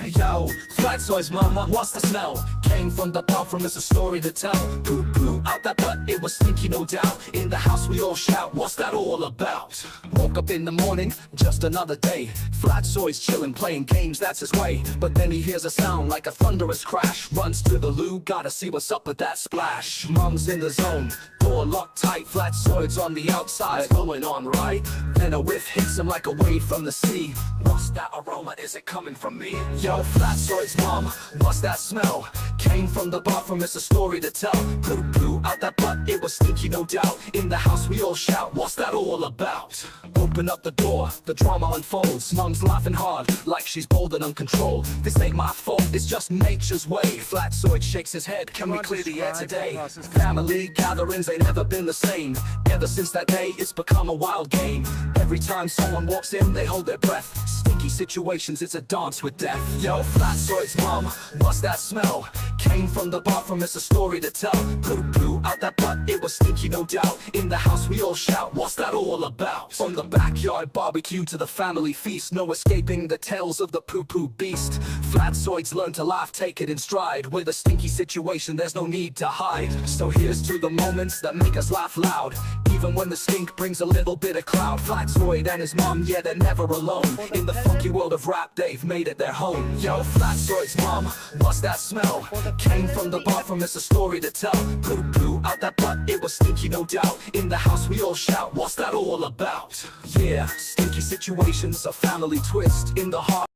Hey yo, Flatzoid's mama, what's the smell? Came from the bathroom, it's a story to tell. Poo poo out that butt, it was stinky no doubt. In the house we all shout, what's that all about? Woke up in the morning, just another day. Flatzoid's chillin', playing games, that's his way. But then he hears a sound like a thunderous crash. Runs to the loo, gotta see what's up with that splash. Mom's in the zone, door locked tight. Flatzoid's on the outside, going on right. Then a whiff hits him like a wave from the sea. What's that aroma, is it coming from me? Yo, Flatzoid's mom, what's that smell? Came from the bathroom, it's a story to tell. Poo poo out that butt, it was stinky no doubt. In the house we all shout, what's that all about? Open up the door, the drama unfolds. Mom's laughing hard, like she's bold and uncontrolled. This ain't my fault, it's just nature's way. Flatzoid shakes his head, can we clear the air today? Family gatherings ain't ever been the same. Ever since that day, it's become a wild game. Every time someone walks in, they hold their breath. Stinky situations, it's a dance with death. Yo, Flatzoid's mom, what's that smell? Came from the bathroom, it's a story to tell. Poo poo out that butt, it was stinky no doubt. In the house we all shout, what's that all about? From the backyard barbecue to the family feast, no escaping the tales of the poo poo beast. Flatzoids learn to laugh, take it in stride. With a stinky situation, there's no need to hide. So here's to the moments that make us laugh loud. Even when the stink brings a little bit of cloud. Flatzoid and his mom, yeah, they're never alone. In the funky world of rap, they've made it their home. Yo, Flatzoid's mom, what's that smell? Came from the bathroom, it's a story to tell. Poo poo out that butt, it was stinky no doubt. In the house we all shout, what's that all about? Yeah, stinky situations, a family twist in the heart.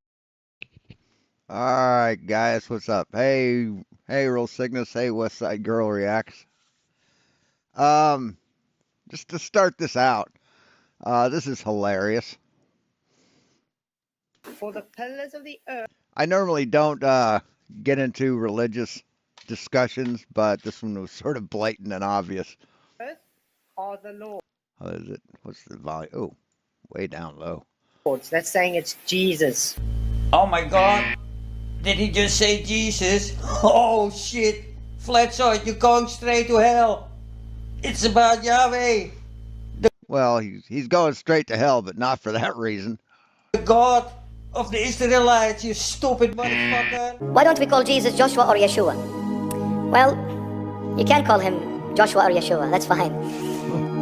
Alright guys, what's up? Hey Real Cygnus, hey West Side Girl Reacts. Just to start this out, this is hilarious. For the pillars of the earth. I normally don't get into religious discussions, but this one was sort of blatant and obvious. Are the Lord. How is it? What's the volume? Oh, way down low. That's saying it's Jesus. Oh my God. Did he just say Jesus? Oh shit. Flatzoid, you're going straight to hell. It's about Yahweh. Well, he's going straight to hell, but not for that reason. The God of the Israelites, you stupid motherfucker. Why don't we call Jesus Joshua or Yeshua? Well, you can call him Joshua or Yeshua, that's fine.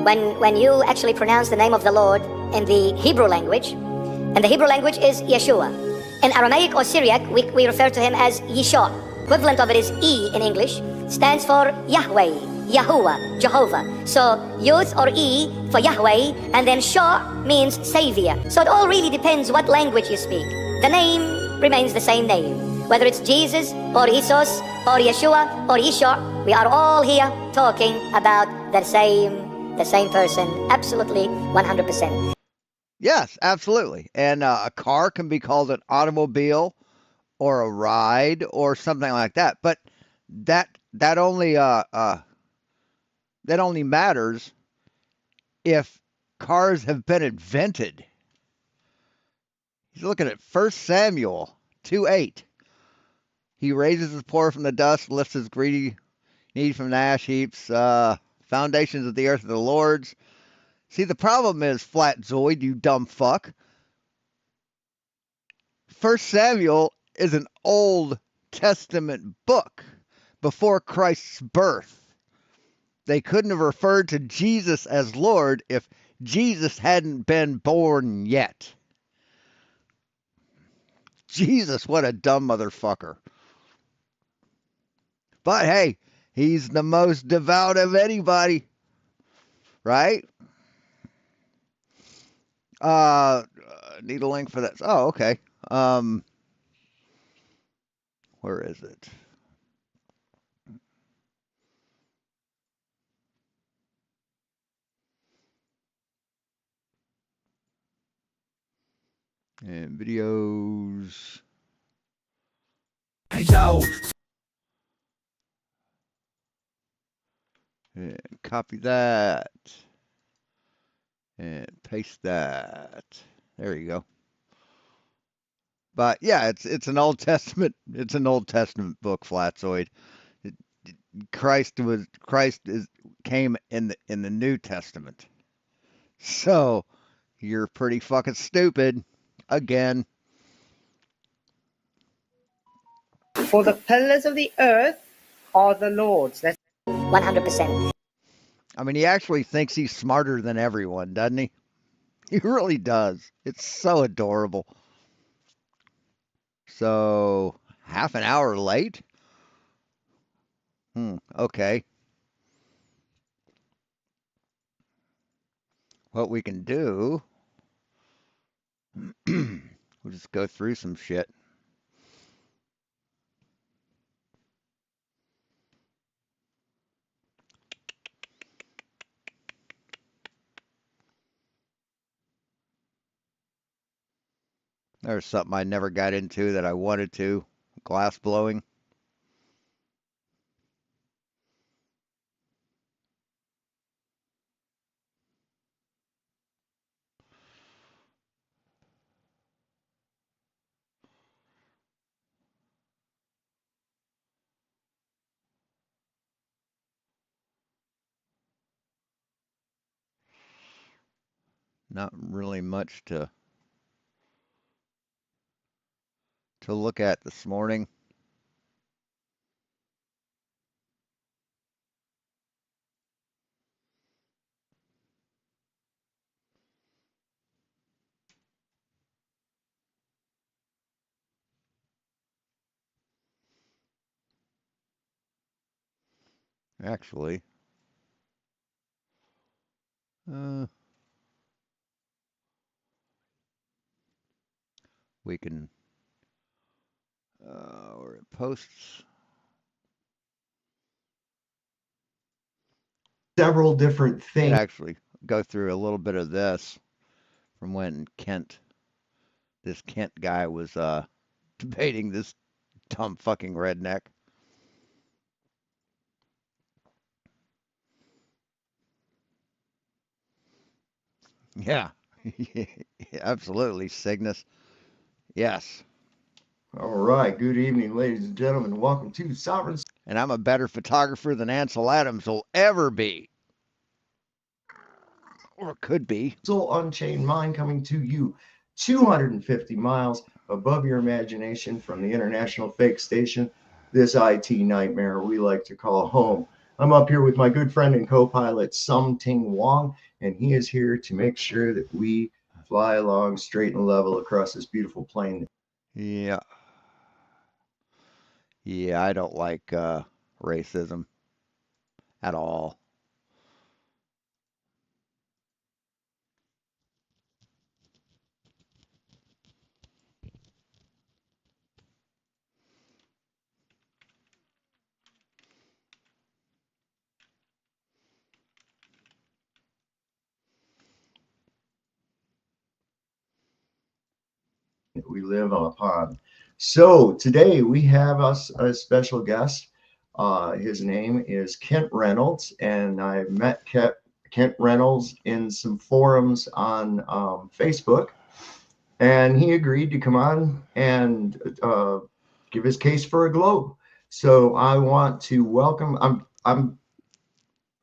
When you actually pronounce the name of the Lord in the Hebrew language, and the Hebrew language is Yeshua. In Aramaic or Syriac, we refer to him as Yeshua. Equivalent of it is E in English, stands for Yahweh, Yahuwah, Jehovah. So Yud or E for Yahweh, and then Shah means Savior. So it all really depends what language you speak. The name remains the same name. Whether it's Jesus or Jesus or Yeshua or Yeshua, we are all here talking about the same person. Absolutely 100%. Yes, absolutely. And a car can be called an automobile or a ride or something like that. But that only matters if cars have been invented. He's looking at 1 Samuel 2:8. He raises the poor from the dust, lifts his greedy need from the ash heaps. Foundations of the earth are the Lord's. See, the problem is, Flatzoid, you dumb fuck. 1 Samuel is an Old Testament book before Christ's birth. They couldn't have referred to Jesus as Lord if Jesus hadn't been born yet. Jesus, what a dumb motherfucker. But hey, he's the most devout of anybody, right? Need a link for that. Oh, okay. Where is it? And videos. Hey yo, And copy that. And paste that. There you go. But yeah, it's an Old Testament. It's an Old Testament book, Flatzoid. Christ came in the New Testament. So you're pretty fucking stupid again. For the pillars of the earth are the Lord's. That's 100%. I mean, he actually thinks he's smarter than everyone, doesn't he? He really does. It's so adorable. So, half an hour late? Okay. What we can do, we'll just go through some shit. There's something I never got into that I wanted to. Glass blowing. Not really much to look at this morning. Actually, we can, or it posts. Several different things. Actually go through a little bit of this from when this Kent guy was debating this dumb fucking redneck. Yeah, absolutely, Cygnus. Yes. All right. Good evening, ladies and gentlemen. Welcome to Sovereign. And I'm a better photographer than Ansel Adams will ever be. Or could be. Soul Unchained Mind coming to you 250 miles above your imagination from the international fake station, this IT nightmare we like to call home. I'm up here with my good friend and co-pilot Sum Ting Wong, and he is here to make sure that we fly along straight and level across this beautiful plain. Yeah. Yeah, I don't like racism at all. We live upon. So today we have us a special guest. His name is Kent Reynolds, and I met Kent Reynolds in some forums on Facebook, and he agreed to come on and give his case for a globe. So I want to welcome. I'm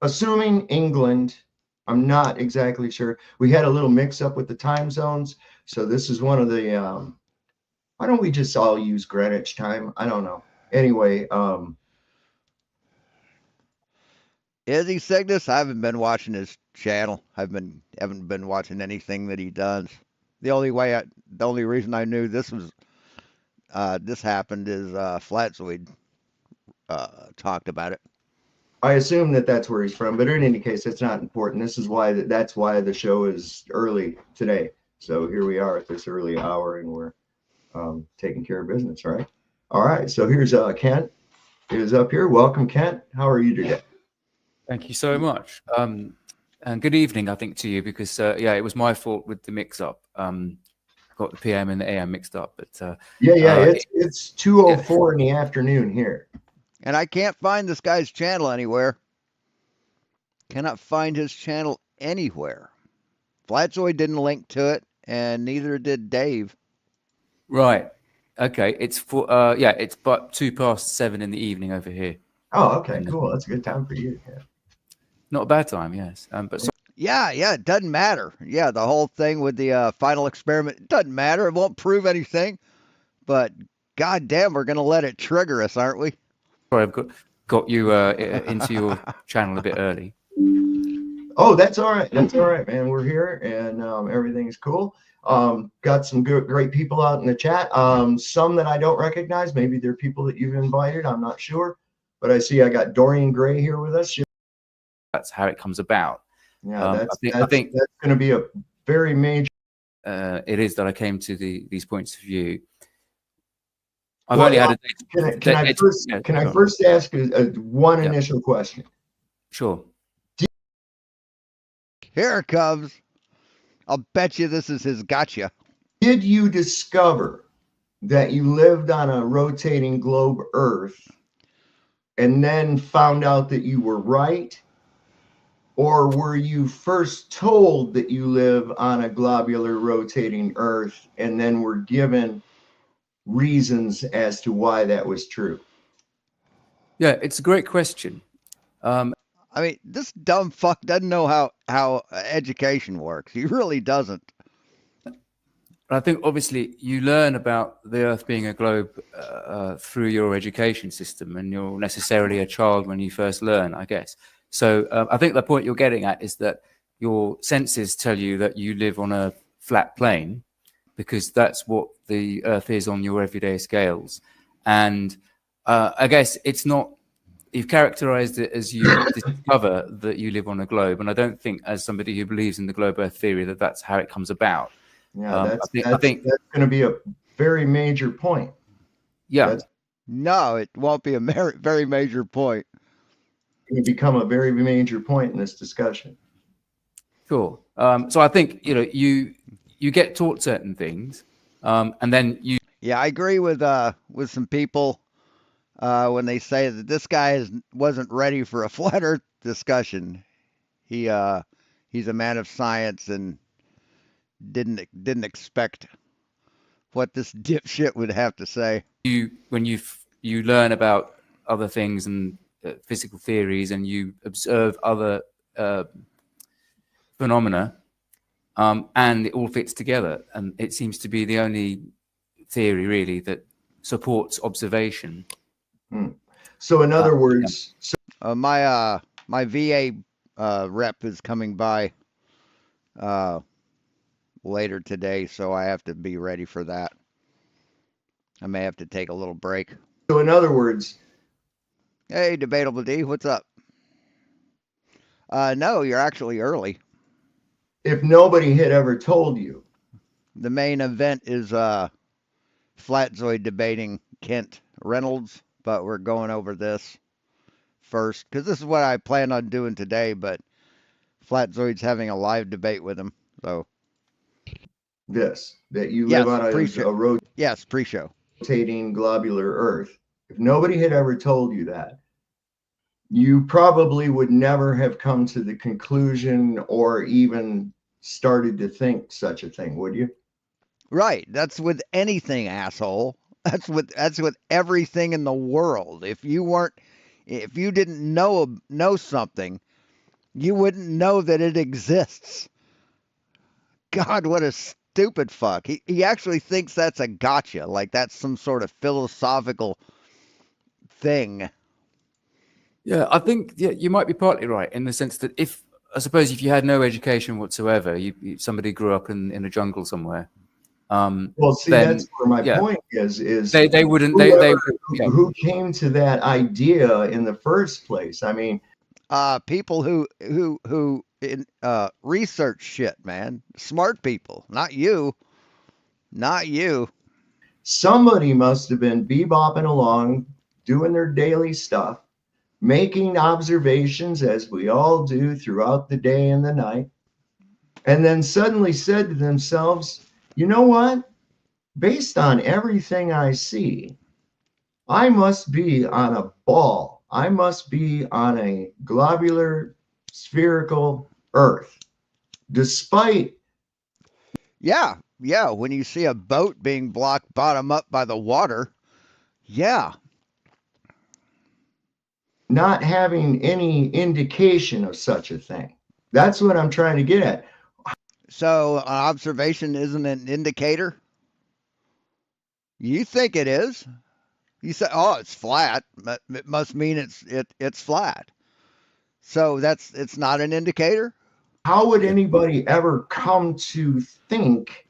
assuming England. I'm not exactly sure. We had a little mix up with the time zones, so this is one of the. Why don't we just all use Greenwich time? I don't know. Anyway, Is he Cygnus? I haven't been watching his channel. Haven't been watching anything that he does. The only reason I knew this was this happened is Flatzoid talked about it. I assume that that's where he's from, but in any case, that's not important. This is why that's why the show is early today. So here we are at this early hour, and we're taking care of business, right? All right. So here's Kent is up here. Welcome, Kent. How are you today? Thank you so much. And good evening, I think, to you, because yeah, it was my fault with the mix-up. Got the PM and the AM mixed up, but it's 2:04 in the afternoon here, and I can't find this guy's channel anywhere. Cannot find his channel anywhere. Flatzoid didn't link to it, and neither did Dave. Right. Okay. It's for it's but 7:02 in the evening over here. Oh, okay, cool. That's a good time for you. Yeah. Not a bad time, yes. But yeah, it doesn't matter. Yeah, the whole thing with the final experiment, it doesn't matter. It won't prove anything. But God damn, we're gonna let it trigger us, aren't we? Sorry, I've got you into your channel a bit early. Oh, that's all right. That's all right, man. We're here and everything's cool. Got some great people out in the chat. Some that I don't recognize. Maybe they're people that you've invited. I'm not sure. But I see I got Dorian Gray here with us. That's how it comes about. Yeah, I think that's going to be a very major. It is that I came to these points of view. I've only had a Can I first ask one initial question? Sure. Here it comes. I'll bet you this is his gotcha. Did you discover that you lived on a rotating globe Earth and then found out that you were right? Or were you first told that you live on a globular rotating Earth and then were given reasons as to why that was true? Yeah, it's a great question. I mean, this dumb fuck doesn't know how education works. He really doesn't. I think obviously you learn about the Earth being a globe through your education system, and you're necessarily a child when you first learn, I guess. So I think the point you're getting at is that your senses tell you that you live on a flat plane because that's what the Earth is on your everyday scales. And I guess it's not, you've characterized it as you discover that you live on a globe. And I don't think, as somebody who believes in the globe Earth theory, that that's how it comes about. Yeah, I think that's going to be a very major point. Yeah. No, it won't be a very major point. It will become a very major point in this discussion. Sure. So I think, you get taught certain things, and then you. Yeah, I agree with some people when they say that this guy wasn't ready for a flat Earth discussion. He's a man of science and didn't expect what this dipshit would have to say. When you learn about other things and physical theories, and you observe other phenomena, and it all fits together, and it seems to be the only theory really that supports observation. So in other words, my VA rep is coming by later today, so I have to be ready for that. I may have to take a little break. So in other words, hey, Debatable D, what's up? No, you're actually early. If nobody had ever told you, the main event is Flatzoid debating Kent Reynolds, but we're going over this first because this is what I plan on doing today. But Flatzoid's having a live debate with him, so. That you live on a pre-show rotating globular Earth. If nobody had ever told you that, you probably would never have come to the conclusion or even started to think such a thing, would you? Right. That's with anything, asshole. That's with everything in the world. If you didn't know something, you wouldn't know that it exists. God, what a stupid fuck. He actually thinks that's a gotcha, like that's some sort of philosophical thing. Yeah, I think you might be partly right in the sense that if you had no education whatsoever, somebody grew up in a jungle somewhere. Well, see, then, that's where my point is they wouldn't who came to that idea in the first place? I mean, people who research shit, man. Smart people, not you. Somebody must have been bebopping along, doing their daily stuff, making observations as we all do throughout the day and the night, and then suddenly said to themselves, you know what? Based on everything I see, I must be on a ball. I must be on a globular, spherical Earth. Despite. Yeah. When you see a boat being blocked bottom up by the water, yeah. Not having any indication of such a thing. That's what I'm trying to get at. So an observation isn't an indicator? You think it is? You say, "Oh, it's flat." It must mean it's flat. So it's not an indicator. How would anybody ever come to think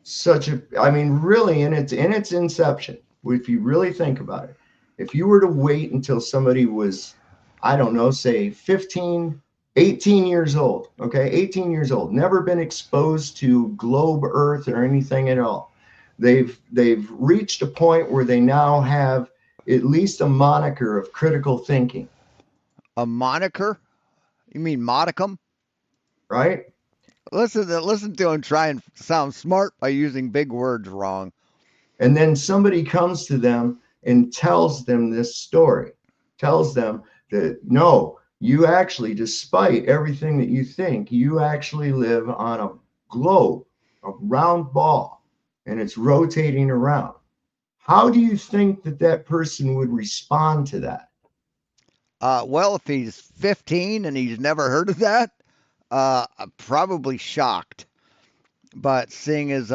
such a, I mean, really in its inception, if you really think about it, if you were to wait until somebody was, I don't know, say 15, 18 years old, okay, 18 years old, never been exposed to globe Earth or anything at all. They've reached a point where they now have at least a moniker of critical thinking. A moniker? You mean modicum? Right? Listen to him try and sound smart by using big words wrong. And then somebody comes to them and tells them this story, tells them that no, you actually, despite everything that you think, you actually live on a globe, a round ball, and it's rotating around. How do you think that person would respond to that? Well, if he's 15 and he's never heard of that, probably shocked. But seeing as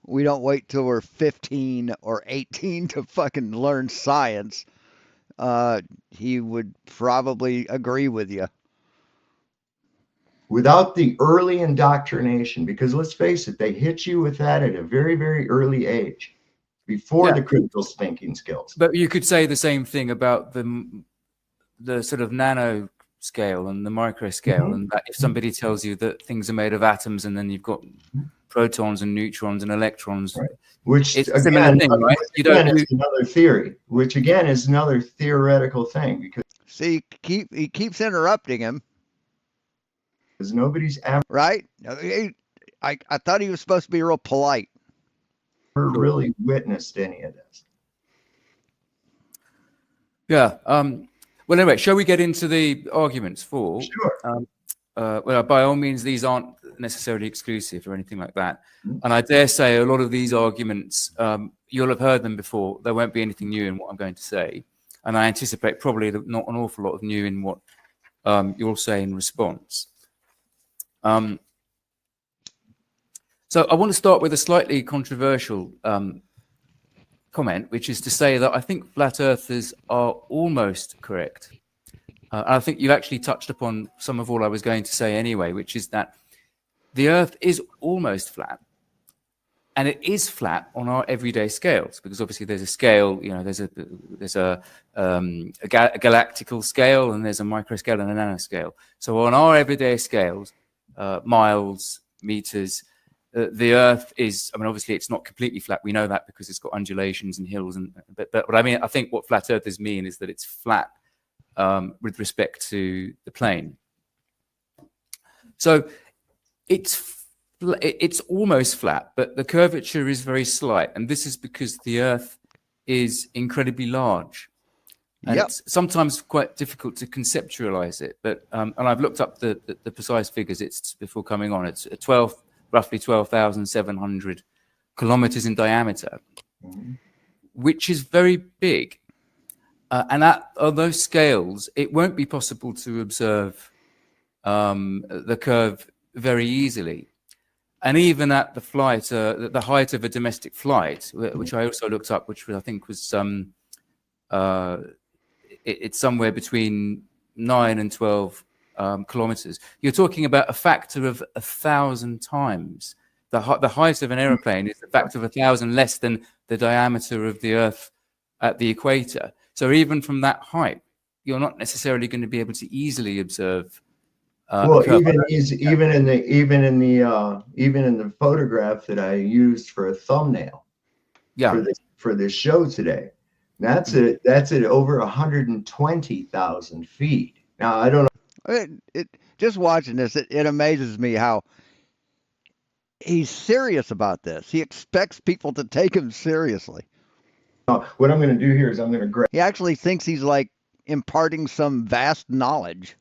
we don't wait till we're 15 or 18 to fucking learn science, he would probably agree with you. Without the early indoctrination, because let's face it, they hit you with that at a very, very early age, before the critical thinking skills. But you could say the same thing about the sort of nano scale and the micro scale, and that if somebody tells you that things are made of atoms and then you've got protons and neutrons and electrons, right, which it's again, a similar thing, right? It's another theory, which again is another theoretical thing, because see, he keeps interrupting him. Because nobody's ever, right? I thought he was supposed to be real polite. Really witnessed any of this. Yeah. Well, anyway, shall we get into the arguments for? Sure. Well, by all means, these aren't necessarily exclusive or anything like that. And I dare say a lot of these arguments, you'll have heard them before. There won't be anything new in what I'm going to say. And I anticipate probably not an awful lot of new in what you'll say in response. So I want to start with a slightly controversial comment, which is to say that I think flat earthers are almost correct. I think you've actually touched upon some of all I was going to say anyway, which is that the earth is almost flat. And it is flat on our everyday scales, because obviously there's a scale, you know, there's a galactical scale, and there's a micro scale and a nanoscale. So on our everyday scales, miles, meters, the earth is, I mean, obviously it's not completely flat. We know that because it's got undulations and hills. But I mean, I think what flat earthers mean is that it's flat with respect to the plane. So it's almost flat, but the curvature is very slight. And this is because the earth is incredibly large. And it's sometimes quite difficult to conceptualize it. But and I've looked up the precise figures. It's before coming on. It's roughly 12,700 kilometers in diameter, which is very big. And on those scales, it won't be possible to observe the curve very easily. And even at the flight, the height of a domestic flight, which I also looked up, which I think was it's somewhere between 9 and 12 kilometers. You're talking about a factor of 1,000 times. The height of an aeroplane is a factor of 1,000 less than the diameter of the Earth at the equator. So even from that height, you're not necessarily going to be able to easily observe. Well, even in the photograph that I used for a thumbnail, for this show today, that's at over 120,000 feet. Now I don't know. Just watching this, it amazes me how he's serious about this. He expects people to take him seriously. What I'm going to do here is I'm going to grab. He actually thinks he's like imparting some vast knowledge.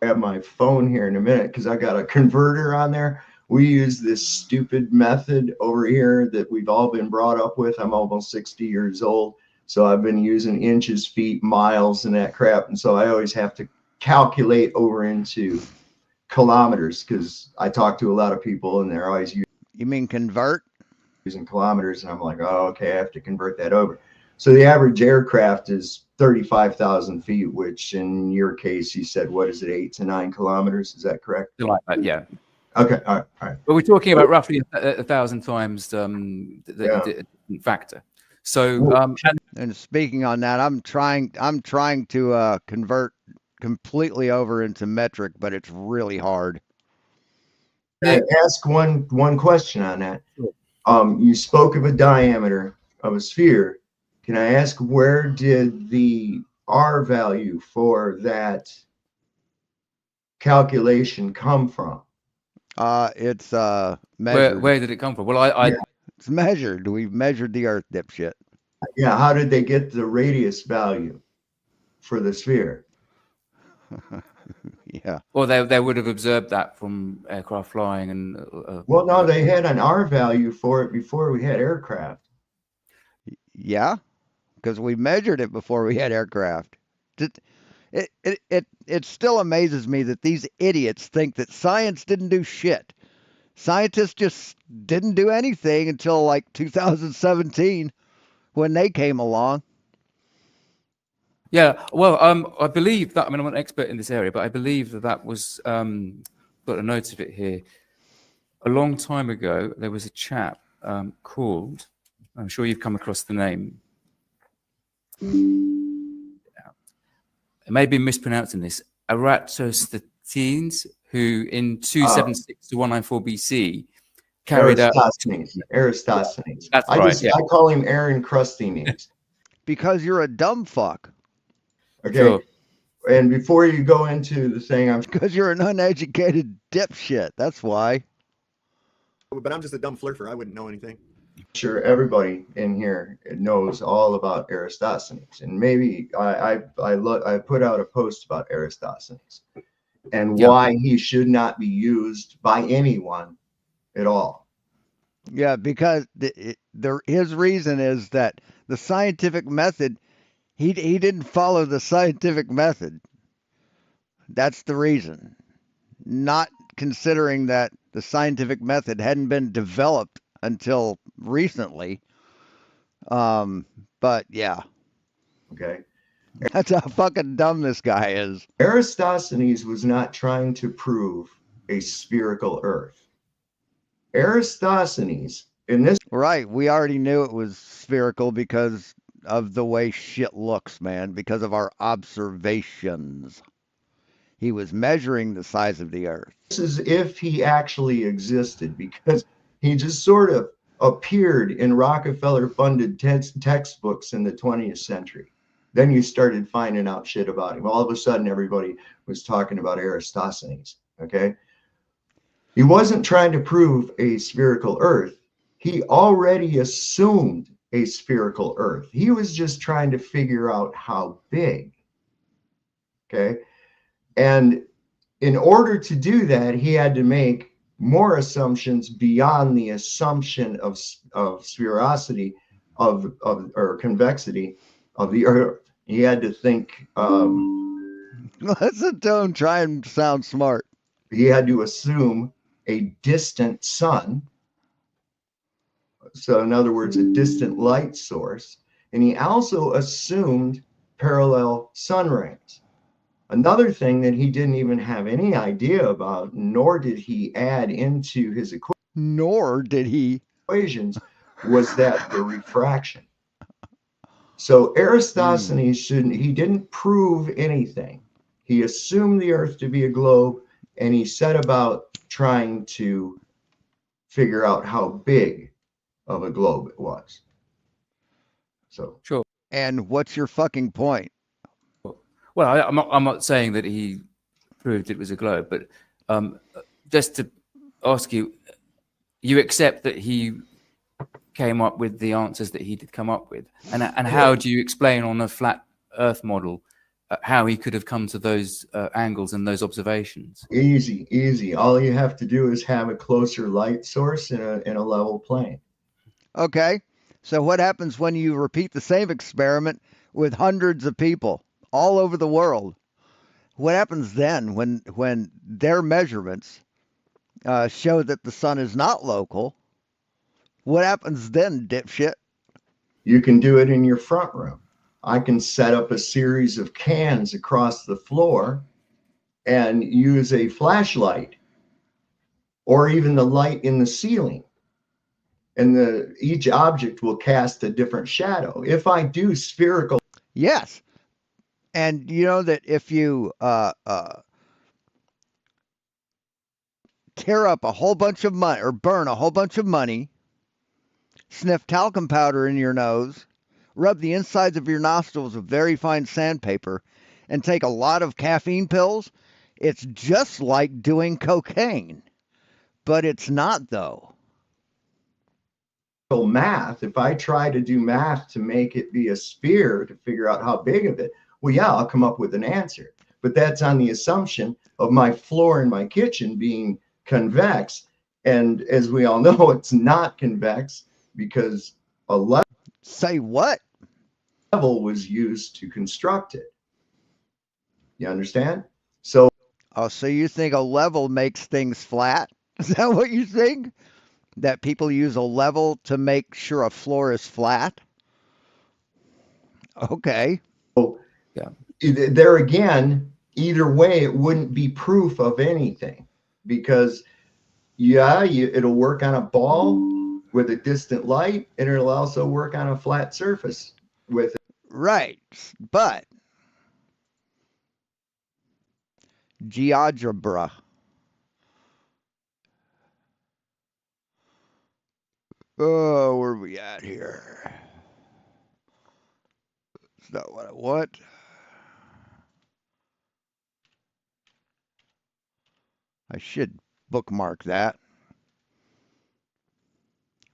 Grab my phone here in a minute because I got a converter on there. We use this stupid method over here that we've all been brought up with. I'm almost 60 years old, so I've been using inches, feet, miles, and that crap. And so I always have to calculate over into kilometers because I talk to a lot of people and they're always using. You mean convert? using kilometers, and I'm like, oh, okay, I have to convert that over. So the average aircraft is 35,000 feet, which in your case, you said, what is it, 8 to 9 kilometers? Is that correct? Something like that, yeah. Okay, all right. But we're talking about roughly 1,000 times the factor. So, And speaking on that, I'm trying to convert completely over into metric, but it's really hard. I ask one question on that. Sure. You spoke of a diameter of a sphere. Can I ask, where did the R value for that calculation come from? It's measured. where did it come from? Well, It's measured. We've measured the Earth, dipshit. Yeah, how did they get the radius value for the sphere? Yeah. well, they would have observed that from aircraft flying and. Well, no, they had an R value for it before we had aircraft. Yeah, because we measured it before we had aircraft. It still amazes me that these idiots think that science didn't do shit. Scientists just didn't do anything until like 2017 when they came along. Yeah, well, I believe that. I mean, I'm not an expert in this area, but I believe that was got a note of it here. A long time ago, there was a chap called. I'm sure you've come across the name. I may be mispronouncing this. Eratosthenes, who in 276 to 194 BC carried out. Eratosthenes. That's right. I call him Aaron Crusty. Because you're a dumb fuck. Okay. Sure. And before you go into the thing, Because you're an uneducated dipshit. That's why. But I'm just a dumb flirter. I wouldn't know anything. sure everybody in here knows all about Eratosthenes, and maybe I put out a post about Eratosthenes and why he should not be used by anyone at all. Yeah, because his reason is that the scientific method, he didn't follow the scientific method. That's the reason. Not considering that the scientific method hadn't been developed until recently. But yeah. Okay. That's how fucking dumb this guy is. Eratosthenes was not trying to prove a spherical Earth. Eratosthenes, in this Right, we already knew it was spherical because of the way shit looks, man, because of our observations. He was measuring the size of the Earth. this is if he actually existed, because he just sort of appeared in Rockefeller-funded textbooks in the 20th century. Then you started finding out shit about him. All of a sudden, everybody was talking about Eratosthenes, okay? He wasn't trying to prove a spherical Earth. He already assumed a spherical Earth. He was just trying to figure out how big, okay? And in order to do that, he had to make more assumptions beyond the assumption of sphericity or convexity of the Earth. He had to think. Listen to him try and sound smart. He had to assume a distant sun. So, in other words, a distant light source. And he also assumed parallel sun rings. Another thing that he didn't even have any idea about, nor did he add into his equations, was that the refraction. So Eratosthenes he didn't prove anything. He assumed the Earth to be a globe, and he set about trying to figure out how big of a globe it was. So Sure. And what's your fucking point? Well, I'm not saying that he proved it was a globe, but just to ask you, you accept that he came up with the answers that he did come up with, and how do you explain on a flat Earth model how he could have come to those angles and those observations? Easy. All you have to do is have a closer light source in a level plane. Okay, so what happens when you repeat the same experiment with hundreds of people all over the world? What happens then when their measurements show that the sun is not local? What happens then, dipshit? You can do it in your front room. I can set up a series of cans across the floor and use a flashlight or even the light in the ceiling. And each object will cast a different shadow. If I do spherical, Yes. And you know that if you tear up a whole bunch of money or burn a whole bunch of money, sniff talcum powder in your nose, rub the insides of your nostrils with very fine sandpaper, and take a lot of caffeine pills, it's just like doing cocaine. But it's not, though. math, if I try to do math to make it be a sphere to figure out how big of it, well, yeah, I'll come up with an answer. But that's on the assumption of my floor in my kitchen being convex. And as we all know, it's not convex because a Say what? level was used to construct it. You understand? So Oh, so you think a level makes things flat? Is that what you think? That people use a level to make sure a floor is flat? Okay. Yeah. there again, either way, it wouldn't be proof of anything because it'll work on a ball with a distant light, and it'll also work on a flat surface with it. Right. But GeoGebra. Oh, where are we at here? It's not what I want. I should bookmark that.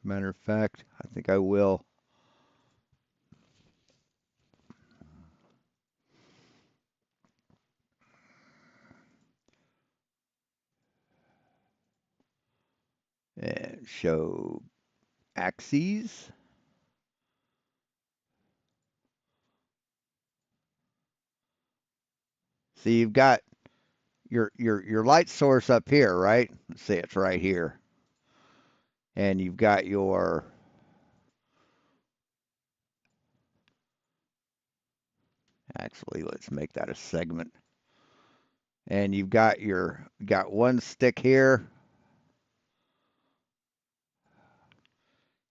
Matter of fact, I think I will. And show axes. So you've got your light source up here, right? Let's say it's right here. And you've got your actually let's make that a segment. And you've got one stick here.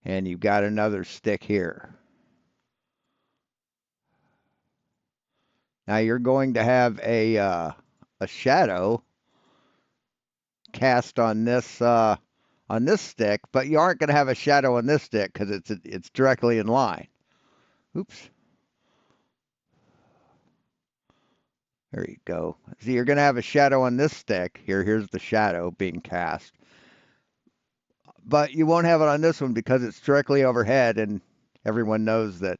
And you've got another stick here. Now you're going to have a shadow cast on this stick, but you aren't going to have a shadow on this stick because it's directly in line. Oops. There you go. See, you're going to have a shadow on this stick. Here's the shadow being cast. But you won't have it on this one because it's directly overhead, and everyone knows that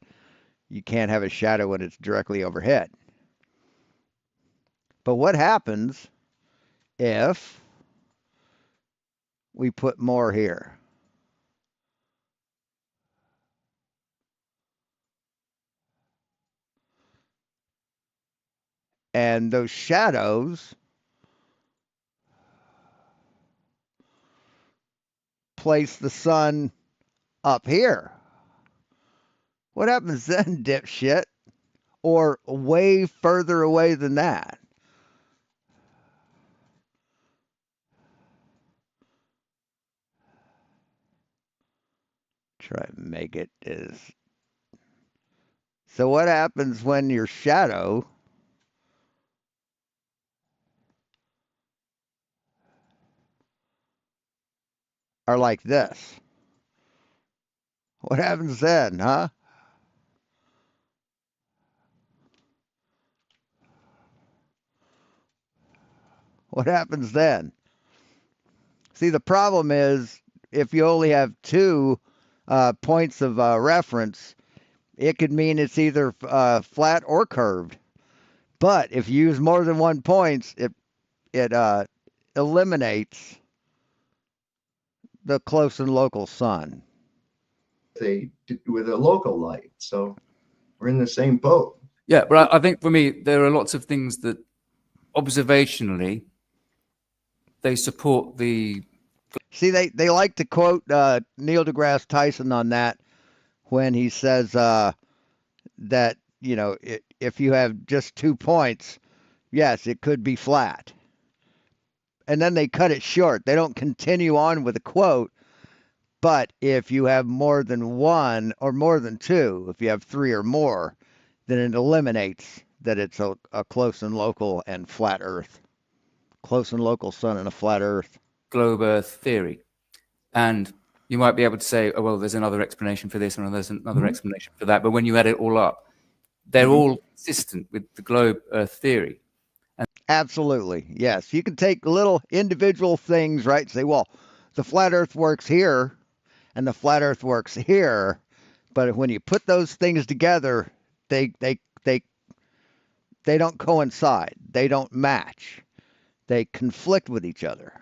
you can't have a shadow when it's directly overhead. But what happens if we put more here? And those shadows place the sun up here. What happens then, dipshit? Or way further away than that? Try and make it as... So what happens when your shadow are like this? What happens then, huh? What happens then? See, the problem is if you only have two points of reference, it could mean it's either flat or curved. But if you use more than 1 point, it eliminates the close and local sun. With a local light, so we're in the same boat. Yeah, but I think for me, there are lots of things that observationally they support the See, they like to quote Neil deGrasse Tyson on that when he says that, you know, if you have just 2 points, yes, it could be flat. And then they cut it short. They don't continue on with the quote. But if you have more than one or more than two, if you have 3 or more, then it eliminates that it's a close and local and flat Earth. Close and local sun and a flat Earth. Globe Earth theory. And you might be able to say, oh, well, there's another explanation for this and there's another explanation for that. But when you add it all up, they're all consistent with the globe Earth theory. Absolutely. Yes. You can take little individual things, right? Say, well, the flat Earth works here and the flat Earth works here. But when you put those things together, they don't coincide. They don't match. They conflict with each other.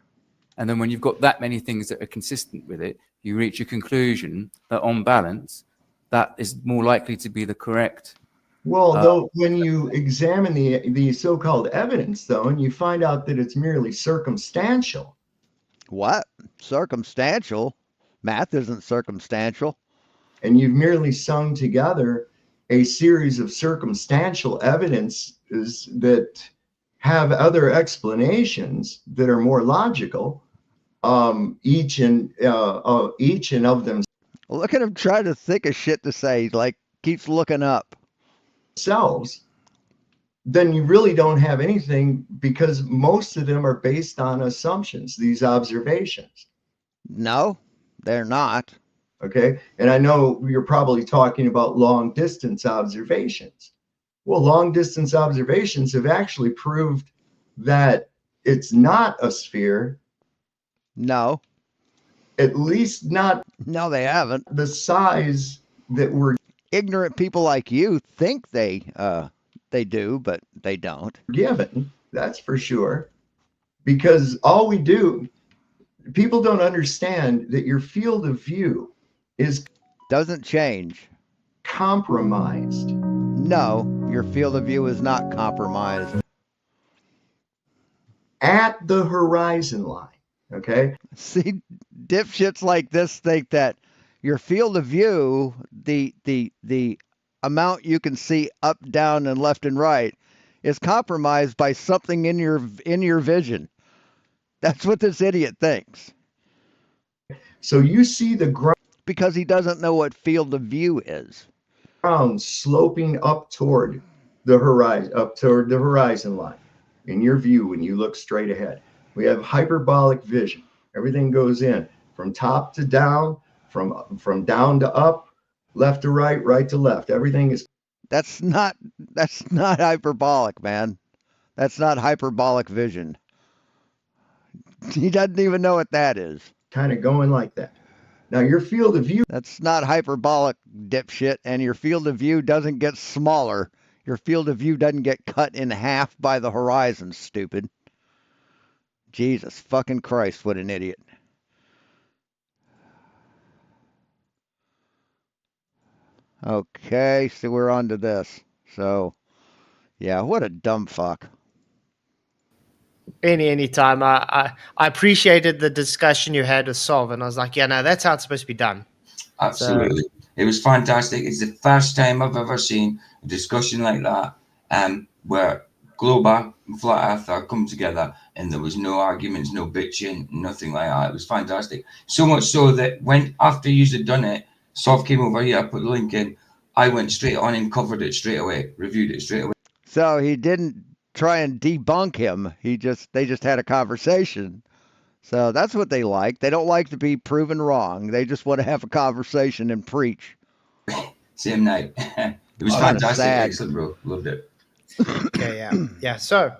And then when you've got that many things that are consistent with it, you reach a conclusion that on balance, that is more likely to be the correct. Well, though, when you examine the so-called evidence, though, and you find out that it's merely circumstantial. What? Circumstantial? Math isn't circumstantial. And you've merely sung together a series of circumstantial evidences that have other explanations that are more logical, each and of them. Look at him trying to think of shit to say, like keeps looking up. Themselves, then you really don't have anything, because most of them are based on assumptions, these observations. No, they're not. Okay. And I know you're probably talking about long distance observations. Well, long distance observations have actually proved that it's not a sphere. No. At least not. No, they haven't. The size that we're ignorant people like you think they do, but they don't. Given, that's for sure. Because all we do, people don't understand that your field of view doesn't change. Compromised. No, your field of view is not compromised. At the horizon line. Okay. See, dipshits like this think that your field of view, the amount you can see up, down, and left and right, is compromised by something in your vision. That's what this idiot thinks. So you see the ground, because he doesn't know what field of view is. Ground sloping up toward the horizon line. In your view, when you look straight ahead, we have hyperbolic vision. Everything goes in from top to down, from down to up, left to right, right to left. Everything is. That's not hyperbolic, man. That's not hyperbolic vision. He doesn't even know what that is. Kind of going like that. Now your field of view. That's not hyperbolic, dipshit, and your field of view doesn't get smaller. Your field of view doesn't get cut in half by the horizon, stupid. Jesus fucking Christ, what an idiot. Okay, so we're on to this. So, yeah, what a dumb fuck. Anytime. I appreciated the discussion you had with Solve, and I was like, yeah, no, that's how it's supposed to be done. Absolutely. So, it was fantastic. It's the first time I've ever seen a discussion like that, where Globe and Flat Earth come together, and there was no arguments, no bitching, nothing like that. It was fantastic. So much so that when after you had done it, Solve came over here, I put the link in, I went straight on and covered it straight away, reviewed it straight away. So he didn't try and debunk him. They just had a conversation. So that's what they like. They don't like to be proven wrong. They just want to have a conversation and preach. Same night. It was fantastic. Excellent, bro. Loved it. Okay, yeah. So,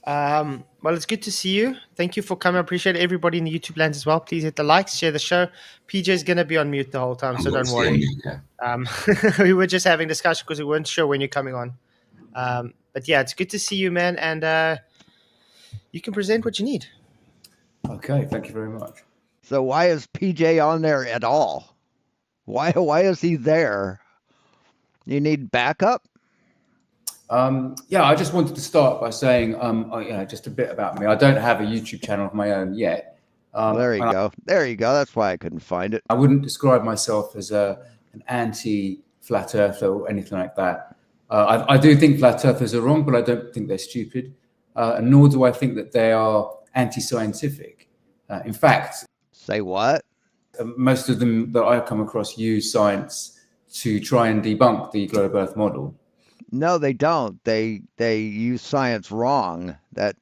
well, it's good to see you. Thank you for coming. I appreciate everybody in the YouTube land as well. Please hit the likes, share the show. PJ is going to be on mute the whole time, so don't worry. We were just having discussion because we weren't sure when you're coming on. But yeah, it's good to see you, man. And you can present what you need. Okay, thank you very much. So why is PJ on there at all? Why is he there? You need backup? Yeah, I just wanted to start by saying, just a bit about me. I don't have a YouTube channel of my own yet. There you And go. There you go. That's why I couldn't find it. I wouldn't describe myself as an anti-flat earther or anything like that. I do think flat earthers are wrong, but I don't think they're stupid, and nor do I think that they are anti-scientific. In fact, Say what? most of them that I come across use science to try and debunk the globe Earth model. No, they don't. They use science wrong. That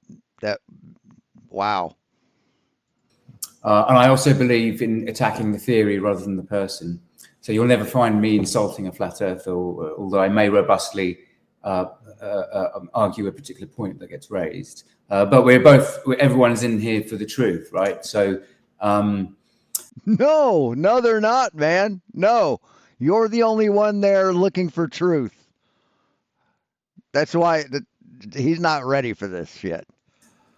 wow. And I also believe in attacking the theory rather than the person. So you'll never find me insulting a flat earther, although I may robustly argue a particular point that gets raised. But everyone's in here for the truth, right? So No, they're not, man. No, you're the only one there looking for truth. That's why he's not ready for this yet.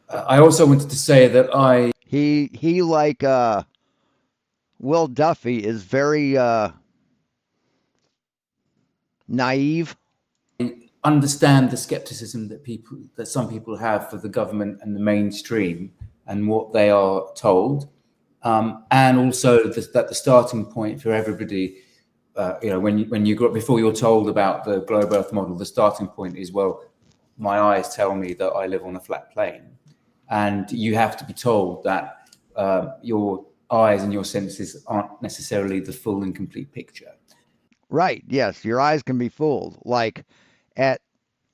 I also wanted to say that he like Will Duffy is very naive. understand the skepticism that some people have for the government and the mainstream and what they are told, and also that the starting point for everybody, when you grow up, before you're told about the globe Earth model, the starting point is, well, my eyes tell me that I live on a flat plane, and you have to be told that your eyes and your senses aren't necessarily the full and complete picture. Right. Yes, your eyes can be fooled. Like at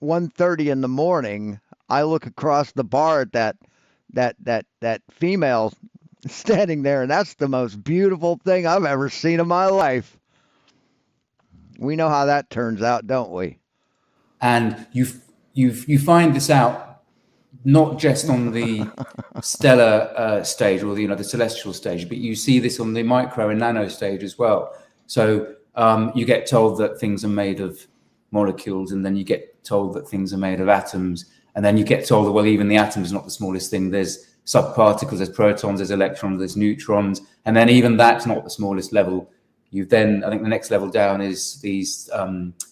1:30 in the morning, I look across the bar at that female standing there, and that's the most beautiful thing I've ever seen in my life. We know how that turns out, don't we? And you find this out not just on the stellar stage or the celestial stage, but you see this on the micro and nano stage as well. So you get told that things are made of molecules, and then you get told that things are made of atoms, and then you get told that, well, even the atom is not the smallest thing. There's subparticles, there's protons, there's electrons, there's neutrons, and then even that's not the smallest level. I think the next level down is these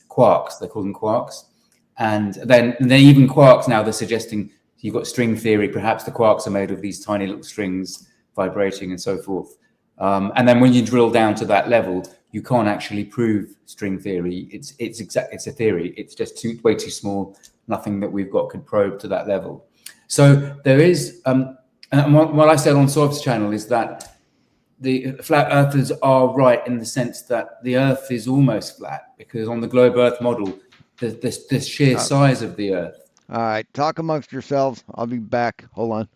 quarks. They call them quarks, and then even quarks now they're suggesting you've got string theory. Perhaps the quarks are made of these tiny little strings vibrating and so forth. And then when you drill down to that level, you can't actually prove string theory. It's a theory. It's just way too small. Nothing that we've got could probe to that level. So there is, and what I said on Soib's channel is that the flat earthers are right in the sense that the Earth is almost flat, because on the globe Earth model, the sheer size of the Earth. All right, talk amongst yourselves. I'll be back. Hold on.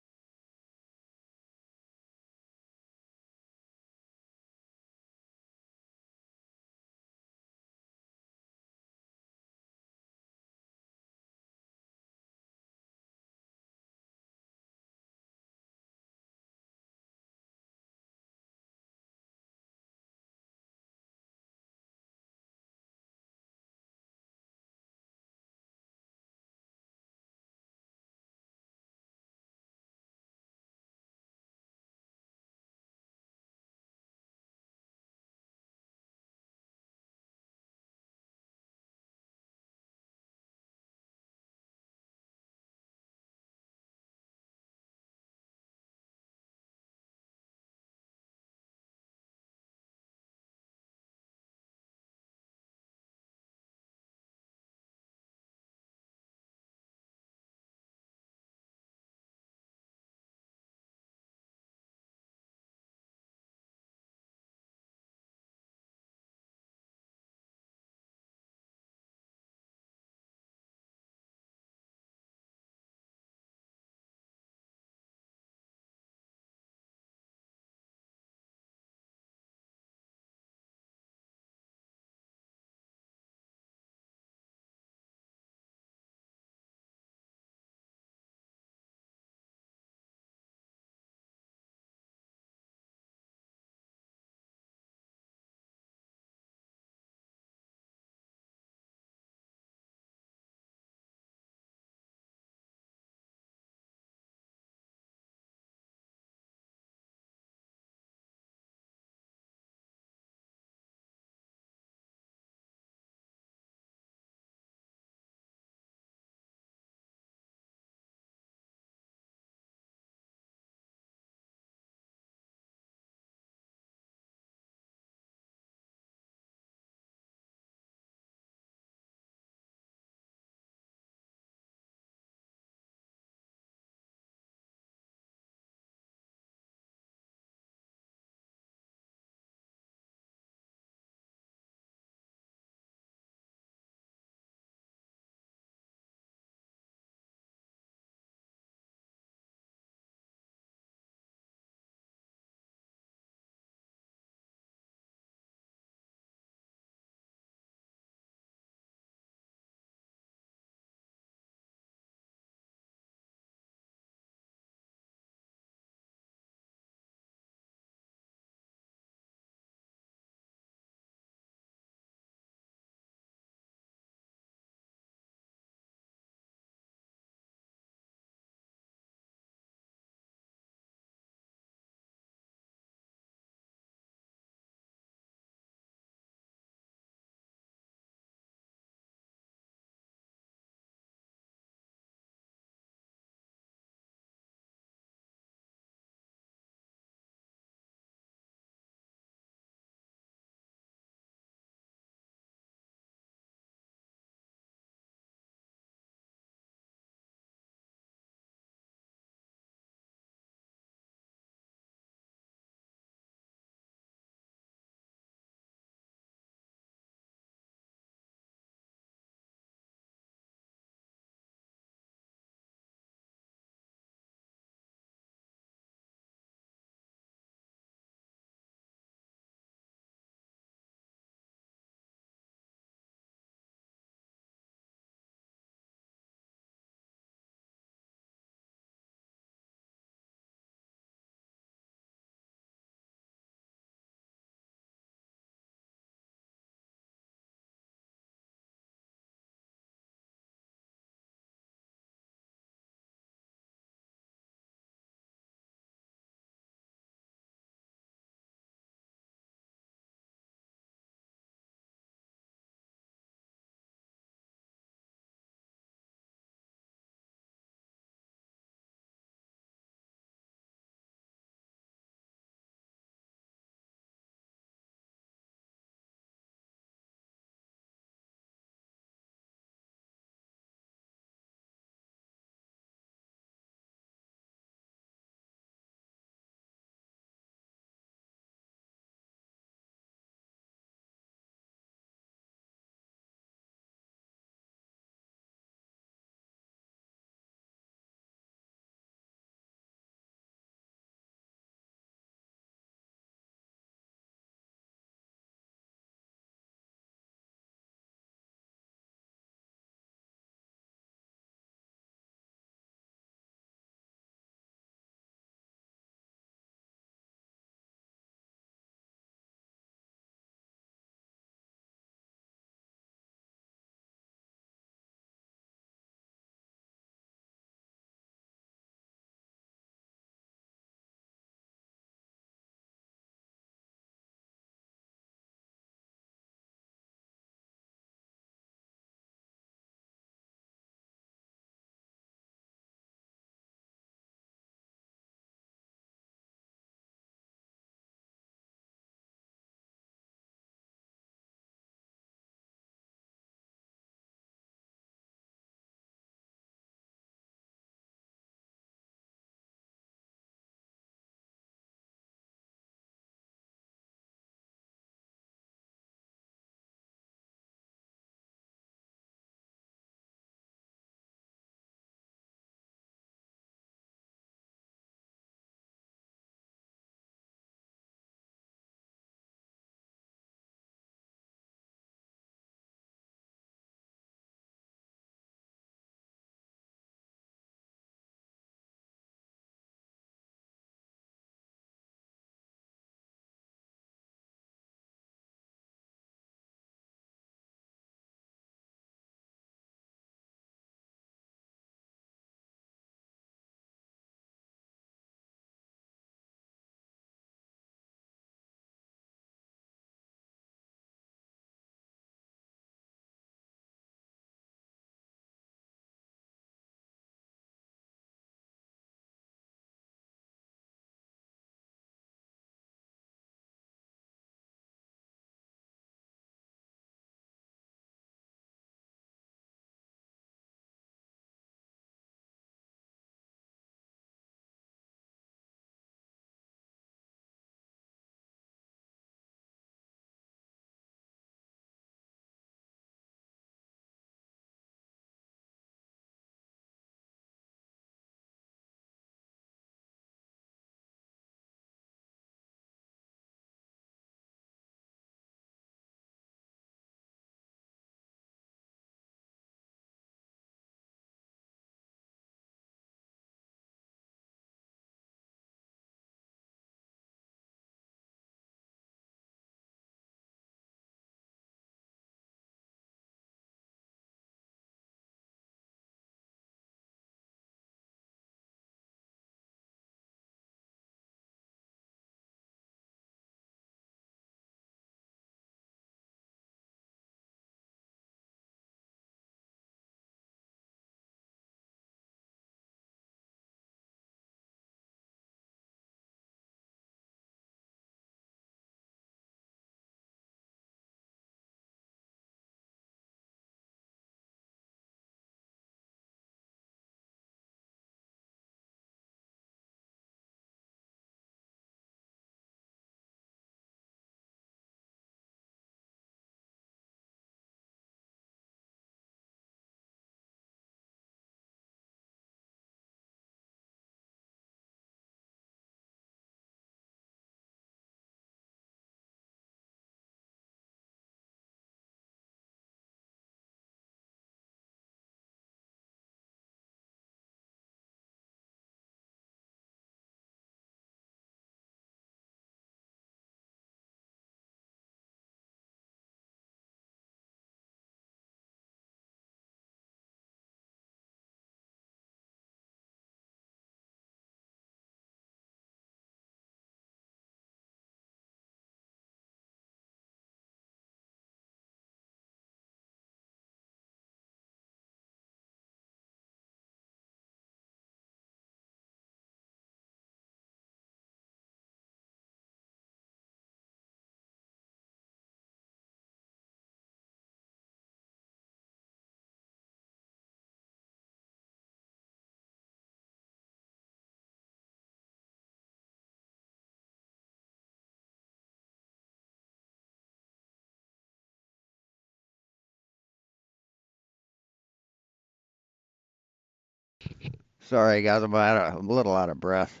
Sorry, guys, I'm a little out of breath.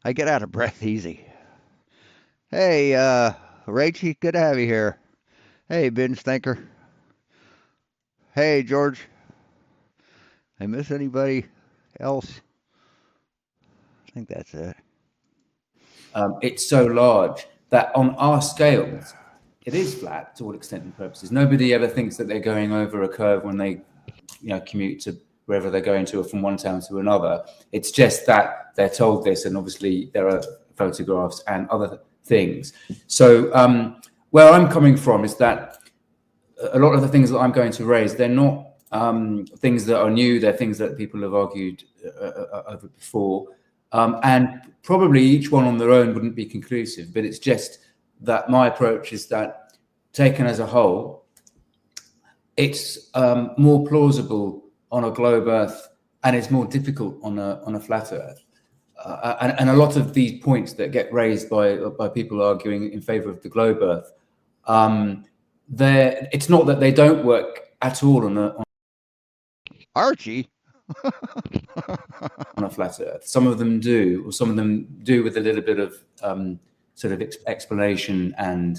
I get out of breath easy. Hey, Rachy, good to have you here. Hey, Binge Thinker. Hey, George. I miss anybody else? I think that's it. It's so large that on our scales, it is flat to all extent and purposes. Nobody ever thinks that they're going over a curve when they, commute to wherever they're going to or from one town to another. It's just that they're told this, and obviously there are photographs and other things. So where I'm coming from is that a lot of the things that I'm going to raise, they're not things that are new. They're things that people have argued over before. And probably each one on their own wouldn't be conclusive, but it's just that my approach is that taken as a whole, it's more plausible on a globe Earth, and it's more difficult on a flat Earth. And a lot of these points that get raised by people arguing in favor of the globe Earth, it's not that they don't work at all on Archie. on a flat Earth. Some of them do, or some of them do with a little bit of sort of explanation and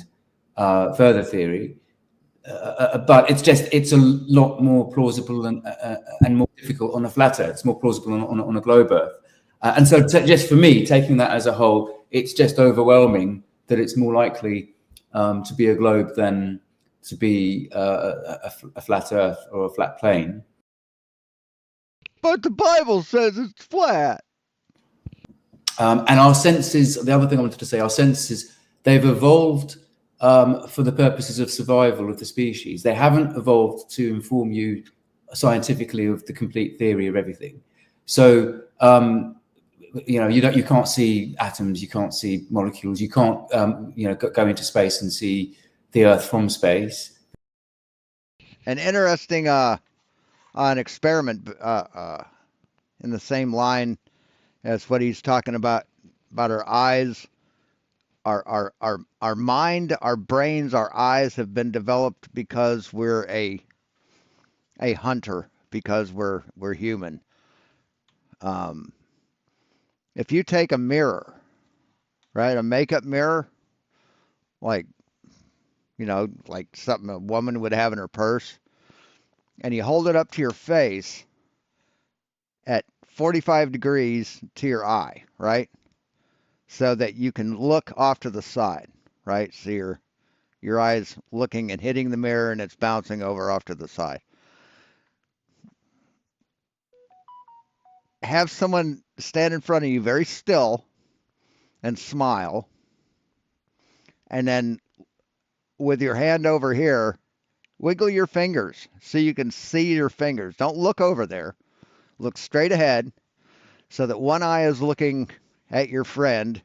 further theory. But it's a lot more plausible and more difficult on a flat Earth. It's more plausible on a globe Earth. And so just for me, taking that as a whole, it's just overwhelming that it's more likely to be a globe than to be a flat Earth or a flat plane. But the Bible says it's flat. And our senses, the other thing I wanted to say, our senses, they've evolved for the purposes of survival of the species. They haven't evolved to inform you scientifically of the complete theory of everything. So, you can't see atoms, you can't see molecules, you can't, go into space and see the Earth from space. An interesting an experiment in the same line as what he's talking about our eyes, our mind, our brains, our eyes have been developed because we're a hunter, because we're human. If you take a mirror, right, a makeup mirror, like something a woman would have in her purse, and you hold it up to your face at 45 degrees to your eye, right? So that you can look off to the side, right? So your eye's looking and hitting the mirror, and it's bouncing over off to the side. Have someone stand in front of you very still and smile, and then with your hand over here, wiggle your fingers so you can see your fingers. Don't look over there. Look straight ahead so that one eye is looking at your friend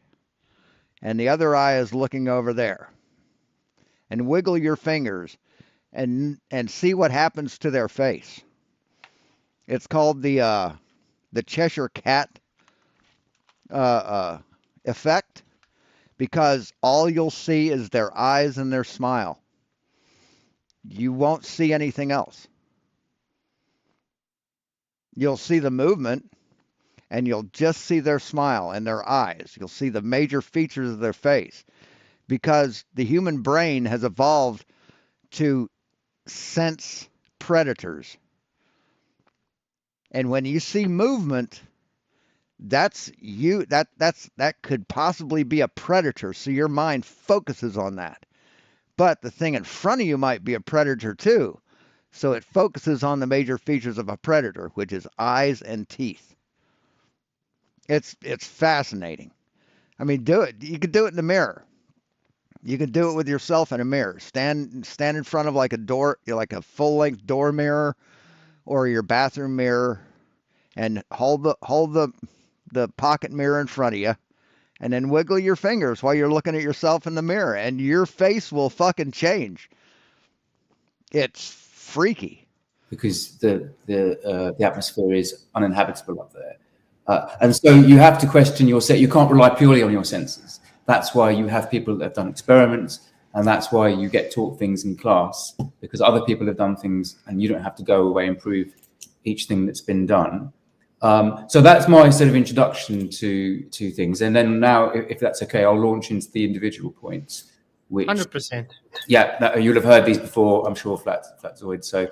and the other eye is looking over there. And wiggle your fingers and see what happens to their face. It's called the Cheshire Cat effect, because all you'll see is their eyes and their smile. You won't see anything else. You'll see the movement, and you'll just see their smile and their eyes. You'll see the major features of their face, because the human brain has evolved to sense predators. And when you see movement, that could possibly be a predator, so your mind focuses on that. But the thing in front of you might be a predator too, so it focuses on the major features of a predator, which is eyes and teeth. It's fascinating. I mean, do it. You could do it in the mirror. You could do it with yourself in a mirror. Stand in front of like a door, like a full-length door mirror, or your bathroom mirror, and hold the pocket mirror in front of you, and then wiggle your fingers while you're looking at yourself in the mirror, and your face will fucking change. It's freaky. Because the atmosphere is uninhabitable up there. And so you have to question your set. You can't rely purely on your senses. That's why you have people that have done experiments, and that's why you get taught things in class, because other people have done things and you don't have to go away and prove each thing that's been done. So that's my sort of introduction to things. And then now, if that's okay, I'll launch into the individual points. Which 100%. Yeah, you'll have heard these before, I'm sure, Flatzoid. So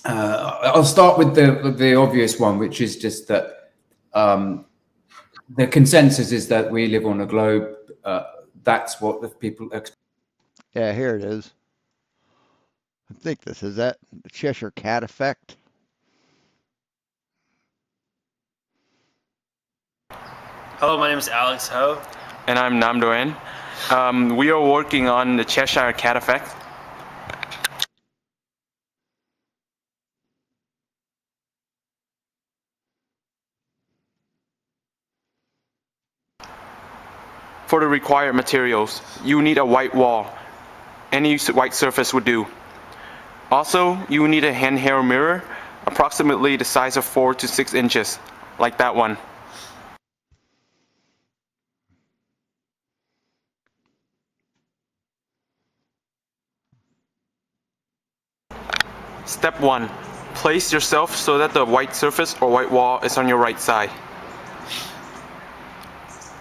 I'll start with the obvious one, which is just that the consensus is that we live on a globe. That's what the people expect. Yeah, here it is. I think this is that the Cheshire Cat effect. Hello, my name is Alex Ho. And I'm Nam Doan. We are working on the Cheshire Cat effect. For the required materials, you need a white wall. Any white surface would do. Also, you need a handheld mirror, approximately the size of 4 to 6 inches, like that one. Step 1. Place yourself so that the white surface or white wall is on your right side.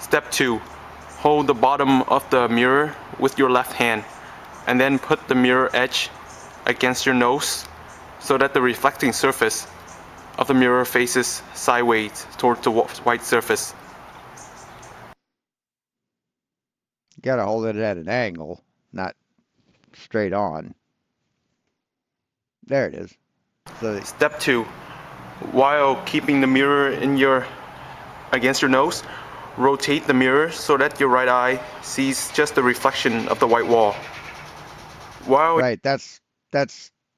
Step 2. Hold the bottom of the mirror with your left hand, and then put the mirror edge against your nose so that the reflecting surface of the mirror faces sideways towards the white surface. You gotta hold it at an angle, not straight on. There it is. So Step 2. While keeping the mirror against your nose, rotate the mirror so that your right eye sees just the reflection of the white wall. Right, that's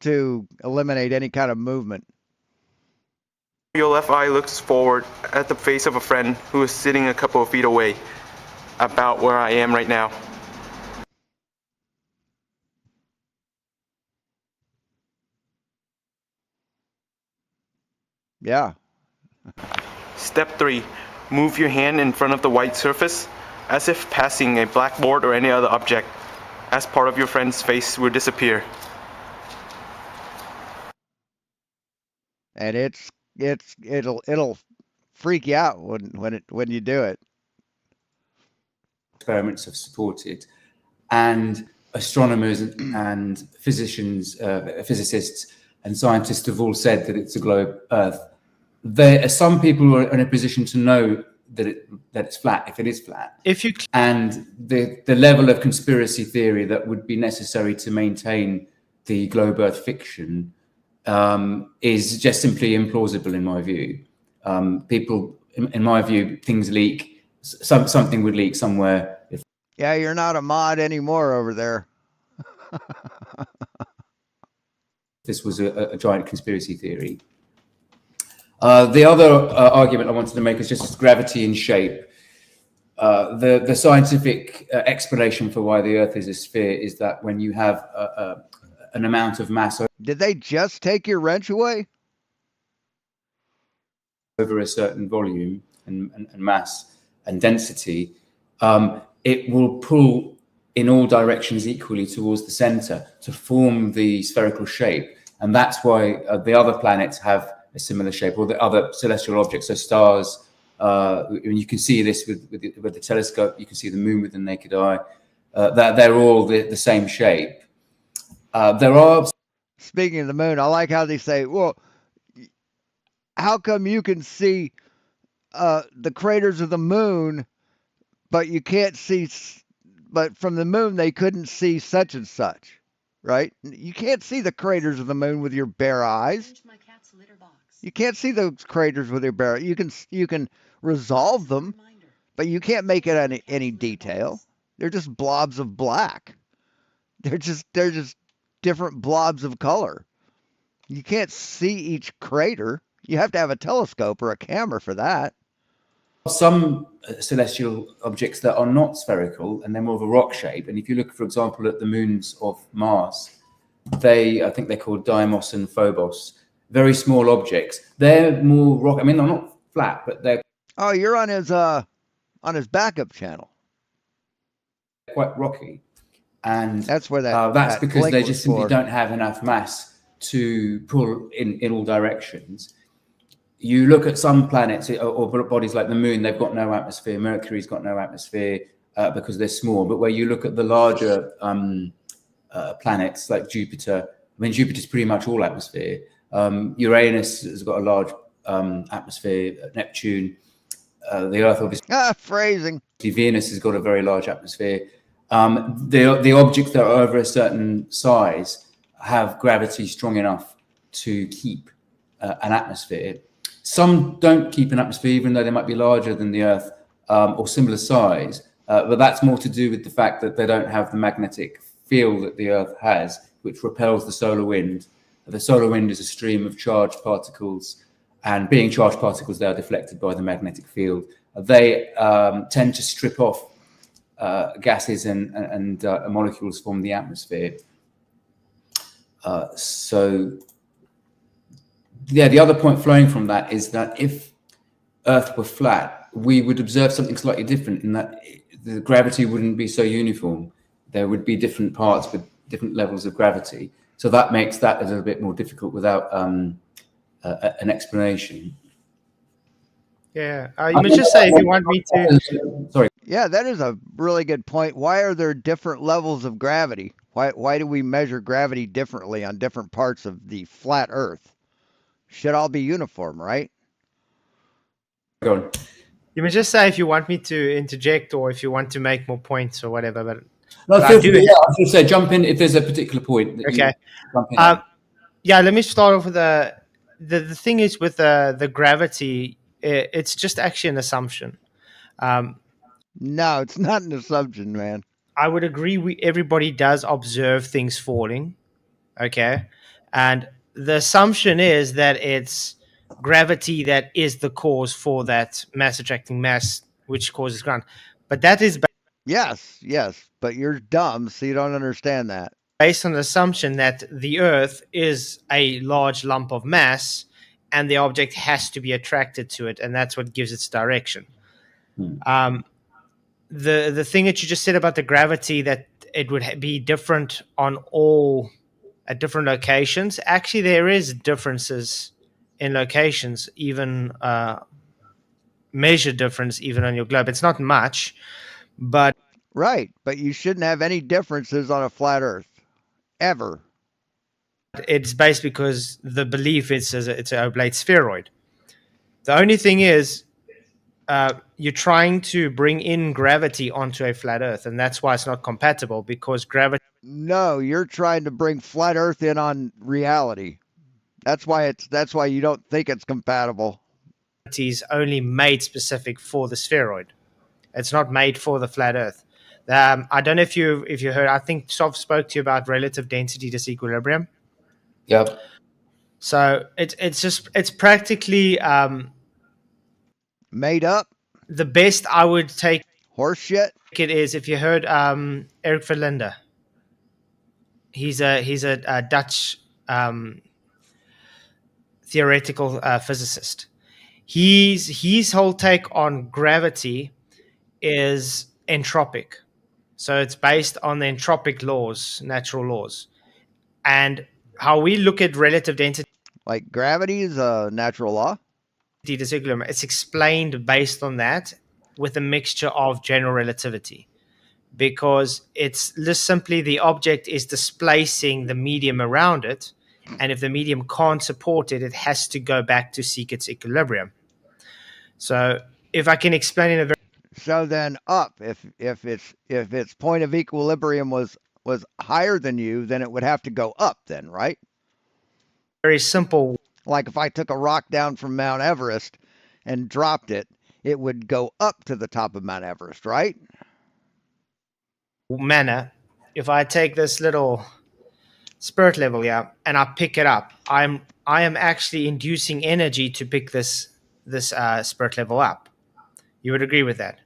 to eliminate any kind of movement. Your left eye looks forward at the face of a friend who is sitting a couple of feet away, about where I am right now. Yeah. Step 3. Move your hand in front of the white surface as if passing a blackboard or any other object, as part of your friend's face will disappear. And it'll freak you out when you do it. Experiments have supported, and astronomers and physicists and scientists have all said that it's a globe Earth. There are some people who are in a position to know that it's flat, if it is flat. And the level of conspiracy theory that would be necessary to maintain the globe Earth fiction is just simply implausible in my view. People, in my view, things leak. Something would leak somewhere. Yeah, you're not a mod anymore over there. This was a giant conspiracy theory. The other argument I wanted to make is just gravity in shape. The scientific explanation for why the Earth is a sphere is that when you have an amount of mass. Did they just take your wrench away? Over a certain volume and mass and density, it will pull in all directions equally towards the center to form the spherical shape. And that's why the other planets have a similar shape, or the other celestial objects, so stars. You can see this with the telescope. You can see the moon with the naked eye. That they're all the same shape. There are. Speaking of the moon, I like how they say, well, how come you can see the craters of the moon, but you can't see, but from the moon they couldn't see such and such, right? You can't see the craters of the moon with your bare eyes. You can't see those craters with your bare. You can resolve them, but you can't make it any detail. They're just blobs of black. They're just different blobs of color. You can't see each crater. You have to have a telescope or a camera for that. Some celestial objects that are not spherical and they're more of a rock shape. And if you look, for example, at the moons of Mars, I think they're called Deimos and Phobos. Very small objects. They're more rock. I mean, they're not flat, but they're. Oh, you're on his backup channel. Quite rocky, and that's where that's that because they just simply don't have enough mass to pull in all directions. you look at some planets or bodies like the moon, they've got no atmosphere. Mercury's got no atmosphere because they're small. But where you look at the larger planets like Jupiter, I mean, Jupiter's pretty much all atmosphere. Uranus has got a large atmosphere, Neptune, the Earth obviously. Phrasing. Venus has got a very large atmosphere. The objects that are over a certain size have gravity strong enough to keep an atmosphere. Some don't keep an atmosphere, even though they might be larger than the Earth or similar size. But that's more to do with the fact that they don't have the magnetic field that the Earth has, which repels the solar wind. The solar wind is a stream of charged particles, and being charged particles, they are deflected by the magnetic field. They tend to strip off gases and molecules from the atmosphere. So, yeah, the other point flowing from that is that if Earth were flat, we would observe something slightly different in that the gravity wouldn't be so uniform. There would be different parts with different levels of gravity. So that makes that a little bit more difficult without an explanation. Yeah, you must just say if you want me to. Sorry. Yeah, that is a really good point. Why are there different levels of gravity? Why do we measure gravity differently on different parts of the flat Earth? Should all be uniform, right? Go on. You must just say if you want me to interject or if you want to make more points or whatever. But No, I do. Yeah, I was going to say, jump in if there's a particular point. That Okay. Jump in. Yeah, let me start off with the thing is with the gravity, it's just actually an assumption. No, it's not an assumption, man. I would agree. Everybody does observe things falling, okay, and the assumption is that it's gravity that is the cause for that mass attracting mass, which causes ground. But that is Yes, but you're dumb, so you don't understand that. based on the assumption that the Earth is a large lump of mass, and the object has to be attracted to it, and that's what gives its direction. The thing that you just said about the gravity, that it would be different on all at different locations. Actually, there is differences in locations, even measured difference, even on your globe. It's not much, but right. But you shouldn't have any differences on a flat Earth, ever. It's based because the belief is it's an oblate spheroid. The only thing is, you're trying to bring in gravity onto a flat Earth, and that's why it's not compatible, because gravity. No, you're trying to bring flat Earth in on reality. That's why you don't think it's compatible. Is only made specific for the spheroid. It's not made for the flat Earth. I don't know if you heard. I think Sof spoke to you about relative density disequilibrium. Yep. So it's practically made up. The best I would take horse shit. It is if you heard Eric Verlinde. He's a Dutch theoretical physicist. His whole take on gravity is entropic. So it's based on the entropic laws, natural laws. And how we look at relative density. Like gravity is a natural law? It's explained based on that with a mixture of general relativity. Because it's just simply the object is displacing the medium around it. And if the medium can't support it, it has to go back to seek its equilibrium. So if I can explain in a very so then up, if its point of equilibrium was higher than you, then it would have to go up then, right? Very simple. Like if I took a rock down from Mount Everest and dropped it, it would go up to the top of Mount Everest, right? Manner. If I take this little spirit level, yeah, and I pick it up, I am actually inducing energy to pick this spirit level up. You would agree with that?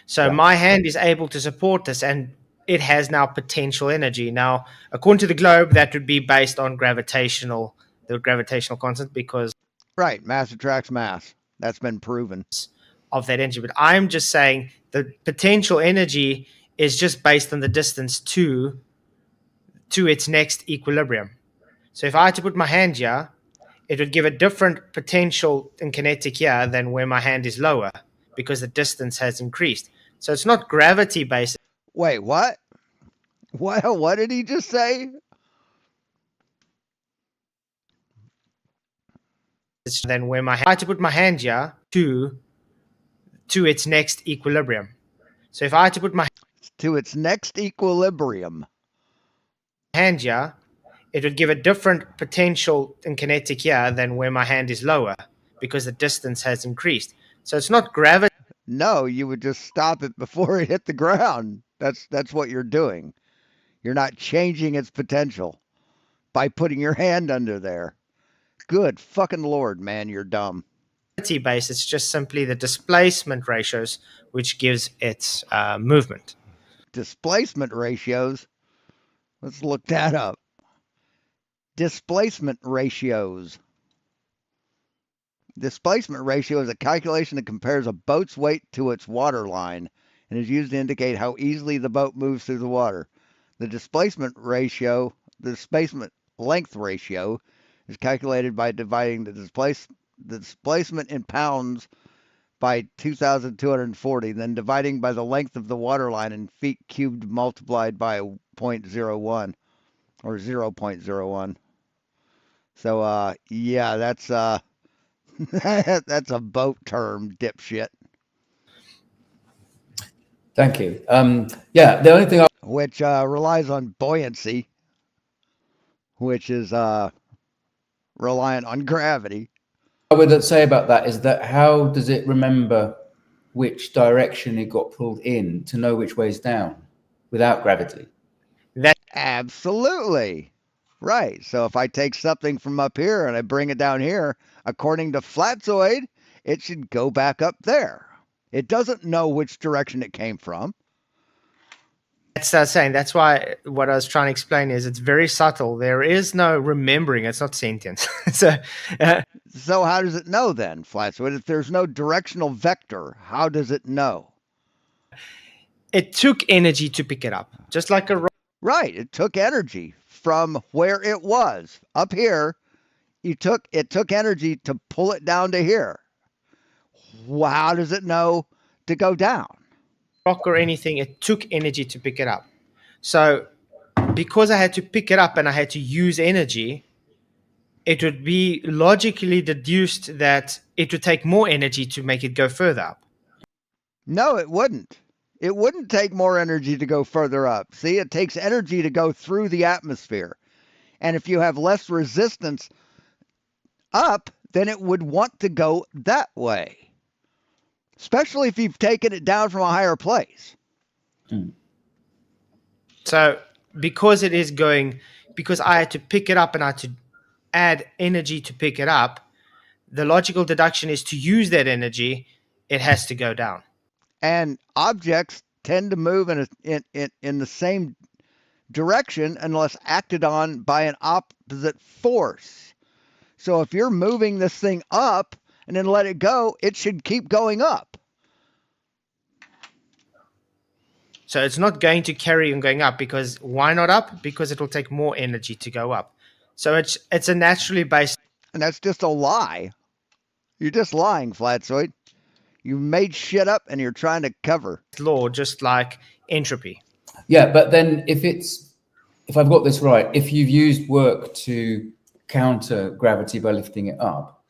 So my hand is able to support this, and it has now potential energy. Now, according to the globe, that would be based on the gravitational constant, because right, mass attracts mass. That's been proven. Of that energy. But I'm just saying the potential energy is just based on the distance to its next equilibrium. So if I had to put my hand here, it would give a different potential in kinetic here than where my hand is lower because the distance has increased. So it's not gravity based. Wait, what? What did he just say? It's then where I had to put my hand here to its next equilibrium. So if I had to put my To its next equilibrium. hand here, it would give a different potential in kinetic here than where my hand is lower because the distance has increased. So it's not gravity. No, you would just stop it before it hit the ground. That's what you're doing. You're not changing its potential by putting your hand under there. Good fucking Lord, man, you're dumb. Based, it's just simply the displacement ratios which gives its movement. Displacement ratios? Let's look that up. Displacement ratios. Displacement ratio is a calculation that compares a boat's weight to its water line and is used to indicate how easily the boat moves through the water. The displacement length ratio is calculated by dividing the displacement in pounds by 2,240, then dividing by the length of the water line in feet cubed multiplied by 0.01 or 0.01. So yeah, that's that's a boat term, dipshit. Thank you. Yeah, the only thing which relies on buoyancy, which is reliant on gravity. I would say about that is that how does it remember which direction it got pulled in to know which way is down without gravity? Absolutely. Right. So if I take something from up here and I bring it down here, according to Flatzoid, it should go back up there. It doesn't know which direction it came from. That's what I was saying. That's why what I was trying to explain is it's very subtle. There is no remembering. It's not sentient. So how does it know then, Flatzoid? If there's no directional vector, how does it know? It took energy to pick it up, just like a rock. Right. It took energy from where it was up here. It took energy to pull it down to here. How does it know to go down? Rock or anything, it took energy to pick it up. So because I had to pick it up and I had to use energy, it would be logically deduced that it would take more energy to make it go further up. No, it wouldn't. It wouldn't take more energy to go further up. See, it takes energy to go through the atmosphere. And if you have less resistance up, then it would want to go that way. Especially if you've taken it down from a higher place. So because I had to pick it up and I had to add energy to pick it up, the logical deduction is to use that energy, it has to go down. And objects tend to move in the same direction unless acted on by an opposite force. So if you're moving this thing up and then let it go, it should keep going up. So it's not going to carry on going up because why not up? Because it will take more energy to go up. So it's a naturally based. And that's just a lie. You're just lying, Flatzoid. You made shit up and you're trying to cover. Law, just like entropy. Yeah, but then if I've got this right, if you've used work to counter gravity by lifting it up,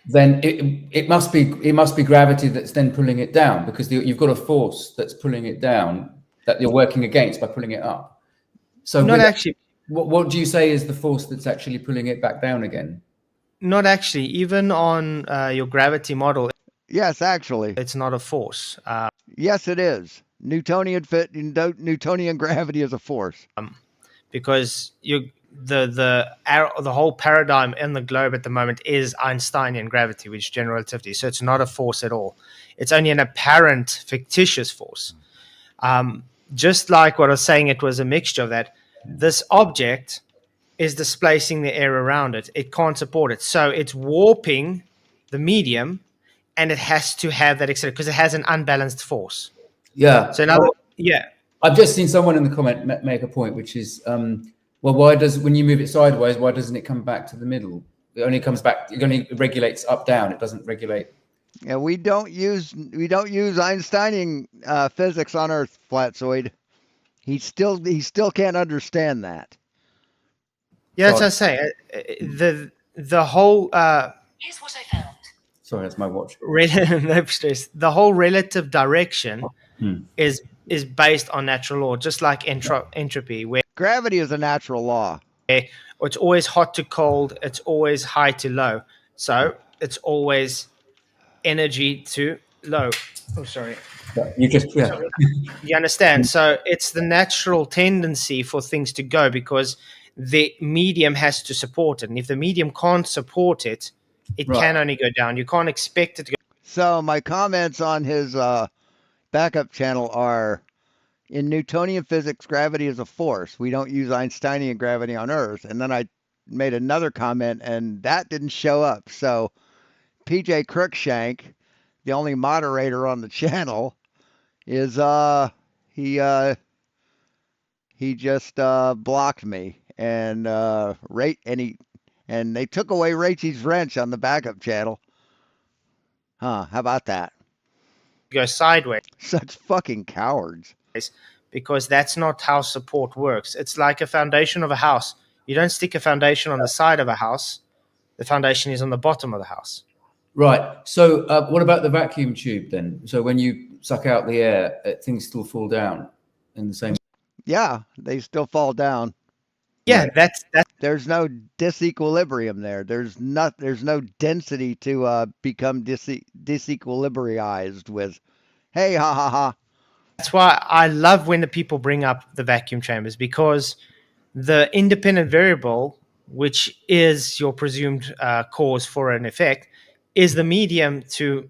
then it must be gravity that's then pulling it down because you've got a force that's pulling it down that you're working against by pulling it up. So not actually. What do you say is the force that's actually pulling it back down again? Not actually. Even on your gravity model. Yes, actually. It's not a force. Yes, it is. Newtonian gravity is a force. Because the whole paradigm in the globe at the moment is Einsteinian gravity, which is general relativity. So it's not a force at all. It's only an apparent fictitious force. Just like what I was saying, it was a mixture of that. This object is displacing the air around it. It can't support it. So it's warping the medium, and it has to have that acceleration because it has an unbalanced force. Yeah. So now, yeah. I've just seen someone in the comment make a point, which is, Well, why does when you move it sideways, why doesn't it come back to the middle? It only comes back. It only regulates up down. It doesn't regulate. Yeah, we don't use Einsteinian physics on Earth, Flatzoid. He still can't understand that. Yeah, as I say, the whole Here's what I found. Sorry, that's my watch. no stress. The whole relative direction Hmm. is based on natural law, just like entropy, where Gravity is a natural law. it's always hot to cold, it's always high to low. So it's always energy to low. Oh, sorry. You just You understand? So it's the natural tendency for things to go because the medium has to support it. And if the medium can't support it, it Right. can only go down. You can't expect it to go. So my comments on his backup channel are: in Newtonian physics, gravity is a force. We don't use Einsteinian gravity on Earth. And then I made another comment, and that didn't show up. So PJ Crookshank, the only moderator on the channel, is he just blocked me, and and they took away Rachel's wrench on the backup channel. Huh? How about that? Go sideways Such fucking cowards. because that's not how support works. It's like a foundation of a house. You don't stick a foundation on the side of a house. The foundation is on the bottom of the house. Right. So, what about the vacuum tube then? So, when you suck out the air, things still fall down in the same. Yeah, they still fall down. Yeah, that's There's no disequilibrium there. There's no density to become disequilibriized with. Hey, ha ha ha. That's why I love when the people bring up the vacuum chambers, because the independent variable, which is your presumed cause for an effect, is the medium to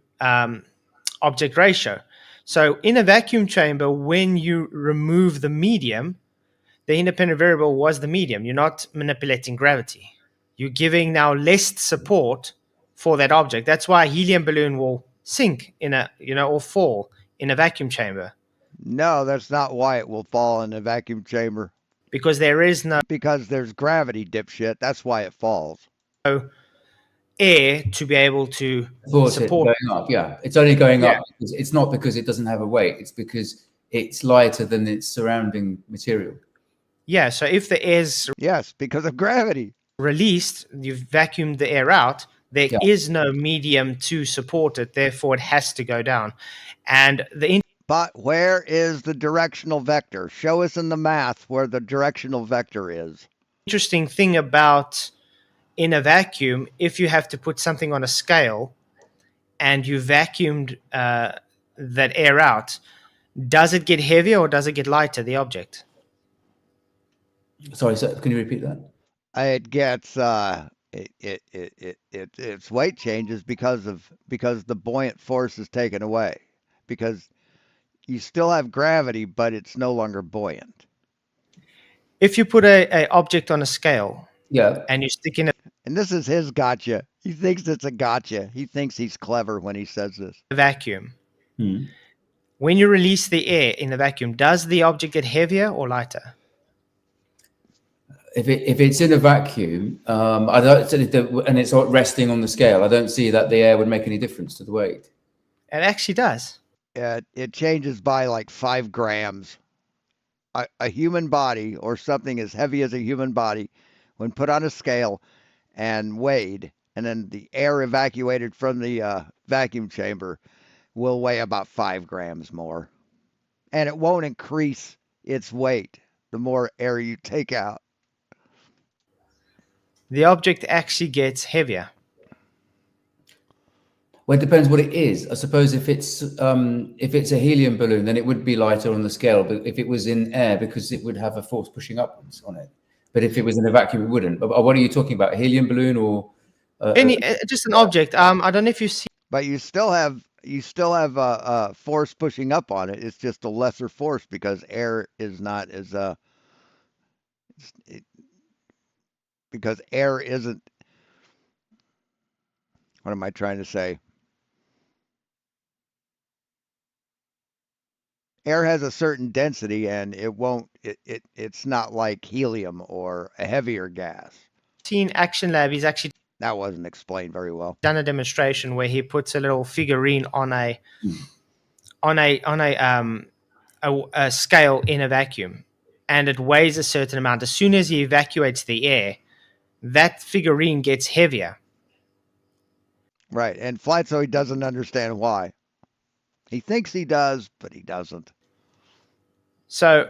object ratio. So in a vacuum chamber, when you remove the medium, the independent variable was the medium. You're not manipulating gravity. You're giving now less support for that object. That's why a helium balloon will sink in a, or fall in a vacuum chamber. No, that's not why it will fall in a vacuum chamber. Because there is no Because there's gravity, dipshit. That's why it falls. air to be able to support it going up. Yeah, it's only going Yeah. up. It's not because it doesn't have a weight. It's because it's lighter than its surrounding material. Yeah, so if the air's Yes, because of gravity. released, you've vacuumed the air out, there is Yeah. no medium to support it, therefore it has to go down. And But where is the directional vector? Show us in the math where the directional vector is. interesting thing about in a vacuum, if you have to put something on a scale and you vacuumed that air out, does it get heavier or does it get lighter, the object? Sorry, so can you repeat that? It gets its weight changes because the buoyant force is taken away. Because you still have gravity, but it's no longer buoyant. If you put a object on a scale, Yeah, and you stick in And this is his gotcha. He thinks it's a gotcha. He thinks he's clever when he says this. a vacuum, Hmm. when you release the air in the vacuum, does the object get heavier or lighter? If it's in a vacuum, I don't, and it's resting on the scale, I don't see that the air would make any difference to the weight. It actually does. It changes by like 5 grams. A human body, or something as heavy as a human body, when put on a scale and weighed, and then the air evacuated from the vacuum chamber, will weigh about 5 grams more. And it won't increase its weight the more air you take out. The object actually gets heavier. Well, it depends what it is. I suppose if it's a helium balloon, then it would be lighter on the scale. But if it was in air, because it would have a force pushing upwards on it. But if it was in a vacuum, it wouldn't. But what are you talking about? A helium balloon or Just an object? I don't know if you see. But you still have a force pushing up on it. It's just a lesser force because air is not as because air isn't. What am I trying to say? Air has a certain density, and it won't. It's not like helium or a heavier gas. Seen Action Lab, he's actually That wasn't explained very well. done a demonstration where he puts a little figurine on a scale in a vacuum, and it weighs a certain amount. As soon as he evacuates the air, that figurine gets heavier. Right, and Flatzoid doesn't understand why. He thinks he does, but he doesn't. So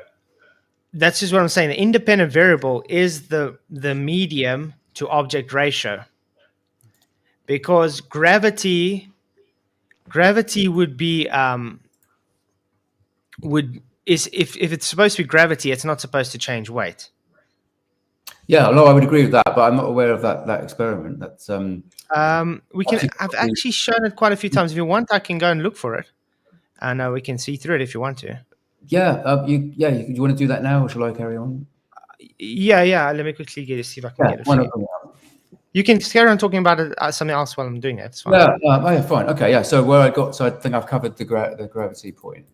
that's just what I'm saying. The independent variable is the medium to object ratio, because gravity would be if it's supposed to be gravity, it's not supposed to change weight. Yeah, no, I would agree with that, but I'm not aware of that experiment. That's I've actually shown it quite a few times. If you want, I can go and look for it, and we can see through it if you want to. Yeah, you want to do that now, or shall I carry on? Yeah. Let me quickly see if I can get it. Why For not? you. You can carry on talking about it, something else while I'm doing it. It's fine. Yeah, fine. Okay, yeah. So I think I've covered the gravity point.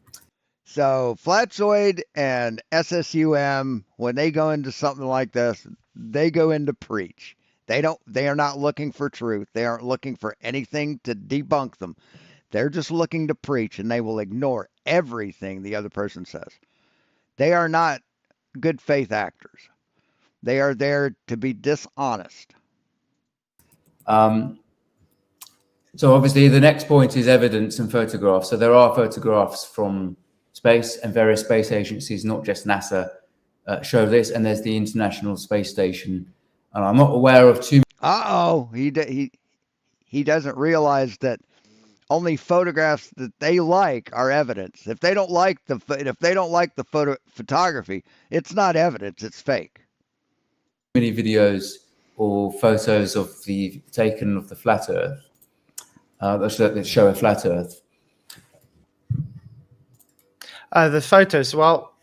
So Flatzoid and SSUM, when they go into something like this, they go into preach. They are not looking for truth. They aren't looking for anything to debunk them. They're just looking to preach, and they will ignore everything the other person says. They are not good faith actors. They are there to be dishonest. So obviously the next point is evidence and photographs. So there are photographs from space, and various space agencies, not just NASA, show this. And there's the International Space Station. And I'm not aware of too. He doesn't realize that only photographs that they like are evidence. If they don't like the photography, it's not evidence. It's fake. Many videos or photos of the flat Earth that show a flat Earth. The photos. Well,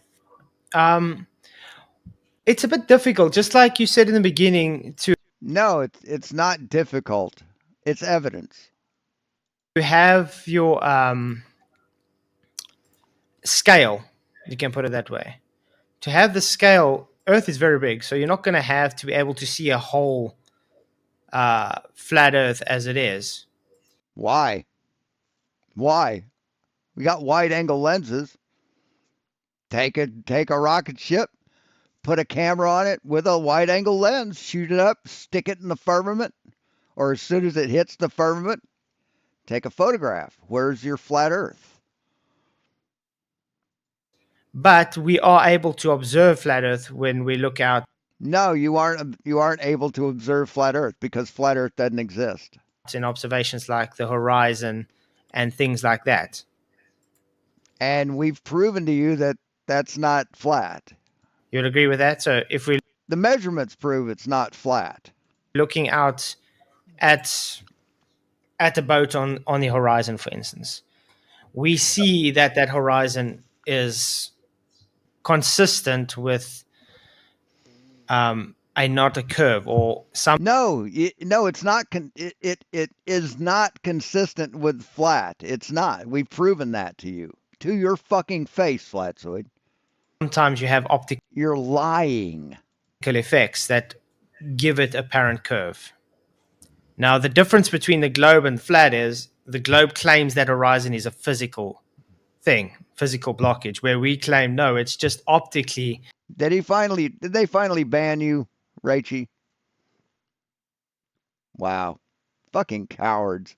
it's a bit difficult, just like you said in the beginning. No, it's not difficult. It's evidence. You have your scale. You can put it that way. To have the scale, Earth is very big, so you're not going to have to be able to see a whole flat Earth as it is. Why? We got wide-angle lenses. Take a rocket ship, put a camera on it with a wide-angle lens, shoot it up, stick it in the firmament, or as soon as it hits the firmament, take a photograph. Where's your flat Earth? But we are able to observe flat Earth when we look out. No, you aren't able to observe flat Earth because flat Earth doesn't exist. In observations like the horizon and things like that. And we've proven to you that that's not flat. You would agree with that? So if the measurements prove it's not flat. Looking out at a boat on the horizon, for instance, we see that horizon is consistent with not a curve or some. No, it's not. It is not consistent with flat. It's not. We've proven that to you, to your fucking face, Flatzoid. Sometimes you have optical. You're lying. Effects that give it apparent curve. Now, the difference between the globe and flat is the globe claims that horizon is a physical thing, physical blockage, where we claim no, it's just optically. Did they finally ban you, Raichi? Wow. Fucking cowards.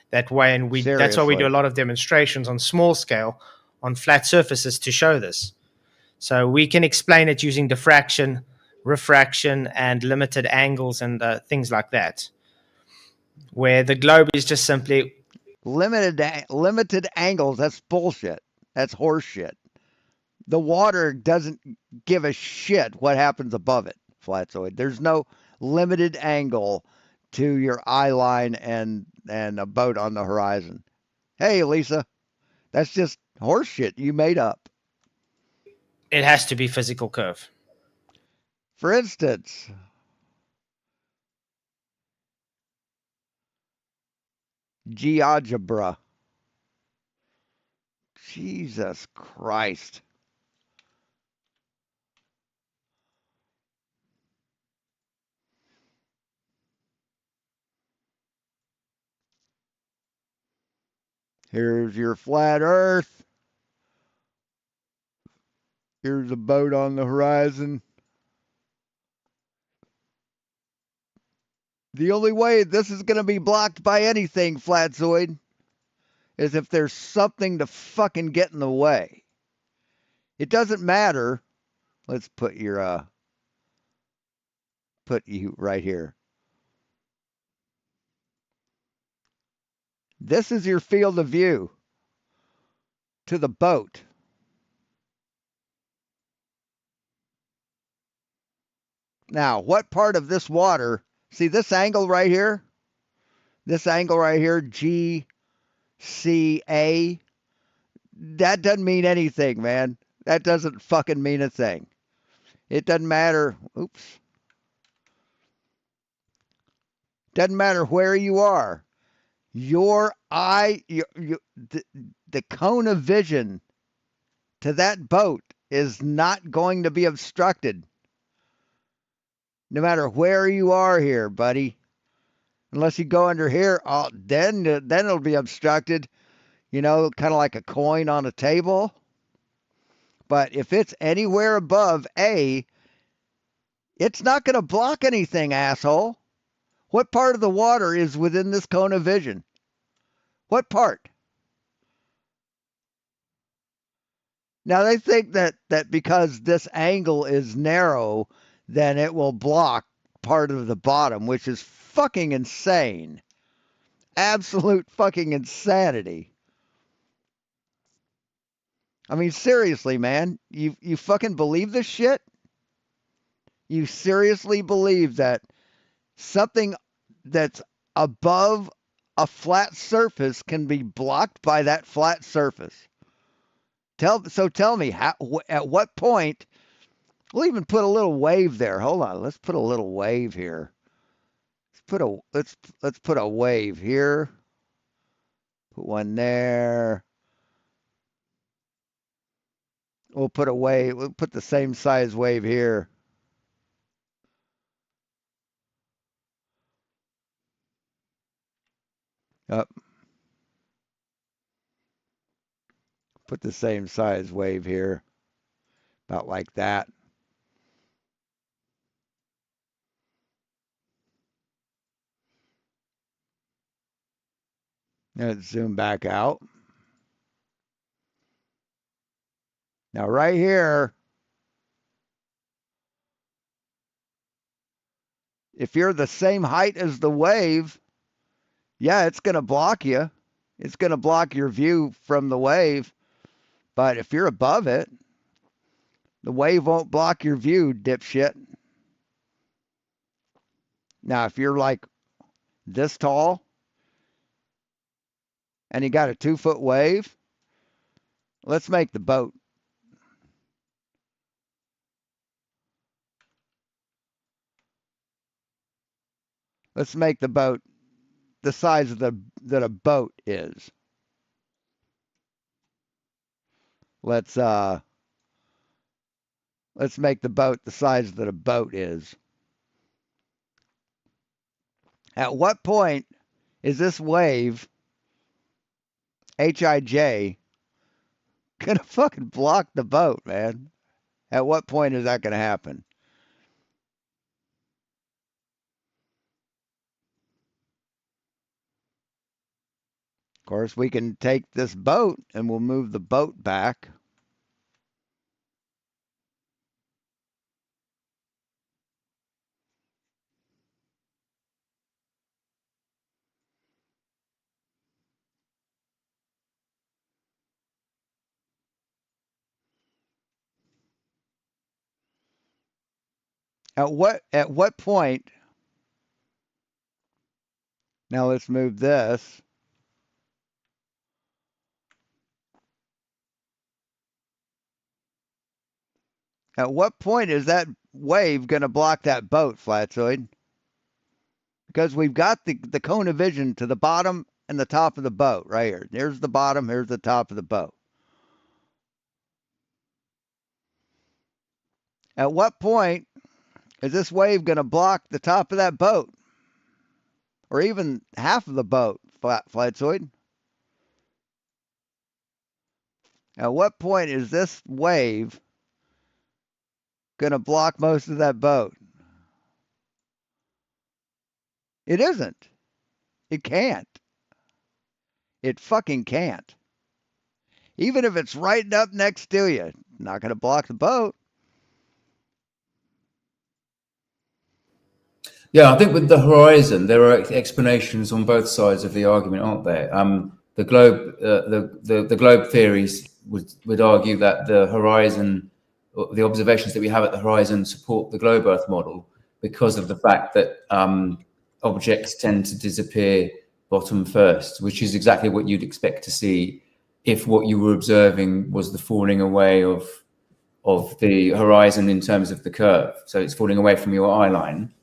That way, and that's why we do a lot of demonstrations on small scale on flat surfaces to show this. So we can explain it using diffraction, refraction, and limited angles and things like that. Where the globe is just simply limited angles. That's bullshit. That's horseshit. The water doesn't give a shit what happens above it, Flatzoid. There's no limited angle to your eye line and a boat on the horizon. Hey, Lisa, that's just horseshit you made up. It has to be physical curve. For instance, GeoGebra. Jesus Christ. Here's your flat Earth. Here's a boat on the horizon. The only way this is going to be blocked by anything, Flatzoid, is if there's something to fucking get in the way. It doesn't matter. Let's put your put you right here. This is your field of view to the boat. Now, what part of this water, see this angle right here? This angle right here, GCA, that doesn't mean anything, man. That doesn't fucking mean a thing. It doesn't matter. Oops. Doesn't matter where you are. Your eye, the cone of vision to that boat is not going to be obstructed. No matter where you are here, buddy. Unless you go under here, then it'll be obstructed. You know, kind of like a coin on a table. But if it's anywhere above A, it's not going to block anything, asshole. What part of the water is within this cone of vision? What part? Now they think that because this angle is narrow, then it will block part of the bottom, which is fucking insane. Absolute fucking insanity. I mean, seriously, man, you fucking believe this shit? You seriously believe that something that's above a flat surface can be blocked by that flat surface? Tell me, at what point? We'll even put a little wave there. Hold on, let's put a little wave here. Let's put a wave here. Put one there. We'll put a wave. We'll put the same size wave here. Up. Put the same size wave here. About like that. Let's zoom back out. Now right here, if you're the same height as the wave, yeah, it's going to block you. It's going to block your view from the wave. But if you're above it, the wave won't block your view, dipshit. Now, if you're like this tall and you got a 2-foot wave, let's make the boat. Let's make the boat the size of that a boat is. Let's make the boat the size that a boat is. At what point is this wave, HIJ, gonna fucking block the boat, man? At what point is that gonna happen? Of course, we can take this boat and we'll move the boat back. At what point? Now let's move this. At what point is that wave going to block that boat, Flatzoid? Because we've got the cone of vision to the bottom and the top of the boat right here. Here's the bottom, here's the top of the boat. At what point is this wave going to block the top of that boat? Or even half of the boat, Flatzoid? At what point is this wave going to block most of that boat? It isn't. It can't. It fucking can't. Even if it's right up next to you, not going to block the boat. Yeah, I think with the horizon, there are explanations on both sides of the argument, aren't there? The globe, the globe theories would argue that the horizon, the observations that we have at the horizon, support the globe Earth model because of the fact that objects tend to disappear bottom first, which is exactly what you'd expect to see if what you were observing was the falling away of the horizon in terms of the curve. So it's falling away from your eye line.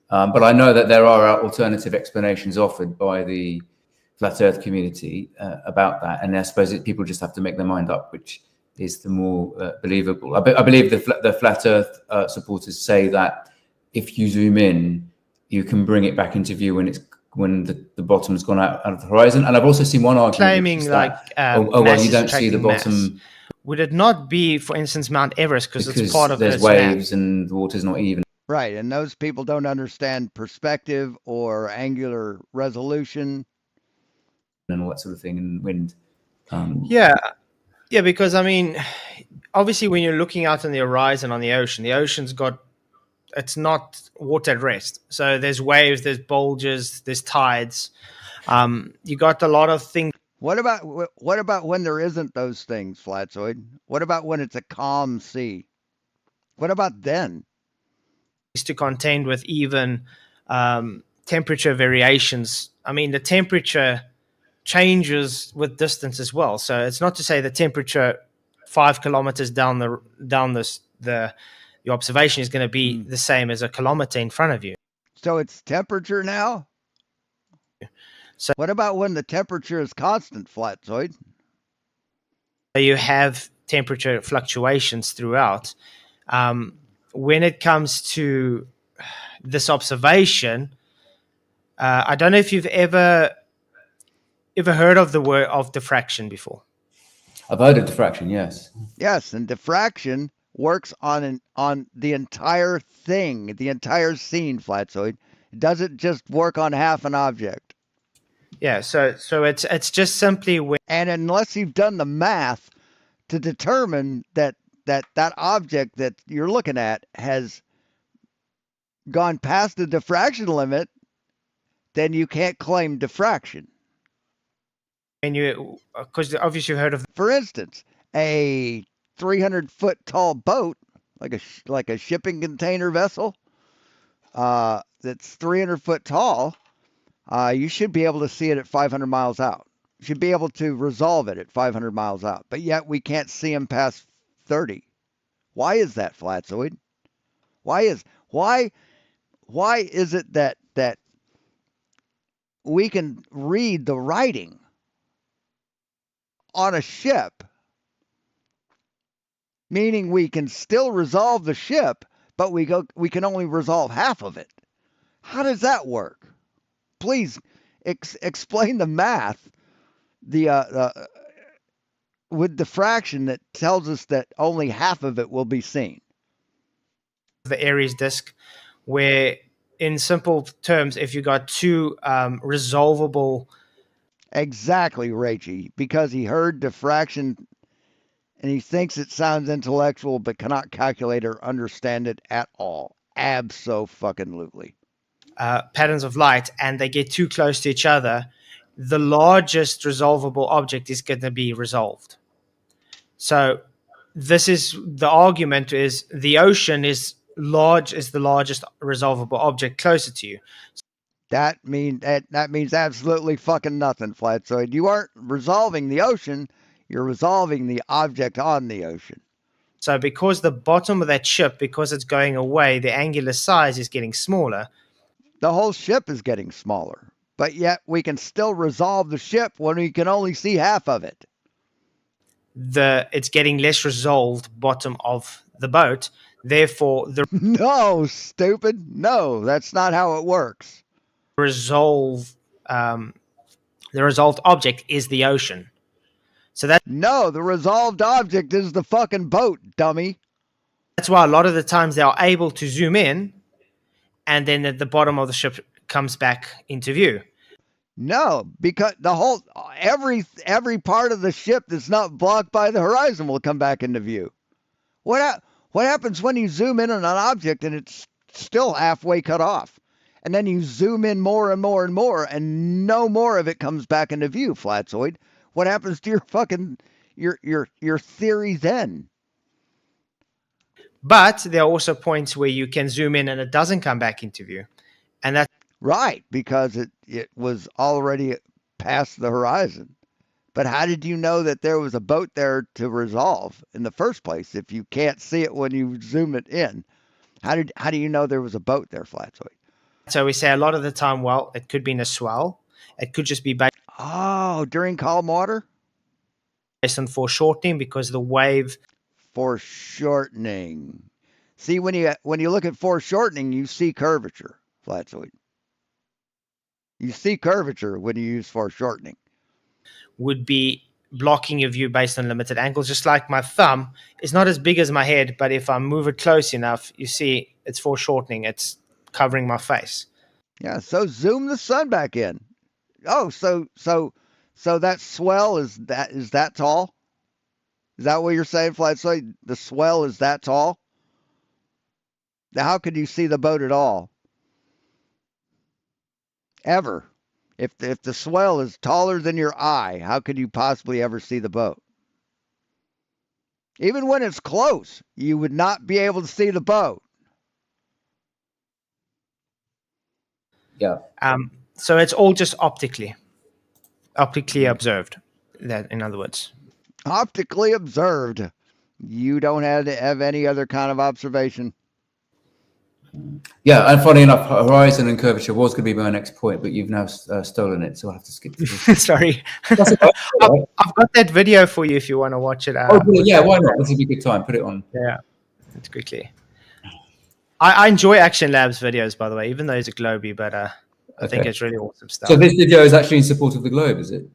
But I know that there are alternative explanations offered by the flat Earth community about that, and I suppose people just have to make their mind up, which is the more believable. I believe the flat Earth supporters say that if you zoom in, you can bring it back into view when the bottom's gone out of the horizon. And I've also seen one argument Claiming that, like well, you don't see the bottom. Mass. Would it not be, for instance, Mount Everest because it's part of there's Earth's waves map? and the water's not even. Right, and those people don't understand perspective or angular resolution and all that sort of thing, and wind. Yeah, because I mean, obviously, when you're looking out on the horizon on the ocean's got, it's not water at rest. So there's waves, there's bulges, there's tides. You got a lot of things. What about when there isn't those things, Flatzoid? What about when it's a calm sea? What about then? To contend with even temperature variations. I mean, the temperature changes with distance as well. So it's not to say the temperature 5 kilometers down the your observation is going to be the same as a kilometer in front of you. So it's temperature now? So what about when the temperature is constant, Flatzoid? You have temperature fluctuations throughout. When it comes to this observation, I don't know if you've ever heard of the word of diffraction before. I've heard of diffraction, yes. Yes, and diffraction works on the entire thing, the entire scene, Flatzoid. It doesn't just work on half an object. Yeah, so it's just simply when, and unless you've done the math to determine that object that you're looking at has gone past the diffraction limit, then you can't claim diffraction. And you, because obviously you've heard of, for instance, a 300-foot tall boat, like a shipping container vessel, that's 300 foot tall. You should be able to see it at 500 miles out. You should be able to resolve it at 500 miles out. But yet we can't see them past 30. Why is that, Flatzoid? Why is it that we can read the writing on a ship, meaning we can still resolve the ship, but we can only resolve half of it? How does that work? Please explain the math. With diffraction that tells us that only half of it will be seen. The Aries disk, where in simple terms, if you got two resolvable. Exactly, Rachie, because he heard diffraction and he thinks it sounds intellectual but cannot calculate or understand it at all. Abso-fucking-lutely. Patterns of light, and they get too close to each other, the largest resolvable object is going to be resolved. So this is the argument: is the ocean is the largest resolvable object closer to you. That means absolutely fucking nothing, Flatzoid. You aren't resolving the ocean, you're resolving the object on the ocean. So because the bottom of that ship, because it's going away, the angular size is getting smaller. The whole ship is getting smaller, but yet we can still resolve the ship when we can only see half of it. It's getting less resolved bottom of the boat Therefore, the No, stupid. No, that's not how it works. resolve, the resolved object is the ocean. So No, the resolved object is the fucking boat, dummy. that's why a lot of the times they are able to zoom in, and then at the bottom of the ship comes back into view. No, because the whole every part of the ship that's not blocked by the horizon will come back into view. What happens when you zoom in on an object and it's still halfway cut off? And then you zoom in more and more and more, and no more of it comes back into view, Flatzoid. What happens to your fucking your theory then? But there are also points where you can zoom in and it doesn't come back into view. And that's Right, because it was already past the horizon. But how did you know that there was a boat there to resolve in the first place if you can't see it when you zoom it in? How do you know there was a boat there, Flatzoid? so we say a lot of the time, well, it could be in a swell. It could just be Oh, during calm water? based on foreshortening because the wave Foreshortening. See, when you look at foreshortening, you see curvature, Flatzoid. You see curvature when you use foreshortening. would be blocking your view based on limited angles. Just like my thumb is not as big as my head, but if I move it close enough, you see it's foreshortening. It's covering my face. Yeah, so zoom the sun back in. Oh, so that swell is that tall? Is that what you're saying, Flatzoid? The swell is that tall? Now, how could you see the boat at all? Ever? If the swell is taller than your eye, how could you possibly ever see the boat? Even when it's close, you would not be able to see the boat. Yeah. So it's all just optically observed. That, in other words, Optically observed. You don't have to have any other kind of observation. Yeah, and funny enough, horizon and curvature was going to be my next point, but you've now stolen it, so I'll have to skip to this. sorry. That's all right. I've got that video for you if you want to watch it. Oh, yeah, why not? This would be a good time. Put it on. Yeah, it's quickly. I enjoy Action Labs videos, by the way, even though it's a Globey, but I think it's really awesome stuff. So this video is actually in support of the globe, is it?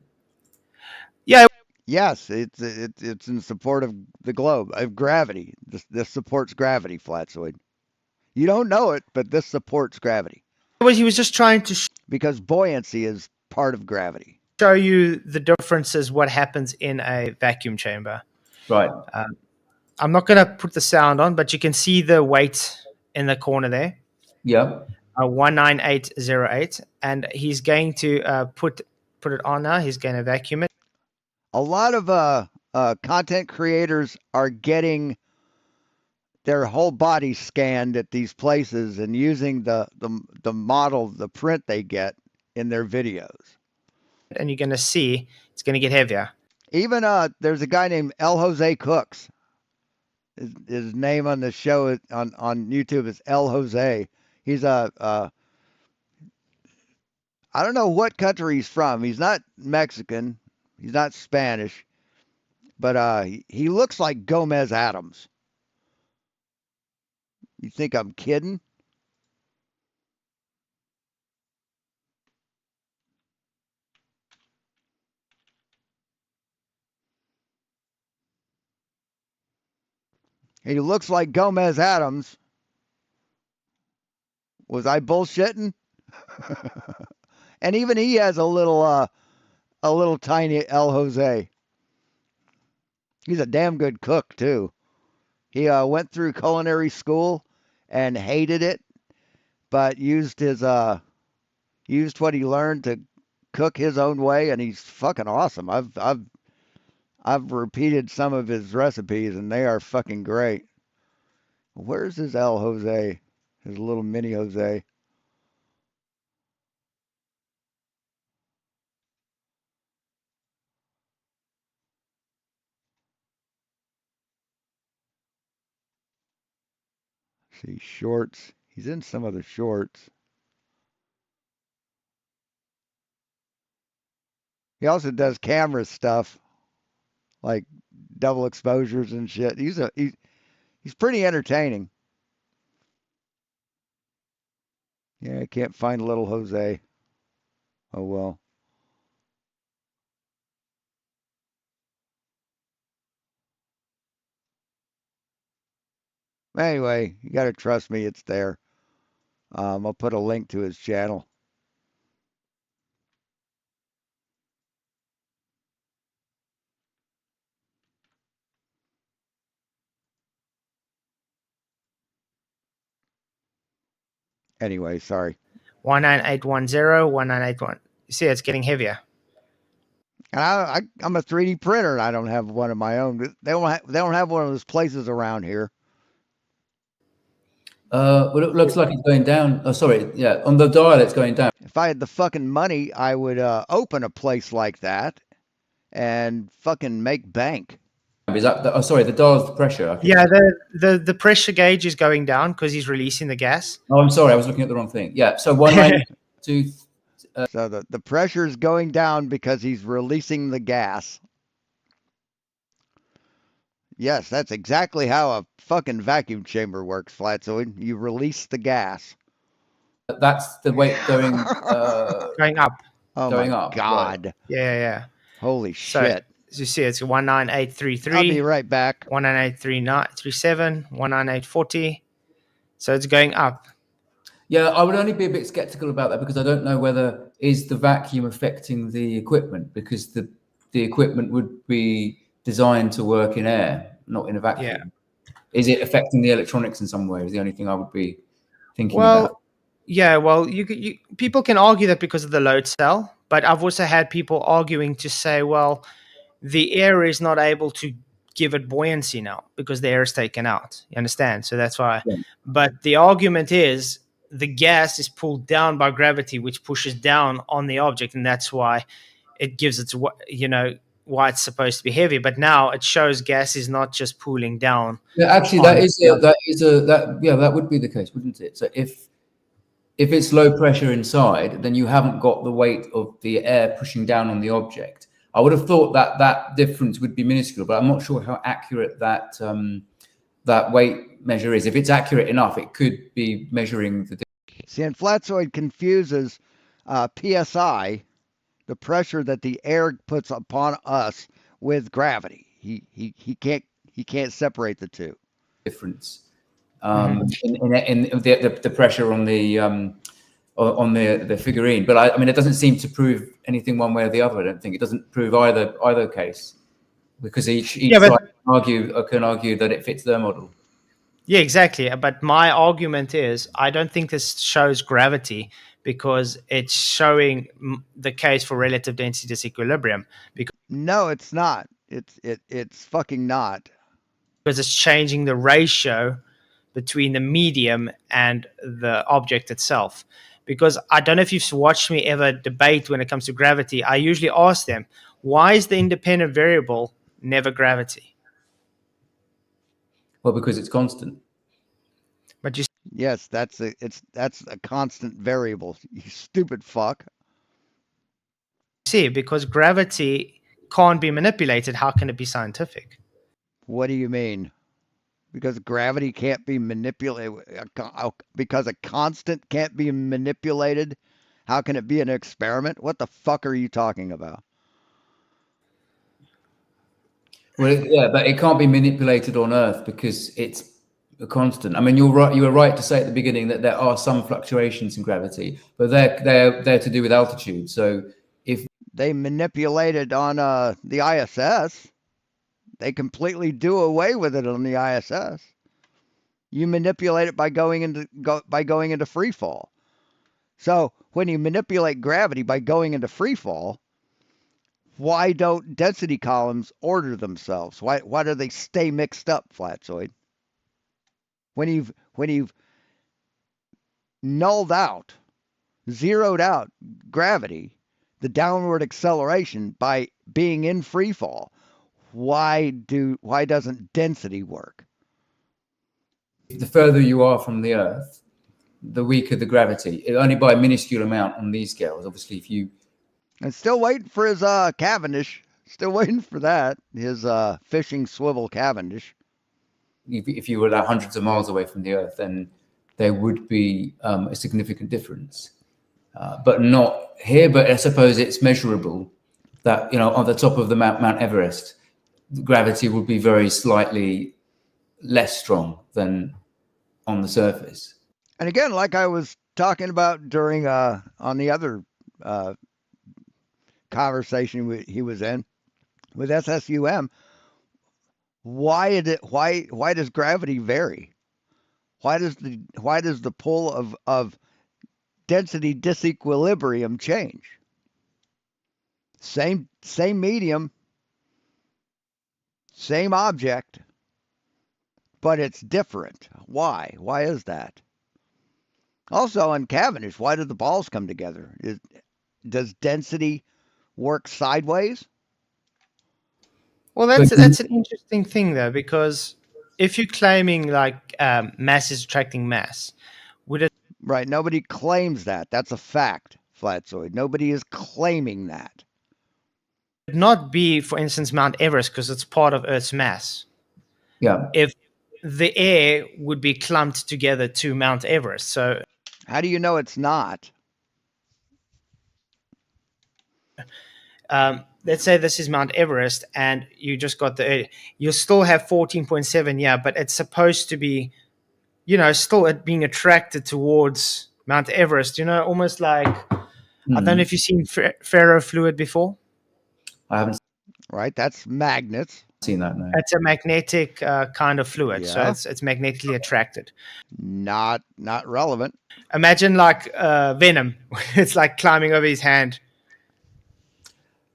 Yeah. Yes, it's in support of the globe, of gravity. This supports gravity, Flatzoid. You don't know it, but this supports gravity. He was just trying to because buoyancy is part of gravity. Show you the differences, what happens in a vacuum chamber. Right. I'm not going to put the sound on, but you can see the weight in the corner there. Yeah. 19808, and he's going to put it on now. He's going to vacuum it. A lot of content creators are getting their whole body scanned at these places and using the model, the print they get in their videos. And you're going to see it's going to get heavier. Even there's a guy named El Jose Cooks. His name on the show on YouTube is El Jose. He's I don't know what country he's from. He's not Mexican. He's not Spanish. But he looks like Gomez Adams. You think I'm kidding? He looks like Gomez Adams. Was I bullshitting? And even he has a little tiny El Jose. He's a damn good cook too. He went through culinary school and hated it, but used what he learned to cook his own way, and he's fucking awesome. I've repeated some of his recipes, and they are fucking great. Where's his El Jose? His little mini Jose. See, shorts. He's in some of the shorts. He also does camera stuff, like double exposures and shit. He's pretty entertaining. Yeah, I can't find little Jose. Oh well. Anyway, you got to trust me, it's there. I'll put a link to his channel. Anyway, sorry. 19810, 1981. You see, it's getting heavier. And I'm a 3D printer, and I don't have one of my own. They don't have one of those places around here. Well, it looks like it's going down. Oh, sorry. Yeah, on the dial, it's going down. If I had the fucking money, I would open a place like that and fucking make bank. Is that? Oh, sorry. The dial's the pressure. Yeah, the pressure gauge is going down because he's releasing the gas. Oh, I'm sorry. I was looking at the wrong thing. Yeah. So 192. So the pressure is going down because he's releasing the gas. Yes, that's exactly how a fucking vacuum chamber works, Flatzoid. You release the gas. That's the weight going Going up. Oh going my up. God. Right. Yeah. Holy So, shit. as you see, it's 19833. I'll be right back. 19837, 19840. So it's going up. Yeah, I would only be a bit skeptical about that because I don't know whether is the vacuum affecting the equipment, because the equipment would be designed to work in air, not in a vacuum. Yeah. Is it affecting the electronics in some way? Is the only thing I would be thinking Well, about. yeah, well, you people can argue that because of the load cell, but I've also had people arguing to say, well, the air is not able to give it buoyancy now because the air is taken out. You understand? So that's why. Yeah. But the argument is the gas is pulled down by gravity, which pushes down on the object, and that's why it gives it, why it's supposed to be heavy. But now it shows gas is not just pulling down. Yeah, actually, that would be the case, wouldn't it? So if it's low pressure inside, then you haven't got the weight of the air pushing down on the object. I would have thought that difference would be minuscule, but I'm not sure how accurate that weight measure is. If it's accurate enough, it could be measuring the. See, and Flatzoid confuses PSI, the pressure that the air puts upon us, with gravity. He can't separate the two. Difference in the pressure on the figurine, but I mean, it doesn't seem to prove anything one way or the other. I don't think it doesn't prove either case, because each side can argue that it fits their model. Yeah, exactly. But my argument is I don't think this shows gravity because it's showing the case for relative density disequilibrium. No, it's not. It's fucking not. Because it's changing the ratio between the medium and the object itself. Because I don't know if you've watched me ever debate when it comes to gravity. I usually ask them, why is the independent variable never gravity? Well, because it's constant. But yes, that's a constant variable. You stupid fuck. See, because gravity can't be manipulated, how can it be scientific? What do you mean? Because gravity can't be manipulated, because a constant can't be manipulated, how can it be an experiment? What the fuck are you talking about? Well, yeah, but it can't be manipulated on Earth because it's a constant. I mean, you're right. You were right to say at the beginning that there are some fluctuations in gravity, but they're to do with altitude. So if they manipulated on the ISS, they completely do away with it on the ISS. You manipulate it by going into free fall. So when you manipulate gravity by going into free fall, why don't density columns order themselves? Why do they stay mixed up, Flatzoid? When you've nulled out, zeroed out gravity, the downward acceleration by being in free fall, why doesn't density work? The further you are from the Earth, the weaker the gravity. Only by a minuscule amount on these scales. Obviously, if you. And still waiting for his Cavendish. Still waiting for that. His fishing swivel Cavendish. If you were like hundreds of miles away from the Earth, then there would be a significant difference, but not here. But I suppose it's measurable that, on the top of the Mount Everest, gravity would be very slightly less strong than on the surface. And again, like I was talking about during on the other conversation he was in with SSUM, why does gravity vary? Why does the pull of density disequilibrium change? Same medium, same object, but it's different. Why? Why is that? Also on Cavendish, why did the balls come together? Does density work sideways? Well, that's an interesting thing though, because if you're claiming like mass is attracting mass, would it Right. Nobody claims that. That's a fact, Flatzoid. Nobody is claiming that. not be, for instance, Mount Everest because it's part of Earth's mass? Yeah. If the air would be clumped together to Mount Everest, so How do you know it's not? let's say this is Mount Everest, and you just got you'll still have 14.7, yeah, but it's supposed to be, still it being attracted towards Mount Everest. Almost like I don't know if you've seen ferrofluid before. I haven't Right. That's magnets. seen that, no. It's a magnetic kind of fluid, so Yeah. it's magnetically attracted. Not relevant. Imagine like Venom. It's like climbing over his hand.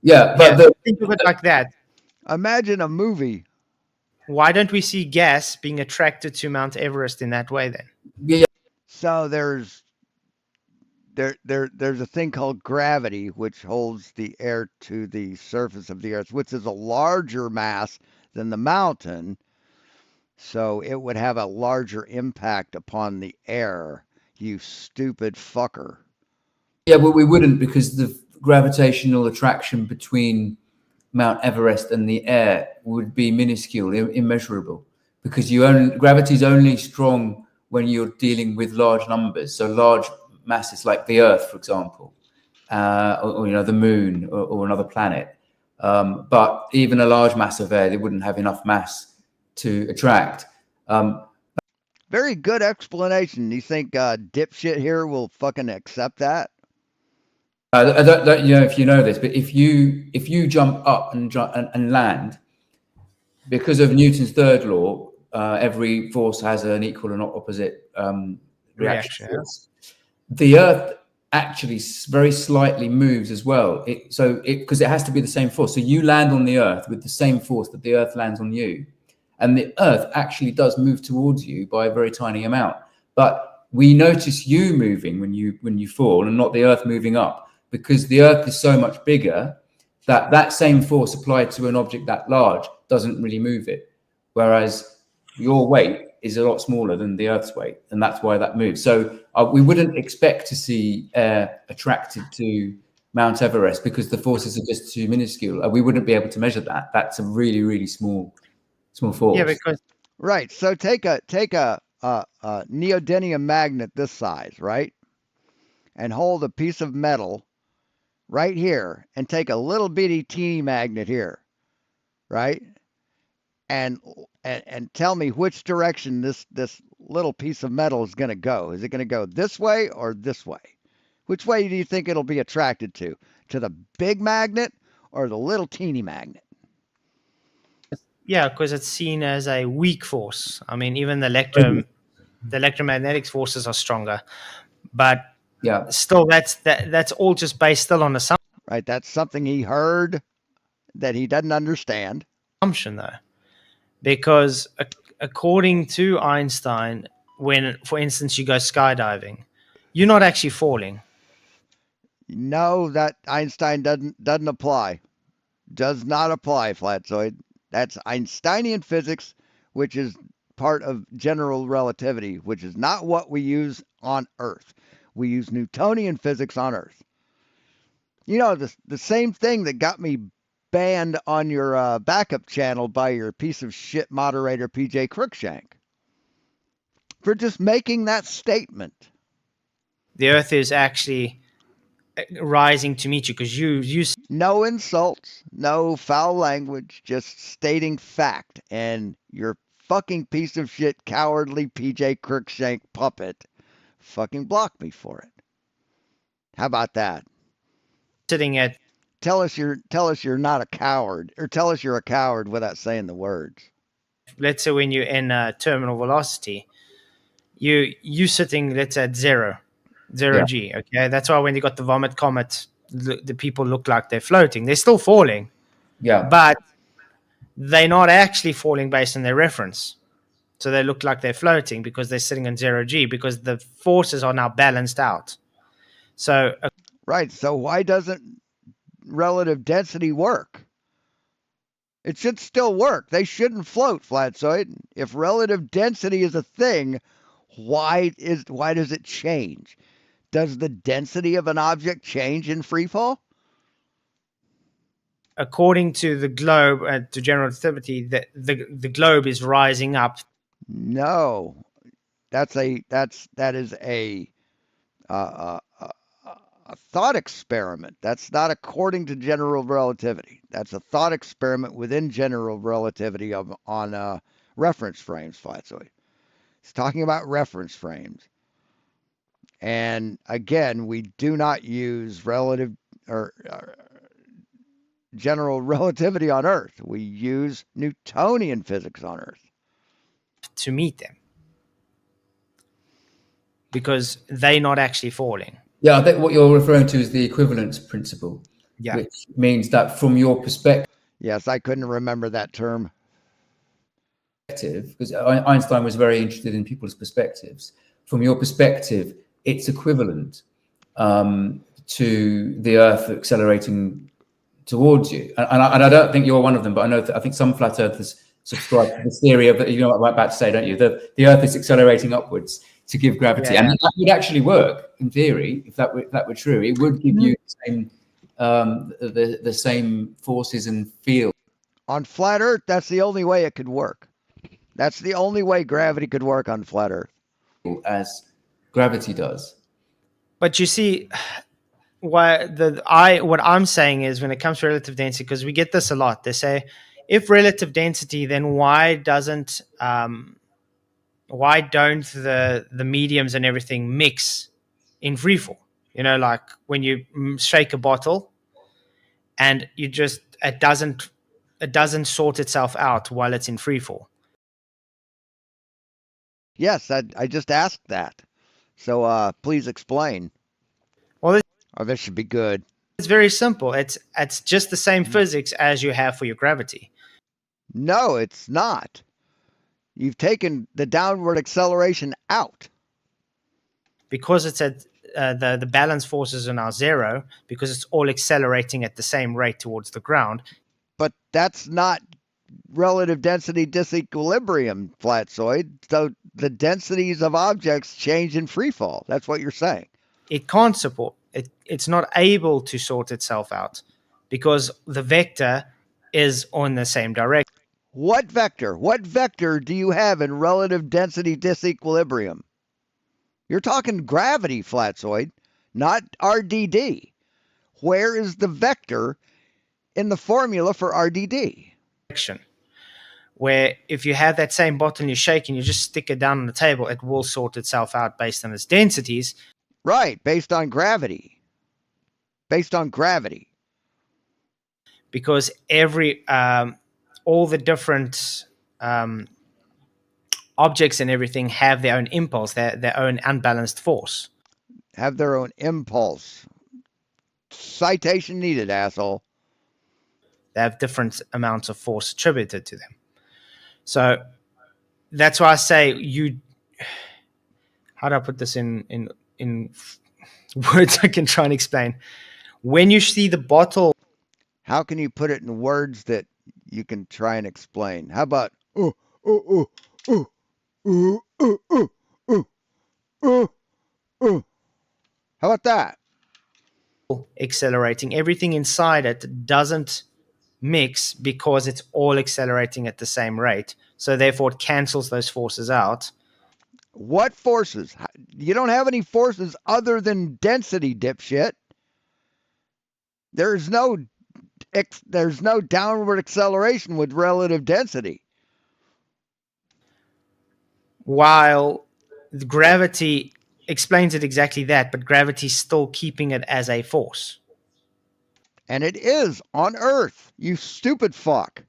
Yeah, but Think of it like that. Imagine a movie. Why don't we see gas being attracted to Mount Everest in that way then? yeah, So there's a thing called gravity, which holds the air to the surface of the earth, which is a larger mass than the mountain. So it would have a larger impact upon the air, you stupid fucker. yeah, but we wouldn't, because the gravitational attraction between Mount Everest and the air would be minuscule, immeasurable, because gravity is only strong when you're dealing with large numbers, so large masses like the Earth, for example, or the Moon or another planet. But even a large mass of air, they wouldn't have enough mass to attract. Very good explanation. You think dipshit here will fucking accept that? I don't know if you know this, but if you jump up and land, because of Newton's third law, every force has an equal and opposite reaction force. The Earth actually very slightly moves as well. Because it has to be the same force. So you land on the Earth with the same force that the Earth lands on you, and the Earth actually does move towards you by a very tiny amount. But we notice you moving when you fall, and not the Earth moving up, because the Earth is so much bigger that same force applied to an object that large doesn't really move it, whereas your weight is a lot smaller than the Earth's weight, and that's why that moves. So we wouldn't expect to see air attracted to Mount Everest because the forces are just too minuscule. We wouldn't be able to measure that. That's a really, really small force. Yeah, because right. So take a neodymium magnet this size, right, and hold a piece of metal right here, and take a little bitty teeny magnet here, right, and tell me which direction this little piece of metal is going to go. Is it going to go this way or this way? Which way do you think it'll be attracted to? To the big magnet or the little teeny magnet? Yeah, because it's seen as a weak force. I mean, even the electromagnetic forces are stronger, but yeah, still, that's all just based still on assumption. Right, that's something he heard that he doesn't understand. Though, because according to Einstein, when, for instance, you go skydiving, you're not actually falling. No, that Einstein doesn't apply. Does not apply, Flatzoid. That's Einsteinian physics, which is part of general relativity, which is not what we use on Earth. We use Newtonian physics on Earth. You know, the same thing that got me banned on your backup channel by your piece of shit moderator, PJ Crookshank. for just making that statement. The Earth is actually rising to meet you because you. No insults, no foul language, just stating fact. And your fucking piece of shit, cowardly PJ Crookshank puppet fucking blocked me for it. How about that? Sitting at. Tell us you're not a coward, or tell us you're a coward without saying the words. Let's say when you're in terminal velocity, you sitting, let's say, at zero G. Okay, that's why when you got the vomit comet, the people look like they're floating. They're still falling, but they're not actually falling based on their reference. So they look like they're floating because they're sitting on 0G because the forces are now balanced out. So right. So why doesn't relative density work? It should still work. They shouldn't float, Flatzoid. If relative density is a thing, why does it change? Does the density of an object change in free fall? According to the globe and to general relativity, the globe is rising up. No, that is a thought experiment. That's not according to general relativity. That's a thought experiment within general relativity on reference frames, Flatzoid. It's talking about reference frames. And again, we do not use relative or general relativity on Earth. We use Newtonian physics on Earth. To meet them. Because they're not actually falling. Yeah, I think what you're referring to is the equivalence principle, which means that from your perspective. Yes, I couldn't remember that term. Because Einstein was very interested in people's perspectives. From your perspective, it's equivalent to the Earth accelerating towards you. And I don't think you're one of them, but I think some flat earthers subscribe to this theory of, you know what I'm about to say, don't you? The Earth is accelerating upwards to give gravity. And that would actually work in theory, if that were true. It would give you the same forces and field. On flat Earth, that's the only way it could work. That's the only way gravity could work on flat Earth. As gravity does. But you see, what I'm saying is, when it comes to relative density, because we get this a lot, they say, if relative density, then why don't the mediums and everything mix in freefall? You know, like when you shake a bottle and it doesn't sort itself out while it's in freefall. Yes, I just asked that. So please explain. Well, this should be good. It's very simple. It's just the same physics as you have for your gravity. No, it's not. You've taken the downward acceleration out. Because it's at the balance forces are now zero, because it's all accelerating at the same rate towards the ground. But that's not relative density disequilibrium, Flatzoid. So the densities of objects change in free fall. That's what you're saying. It can't support it. It's not able to sort itself out because the vector is on the same direction. What vector? What vector do you have in relative density disequilibrium? You're talking gravity, Flatzoid, not RDD. Where is the vector in the formula for RDD? Where if you have that same bottle and you shake and you just stick it down on the table, it will sort itself out based on its densities. Right, based on gravity. Based on gravity. Because all the different objects and everything have their own impulse, their own unbalanced force. Have their own impulse. Citation needed, asshole. They have different amounts of force attributed to them. So that's why I say how do I put this in words I can try and explain? When you see the bottle. How can you put it in words that you can try and explain? How about how about that? Accelerating. Everything inside it doesn't mix because it's all accelerating at the same rate. So therefore it cancels those forces out. What forces? You don't have any forces other than density, dipshit. There's no downward acceleration with relative density. While gravity explains it exactly that, but gravity's still keeping it as a force. And it is on Earth, you stupid fuck.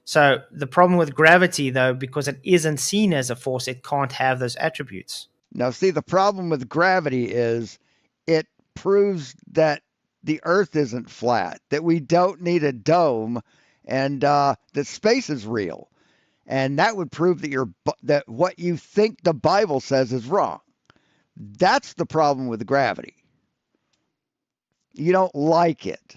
So the problem with gravity, though, because it isn't seen as a force, it can't have those attributes. Now, see, the problem with gravity is it proves that the Earth isn't flat, that we don't need a dome, and that space is real. And that would prove that that what you think the Bible says is wrong. That's the problem with gravity. You don't like it.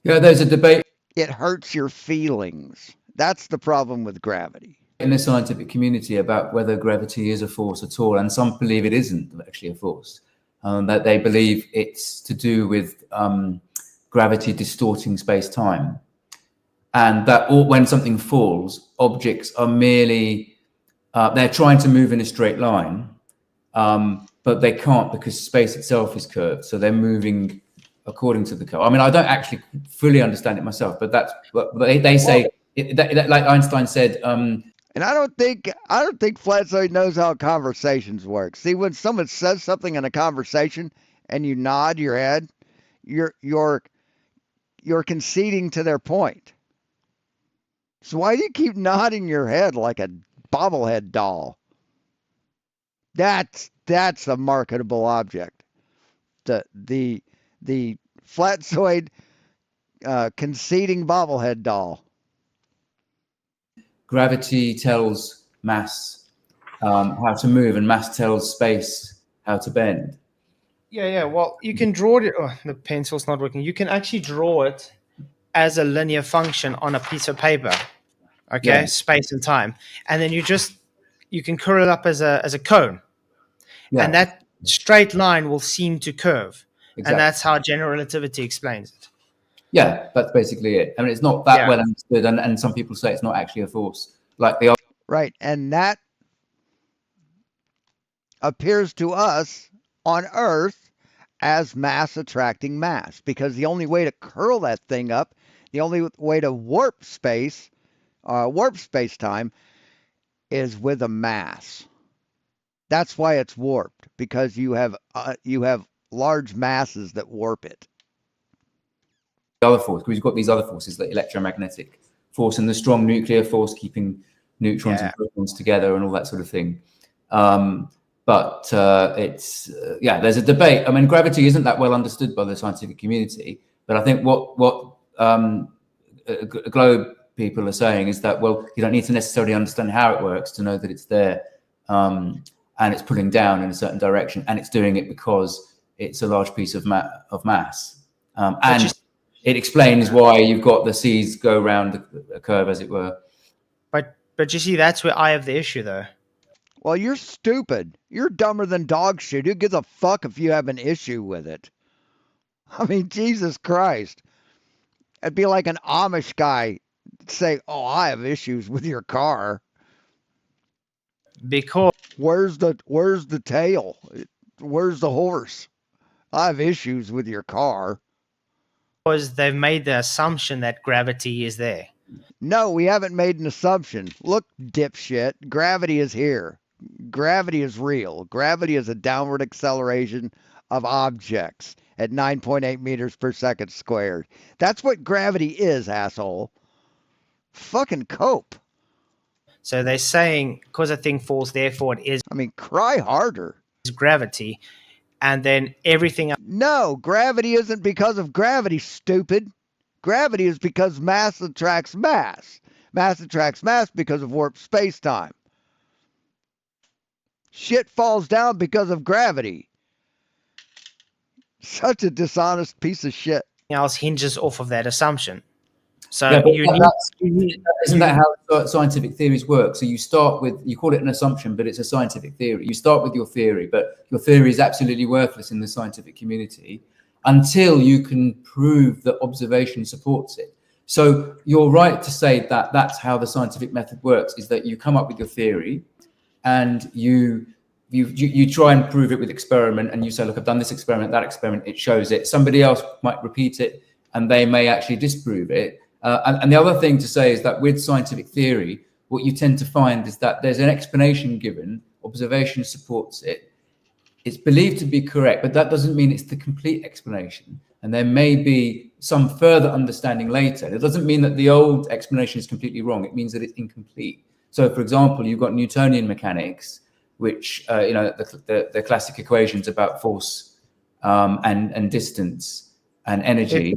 Yeah, there's a debate It hurts your feelings. That's the problem with gravity. in the scientific community about whether gravity is a force at all, and some believe it isn't actually a force. That they believe it's to do with gravity distorting space-time, and that when something falls, objects are merely they're trying to move in a straight line, but they can't because space itself is curved, so they're moving according to the curve. I mean, I don't actually fully understand it myself, but that's what they say. Like Einstein said. And I don't think Flatzoid knows how conversations work. See, when someone says something in a conversation and you nod your head, you're conceding to their point. So why do you keep nodding your head like a bobblehead doll? That's a marketable object. The Flatzoid conceding bobblehead doll. Gravity tells mass how to move, and mass tells space how to bend. Yeah. Well, you can draw it. Oh, the pencil's not working. You can actually draw it as a linear function on a piece of paper. Okay, Yeah. Space and time, and then you can curl it up as a cone, and that straight line will seem to curve, and that's how general relativity explains it. Yeah, that's basically it. I mean, it's not that well understood, and some people say it's not actually a force. Like the right, and that appears to us on Earth as mass attracting mass, because the only way to curl that thing up, the only way to warp space-time, is with a mass. That's why it's warped, because you have large masses that warp it. other force, because we've got these other forces, the electromagnetic force and the strong nuclear force keeping neutrons and protons together and all that sort of thing. But it's there's a debate. I mean, gravity isn't that well understood by the scientific community, but I think what globe people are saying is that, well, you don't need to necessarily understand how it works to know that it's there, and it's pulling down in a certain direction, and it's doing it because it's a large piece of mass, and it explains why you've got the seas go around a curve, as it were. But you see, that's where I have the issue, though. Well, you're stupid. You're dumber than dog shit. Who gives a fuck if you have an issue with it? I mean, Jesus Christ. It'd be like an Amish guy say, "Oh, I have issues with your car." Because where's the tail? Where's the horse? I have issues with your car. Because they've made the assumption that gravity is there. No, we haven't made an assumption. Look, dipshit, gravity is here. Gravity is real. Gravity is a downward acceleration of objects at 9.8 meters per second squared. That's what gravity is, asshole. Fucking cope. So they're saying because a thing falls, therefore it is. I mean, cry harder. Gravity, and then everything. No, gravity isn't because of gravity, stupid. Gravity is because mass attracts mass. Mass attracts mass because of warped space-time. Shit falls down because of gravity. Such a dishonest piece of shit. Else hinges off of that assumption. So isn't that how scientific theories work? So you start with, you call it an assumption, but it's a scientific theory. You start with your theory, but your theory is absolutely worthless in the scientific community until you can prove that observation supports it. So you're right to say that that's how the scientific method works, is that you come up with your theory and you try and prove it with experiment, and you say, look, I've done this experiment, that experiment, it shows it. Somebody else might repeat it and they may actually disprove it. And the other thing to say is that with scientific theory, what you tend to find is that there's an explanation given, observation supports it, it's believed to be correct, but that doesn't mean it's the complete explanation. And there may be some further understanding later. It doesn't mean that the old explanation is completely wrong. It means that it's incomplete. So, for example, you've got Newtonian mechanics, which, the classic equations about force and distance and energy.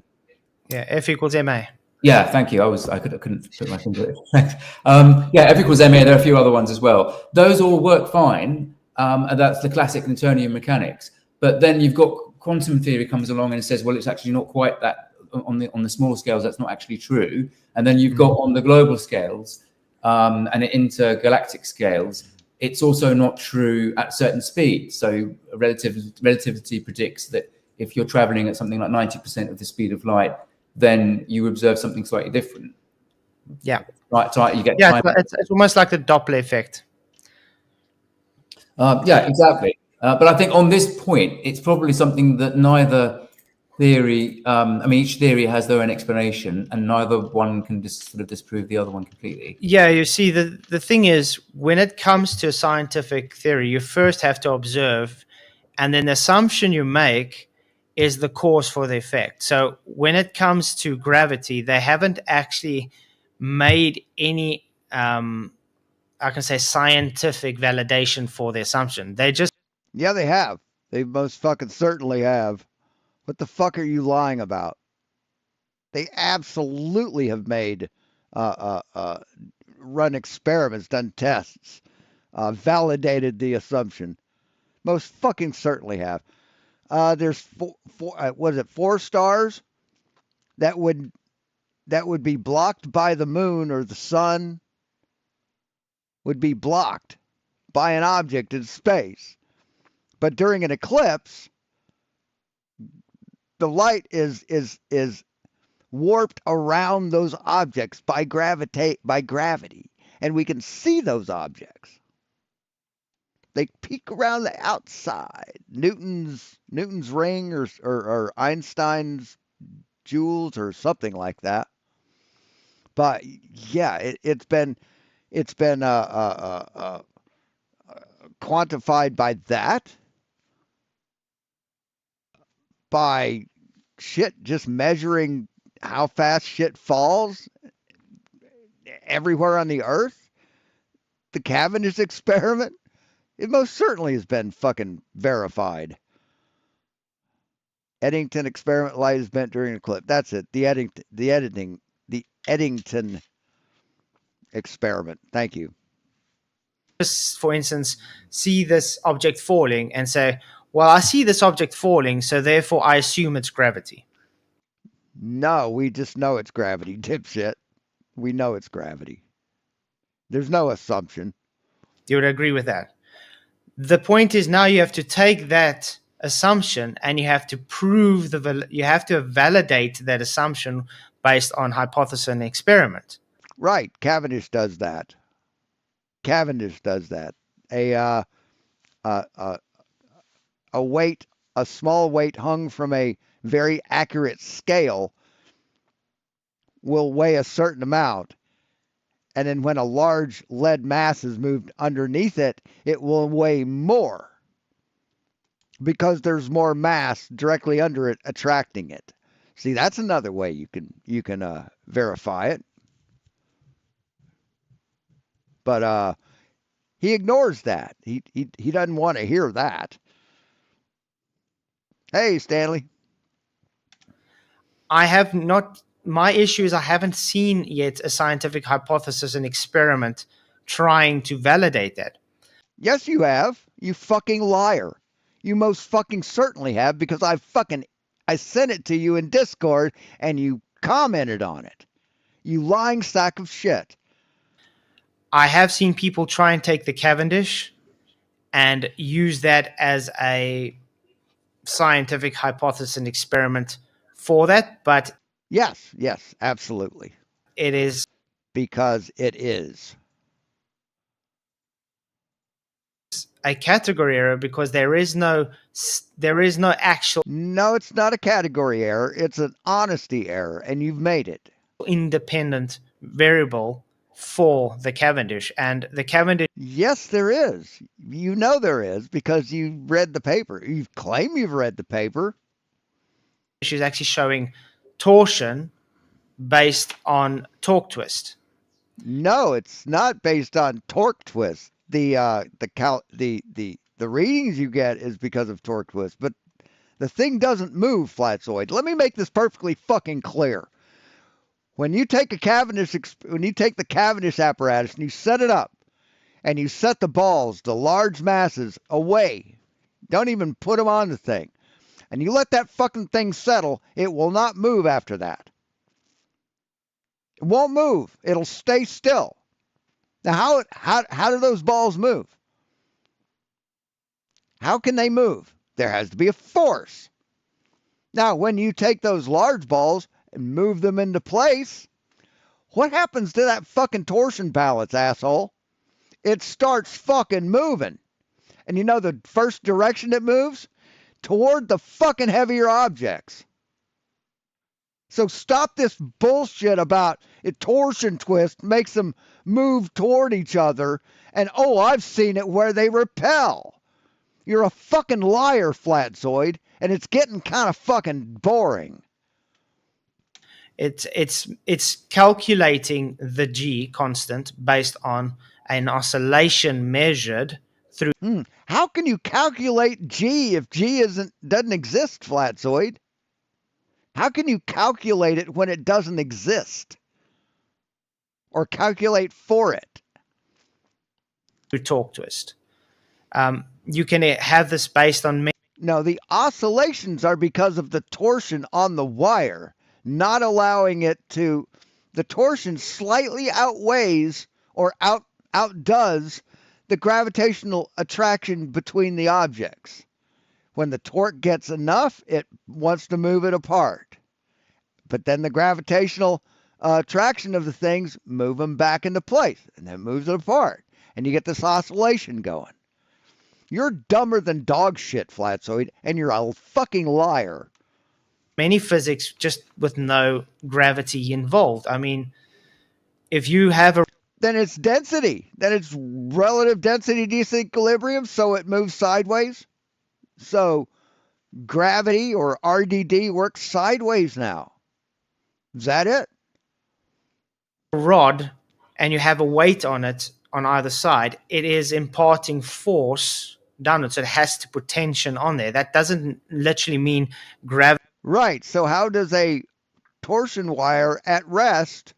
F equals ma. Yeah, thank you. I couldn't put my finger. F equals ma. There are a few other ones as well. Those all work fine, and that's the classic Newtonian mechanics. But then you've got quantum theory comes along and says, well, it's actually not quite that on the small scales. That's not actually true. And then you've got on the global scales and intergalactic scales, it's also not true at certain speeds. So relativity predicts that if you're traveling at something like 90% of the speed of light, then you observe something slightly different. Yeah. Right. So you get it's almost like the Doppler effect. Yeah, exactly. But I think on this point, it's probably something that neither theory, each theory has their own explanation, and neither one can sort of disprove the other one completely. Yeah, you see, the thing is, when it comes to scientific theory, you first have to observe, and then the assumption you make is the cause for the effect. So when it comes to gravity, they haven't actually made any, I can say, scientific validation for the assumption. They just... Yeah, they have. They most fucking certainly have. What the fuck are you lying about? They absolutely have made, run experiments, done tests, validated the assumption. Most fucking certainly have. There's four stars that would be blocked by the moon, or the sun would be blocked by an object in space. But during an eclipse, the light is warped around those objects by gravity, and we can see those objects. They peek around the outside. Newton's ring, or Einstein's jewels, or something like that. But yeah, it's been quantified by that, by shit just measuring how fast shit falls everywhere on the earth. The Cavendish experiment, it most certainly has been fucking verified. Eddington experiment, light is bent during a eclipse. That's it. The Eddington experiment. Thank you. Just, for instance, see this object falling and say, well, I see this object falling, so therefore I assume it's gravity. No, we just know it's gravity, dipshit. We know it's gravity. There's no assumption. You would agree with that? The point is, now you have to take that assumption and you have to prove you have to validate that assumption based on hypothesis and experiment. Right. Cavendish does that. A small weight hung from a very accurate scale will weigh a certain amount. And then when a large lead mass is moved underneath it, it will weigh more, because there's more mass directly under it attracting it. See, that's another way you can verify it. But he ignores that. He doesn't want to hear that. Hey, Stanley. My issue is I haven't seen yet a scientific hypothesis and experiment trying to validate that. Yes, you have. You fucking liar. You most fucking certainly have, because I sent it to you in Discord and you commented on it. You lying sack of shit. I have seen people try and take the Cavendish and use that as a scientific hypothesis and experiment for that, but Yes, absolutely. It is Because it is. a category error because there is no actual No, it's not a category error. It's an honesty error, and you've made it. independent variable for the Cavendish, and the Cavendish Yes, there is. You know there is because you read the paper. You claim you've read the paper. is actually showing torsion based on torque twist. No, it's not based on torque twist. The readings you get is because of torque twist, but the thing doesn't move, Flatzoid. Let me make this perfectly fucking clear. When you take the Cavendish apparatus and you set it up and you set the balls, the large masses away, don't even put them on the thing, and you let that fucking thing settle, it will not move after that. It won't move. It'll stay still. Now, how do those balls move? How can they move? There has to be a force. Now, when you take those large balls and move them into place, what happens to that fucking torsion balance, asshole? It starts fucking moving. And you know the first direction it moves? Toward the fucking heavier objects. So stop this bullshit about it. Torsion twist makes them move toward each other. And oh, I've seen it where they repel. You're a fucking liar, Flatzoid, and it's getting kind of fucking boring. It's calculating the G constant based on an oscillation measured through. How can you calculate G if G doesn't exist, Flatzoid? How can you calculate it when it doesn't exist? Or calculate for it? Torque twist. You can have this based on. No, the oscillations are because of the torsion on the wire, not allowing it to. The torsion slightly outweighs or outdoes the gravitational attraction between the objects. When the torque gets enough, it wants to move it apart. But then the gravitational attraction of the things move them back into place, and then moves it apart. And you get this oscillation going. You're dumber than dog shit, Flatzoid, and you're a fucking liar. Many physics just with no gravity involved. I mean, if you have a... Then it's density. Then it's relative density disequilibrium, so it moves sideways. So gravity or RDD works sideways now. Is that it? Rod, and you have a weight on it on either side, it is imparting force downward, so it has to put tension on there. That doesn't literally mean gravity. Right. So how does a torsion wire at rest,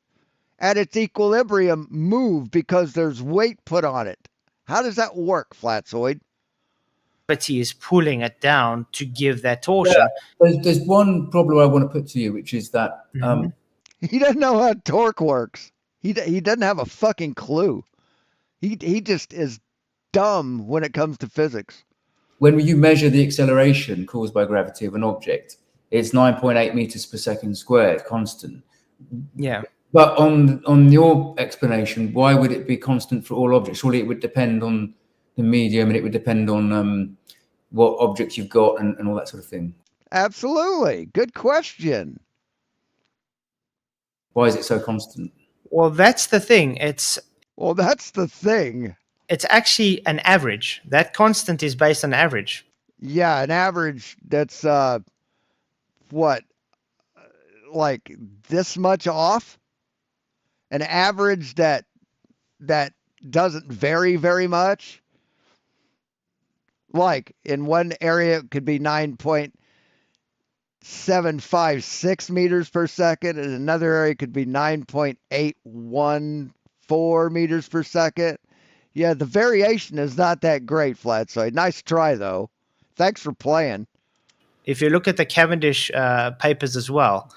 at its equilibrium, move because there's weight put on it? How does that work, Flatzoid? Gravity is pulling it down to give that torsion. Yeah, there's one problem I want to put to you, which is that he doesn't know how torque works. He doesn't have a fucking clue. He just is dumb when it comes to physics. When you measure the acceleration caused by gravity of an object, it's 9.8 meters per second squared, constant. Yeah. But on your explanation, why would it be constant for all objects? Surely it would depend on the medium, and it would depend on what objects you've got and all that sort of thing. Absolutely. Good question. Why is it so constant? Well, that's the thing. It's actually an average. That constant is based on average. Yeah, an average that's what, like this much off? An average that doesn't vary very much? Like in one area it could be 9.756 meters per second, and another area could be 9.814 meters per second. Yeah, the variation is not that great, Flatzoid. Nice try, though. Thanks for playing. If you look at the Cavendish papers as well,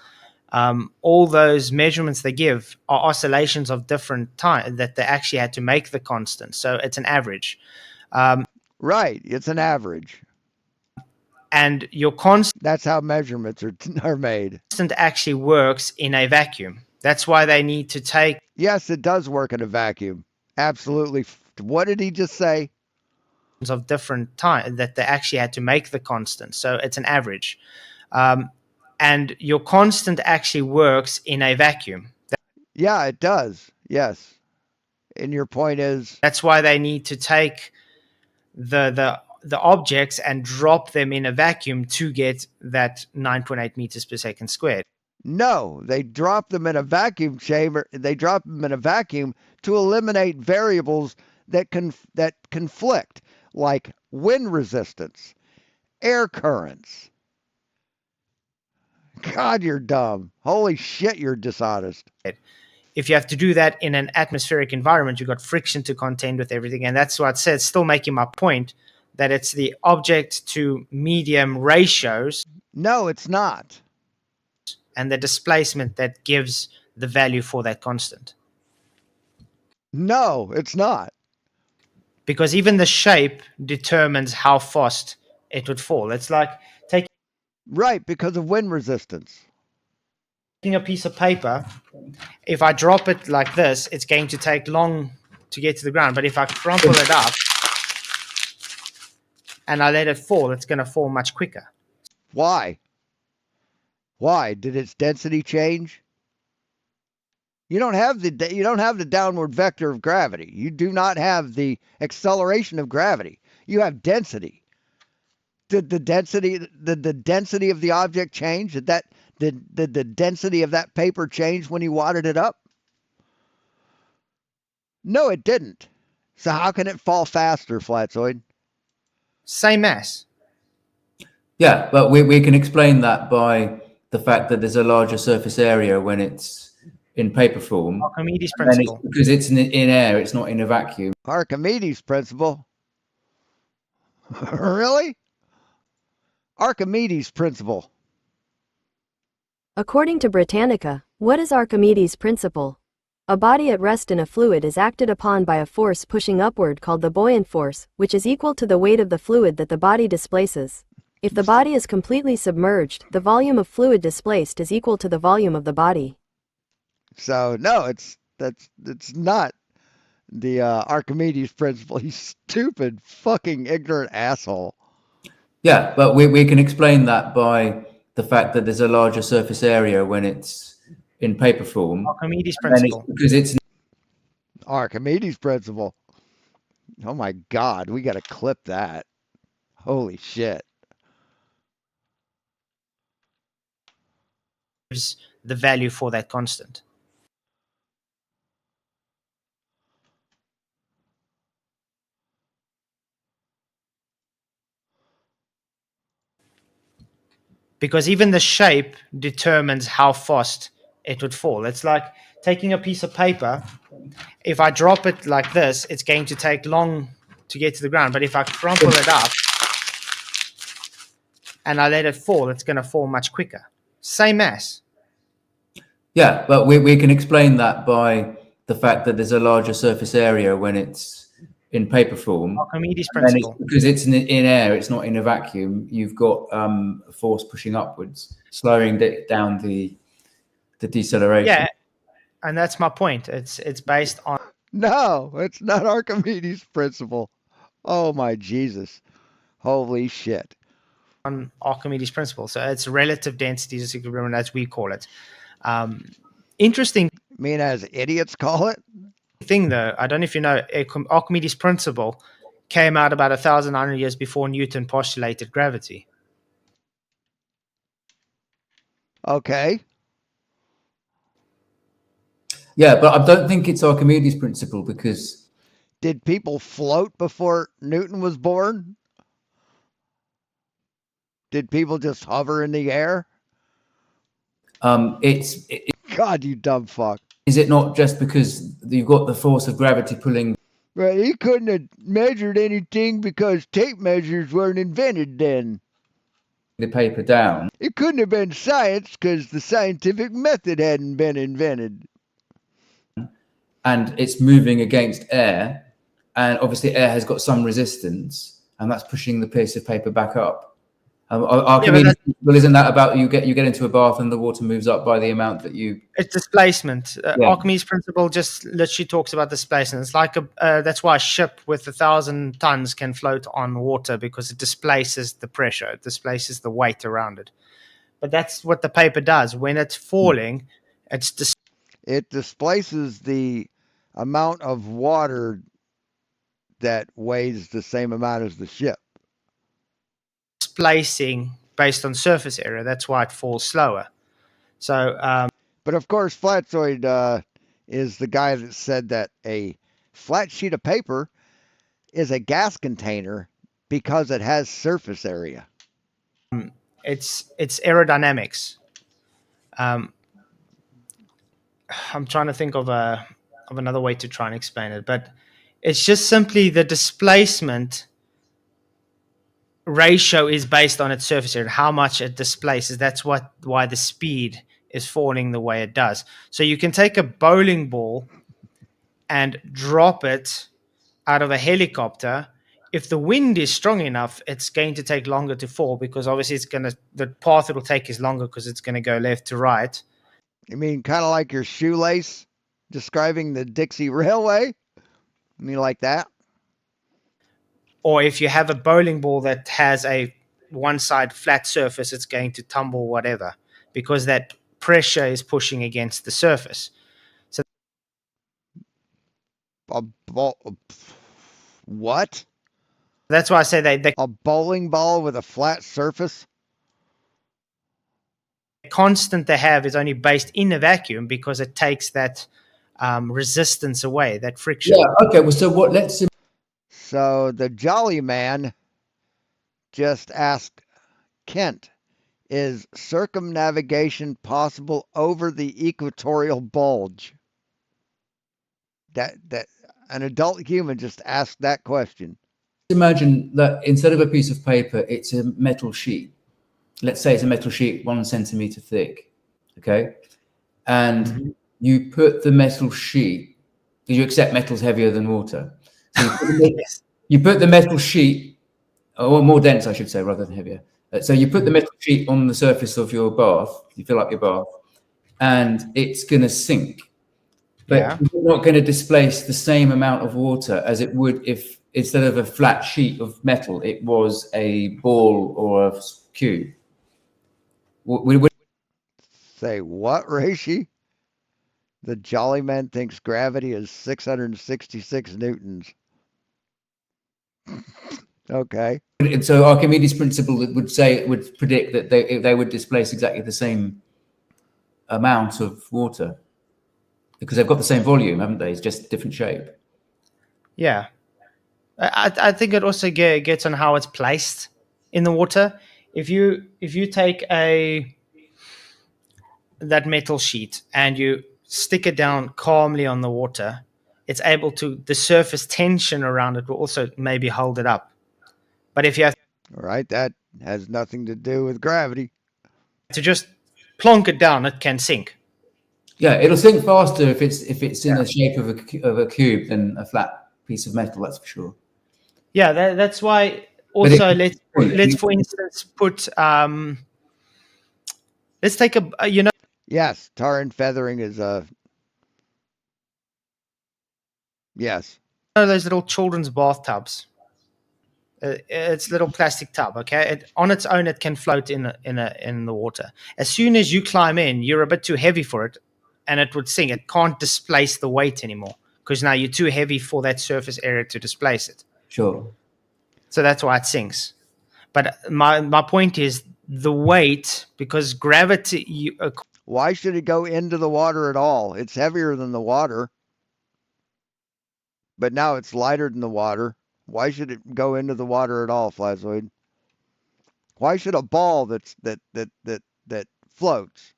all those measurements they give are oscillations of different time that they actually had to make the constant. So it's an average. Right, it's an average. And your constant That's how measurements are made. actually works in a vacuum. That's why they need to take Yes, it does work in a vacuum. Absolutely. What did he just say? of different time that they actually had to make the constant. So it's an average. And your constant actually works in a vacuum. Yeah, it does. Yes. And your point is? That's why they need to take the objects and drop them in a vacuum to get that 9.8 meters per second squared. No, they drop them in a vacuum chamber. They drop them in a vacuum to eliminate variables that conflict, like wind resistance, air currents. God, you're dumb. Holy shit, you're dishonest. If you have to do that in an atmospheric environment, you've got friction to contend with everything. And that's what I said, still making my point that it's the object to medium ratios. No, it's not. And the displacement that gives the value for that constant. No, it's not. Because even the shape determines how fast it would fall. It's like taking Right, because of wind resistance. a piece of paper. If I drop it like this, it's going to take long to get to the ground. But if I crumple it up and I let it fall, it's going to fall much quicker. Why? Why? Did its density change? You don't have the downward vector of gravity. You do not have the acceleration of gravity. You have density. Did the density of the object change? Did the density of that paper change when you wadded it up? No, it didn't. So how can it fall faster, Flatzoid? Same mass. Yeah, but we can explain that by the fact that there's a larger surface area when it's in paper form. Archimedes principle. Because it's in air, it's not in a vacuum. Archimedes principle? Really? Archimedes principle. According to Britannica, what is Archimedes' principle? A body at rest in a fluid is acted upon by a force pushing upward called the buoyant force, which is equal to the weight of the fluid that the body displaces. If the body is completely submerged, the volume of fluid displaced is equal to the volume of the body. So no, it's not the Archimedes principle. You stupid, fucking ignorant asshole. Yeah, but we can explain that by the fact that there's a larger surface area when it's in paper form. Archimedes principle. Because it's Archimedes principle. Oh my God, we got to clip that. Holy shit. Gives the value for that constant. Because even the shape determines how fast it would fall. It's like taking a piece of paper. If I drop it like this, it's going to take long to get to the ground. But if I crumple it up and I let it fall, it's going to fall much quicker. Same mass. Yeah, but we can explain that by the fact that there's a larger surface area when it's in paper form. Archimedes principle. Because it's in air, it's not in a vacuum. You've got a force pushing upwards, slowing down the deceleration. Yeah, and that's my point. It's based on. No, it's not Archimedes principle. Oh my Jesus. Holy shit. On Archimedes principle. So it's relative density disequilibrium, as we call it. Interesting. I mean, as idiots call it? Thing though, I don't know if you know, Archimedes principle came out about 1,900 years before Newton postulated gravity. Okay. Yeah, but I don't think it's Archimedes' principle because... Did people float before Newton was born? Did people just hover in the air? God, you dumb fuck. Is it not just because you've got the force of gravity pulling... Well, he couldn't have measured anything because tape measures weren't invented then. The paper down. It couldn't have been science because the scientific method hadn't been invented. And it's moving against air. And obviously air has got some resistance. And that's pushing the piece of paper back up. Archimedes, well, isn't that about you get into a bath and the water moves up by the amount that you? It's displacement. Yeah. Archimedes' principle just literally talks about displacement. It's like that's why a ship with 1,000 tons can float on water, because it displaces the pressure, it displaces the weight around it. But that's what the paper does. When it's falling, it displaces the amount of water that weighs the same amount as the ship. Displacing based on surface area. That's why it falls slower. So, but of course, Flatzoid is the guy that said that a flat sheet of paper is a gas container because it has surface area. It's aerodynamics. I'm trying to think of another way to try and explain it, but it's just simply the displacement ratio is based on its surface area, how much it displaces. That's why the speed is falling the way it does. So you can take a bowling ball and drop it out of a helicopter. If the wind is strong enough, it's going to take longer to fall, because obviously the path it'll take is longer because it's going to go left to right. You mean kind of like your shoelace describing the Dixie Railway? You mean like that? Or if you have a bowling ball that has a one side flat surface, it's going to tumble whatever, because that pressure is pushing against the surface. So what? That's why I say they a bowling ball with a flat surface. The constant they have is only based in a vacuum, because it takes that resistance away, that friction. Yeah. Okay. Well, so what? So the jolly man just asked Kent, is circumnavigation possible over the equatorial bulge? That an adult human just asked that question. Imagine that instead of a piece of paper, it's a metal sheet. Let's say it's a metal sheet 1 centimeter thick. Okay. And you put the metal sheet, because you accept metal's heavier than water. So you put the metal sheet, or more dense, I should say, rather than heavier. So you put the metal sheet on the surface of your bath, you fill up your bath, and it's going to sink. But you're not going to displace the same amount of water as it would if, instead of a flat sheet of metal, it was a ball or a cube. Say what, Reishi? The jolly man thinks gravity is 666 newtons. Okay. And so Archimedes' principle would predict that they would displace exactly the same amount of water, because they've got the same volume, haven't they? It's just different shape. Yeah. I think it also gets on how it's placed in the water. If you take that metal sheet and you stick it down calmly on the water, it's able to, the surface tension around it will also maybe hold it up. But if you have, all right, that has nothing to do with gravity. To just plonk it down, it can sink. Yeah, it'll sink faster if it's in the shape of a cube than a flat piece of metal. That's for sure. Yeah, that's why. Also, let's for instance put let's take a Yes, tar and feathering is yes. Those little children's bathtubs. It's a little plastic tub. Okay, on its own, it can float in the water. As soon as you climb in, you're a bit too heavy for it, and it would sink. It can't displace the weight anymore, because now you're too heavy for that surface area to displace it. Sure. So that's why it sinks. But my point is the weight, because gravity. Why should it go into the water at all? It's heavier than the water, but now it's lighter than the water. Why should it go into the water at all, Flatzoid? Why should a ball that floats,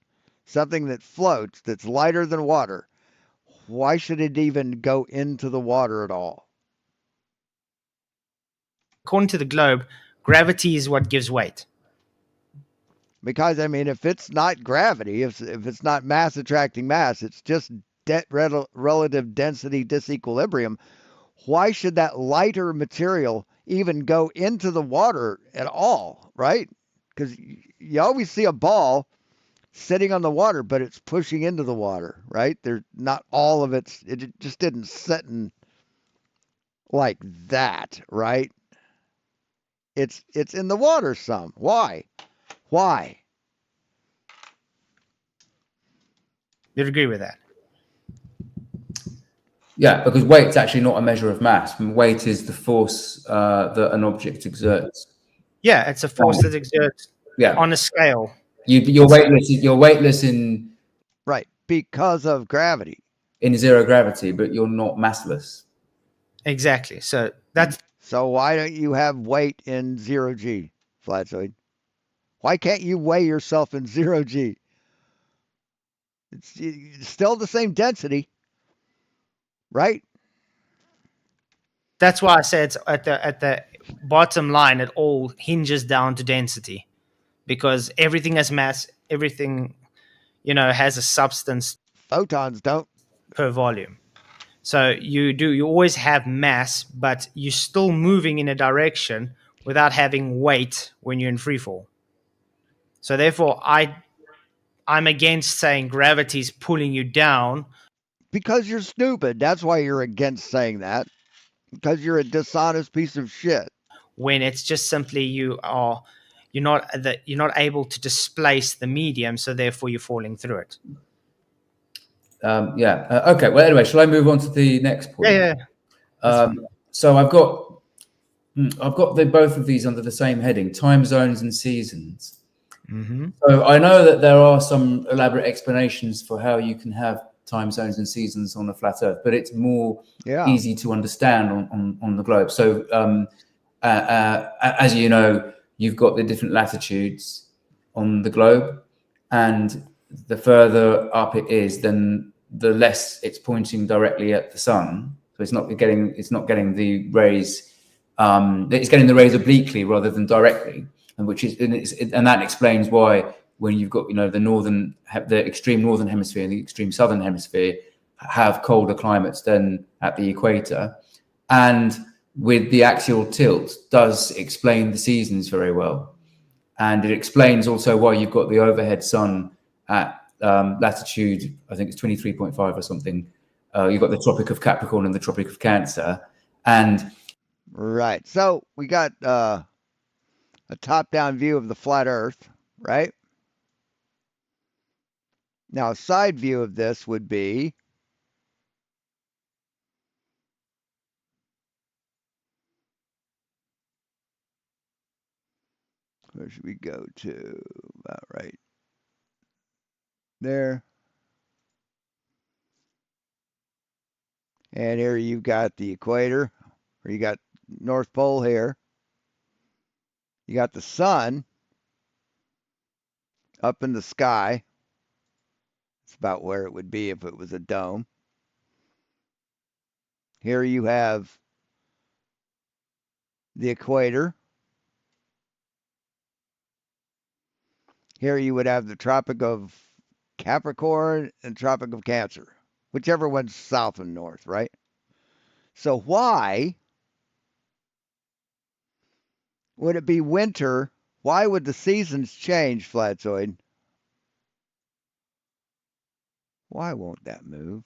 something that floats that's lighter than water, why should it even go into the water at all? According to the globe, gravity is what gives weight. Because, I mean, if it's not gravity, if it's not mass attracting mass, it's just relative density disequilibrium, why should that lighter material even go into the water at all, right? because you always see a ball sitting on the water, but it's pushing into the water, right? There's not all of it just didn't sit in like that, right? It's in the water some. Why? Why? You'd agree with that? Yeah, because weight's actually not a measure of mass. Weight is the force that an object exerts. Yeah, it's a force that exerts Yeah. on a scale. You're weightless. You're weightless in Right, because of gravity. in zero gravity, but you're not massless. Exactly. So that's So why don't you have weight in 0G, Flatzoid? Why can't you weigh yourself in 0G? It's still the same density, right? that's why I said it's at the bottom line. It all hinges down to density, because everything has mass. Everything, has a substance Photons don't. per volume. So you always have mass, but you're still moving in a direction without having weight when you're in free fall. So therefore, I'm against saying gravity's pulling you down. Because you're stupid. That's why you're against saying that. Because you're a dishonest piece of shit. When it's just simply you're not able to displace the medium, so therefore you're falling through it. Okay. Well, anyway, shall I move on to the next point? Yeah. So I've got both of these under the same heading: time zones and seasons. Mm-hmm. So I know that there are some elaborate explanations for how you can have time zones and seasons on a flat Earth, but it's more easy to understand on the globe. So as you know, you've got the different latitudes on the globe, and the further up it is, then the less it's pointing directly at the sun. So it's not getting the rays. It's getting the rays obliquely rather than directly, and that explains why when you've got the extreme northern hemisphere and the extreme southern hemisphere have colder climates than at the equator, and with the axial tilt does explain the seasons very well, and it explains also why you've got the overhead sun at latitude, I think it's 23.5 or something. You've got the Tropic of Capricorn and the Tropic of Cancer, and right. So we got a top-down view of the flat Earth, right? Now a side view of this would be where should we go to? About right there. And here you've got the equator, or you got North Pole here. You got the sun up in the sky. It's about where it would be if it was a dome. Here you have the equator. Here you would have the Tropic of Capricorn and Tropic of Cancer, whichever one's south and north, right? So why would it be winter? Why would the seasons change, Flatzoid? Why won't that move?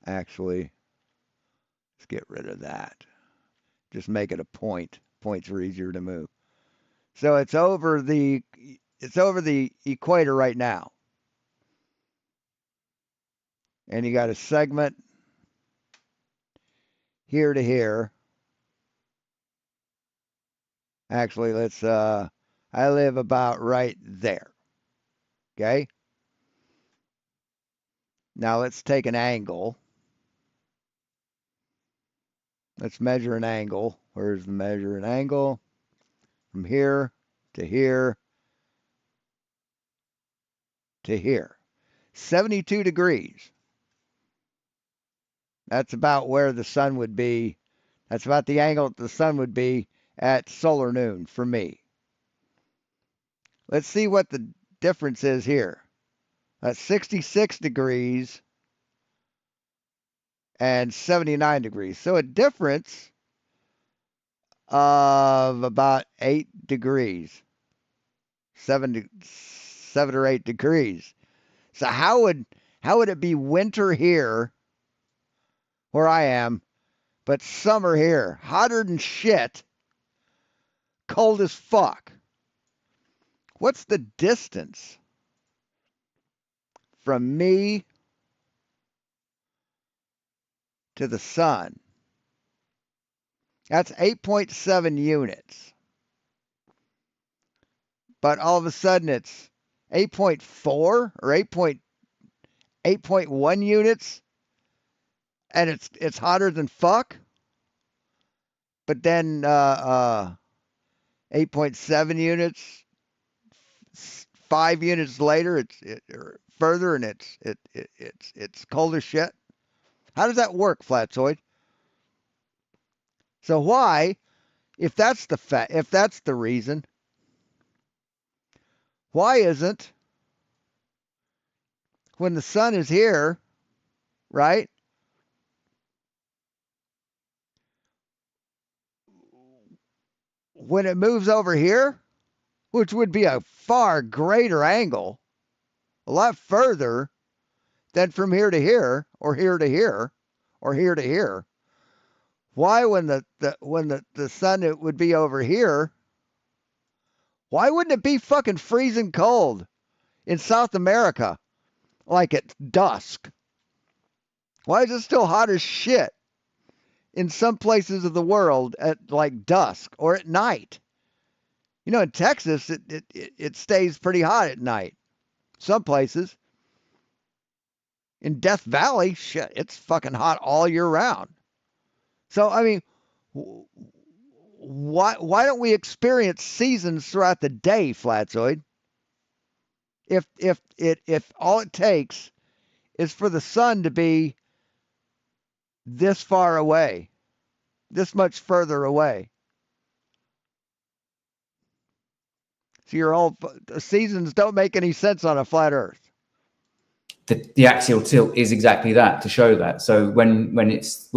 Actually, let's get rid of that. Just make it a point. Points are easier to move. So it's over the equator right now. And you got a segment here to here. Actually, let's I live about right there. Okay? Now let's take an angle. Let's measure an angle. Where's the measure an angle? From here to here to here. 72 degrees. That's about where the sun would be. That's about the angle the sun would be at solar noon for me. Let's see what the difference is here. That's 66 degrees and 79 degrees. So a difference of about 8 degrees, 7 or 8 degrees. So how would it be winter here where I am, but summer here, hotter than shit, cold as fuck? What's the distance from me to the sun? That's 8.7 units. But all of a sudden it's 8.4 or 8.1 units, and it's hotter than fuck. But then 8.7 units, 5 units later, or further, and it's cold as shit. How does that work, Flatzoid? So why, if that's the reason, why isn't when the sun is here, right? When it moves over here, which would be a far greater angle, a lot further than from here to here, or here to here, or here to here. Why, when the sun it would be over here, why wouldn't it be fucking freezing cold in South America like at dusk? Why is it still hot as shit in some places of the world at like dusk or at night? You know, in Texas, it stays pretty hot at night. Some places. In Death Valley, shit, it's fucking hot all year round. So, I mean, why don't we experience seasons throughout the day, Flatzoid? If all it takes is for the sun to be this far away, this much further away. So your whole seasons don't make any sense on a flat Earth. The axial tilt is exactly that, to show that. So when it's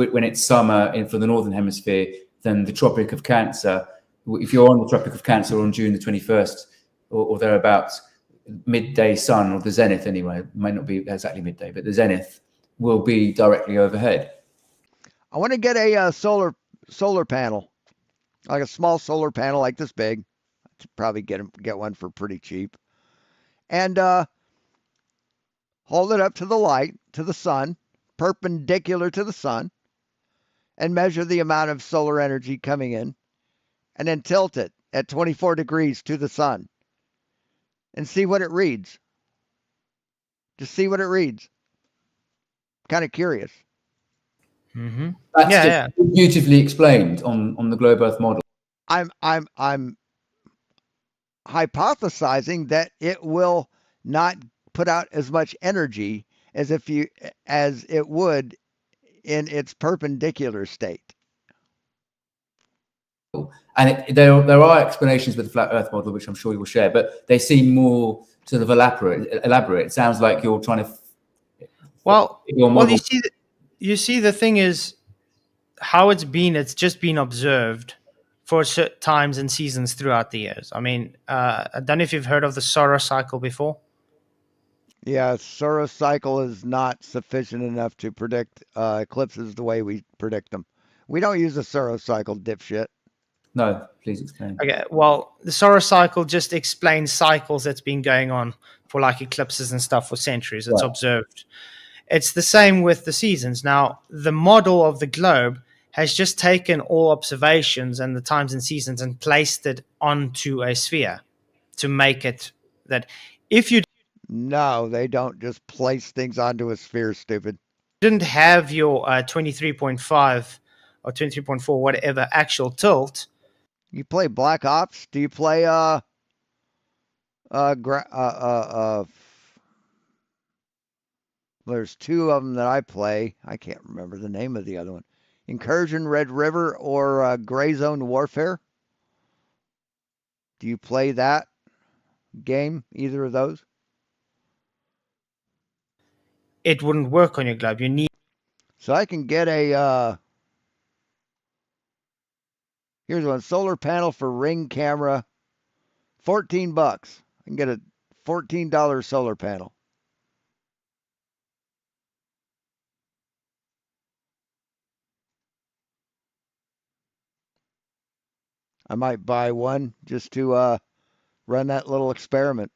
summer for the northern hemisphere, then the Tropic of Cancer, if you're on the Tropic of Cancer on June the 21st or thereabouts, midday sun, or the zenith anyway, it might not be exactly midday, but the zenith will be directly overhead. I want to get a solar panel, like a small solar panel like this big. I'd probably get one for pretty cheap, and hold it up to the light, to the sun, perpendicular to the sun, and measure the amount of solar energy coming in, and then tilt it at 24 degrees to the sun and see what it reads. Just see what it reads. Kind of curious. Mm-hmm. That's just beautifully explained on the Globe Earth model. I'm hypothesizing that it will not put out as much energy as it would in its perpendicular state. And there are explanations with the flat Earth model, which I'm sure you will share, but they seem more sort of elaborate. It sounds like you're trying to. Well, you see, the thing is how it's just been observed for certain times and seasons throughout the years. I mean, I don't know if you've heard of the Saros cycle before. Yeah, Saros cycle is not sufficient enough to predict eclipses the way we predict them. We don't use a Saros cycle, dipshit. No, please explain. Okay, well, the Saros cycle just explains cycles that's been going on for like eclipses and stuff for centuries. It's observed. It's the same with the seasons. Now, the model of the globe has just taken all observations and the times and seasons and placed it onto a sphere to make it that if you... No, they don't just place things onto a sphere, stupid. Didn't have your 23.5 or 23.4, whatever, actual tilt. You play Black Ops? Do you play there's two of them that I play. I can't remember the name of the other one. Incursion, Red River, or Gray Zone Warfare? Do you play that game? Either of those? It wouldn't work on your globe. You need... So I can get a Here's one. Solar panel for Ring camera. $14. I can get a $14 solar panel. I might buy one just to run that little experiment.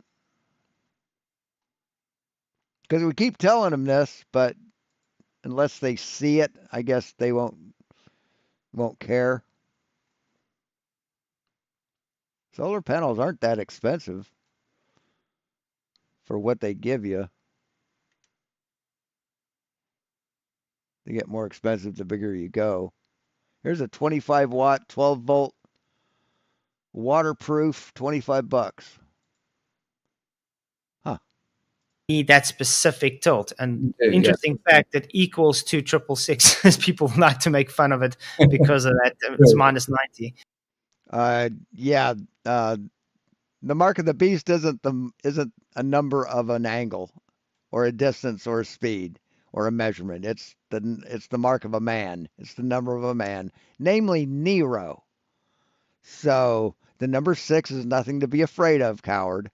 Because we keep telling them this, but unless they see it, I guess they won't care. Solar panels aren't that expensive for what they give you. They get more expensive the bigger you go. Here's a 25 watt, 12 volt, waterproof, $25. Huh. Need that specific tilt. And Yeah. interesting fact, it equals 2,666, as people like to make fun of it because of that. It's minus 90. Yeah. The mark of the beast isn't a number of an angle or a distance or a speed or a measurement. It's the mark of a man. It's the number of a man, namely Nero. So the number 6 is nothing to be afraid of, coward.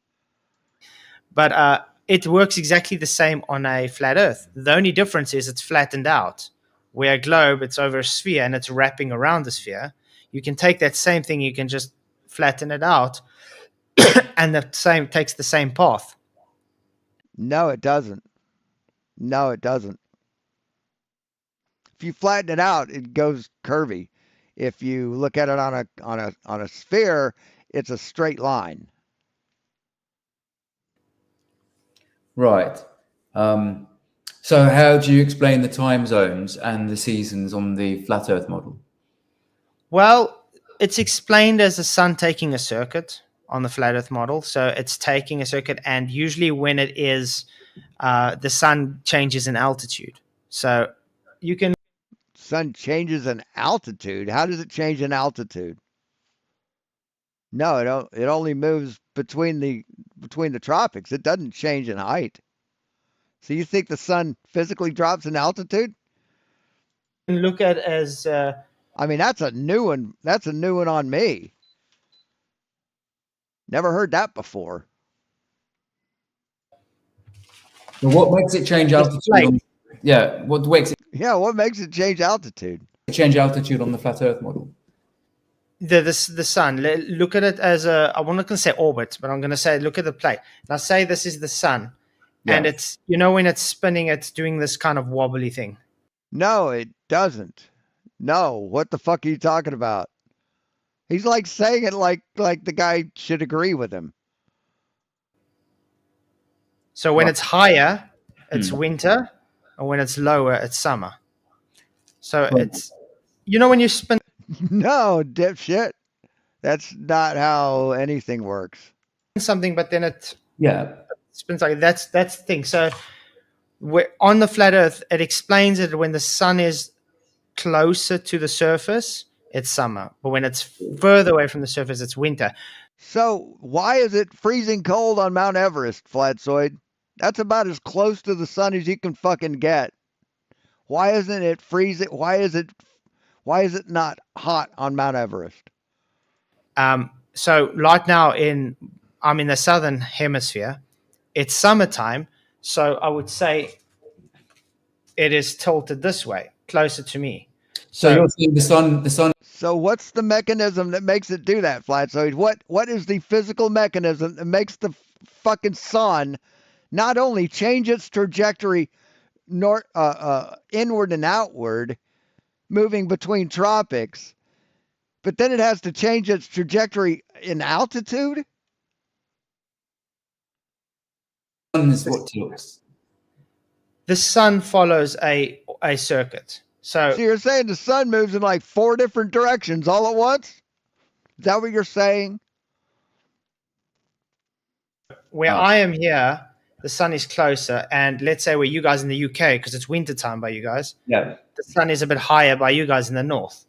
But it works exactly the same on a flat Earth. The only difference is it's flattened out. Where a globe, it's over a sphere and it's wrapping around the sphere. You can take that same thing, you can just flatten it out, and the same takes the same path. No, it doesn't. No, it doesn't. If you flatten it out, it goes curvy. If you look at it on a sphere, it's a straight line. Right. So how do you explain the time zones and the seasons on the flat Earth model? Well, it's explained as the sun taking a circuit on the flat Earth model. So it's taking a circuit, and usually when it is, the sun changes in altitude. So you can. Sun changes in altitude. How does it change in altitude? No, it only moves between the tropics. It doesn't change in height. So you think the sun physically drops in altitude? Look at as. I mean, that's a new one. That's a new one on me. Never heard that before. Well, what makes it change altitude? What makes it? Yeah, what makes it change altitude? Change altitude on the flat Earth model. The sun. Look at it as a. I'm not going to say orbit, but I'm going to say look at the plate. Now say this is the sun, and it's when it's spinning, it's doing this kind of wobbly thing. No, it doesn't. No, what the fuck are you talking about? He's like saying it like the guy should agree with him. So when it's higher, it's winter, and when it's lower, it's summer. So it's when you spin. No, dipshit. That's not how anything works. Something, but then it spins like that's the thing. So on the flat Earth, it explains it when the sun is closer to the surface, it's summer, but when it's further away from the surface, it's winter. So why is it freezing cold on Mount Everest, Flatzoid? That's about as close to the sun as you can fucking get. Why isn't it freezing? Why is it not hot on Mount Everest? So right now I'm in the southern hemisphere. It's summertime, so I would say it is tilted this way, closer to me. So you're saying the sun. So what's the mechanism that makes it do that, Flatzoid? What is the physical mechanism that makes the fucking sun not only change its trajectory inward and outward, moving between tropics, but then it has to change its trajectory in altitude? The sun is what tilts. The sun follows a circuit. So you're saying the sun moves in like 4 different directions all at once? Is that what you're saying? Where I am here, the sun is closer, and let's say where you guys in the UK, because it's winter time by you guys, the sun is a bit higher by you guys in the north.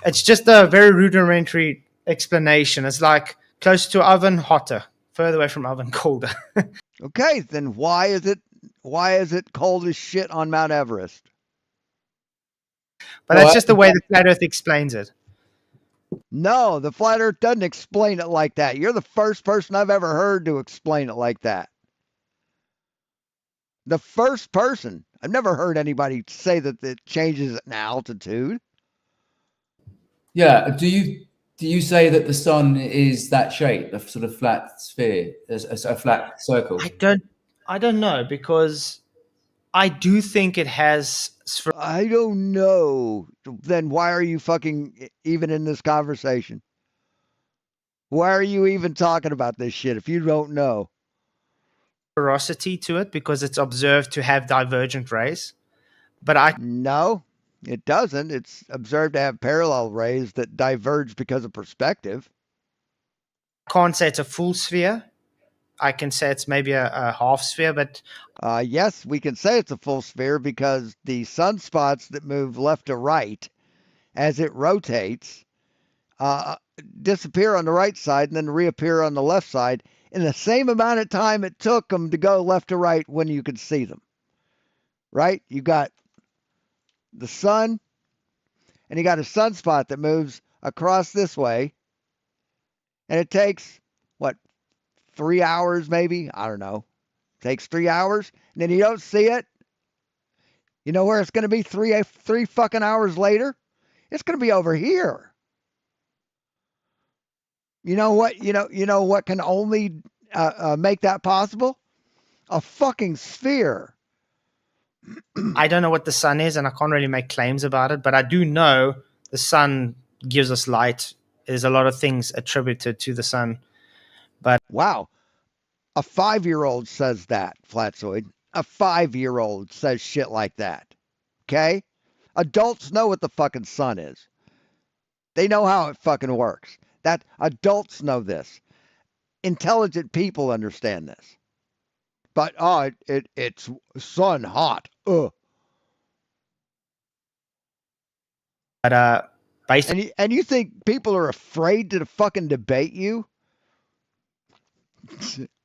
It's just a very rudimentary explanation. It's like closer to oven, hotter; further away from oven, colder. Okay, then why is it cold as shit on Mount Everest? But that's just the way the flat Earth explains it. No, the flat earth doesn't explain it like that. You're the first person I've ever heard to explain it like that. The first person. I've never heard anybody say that it changes at an altitude. Yeah. Do you say that the sun is that shape, a sort of flat sphere, a flat circle? I don't know, because I do think it has I don't know. Then why are you fucking even in this conversation? Why are you even talking about this shit if you don't know? sphericity to it because it's observed to have divergent rays. But I No, it doesn't. It's observed to have parallel rays that diverge because of perspective. can't say it's a full sphere. I can say it's maybe a half sphere, but Yes, we can say it's a full sphere because the sunspots that move left to right as it rotates disappear on the right side and then reappear on the left side in the same amount of time it took them to go left to right when you could see them. Right? You got the sun, and you got a sunspot that moves across this way, and it takes, what, 3 hours maybe? I don't know. It takes 3 hours, and then you don't see it. You know where it's going to be three fucking hours later? It's going to be over here. You know what? You know what can only make that possible? A fucking sphere. I don't know what the sun is, and I can't really make claims about it. But I do know the sun gives us light. There's a lot of things attributed to the sun. But wow, a 5-year-old says that, Flatzoid. A 5-year-old says shit like that. Okay? Adults know what the fucking sun is. They know how it fucking works. That adults know this. Intelligent people understand this. But it's sun hot. Ugh. But and you think people are afraid to fucking debate you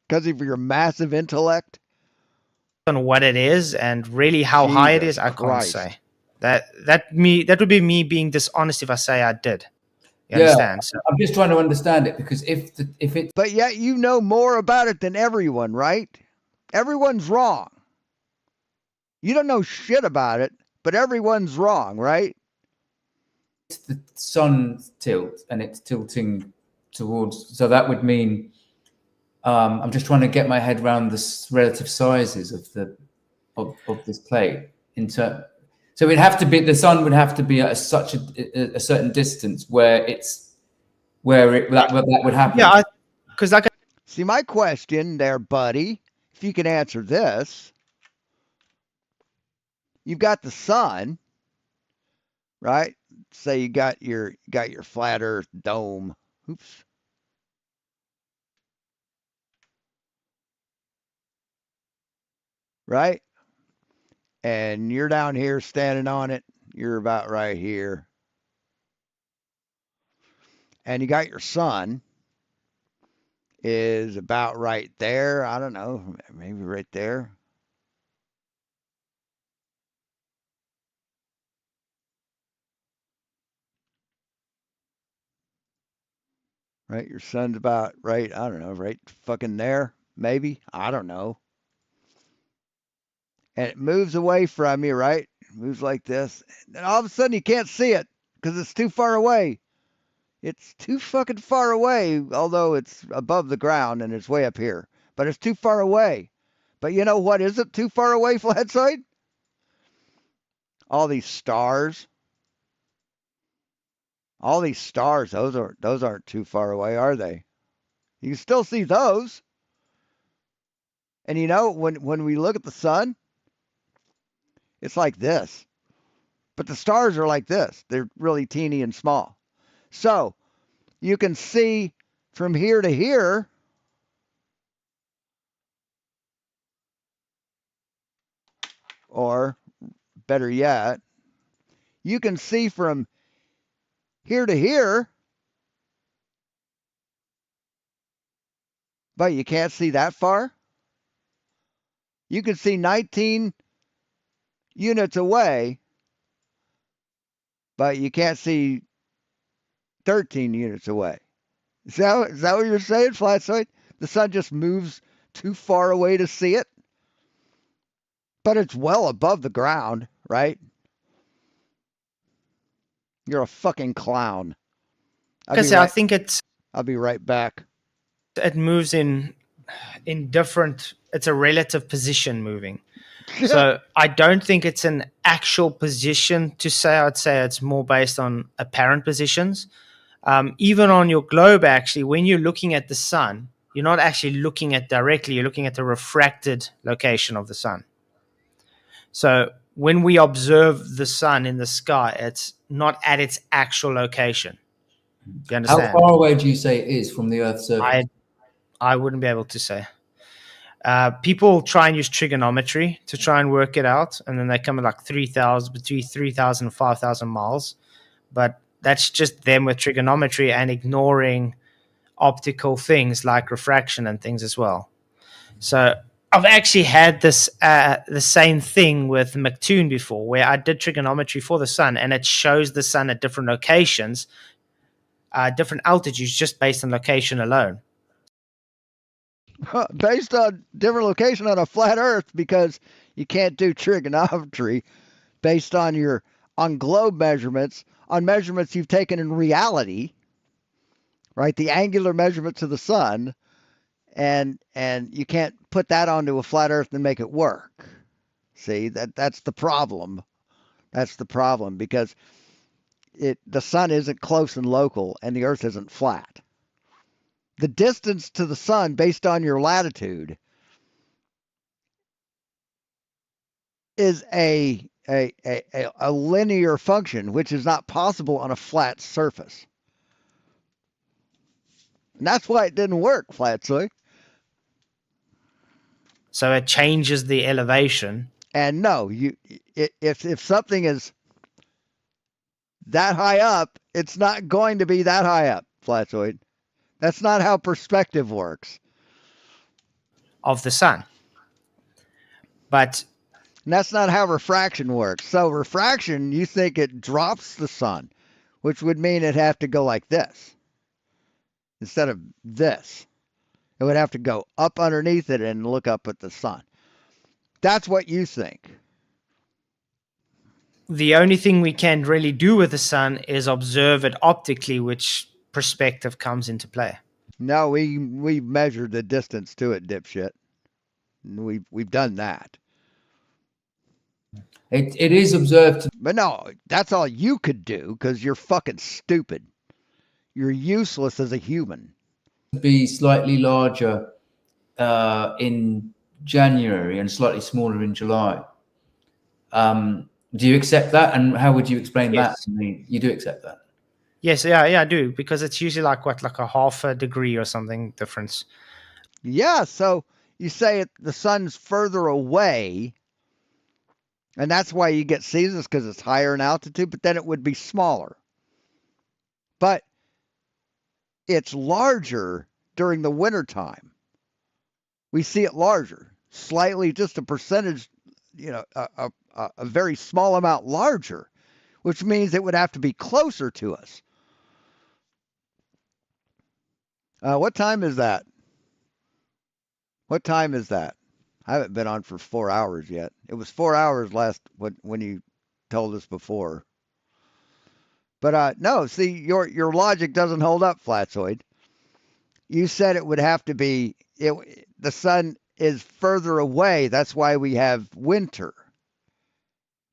because of your massive intellect? on what it is and really how high it is, I can't say. That would be me being dishonest if I say I did. You understand? So, I'm just trying to understand it because if it's but yet you know more about it than everyone, right? Everyone's wrong. You don't know shit about it, but everyone's wrong, right? the sun tilt and it's tilting towards, so that would mean I'm just trying to get my head around the relative sizes of the of this plate. So it'd have to be, the sun would have to be at such a certain distance where that would happen. yeah, because like See, my question there, buddy, if you can answer this, you've got the sun, right? Say you got your flat Earth dome. Oops. Right? And you're down here standing on it. You're about right here. And you got your sun is about right there. I don't know, maybe right there. Right, your sun's about right, I don't know, right fucking there, maybe. I don't know. And it moves away from you, right? It moves like this. And all of a sudden you can't see it because it's too far away. It's too fucking far away, although it's above the ground and it's way up here. But it's too far away. But you know what isn't too far away, Flatzoid? All these stars. All these stars, those aren't too far away, are they? You can still see those. And you know, when we look at the sun, it's like this. But the stars are like this. They're really teeny and small. So you can see from here to here. Or better yet, you can see from here to here, but you can't see that far. You can see 19 units away, but you can't see 13 units away. Is that what you're saying, Flatzoid? The sun just moves too far away to see it? But it's well above the ground, right? You're a fucking clown. I think I'll be right back. it moves in different. It's a relative position moving. So I don't think it's an actual position to say. I'd say it's more based on apparent positions. Even on your globe, actually, when you're looking at the sun, you're not actually looking at directly. You're looking at the refracted location of the sun. So when we observe the sun in the sky, it's not at its actual location. Do you understand? How far away do you say it is from the Earth's surface? I wouldn't be able to say. People try and use trigonometry to try and work it out, and then they come at like 3,000, between 3,000 and 5,000 miles. But that's just them with trigonometry and ignoring optical things like refraction and things as well. So I've actually had this the same thing with McToon before, where I did trigonometry for the sun, and it shows the sun at different locations, different altitudes, just based on location alone. Based on different location on a flat Earth, because you can't do trigonometry based on globe measurements, on measurements you've taken in reality, right? The angular measurements of the sun, and you can't put that onto a flat Earth and make it work. See, that's the problem. That's the problem, because the sun isn't close and local, and the Earth isn't flat. The distance to the sun based on your latitude is a linear function, which is not possible on a flat surface. And that's why it didn't work, Flatzoid. So it changes the elevation. And no, if something is that high up, it's not going to be that high up, Flatzoid. That's not how perspective works. Of the sun. But and that's not how refraction works. So refraction, you think it drops the sun, which would mean it'd have to go like this instead of this. It would have to go up underneath it and look up at the sun. That's what you think. The only thing we can really do with the sun is observe it optically, which perspective comes into play. No, we measured the distance to it, dipshit. We've done that. It is observed. But no, that's all you could do because you're fucking stupid. You're useless as a human. Be slightly larger in January and slightly smaller in July. Do you accept that? And how would you explain that? I mean, you do accept that? Yes, yeah, I do, because it's usually like a half a degree or something difference. Yeah, so you say the sun's further away, and that's why you get seasons, because it's higher in altitude, but then it would be smaller. But it's larger during the wintertime. We see it larger, slightly, just a percentage, a very small amount larger, which means it would have to be closer to us. What time is that? What time is that? I haven't been on for 4 hours yet. It was 4 hours when you told us before. But no, see, your logic doesn't hold up, Flatzoid. You said it would have to be the sun is further away. That's why we have winter.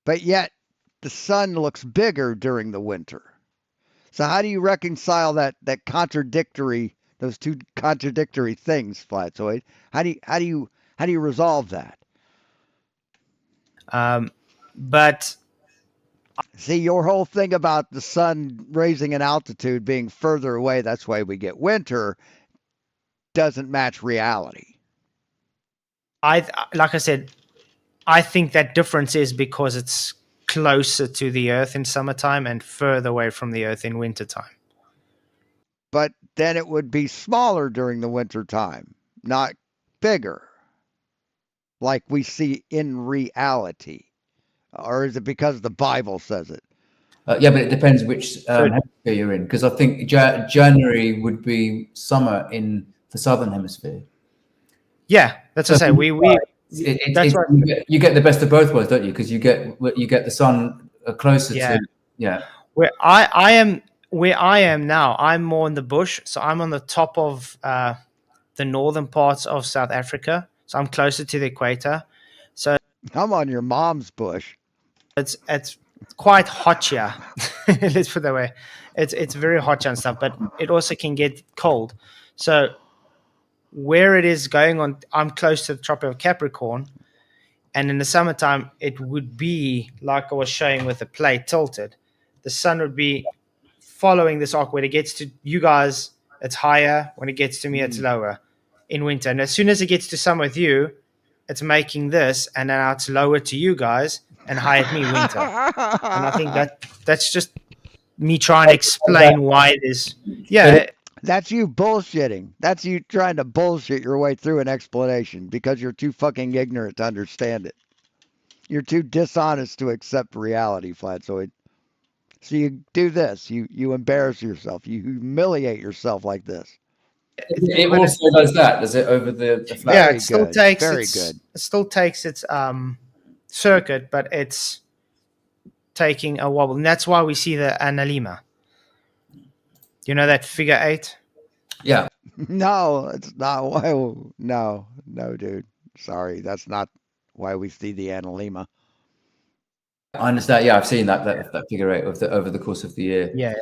But yet the sun looks bigger during the winter. So how do you reconcile that contradictory, those two contradictory things, Flatzoid? How do you resolve that? But see, your whole thing about the sun raising in altitude being further away, that's why we get winter, doesn't match reality. Like I said, I think that difference is because it's closer to the Earth in summertime and further away from the Earth in wintertime. But then it would be smaller during the wintertime, not bigger, like we see in reality. Or is it because the Bible says it? Yeah, but it depends which So- hemisphere you're in, because I think January would be summer in the southern hemisphere. Yeah, that's what I say. That's what. You get the best of both worlds, don't you? Because you get the sun closer Yeah. to Where I am now, I'm more in the bush, so I'm on the top of the northern parts of South Africa. So I'm closer to the equator. So I'm on your mom's bush. it's quite hot here. Let's put it that way. It's very hot here and stuff, but it also can get cold. So where it is going on, I'm close to the Tropic of Capricorn, and in the summertime it would be like I was showing with the plate tilted. The sun would be following this arc. When it gets to you guys, it's higher. When it gets to me, it's lower in winter. And as soon as it gets to summer with you, it's making this, and then now it's lower to you guys and high at me winter. And I think that's just me trying to explain why it is. Yeah, That's you bullshitting. That's you trying to bullshit your way through an explanation because you're too fucking ignorant to understand it. You're too dishonest to accept reality, Flatzoid. So you do this. You embarrass yourself. You humiliate yourself like this. it also does that. Does it over the flat? Very it still good. takes Very its, good. It still takes its circuit, but it's taking a wobble, and that's why we see the analema. You know that figure 8? Yeah. No, it's not why. No, dude. Sorry, that's not why we see the analema. I understand. Yeah, I've seen that figure 8 over the course of the year. Yeah.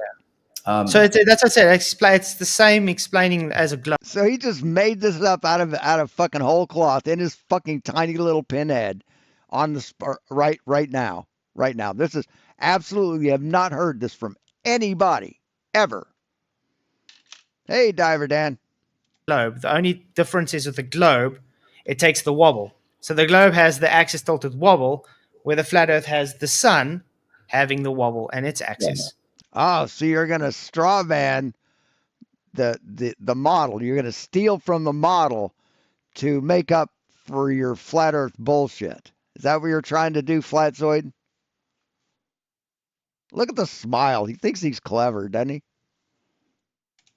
So that's what I said. It's the same explaining as a globe. So he just made this up out of fucking whole cloth in his fucking tiny little pinhead on the right now. Right now, this is absolutely. We have not heard this from anybody ever. Hey, Diver Dan. Globe. The only difference is with the globe, it takes the wobble. So the globe has the axis tilted wobble, where the flat Earth has the sun having the wobble and its axis. Oh, so you're gonna straw man the model. You're gonna steal from the model to make up for your flat Earth bullshit. Is that what you're trying to do, Flatzoid? Look at the smile. He thinks he's clever, doesn't he?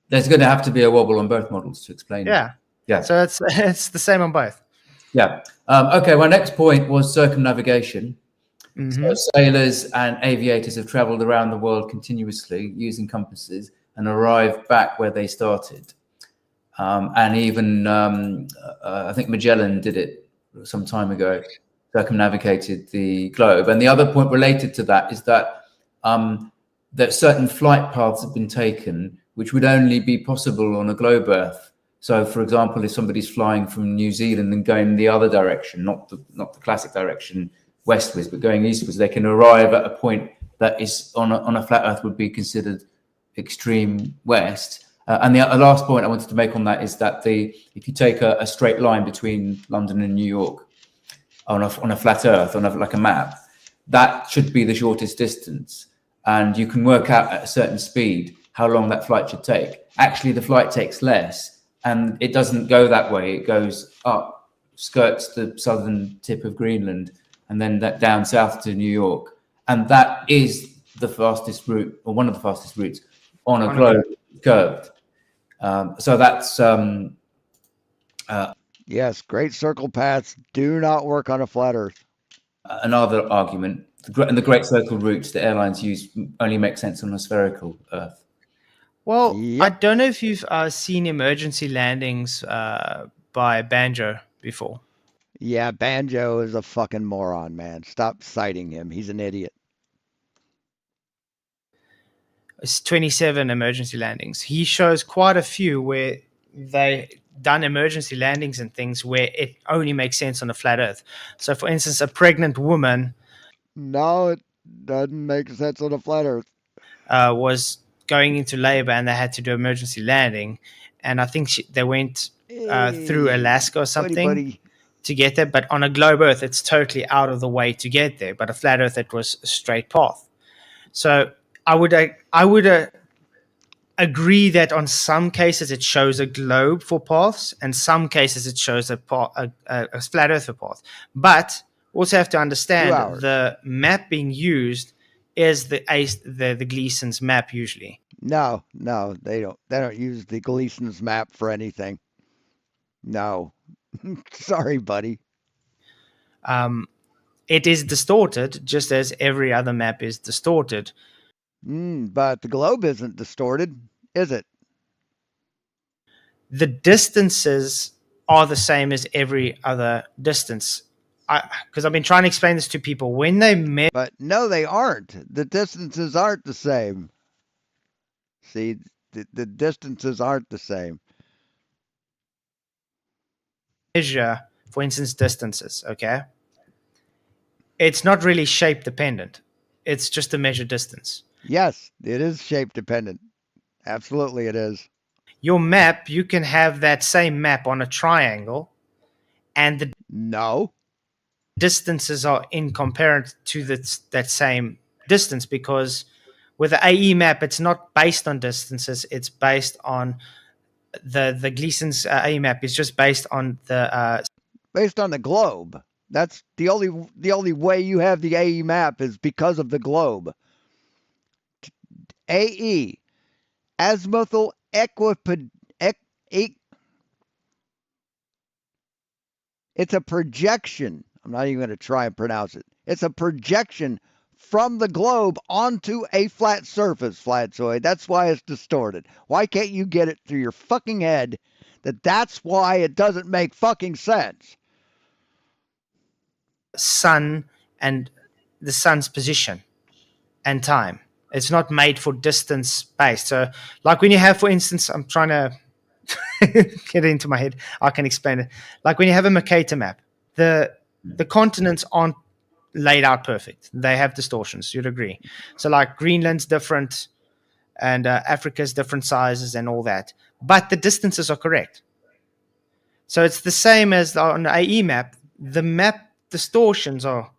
There's going to have to be a wobble on both models to explain Yeah. it. Yeah. So it's the same on both. Yeah. Okay. My next point was circumnavigation. Mm-hmm. So sailors and aviators have traveled around the world continuously using compasses and arrived back where they started. And even I think Magellan did it some time ago, circumnavigated the globe. And the other point related to that is that that certain flight paths have been taken which would only be possible on a globe Earth. So, for example, if somebody's flying from New Zealand and going the other direction, not the classic direction westwards, but going eastwards, they can arrive at a point that is on a flat Earth would be considered extreme west. And the last point I wanted to make on that is that if you take a straight line between London and New York on a flat Earth, like a map, that should be the shortest distance. And you can work out at a certain speed how long that flight should take. Actually, the flight takes less, and it doesn't go that way. It goes up, skirts the southern tip of Greenland, and then down south to New York. And that is the fastest route, or one of the fastest routes on a globe curved. So that's yes, great circle paths do not work on a flat Earth. Another argument. And the great circle routes the airlines use only make sense on a spherical Earth. Well, I don't know if you've seen emergency landings by Banjo before. Yeah, Banjo is a fucking moron, man. Stop citing him. He's an idiot. It's 27 emergency landings. He shows quite a few where they done emergency landings and things where it only makes sense on a flat Earth. So, for instance, a pregnant woman. No, it doesn't make sense on a flat Earth. Was going into labor and they had to do emergency landing, and I think they went through Alaska or something to get there. But on a globe Earth, it's totally out of the way to get there. But a flat Earth, it was a straight path. So I would agree that on some cases it shows a globe for paths, and some cases it shows a flat Earth for path. But also have to understand the map being used is the Gleason's map usually. No, they don't. They don't use the Gleason's map for anything. No. Sorry, buddy. It is distorted, just as every other map is distorted. But the globe isn't distorted, is it? The distances are the same as every other distance. Because I've been trying to explain this to people. When they measure, But no, they aren't. The distances aren't the same. See, the distances aren't the same. for instance, distances, okay? It's not really shape dependent. It's just a measured distance. Yes, it is shape dependent. Absolutely, it is. Your map, you can have that same map on a triangle, and the distances are incomparable to that same distance, because with the AE map, it's not based on distances. It's based on the Gleason's AE map is just based on the based on the globe. That's the only way you have the AE map is because of the globe. AE, azimuthal equiped. It's a projection. I'm not even going to try and pronounce it. It's a projection from the globe onto a flat surface, Flatzoid. That's why it's distorted. Why can't you get it through your fucking head that that's why it doesn't make fucking sense? sun and the sun's position and time. It's not made for distance based. So, like when you have, for instance, I'm trying to get it into my head. I can explain it. Like when you have a Mercator map, the continents aren't laid out perfect. They have distortions. You'd agree. So, like Greenland's different, and Africa's different sizes and all that, but the distances are correct. So it's the same as on the AE map. The map distortions are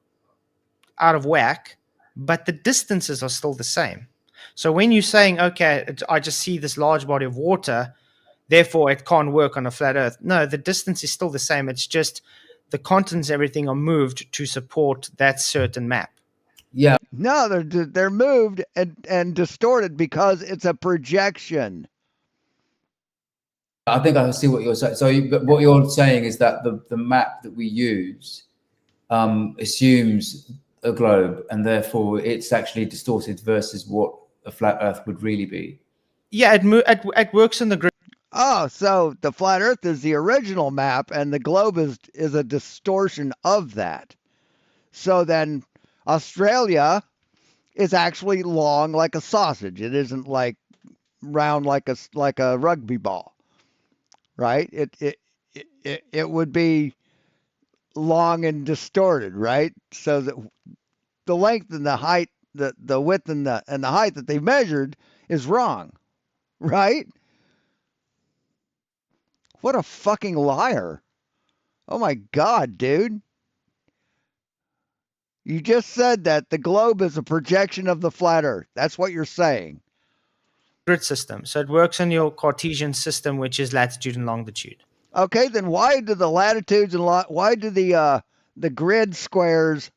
out of whack, but the distances are still the same. So when you're saying, okay, I just see this large body of water, therefore it can't work on a flat earth. No, the distance is still the same. It's just the continents, everything are moved to support that certain map. Yeah. No, they're moved and distorted because it's a projection. I think I see what you're saying. So what you're saying is that the map that we use assumes a globe, and therefore it's actually distorted versus what a flat Earth would really be. Yeah, it works in the grid. Oh, so the flat Earth is the original map, and the globe is a distortion of that. So then Australia is actually long like a sausage. It isn't like round like a rugby ball, right? It would be long and distorted, right? So that the length and the height, the width and the height that they measured is wrong, right? What a fucking liar. Oh my God, dude. You just said that the globe is a projection of the flat Earth. That's what you're saying. Grid system. So it works on your Cartesian system, which is latitude and longitude. Okay, then why do the latitudes and why do the grid squares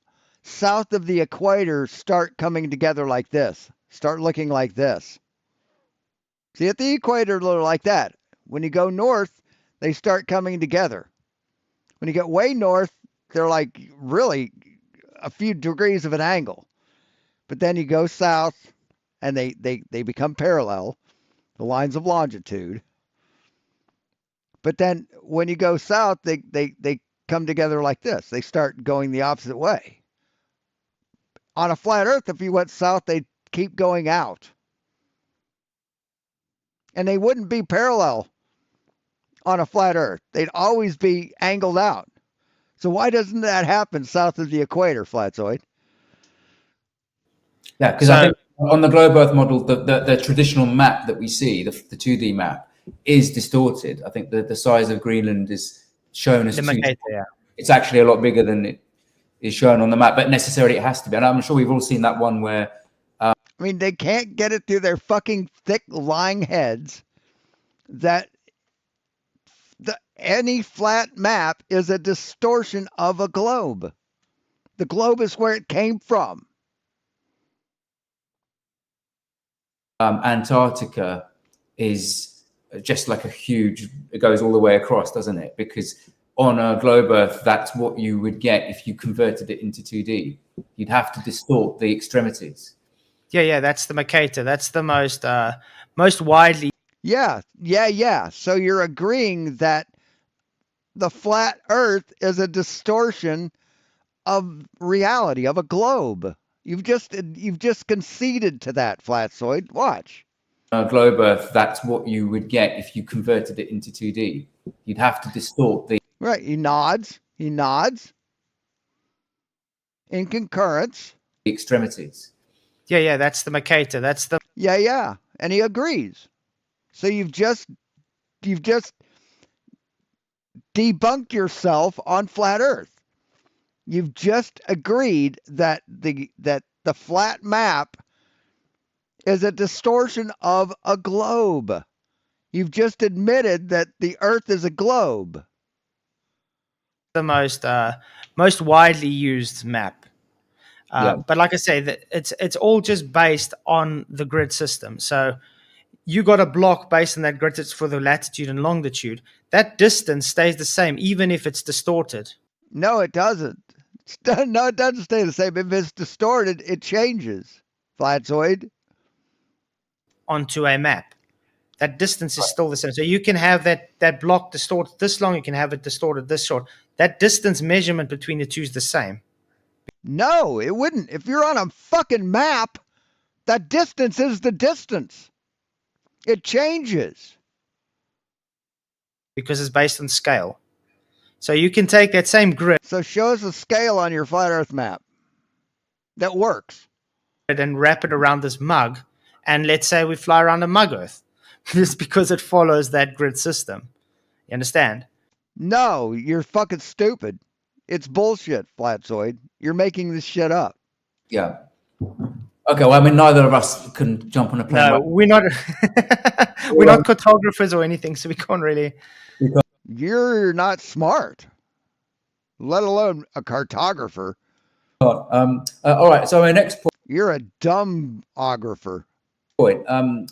south of the equator start coming together like this? Start looking like this. See, at the equator, they're like that. When you go north, they start coming together. When you get way north, they're like really a few degrees of an angle. But then you go south, and they become parallel, the lines of longitude. But then when you go south, they come together like this. They start going the opposite way. On a flat Earth, if you went south, they'd keep going out. And they wouldn't be parallel on a flat Earth. They'd always be angled out. So why doesn't that happen south of the equator, Flatzoid? Yeah, because I think on the globe Earth model, the traditional map that we see, the 2D map, is distorted. I think the size of Greenland is shown as it's actually a lot bigger than it is shown on the map, but necessarily it has to be. And I'm sure we've all seen that one where I mean, they can't get it through their fucking thick lying heads that any flat map is a distortion of a globe. The globe is where it came from. Antarctica is just like a huge, it goes all the way across, doesn't it? Because on a globe Earth, that's what you would get if you converted it into 2D. You'd have to distort the extremities. Yeah, that's the Mercator. That's the most widely. Yeah. So you're agreeing that the flat Earth is a distortion of reality, of a globe. You've just conceded to that, Flatzoid. Watch. Globe Earth, that's what you would get if you converted it into 2D. You'd have to distort the. Right. He nods. In concurrence. The extremities. Yeah, that's the Mercator. That's the. Yeah. And he agrees. So you've just debunked yourself on flat Earth. You've just agreed that the flat map is a distortion of a globe. You've just admitted that the Earth is a globe. The most widely used map. But like I say, that it's all just based on the grid system. So you got a block based on that grid. It's for the latitude and longitude. That distance stays the same, even if it's distorted. No, it doesn't. No, it doesn't stay the same. If it's distorted, it changes. Flatzoid. Onto a map. That distance is still the same. So you can have that block distorted this long, you can have it distorted this short. That distance measurement between the two is the same. No, it wouldn't. If you're on a fucking map, that distance is the distance. It changes. Because it's based on scale. So you can take that same grid. So show us a scale on your flat Earth map that works. And wrap it around this mug. And let's say we fly around a mug Earth. Just because it follows that grid system. You understand? No, you're fucking stupid. It's bullshit, Flatzoid. You're making this shit up. Yeah. Okay, well, I mean, neither of us can jump on a plane. No, we're not. We're not cartographers or anything, so we can't really. You're not smart, let alone a cartographer. All right, so my next point. You're a dumbographer.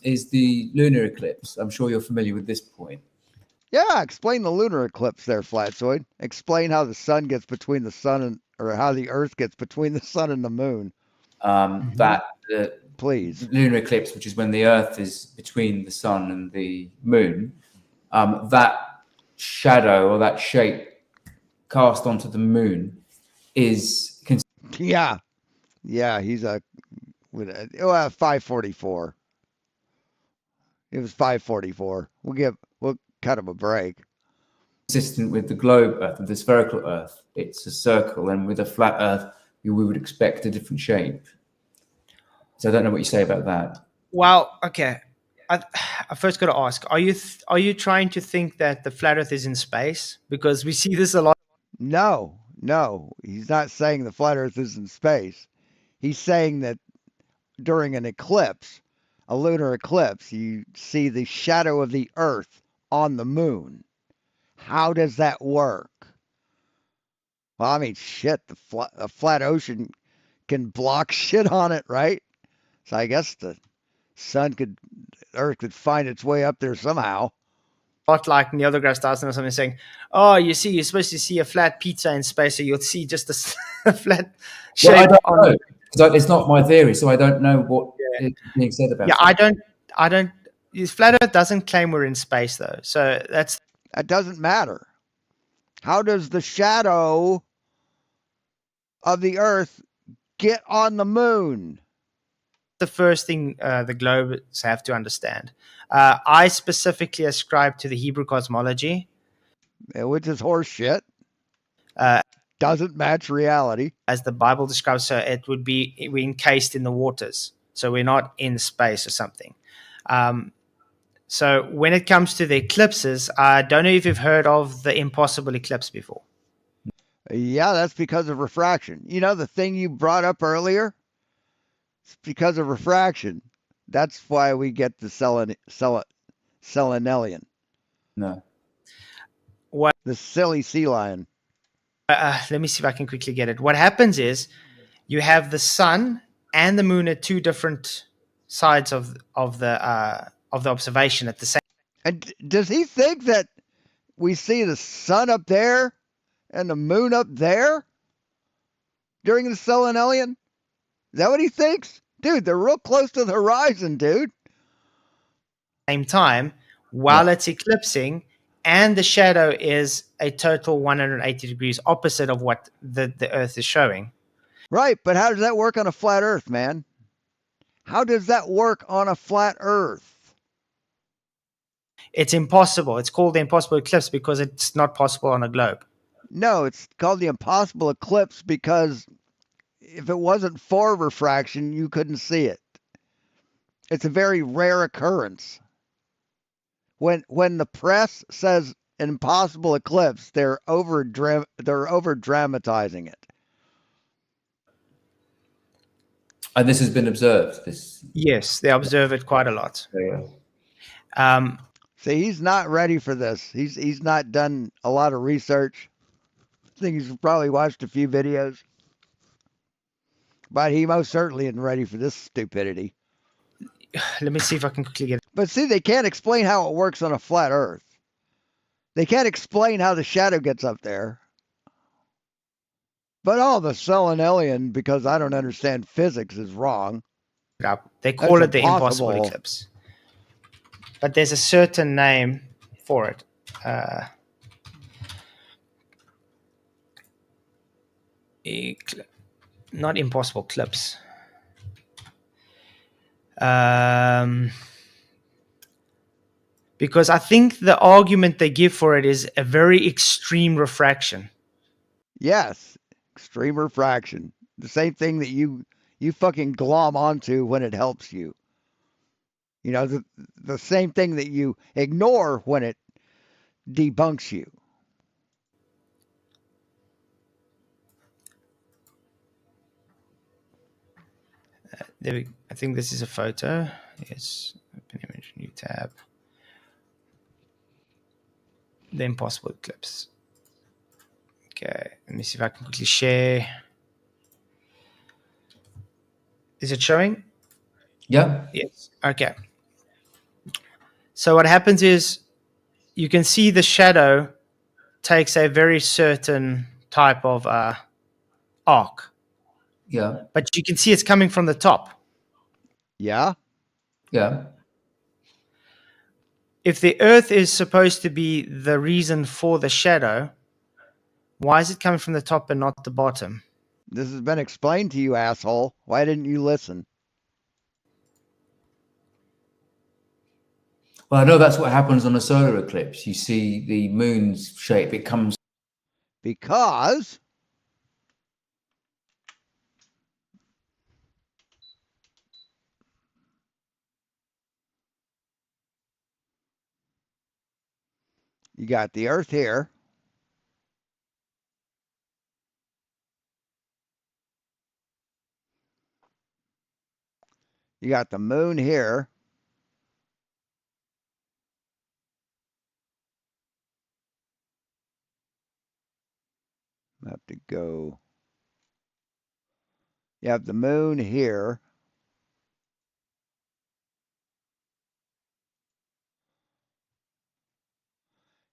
Is the lunar eclipse. I'm sure you're familiar with this point. Yeah, explain the lunar eclipse there, Flatzoid. Explain how the sun gets between the sun and, or how the Earth gets between the sun and the moon. Please. Lunar eclipse, which is when the Earth is between the sun and the moon, that shadow or that shape cast onto the moon is. Yeah, he's a 544. It was 544. We'll cut him a break. Consistent with the globe Earth, with the spherical Earth, it's a circle, and with a flat Earth, we would expect a different shape. So I don't know what you say about that. Well, okay. I first got to ask: are you trying to think that the flat Earth is in space? Because we see this a lot. No, he's not saying the flat Earth is in space. He's saying that during an eclipse, a lunar eclipse, you see the shadow of the Earth on the moon. How does that work? Well, I mean, shit, the flat ocean can block shit on it, right? So I guess the Earth could find its way up there somehow. Not like Neil deGrasse Tyson or something saying, "Oh, you see, you're supposed to see a flat pizza in space, so you'll see just a flat shape." Well, I don't know. So it's not my theory, so I don't know what is being said about. Yeah, that. I don't. Flat Earth doesn't claim we're in space, though, so that doesn't matter. How does the shadow of the Earth get on the moon? The first thing the globes have to understand. I specifically ascribe to the Hebrew cosmology, which is horse shit. Doesn't match reality, as the Bible describes. So it would be we're encased in the waters, so we're not in space or something. So when it comes to the eclipses, I don't know if you've heard of the impossible eclipse before. Yeah, that's because of refraction. You know the thing you brought up earlier? It's because of refraction. That's why we get the selenelian. No. What? The silly sea lion. Let me see if I can quickly get it. What happens is you have the sun and the moon at two different sides of the observation at the same. And does he think that we see the sun up there and the moon up there during the selenelian? Is that what he thinks? Dude, they're real close to the horizon, dude. Same time while it's eclipsing, and the shadow is a total 180 degrees opposite of what the Earth is showing. Right, but how does that work on a flat Earth, man? How does that work on a flat Earth? It's impossible. It's called the impossible eclipse because it's not possible on a globe. No, it's called the impossible eclipse because if it wasn't for refraction, you couldn't see it. It's a very rare occurrence. When the press says an impossible eclipse, they're over dramatizing it. And this has been observed. Yes, they observe it quite a lot. See, he's not ready for this. He's not done a lot of research. I think he's probably watched a few videos, but he most certainly isn't ready for this stupidity. Let me see if I can quickly get it. But see, they can't explain how it works on a flat Earth. They can't explain how the shadow gets up there. But the selenelian, because I don't understand physics, is wrong. They call That's it the impossible eclipse. But there's a certain name for it. Not impossible eclipse. Because I think the argument they give for it is a very extreme refraction. Yes, extreme refraction. The same thing that you fucking glom onto when it helps you. You know, the same thing that you ignore when it debunks you. I think this is a photo. Yes, open image, new tab. The impossible eclipse. Okay, let me see if I can quickly share. Is it showing? Yeah. Yes. Okay. So what happens is you can see the shadow takes a very certain type of arc. Yeah. But you can see it's coming from the top. Yeah? Yeah. If the Earth is supposed to be the reason for the shadow, why is it coming from the top and not the bottom? This has been explained to you, asshole. Why didn't you listen? Well, I know that's what happens on a solar eclipse. You see the moon's shape. It comes. Because you got the Earth here. You got the moon here. I have to go. You have the moon here.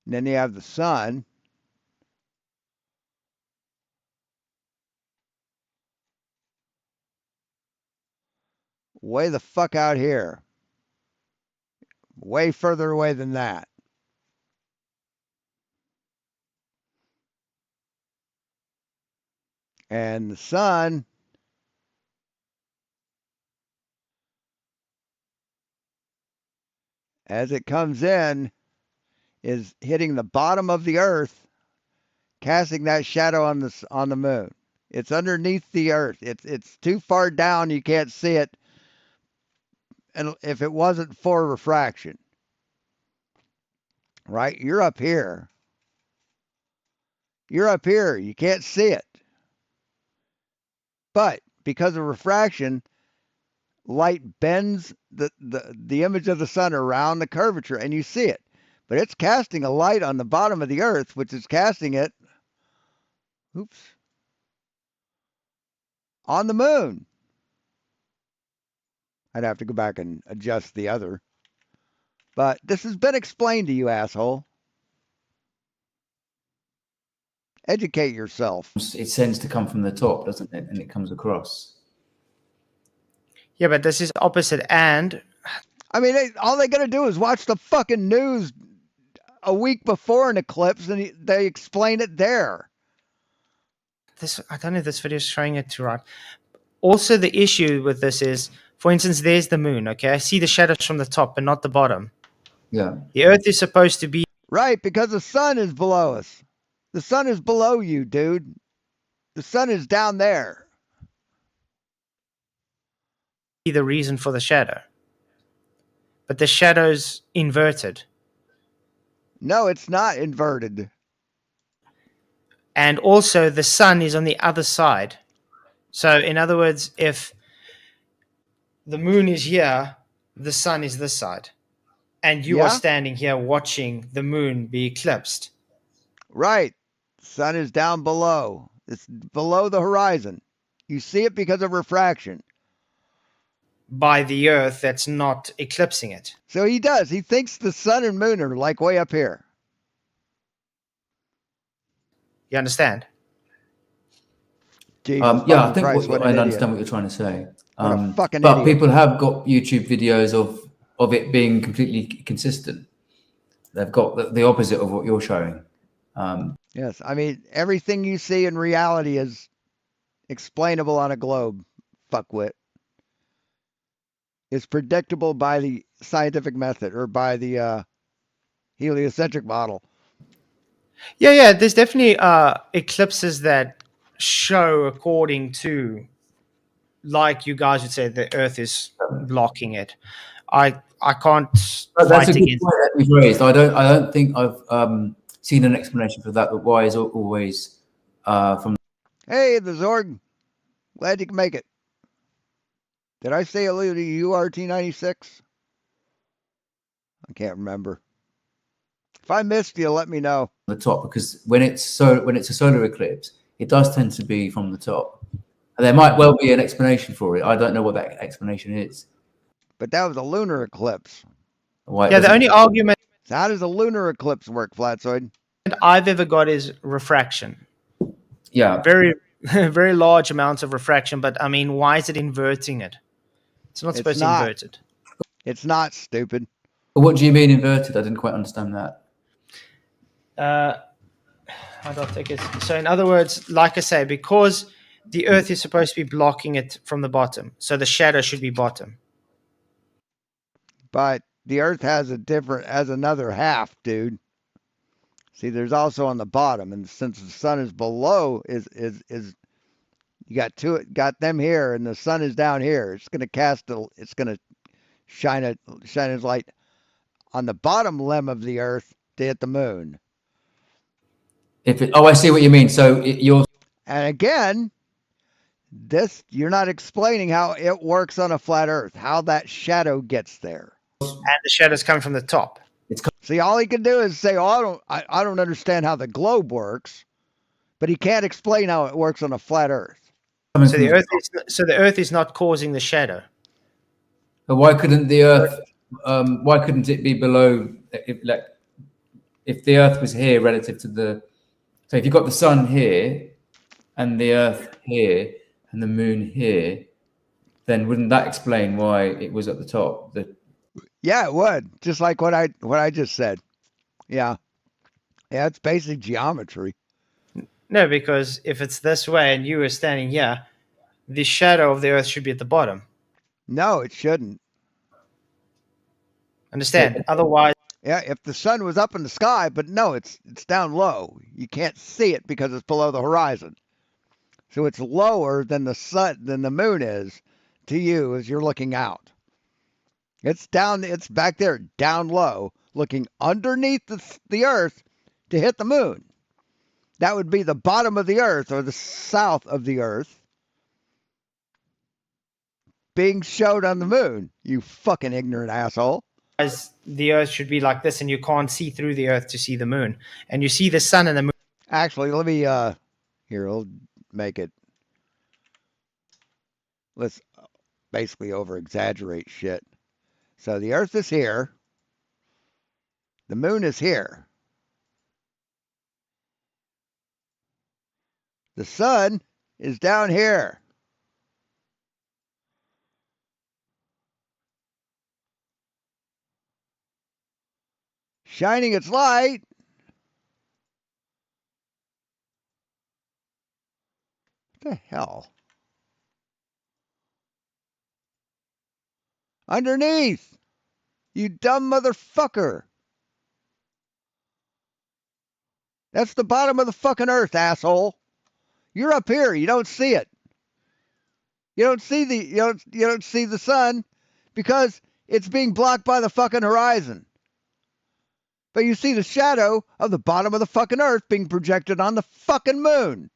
And then you have the sun. Way the fuck out here. Way further away than that. And the sun as it comes in is hitting the bottom of the Earth, casting that shadow on the moon. It's underneath the Earth. It's too far down, you can't see it. And if it wasn't for refraction, right? You're up here. You're up here. You can't see it. But because of refraction, light bends the image of the sun around the curvature and you see it. But it's casting a light on the bottom of the Earth, which is casting it, on the moon. I'd have to go back and adjust the other. But this has been explained to you, asshole. Educate yourself. It tends to come from the top, doesn't it? And it comes across. Yeah, but this is opposite. And I mean, all they got to do is watch the fucking news a week before an eclipse, and they explain it there. I don't know if this video is showing it to right. Also, the issue with this is, for instance, there's the moon. Okay, I see the shadows from the top, but not the bottom. Yeah. The Earth is supposed to be right, because the sun is below us. The sun is below you, dude. The sun is down there. the reason for the shadow, but the shadow's inverted. No, it's not inverted. And also, the sun is on the other side. So, in other words, if the moon is here, the sun is this side. And you are standing here watching the moon be eclipsed. Right. Sun is down below. It's below the horizon. You see it because of refraction. By the Earth that's not eclipsing it. So he does. He thinks the sun and moon are like way up here. You understand? Jesus yeah, I think Christ, I understand what you're trying to say. What a fucking but idiot. people have got YouTube videos of it being completely consistent. They've got the opposite of what you're showing. Yes, I mean, everything you see in reality is explainable on a globe, fuckwit. It's predictable by the scientific method or by the heliocentric model. Yeah, there's definitely eclipses that show according to, like you guys would say, the Earth is blocking it. I can't That's a fight good against point that you've raised. I don't think I've seen an explanation for that. But why is always from? Hey, the Zorg. Glad you can make it. Did I say hello to URT96? I can't remember. If I missed you, let me know. The top, because when it's a solar eclipse, it does tend to be from the top. And there might well be an explanation for it. I don't know what that explanation is. But that was a lunar eclipse. Yeah, the only argument. So how does a lunar eclipse work, Flatzoid? I've ever got is refraction. Yeah. Very, very large amounts of refraction. But I mean, why is it inverting it? It's not supposed to invert it. It's not, stupid. But what do you mean inverted? I didn't quite understand that. How do I take it? So in other words, like I say, because the Earth is supposed to be blocking it from the bottom, so the shadow should be bottom. But the Earth has another half, dude. See, there's also on the bottom, and since the sun is below, is you got them here, and the sun is down here. It's gonna shine its light on the bottom limb of the Earth to hit the moon. I see what you mean. So you're. And again, you're not explaining how it works on a flat Earth, how that shadow gets there. And the shadow's coming from the top. See, all he can do is say, "Oh, I don't understand how the globe works," but he can't explain how it works on a flat Earth. So the Earth is not causing the shadow. But why couldn't the Earth? Why couldn't it be below? If the Earth was here relative to the, so if you've got the sun here, and the Earth here, and the moon here, then wouldn't that explain why it was at the top? Yeah, it would. Just like what I just said. Yeah, it's basic geometry. No, because if it's this way and you were standing here, the shadow of the Earth should be at the bottom. No, it shouldn't. Understand? Otherwise. Yeah, if the sun was up in the sky, but no, it's down low. You can't see it because it's below the horizon. So it's lower than the moon is to you as you're looking out. It's back there, down low, looking underneath the Earth to hit the moon. That would be the bottom of the Earth or the south of the Earth being showed on the moon. You fucking ignorant asshole. The Earth should be like this, and you can't see through the Earth to see the moon. And you see the sun and the moon. Actually, let me here, I'll make it. basically over exaggerate shit. So the Earth is here. The moon is here. The sun is down here. Shining its light. What the hell? Underneath. You dumb motherfucker. That's the bottom of the fucking Earth, asshole. You're up here. You don't see it. You don't see the sun because it's being blocked by the fucking horizon. But you see the shadow of the bottom of the fucking Earth being projected on the fucking moon.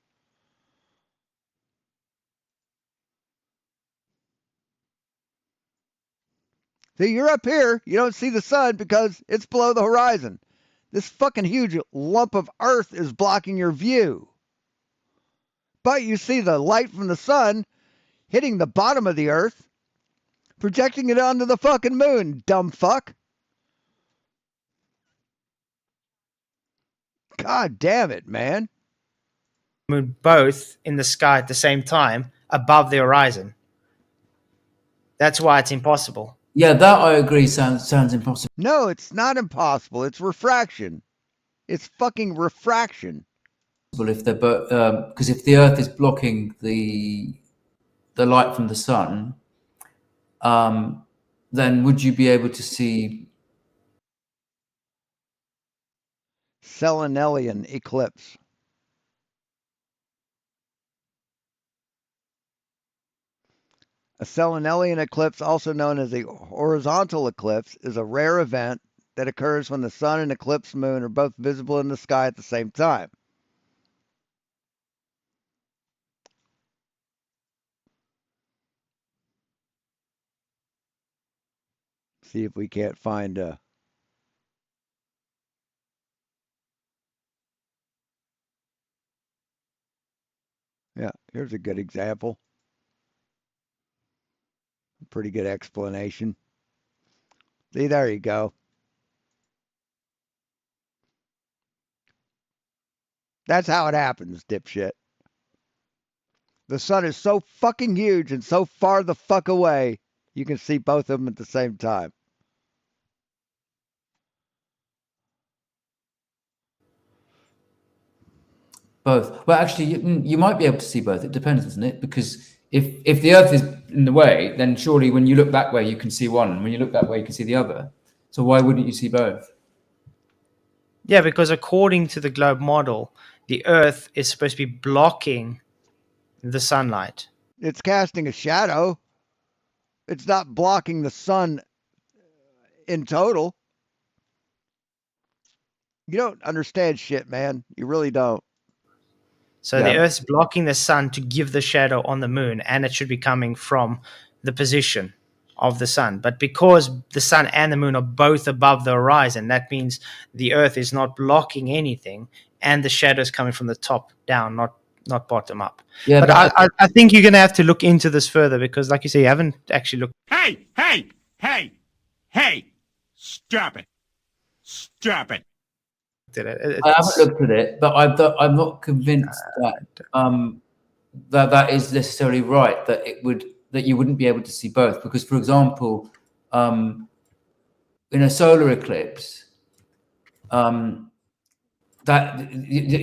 See, you're up here. You don't see the sun because it's below the horizon. This fucking huge lump of Earth is blocking your view. But you see the light from the sun hitting the bottom of the Earth, projecting it onto the fucking moon, dumb fuck. God damn it, man. Moon both in the sky at the same time above the horizon. That's why it's impossible. Yeah, that I agree sounds impossible. No, it's not impossible. It's refraction. It's fucking refraction. If they're because if the Earth is blocking the light from the sun, then would you be able to see Selenelian eclipse? A Selenelian eclipse, also known as a horizontal eclipse, is a rare event that occurs when the sun and eclipsed moon are both visible in the sky at the same time. See if we can't find a... Yeah, here's a good example. Pretty good explanation. See, there you go. That's how it happens, dipshit. The sun is so fucking huge and so far the fuck away, you can see both of them at the same time. both? Well, actually, you might be able to see both. It depends, doesn't it? Because if the Earth is in the way, then surely when you look that way, you can see one, and when you look that way, you can see the other. So why wouldn't you see both? Yeah, because according to the globe model, the Earth is supposed to be blocking the sunlight. It's casting a shadow. It's not blocking the sun in total. You don't understand shit, man. You really don't. So the Earth's blocking the sun to give the shadow on the moon, and it should be coming from the position of the sun. But because the sun and the moon are both above the horizon, that means the Earth is not blocking anything, and the shadow is coming from the top down, not bottom up. Yeah, but I think you're going to have to look into this further because, like you say, you haven't actually looked. Hey! Stop it! Stop it! I haven't looked at it, but I'm not convinced that is necessarily right. That you wouldn't be able to see both, because, for example, in a solar eclipse, there's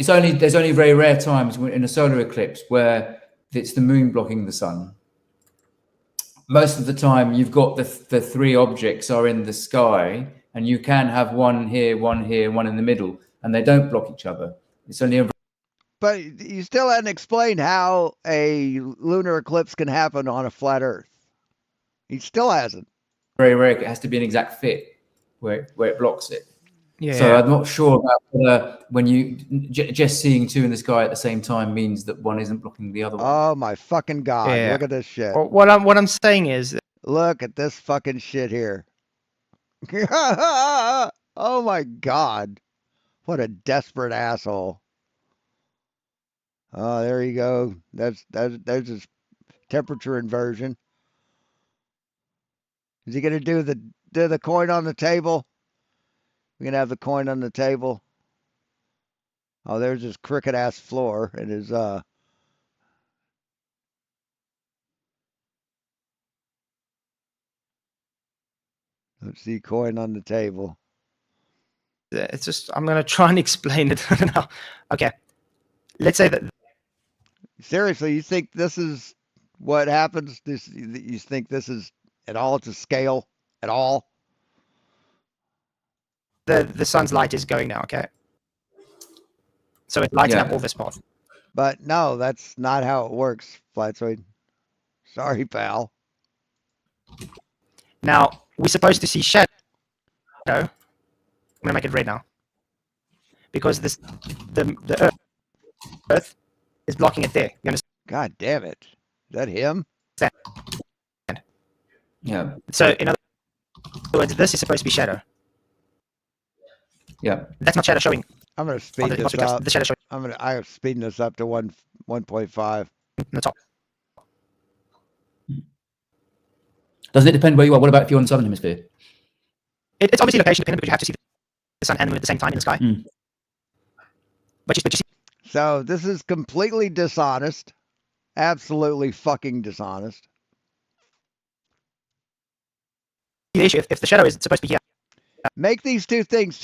only very rare times in a solar eclipse where it's the moon blocking the sun. Most of the time, you've got the three objects are in the sky, and you can have one here, and one in the middle, and they don't block each other. It's only But you still hadn't explained how a lunar eclipse can happen on a flat Earth. He still hasn't. very rare. It has to be an exact fit where it blocks it. Yeah. So I'm not sure about whether when you just seeing two in the sky at the same time means that one isn't blocking the other one. Oh my fucking god! Yeah. Look at this shit. Well, what I'm saying is, look at this fucking shit here. Oh my god! What a desperate asshole. Oh, there you go. There's his temperature inversion. Is he gonna do the coin on the table? We're gonna have the coin on the table. Oh, there's his crooked ass floor and his let's see, coin on the table. It's just, I'm going to try and explain it now. Okay. Let's say that. Seriously, you think this is what happens? You think this is at all to scale at all? The sun's light is going now, okay? So it's lighting up all this path. But no, that's not how it works, Flatzoid. Sorry, pal. Now, we're supposed to see shadow. I'm going to make it red now. Because the Earth is blocking it there. You understand? God damn it. Is that him? Yeah. So, in other words, this is supposed to be shadow. Yeah. That's not shadow showing. I'm gonna speed the- this the- up. the shadow showing. I'm speeding this up to 1.5. On the top. Doesn't it depend where you are? What about if you're in the southern hemisphere? It's obviously location dependent, but you have to see the sun and the moon at the same time in the sky. But you see So this is completely dishonest. Absolutely fucking dishonest. the issue. If the shadow is supposed to be here, Make these two things,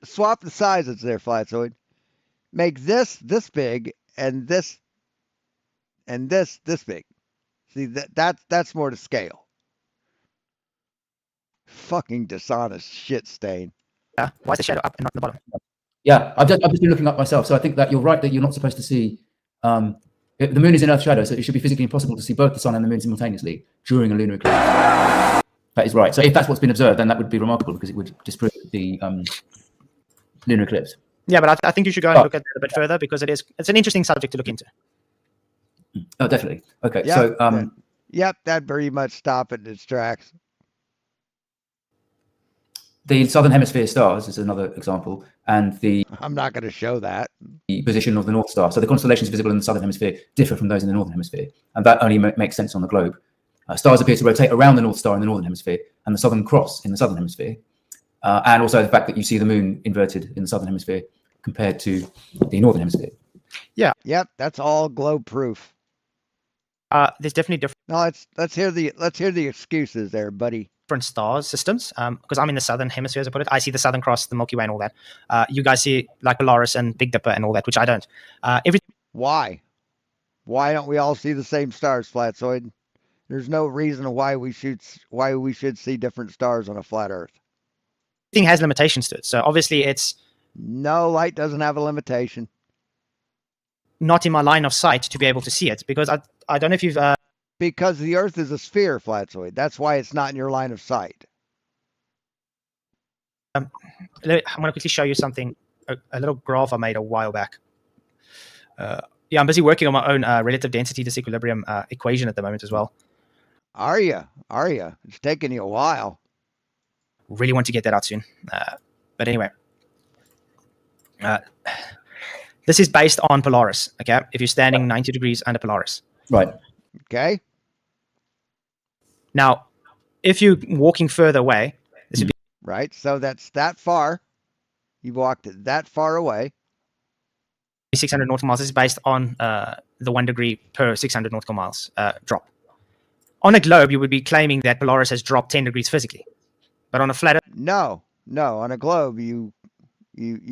swap the sizes there, Flatzoid. Make this big and this big. See, that's more to scale. Fucking dishonest shit stain. why is the shadow up and not the bottom? Yeah, I've just been looking up myself. So I think that you're right that you're not supposed to see. The moon is in Earth's shadow, so it should be physically impossible to see both the sun and the moon simultaneously during a lunar eclipse. That is right. So if that's what's been observed, then that would be remarkable because it would disprove the lunar eclipse. Yeah, but I think you should go and look at that a bit further because it's an interesting subject to look into. Oh, definitely. Okay, Yep, so that very much stop it in its tracks. the southern hemisphere stars is another example, and I'm not going to show that. The position of the North Star. So the constellations visible in the southern hemisphere differ from those in the northern hemisphere, and that only makes sense on the globe. Stars appear to rotate around the North Star in the northern hemisphere and the Southern Cross in the southern hemisphere, and also the fact that you see the moon inverted in the southern hemisphere compared to the northern hemisphere. Yeah. Yep, that's all globe proof. There's definitely different. No, let's hear the excuses there, buddy. Different stars systems. Because I'm in the southern hemisphere, as I put it. I see the Southern Cross, the Milky Way, and all that. You guys see like Polaris and Big Dipper and all that, which I don't. Why? Why don't we all see the same stars, Flatzoid? There's no reason why we should see different stars on a flat Earth. Everything has limitations to it. So obviously it's no, light doesn't have a limitation. Not in my line of sight to be able to see it because I don't know if you've because the Earth is a sphere, Flatzoid. That's why it's not in your line of sight. I'm going to quickly show you something, a little graph I made a while back. Yeah, I'm busy working on my own relative density disequilibrium equation at the moment as well. Are you? It's taking you a while. Really want to get that out soon. But anyway. This is based on Polaris, okay? If you're standing 90 degrees under Polaris. Right. Okay. Now, if you're walking further away, this would be... Right, so that's that far. You walked that far away. 600 nautical miles. This is based on the 1 degree per 600 nautical miles drop. On a globe, you would be claiming that Polaris has dropped 10 degrees physically. But on a flat Earth... No. On a globe, you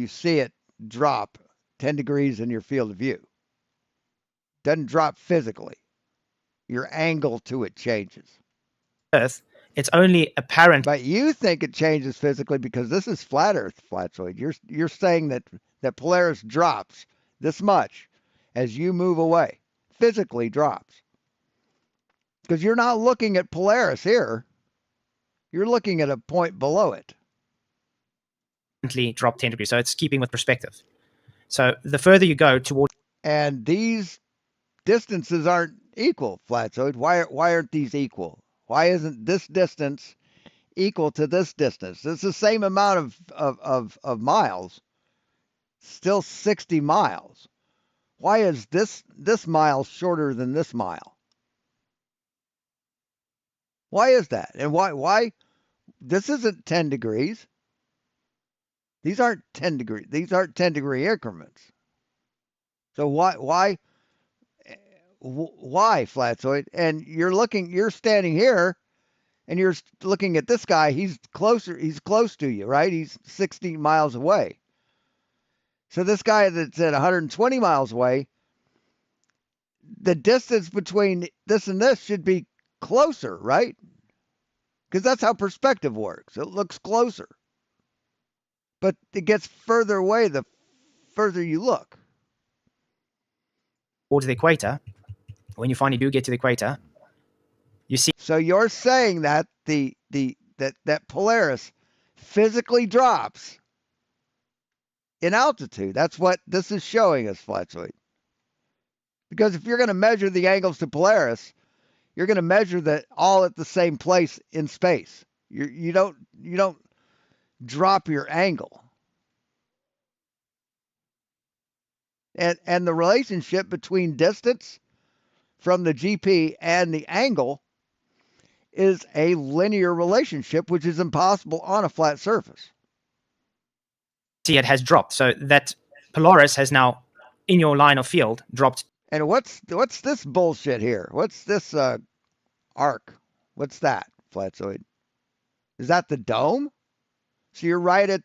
see it drop 10 degrees in your field of view. Doesn't drop physically. Your angle to it changes. Earth, it's only apparent. But you think it changes physically because this is flat Earth, Flatzoid. You're saying that Polaris drops this much as you move away. Physically drops. Because you're not looking at Polaris here. You're looking at a point below it. Drop 10 degrees. So it's keeping with perspective. So the further you go towards... And these distances aren't equal, Flatzoid. Why aren't these equal? Why isn't this distance equal to this distance? It's the same amount of miles. Still 60 miles. Why is this mile shorter than this mile? Why is that? And why this isn't 10 degrees. These aren't 10 degree. These aren't 10-degree increments. So why Flatzoid? And you're standing here and you're looking at this guy. He's close to you, right? He's 60 miles away. So this guy that's at 120 miles away, the distance between this and this should be closer, right? Because that's how perspective works. It looks closer. But it gets further away the further you look. Towards the equator, when you finally do get to the equator, you see. So you're saying that that Polaris physically drops in altitude. That's what this is showing us, Flatzoid. Because if you're going to measure the angles to Polaris, you're going to measure that all at the same place in space. You don't drop your angle. And the relationship between distance from the GP and the angle is a linear relationship, which is impossible on a flat surface. See, it has dropped. So that Polaris has now, in your line of field, dropped. And what's this bullshit here? What's this arc? What's that, Flatzoid? Is that the dome? So you're right at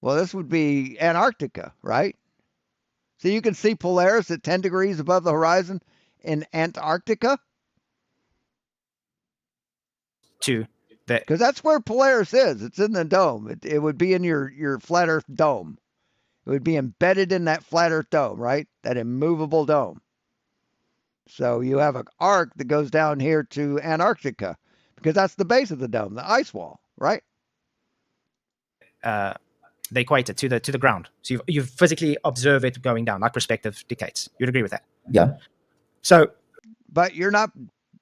well, this would be Antarctica, right? So you can see Polaris at 10 degrees above the horizon in Antarctica? Because that's where Polaris is. It's in the dome. It would be in your flat Earth dome. It would be embedded in that flat Earth dome, right? That immovable dome. So you have an arc that goes down here to Antarctica because that's the base of the dome, the ice wall, right? The equator to the ground. So you physically observe it going down, like perspective dictates. You'd agree with that? Yeah. So, but you're not.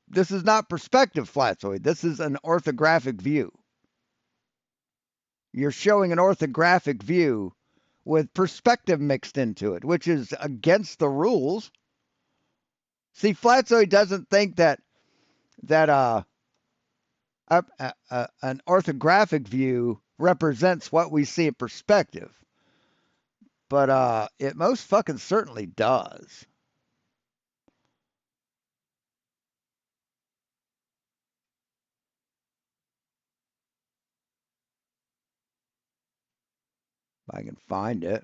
This is not perspective, Flatzoid. This is an orthographic view. You're showing an orthographic view with perspective mixed into it, which is against the rules. See, Flatzoid doesn't think that an orthographic view represents what we see in perspective. But it most fucking certainly does. If I can find it.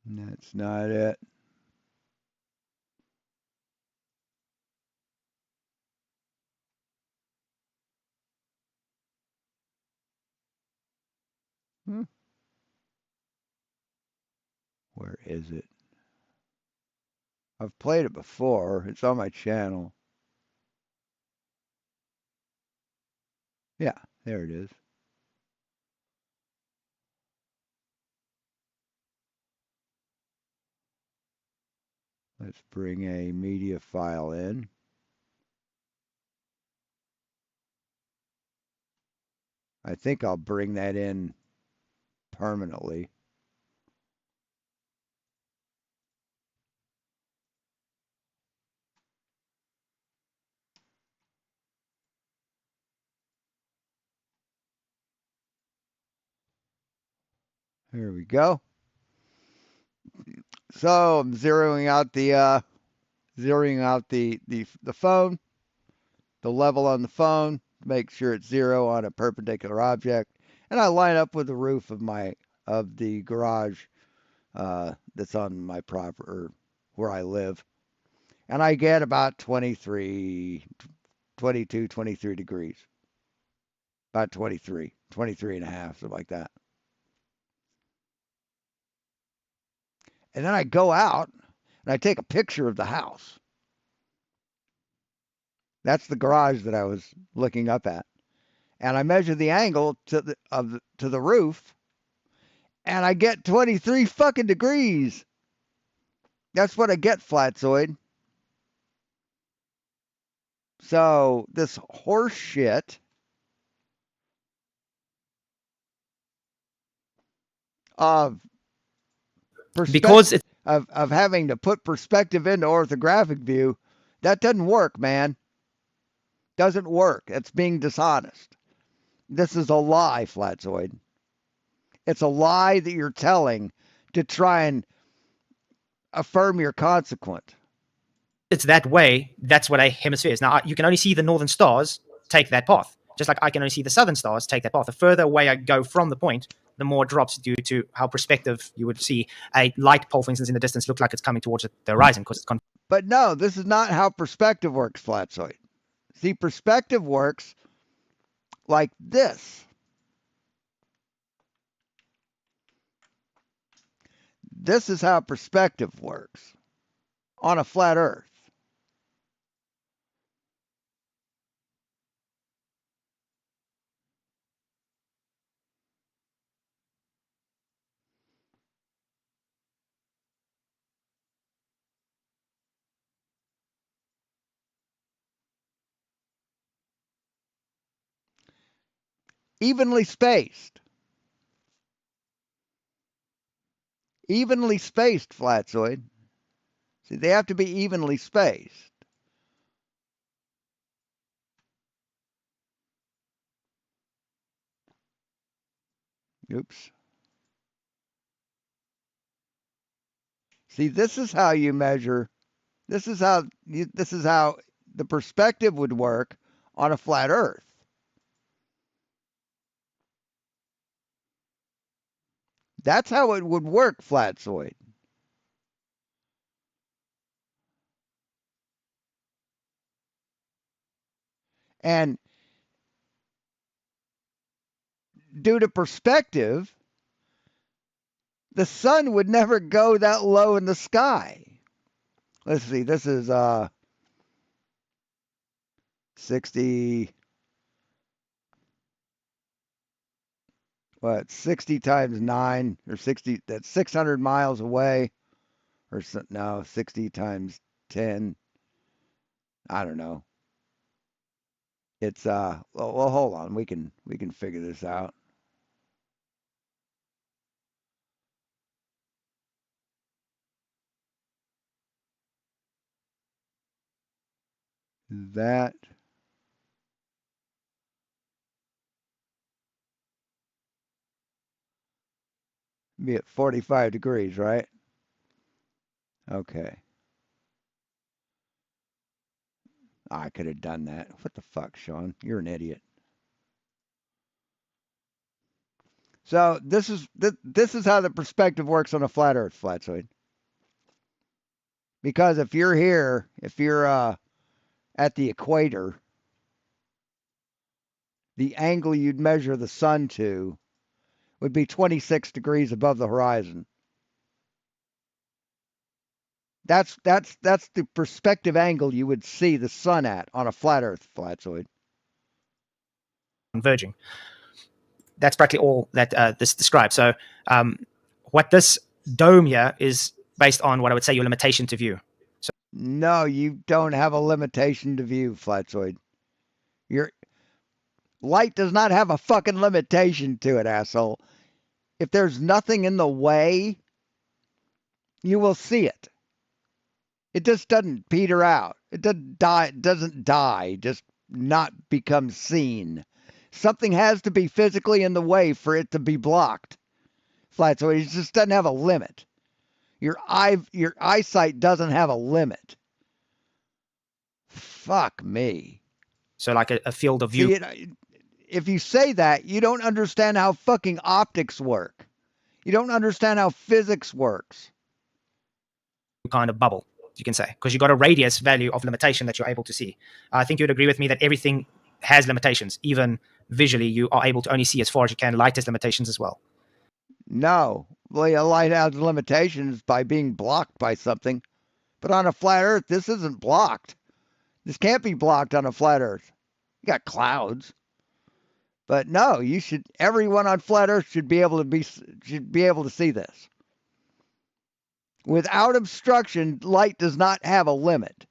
That's not it. Where is it? I've played it before. It's on my channel. Yeah, there it is. Let's bring a media file in. I think I'll bring that in permanently. There we go. So I'm zeroing out the phone, the level on the phone, make sure it's 0 on a perpendicular object, and I line up with the roof of the garage that's on my property or where I live, and I get about 22, 23 degrees, about 23 and a half, something like that. And then I go out and I take a picture of the house. That's the garage that I was looking up at. And I measure the angle to the roof, and I get 23 fucking degrees. That's what I get, Flatzoid. So this horse shit of Because it's of having to put perspective into orthographic view, that doesn't work, man. Doesn't work. It's being dishonest. This is a lie, Flatzoid. It's a lie that you're telling to try and affirm your consequent. that way, that's what a hemisphere is. Now, you can only see the northern stars take that path, just like I can only see the southern stars take that path. The further away I go from the point, the more it drops due to how perspective you would see a light pole, for instance, in the distance look like it's coming towards the horizon because it's But no, this is not how perspective works, Flatzoid. See, perspective works like this. This is how perspective works on a flat earth. Evenly spaced. Evenly spaced, Flatzoid. See, they have to be evenly spaced. Oops. See, this is how you measure. This is how the perspective would work on a flat earth. That's how it would work, Flatzoid. And due to perspective, the sun would never go that low in the sky. Let's see, this is 60 60 times 9 or 60, that's 600 miles away, or no, 60 times 10, I don't know. It's well, hold on, we can figure this out. That be at 45 degrees, right? Okay. I could have done that. What the fuck, Sean? You're an idiot. So this is how the perspective works on a flat Earth, Flatzoid. Because if you're here, if you're at the equator, the angle you'd measure the sun to would be 26 degrees above the horizon. That's the perspective angle you would see the sun at on a flat Earth, Flatzoid. converging. That's practically all that this describes. So what this dome here is based on what I would say your limitation to view. So no, you don't have a limitation to view, Flatzoid. Your light does not have a fucking limitation to it, asshole. If there's nothing in the way, you will see it. It just doesn't peter out. It doesn't die, just not become seen. Something has to be physically in the way for it to be blocked. Flatzoid, it just doesn't have a limit. Your eyesight doesn't have a limit. Fuck me. So like a field of view. See, if you say that, you don't understand how fucking optics work. You don't understand how physics works. Kind of bubble, you can say, because you got a radius value of limitation that you're able to see. I think you'd agree with me that everything has limitations. Even visually, you are able to only see as far as you can. Light has limitations as well. No, well, light has limitations by being blocked by something. But on a flat Earth, this isn't blocked. This can't be blocked on a flat Earth. You got clouds. But no, everyone on flat Earth should be able to see this. Without obstruction, light does not have a limit.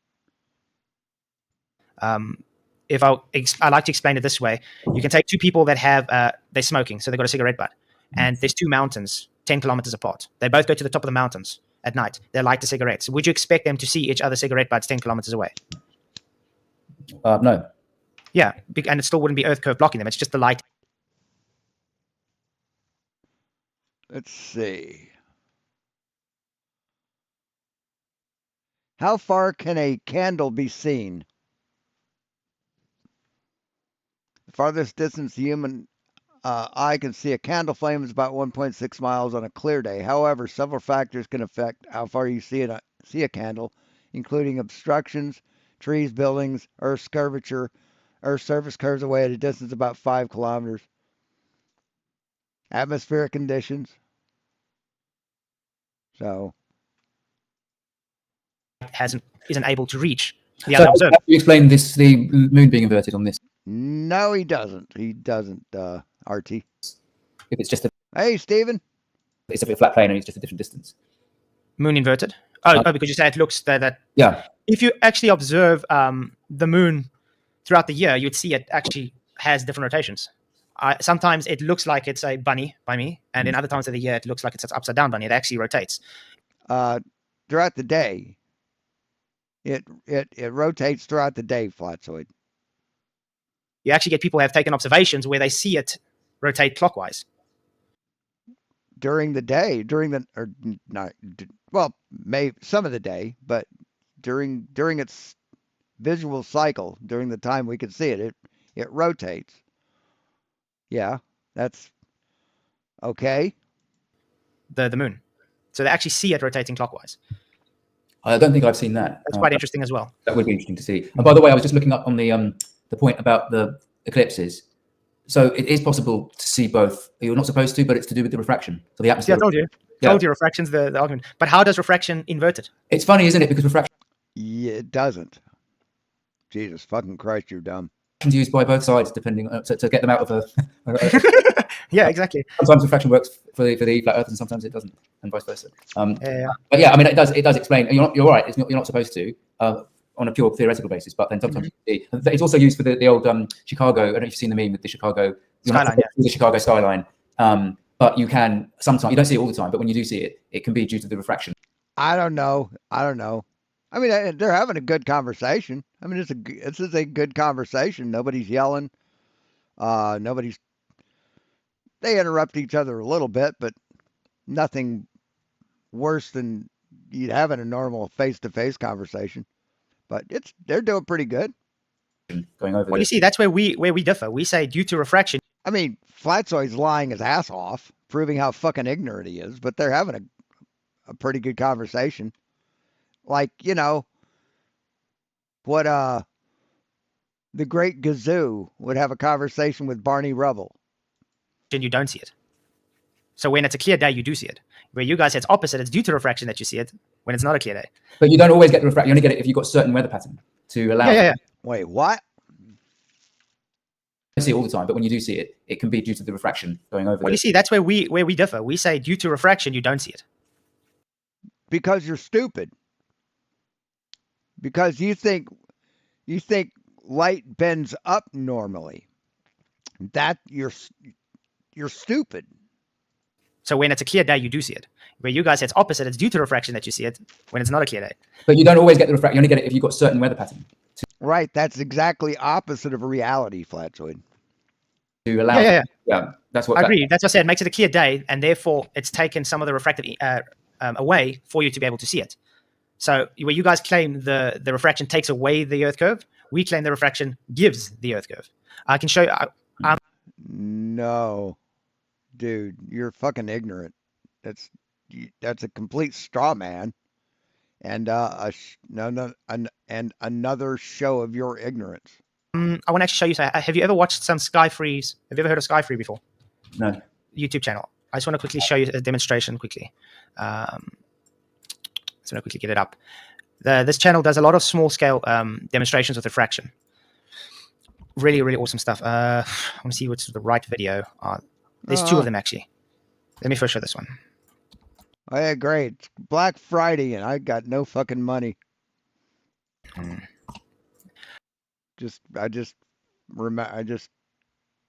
If I like to explain it this way, you can take two people that have they're smoking, so they've got a cigarette butt, and there's two mountains 10 kilometers apart. They both go to the top of the mountains at night. They light the cigarettes. Would you expect them to see each other's cigarette butts 10 kilometers away? No. Yeah, and it still wouldn't be Earth curve blocking them. It's just the light. Let's see. How far can a candle be seen? The farthest distance the human eye can see a candle flame is about 1.6 miles on a clear day. However, several factors can affect how far you see a candle, including obstructions, trees, buildings, Earth's curvature. Earth's surface curves away at a distance of about 5 kilometers. Atmospheric conditions. So isn't able to reach the So other how observer. do you explain this, the moon being inverted on this? no, he doesn't. He doesn't. RT. If it's just a, Hey, Steven. it's a flat plane and it's just a different distance. Moon inverted. Oh, because you say it looks that. Yeah. If you actually observe the moon throughout the year, you'd see it actually has different rotations. Sometimes it looks like it's a bunny by me, and in other times of the year, it looks like it's an upside down bunny. It actually rotates. Throughout the day, it rotates throughout the day, Flatzoid. You actually get people who have taken observations where they see it rotate clockwise. During the day, maybe some of the day, but during its visual cycle, during the time we can see it, it rotates. Yeah, that's okay. The moon. So they actually see it rotating clockwise. I don't think I've seen that. That's quite interesting as well. That would be interesting to see. And by the way, I was just looking up on the point about the eclipses. So it is possible to see both. You're not supposed to, but it's to do with the refraction. So the atmosphere. Yeah, I told you. Yeah. Told you refraction's the argument. But how does refraction invert it? It's funny, isn't it? Because refraction Yeah, it doesn't. Jesus fucking Christ, you're dumb. is used by both sides, depending to get them out of a. Yeah, exactly. Sometimes refraction works for the flat Earth, and sometimes it doesn't, and vice versa. Yeah. But yeah, I mean, it does explain. You're right. You're not supposed to on a pure theoretical basis, but then sometimes it's also used for the old Chicago. I don't know if you've seen the meme with the Chicago skyline. The Chicago skyline. But you can sometimes, you don't see it all the time, but when you do see it, it can be due to the refraction. I don't know. I mean, they're having a good conversation. I mean, this is a good conversation. Nobody's yelling. They interrupt each other a little bit, but nothing worse than you'd have in a normal face-to-face conversation. But they're doing pretty good. Going over. Well, you see, that's where we differ. We say due to refraction. I mean, Flatzoid's lying his ass off, proving how fucking ignorant he is, but they're having a pretty good conversation. Like, what the great Gazoo would have a conversation with Barney Rubble. You don't see it. So when it's a clear day, you do see it. Where you guys say it's opposite, it's due to refraction that you see it when it's not a clear day. But you don't always get the refraction. You only get it if you've got a certain weather pattern to allow. Yeah. Wait, what? You see it all the time, but when you do see it, it can be due to the refraction going over. Well, you see, that's where we differ. We say due to refraction, you don't see it. Because you're stupid. Because you think light bends up normally. That you're stupid. So when it's a clear day, you do see it. Where you guys say it's opposite, it's due to refraction that you see it when it's not a clear day. But you don't always get the refraction. You only get it if you've got a certain weather pattern. Right, that's exactly opposite of reality, Flatzoid. To allow. Yeah. That's what I agree. That's what I said. It makes it a clear day, and therefore it's taken some of the refractive away for you to be able to see it. So where you guys claim the refraction takes away the Earth curve, we claim the refraction gives the Earth curve. I can show you. No, dude, you're fucking ignorant. That's a complete straw man, and and another show of your ignorance. I want to actually show you. So, have you ever watched some Sky Freeze? Have you ever heard of Sky Free before? No. YouTube channel. I just want to quickly show you a demonstration quickly. So I'm going to quickly get it up. This channel does a lot of small scale demonstrations with refraction. Really, really awesome stuff. I want to see what's the right video. There's two of them actually. Let me first show this one. Oh yeah, great. It's Black Friday and I got no fucking money. I just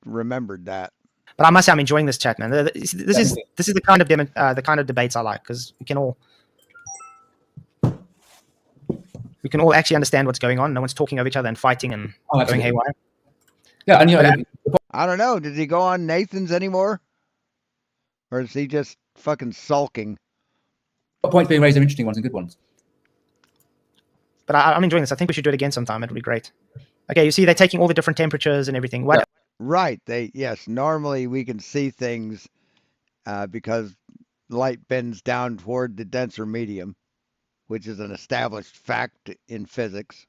remembered that. But I must say, I'm enjoying this chat, man. This is the kind of debates I like, because we can all actually understand what's going on. No one's talking over each other and fighting and going haywire. Yeah, and I don't know. Did he go on Nathan's anymore, or is he just fucking sulking? points being raised are interesting ones and good ones. But I'm enjoying this. I think we should do it again sometime. It'll be great. Okay, you see, they're taking all the different temperatures and everything. What? Right. Yes. Normally we can see things because light bends down toward the denser medium, which is an established fact in physics.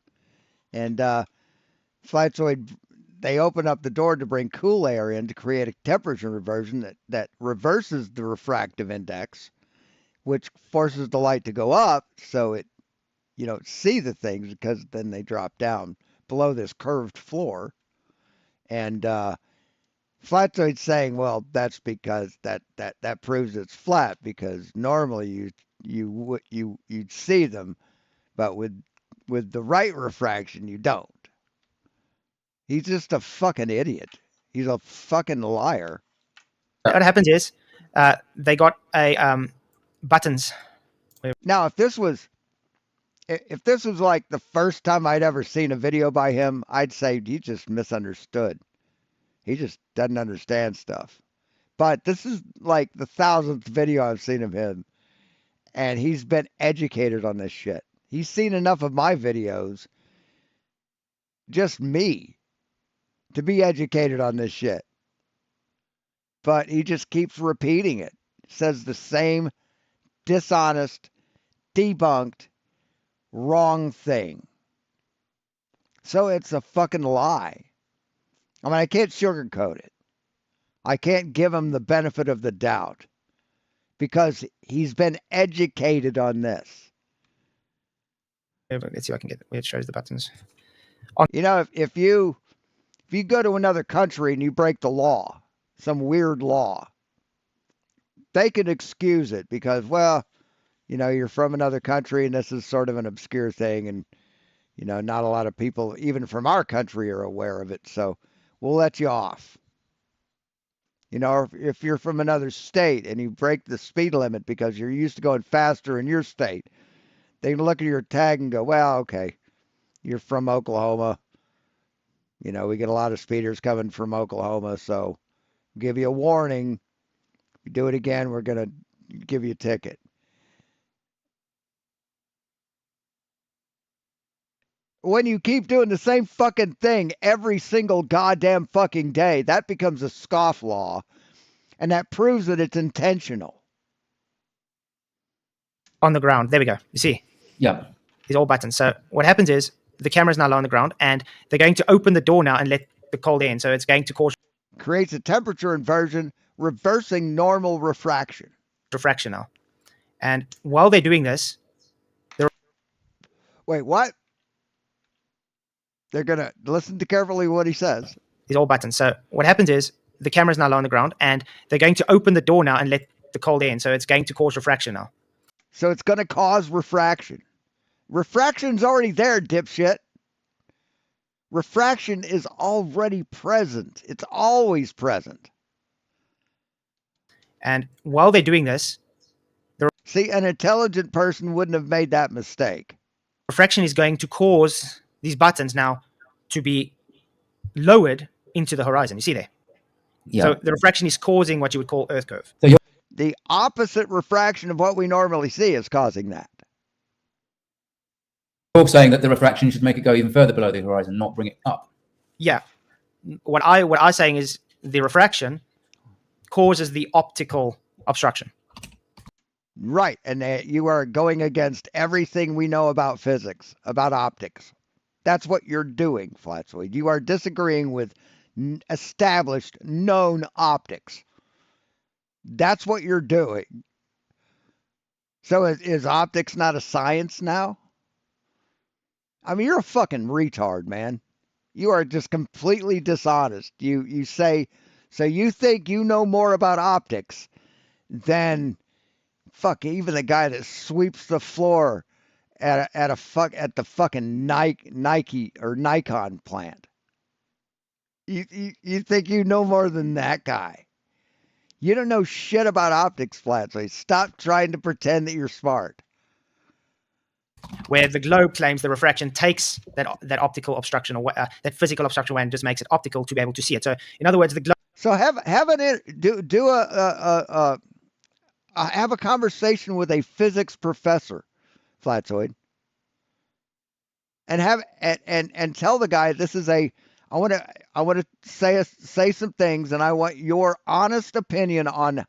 And Flatzoid, they open up the door to bring cool air in to create a temperature reversion that reverses the refractive index, which forces the light to go up, so you don't see the things because then they drop down below this curved floor. And Flatzoid's saying, well, that's because that proves it's flat, because normally you'd see them, but with the right refraction you don't. He's just a fucking idiot. He's a fucking liar. What happens is they got buttons. Now, if this was like the first time I'd ever seen a video by him, I'd say he just misunderstood. He just doesn't understand stuff. But this is like the 1,000th video I've seen of him, and he's been educated on this shit. He's seen enough of my videos, just me, to be educated on this shit. But he just keeps repeating it. Says the same dishonest, debunked, wrong thing. So it's a fucking lie. I mean, I can't sugarcoat it. I can't give him the benefit of the doubt because he's been educated on this. Let's see if I can get where it shows the buttons. You know, if you go to another country and you break the law, some weird law, they can excuse it because, well, you know, you're from another country and this is sort of an obscure thing, and you know, not a lot of people, even from our country, are aware of it, so we'll let you off. You know, if you're from another state and you break the speed limit because you're used to going faster in your state, they can look at your tag and go, well, okay, you're from Oklahoma. You know, we get a lot of speeders coming from Oklahoma, so give you a warning. If you do it again, we're going to give you a ticket. When you keep doing the same fucking thing every single goddamn fucking day, that becomes a scofflaw, and that proves that it's intentional. On the ground. There we go. You see? Yeah. These all buttons. So what happens is the camera's now low on the ground, and they're going to open the door now and let the cold in. So it's going to cause creates a temperature inversion, reversing normal refraction. Refraction now. And while they're doing this, wait, what? They're gonna listen to carefully what he says. These all buttons. So what happens is the camera's now low on the ground, and they're going to open the door now and let the cold in. So it's going to cause refraction now. So it's going to cause refraction. Refraction's already there, dipshit. Refraction is already present. It's always present. And while they're doing this, see, an intelligent person wouldn't have made that mistake. Refraction is going to cause these buttons now to be lowered into the horizon. You see there? Yeah. So the refraction is causing what you would call earth curve. So the opposite refraction of what we normally see is causing that. You're saying that the refraction should make it go even further below the horizon, not bring it up. Yeah. What I'm saying is the refraction causes the optical obstruction. Right, and you are going against everything we know about physics, about optics. That's what you're doing, Flatzoid. You are disagreeing with established, known optics. That's what you're doing. So is optics not a science now? I mean, you're a fucking retard, man. You are just completely dishonest. You say, so you think you know more about optics than Fuck, even the guy that sweeps the floor at the fucking Nike or Nikon plant. You think you know more than that guy? You don't know shit about optics, Flatzoid. Stop trying to pretend that you're smart. Where the globe claims the refraction takes that optical obstruction away, that physical obstruction away, and just makes it optical to be able to see it. So, in other words, the globe. So have a conversation with a physics professor, Flatzoid, and tell the guy this is a. I want to say some things, and I want your honest opinion on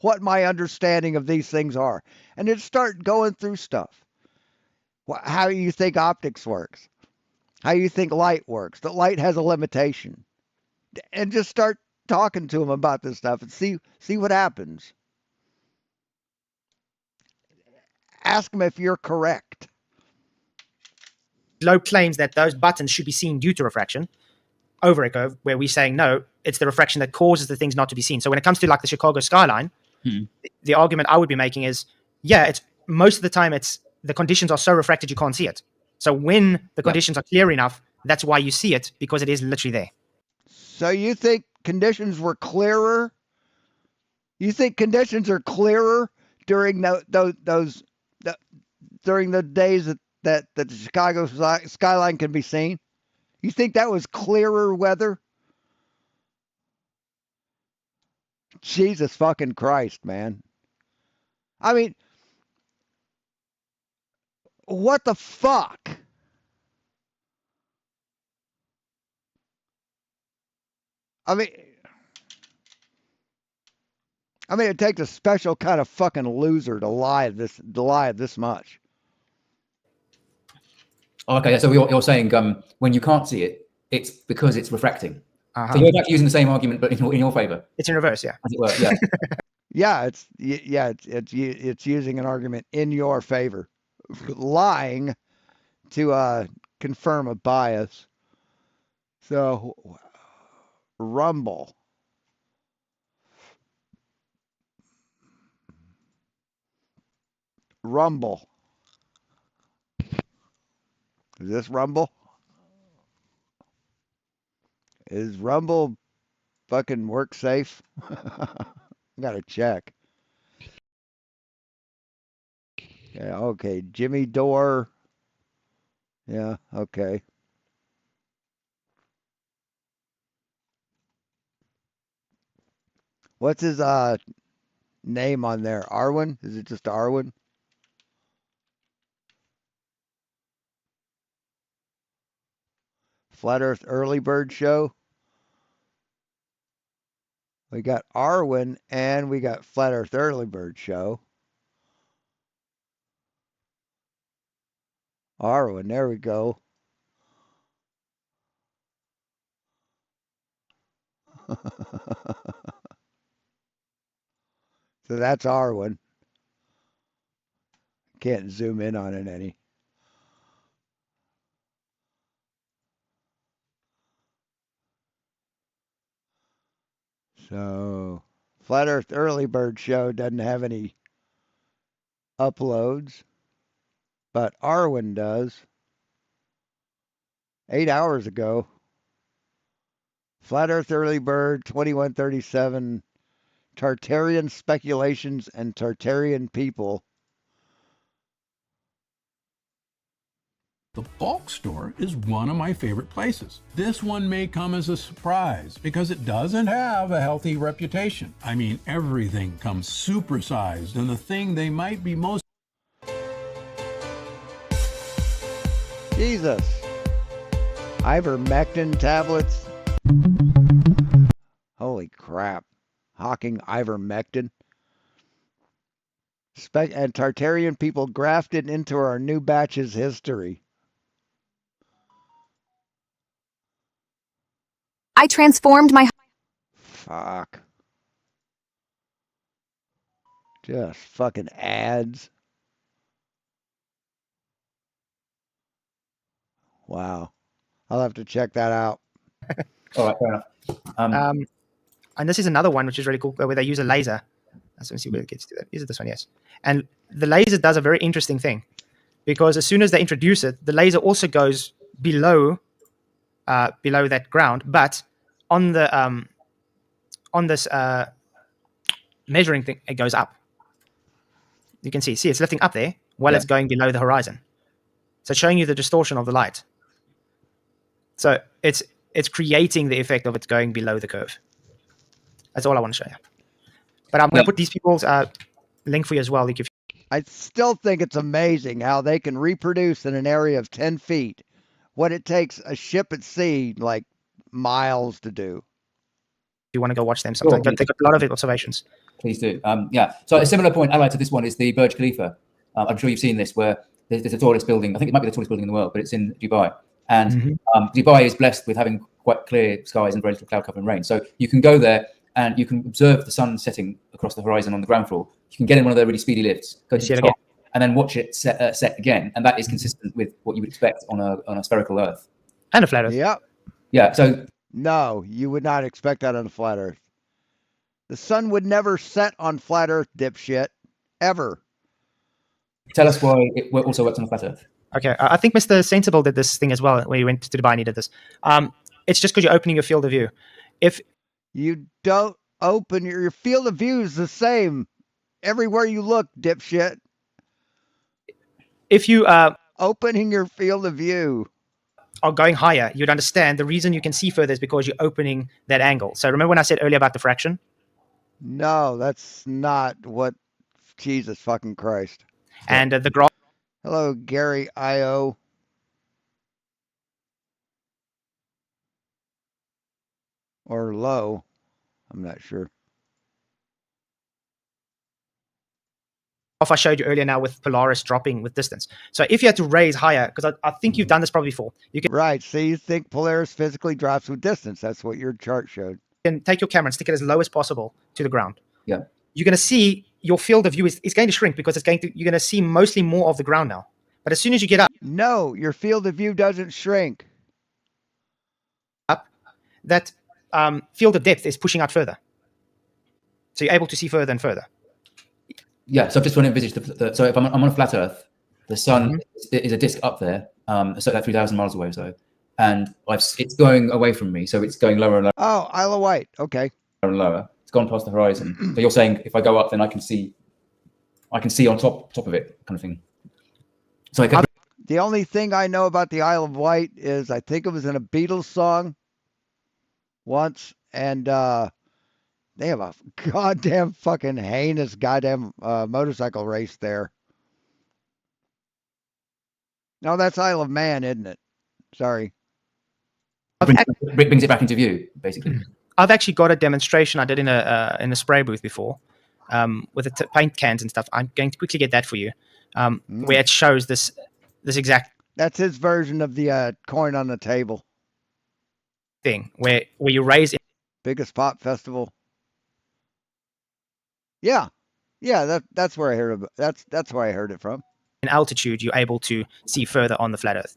what my understanding of these things are, and then start going through stuff. How you think optics works, how you think light works. That light has a limitation, and just start talking to him about this stuff and see what happens. Ask him if you're correct. Globe claims that those buttons should be seen due to refraction over echo, where we're saying no, it's the refraction that causes the things not to be seen. So when it comes to like the Chicago skyline, the argument I would be making is, yeah, it's most of the time it's the conditions are so refracted you can't see it. So when the conditions are clear enough, that's why you see it, because it is literally there. So you think conditions were clearer? You think conditions are clearer during during the days that the Chicago skyline can be seen? You think that was clearer weather? Jesus fucking Christ, man. I mean, what the fuck? I mean, it takes a special kind of fucking loser to lie this much. Okay, so you're saying when you can't see it, it's because it's refracting. So you're actually using the same argument, but in your favor. It's in reverse, yeah. As it were, yeah. It's using an argument in your favor, lying to confirm a bias. So, Rumble. Is this Rumble? Is Rumble fucking work safe? Gotta check. Yeah, okay. Jimmy Dore. Yeah, okay. What's his name on there? Arwen? Is it just Arwen? Flat Earth Early Bird Show. We got Arwen and we got Flat Earth Early Bird Show. Arwen, there we go. So that's Arwen. Can't zoom in on it any. So, Flat Earth Early Bird Show doesn't have any uploads, but Arwen does. 8 hours ago. Flat Earth Early Bird 2137, Tartarian Speculations and Tartarian People. The bulk store is one of my favorite places. This one may come as a surprise because it doesn't have a healthy reputation. I mean, everything comes supersized, and the thing they might be most... Jesus. Ivermectin tablets. Holy crap. Hawking ivermectin. And Tartarian people grafted into our new batch's history. I transformed my... Fuck. Just fucking ads. Wow. I'll have to check that out. All right, fair enough. And this is another one which is really cool, where they use a laser Let's see where it gets to that. Is it this one? Yes. And the laser does a very interesting thing, because as soon as they introduce it, the laser also goes below that ground, but on the on this measuring thing, it goes up. You can see it's lifting up there while it's going below the horizon. So showing you the distortion of the light. So it's creating the effect of it going below the curve. That's all I want to show you. But I'm going to put these people's link for you as well. Like, I still think it's amazing how they can reproduce in an area of 10 feet what it takes a ship at sea like miles to do. you want to go watch them sometime. They've got a lot of observations. Please do. Yeah. So a similar point allied to this one is the Burj Khalifa. I'm sure you've seen this, where there's the tallest building. I think it might be the tallest building in the world, but it's in Dubai. And Dubai is blessed with having quite clear skies and very little cloud cover and rain. So you can go there and you can observe the sun setting across the horizon on the ground floor. You can get in one of their really speedy lifts, go to the top, and then watch it set again. And that is consistent with what you would expect on a spherical Earth. And a flat Earth. Yep. Yeah. So no, you would not expect that on a flat Earth. The sun would never set on flat Earth, dipshit, ever. Tell us why it also works on a flat Earth. Okay, I think Mr. Sensible did this thing as well when he went to Dubai and he did this. It's just because you're opening your field of view. If you don't open your field of view is the same everywhere you look, dipshit. If you opening your field of view are going higher, you'd understand the reason you can see further is because you're opening that angle. So remember when I said earlier about diffraction? No, that's not what. Jesus fucking Christ. And the graph. Hello, Gary I.O. Or low. I'm not sure. I showed you earlier now with Polaris dropping with distance. So if you had to raise higher, because I think you've done this probably before. You can right. So you think Polaris physically drops with distance. That's what your chart showed. You can take your camera and stick it as low as possible to the ground. Yeah. You're going to see your field of view is going to shrink because you're going to see mostly more of the ground now. But as soon as you get up. No, your field of view doesn't shrink. Up, that field of depth is pushing out further. So you're able to see further and further. Yeah, so I've just want to envisage so if I'm on a flat Earth, the sun is a disk up there, so like 3,000 miles away or so, and it's going away from me, so it's going lower and lower. Oh, Isle of Wight. Okay. Lower and lower. It's gone past the horizon. So you're saying if I go up, then I can see on top of it, kind of thing. So the only thing I know about the Isle of Wight is I think it was in a Beatles song once, and they have a goddamn fucking heinous goddamn motorcycle race there. No, that's Isle of Man, isn't it? Sorry. Brings it back into view, basically. I've actually got a demonstration I did in a spray booth before, with the paint cans and stuff. I'm going to quickly get that for you, where it shows this exact. That's his version of the coin on the table thing, where you raise it. Biggest pop festival. Yeah, that's where I heard it. That's where I heard it from. In altitude, you're able to see further on the flat Earth.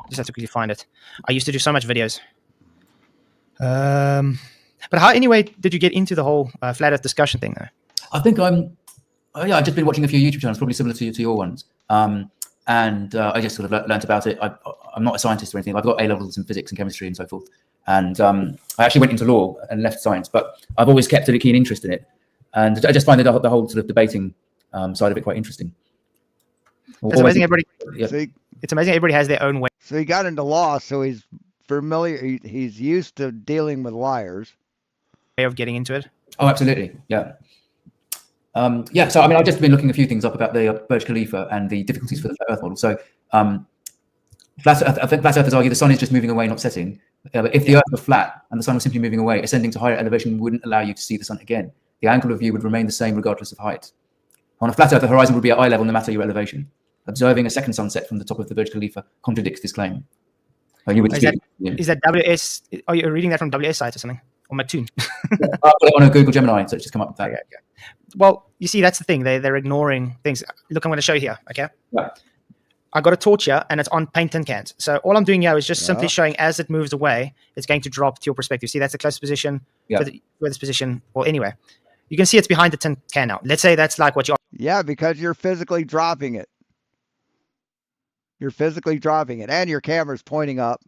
Just have to quickly find it. I used to do so much videos. But how, anyway, did you get into the whole flat Earth discussion thing, though? I think I've just been watching a few YouTube channels, probably similar to your ones. And I just sort of learnt about it. I'm not a scientist or anything. I've got A-levels in physics and chemistry and so forth. And I actually went into law and left science, but I've always kept a keen interest in it. And I just find the whole sort of debating side of it quite interesting. It's amazing everybody. Yeah. So it's amazing everybody has their own way. So he got into law, so he's familiar. He's used to dealing with liars. Way of getting into it. Oh, absolutely. Yeah. So I mean, I've just been looking a few things up about the Burj Khalifa and the difficulties for the flat Earth model. So, I think flat earthers argue the sun is just moving away, not setting. But if the Earth were flat and the sun was simply moving away, ascending to higher elevation wouldn't allow you to see the sun again. The angle of view would remain the same regardless of height. On a flat Earth, the horizon would be at eye level no matter your elevation. Observing a second sunset from the top of the Burj Khalifa contradicts this claim. Is that WS? Are you reading that from WS site or something? Or Mattoon? I've got it on a Google Gemini, so it's just come up with that. Okay. Well, you see, that's the thing. They're ignoring things. Look, I'm going to show you here. Okay. Yeah. I got a torch here, and it's on paint tin cans. So all I'm doing here is just simply showing as it moves away, it's going to drop to your perspective. See, that's the closest position. For this position. Well, anyway, You can see it's behind the tin can now. Let's say that's like what you. Yeah, because you're physically dropping it. You're physically dropping it, and your camera's pointing up.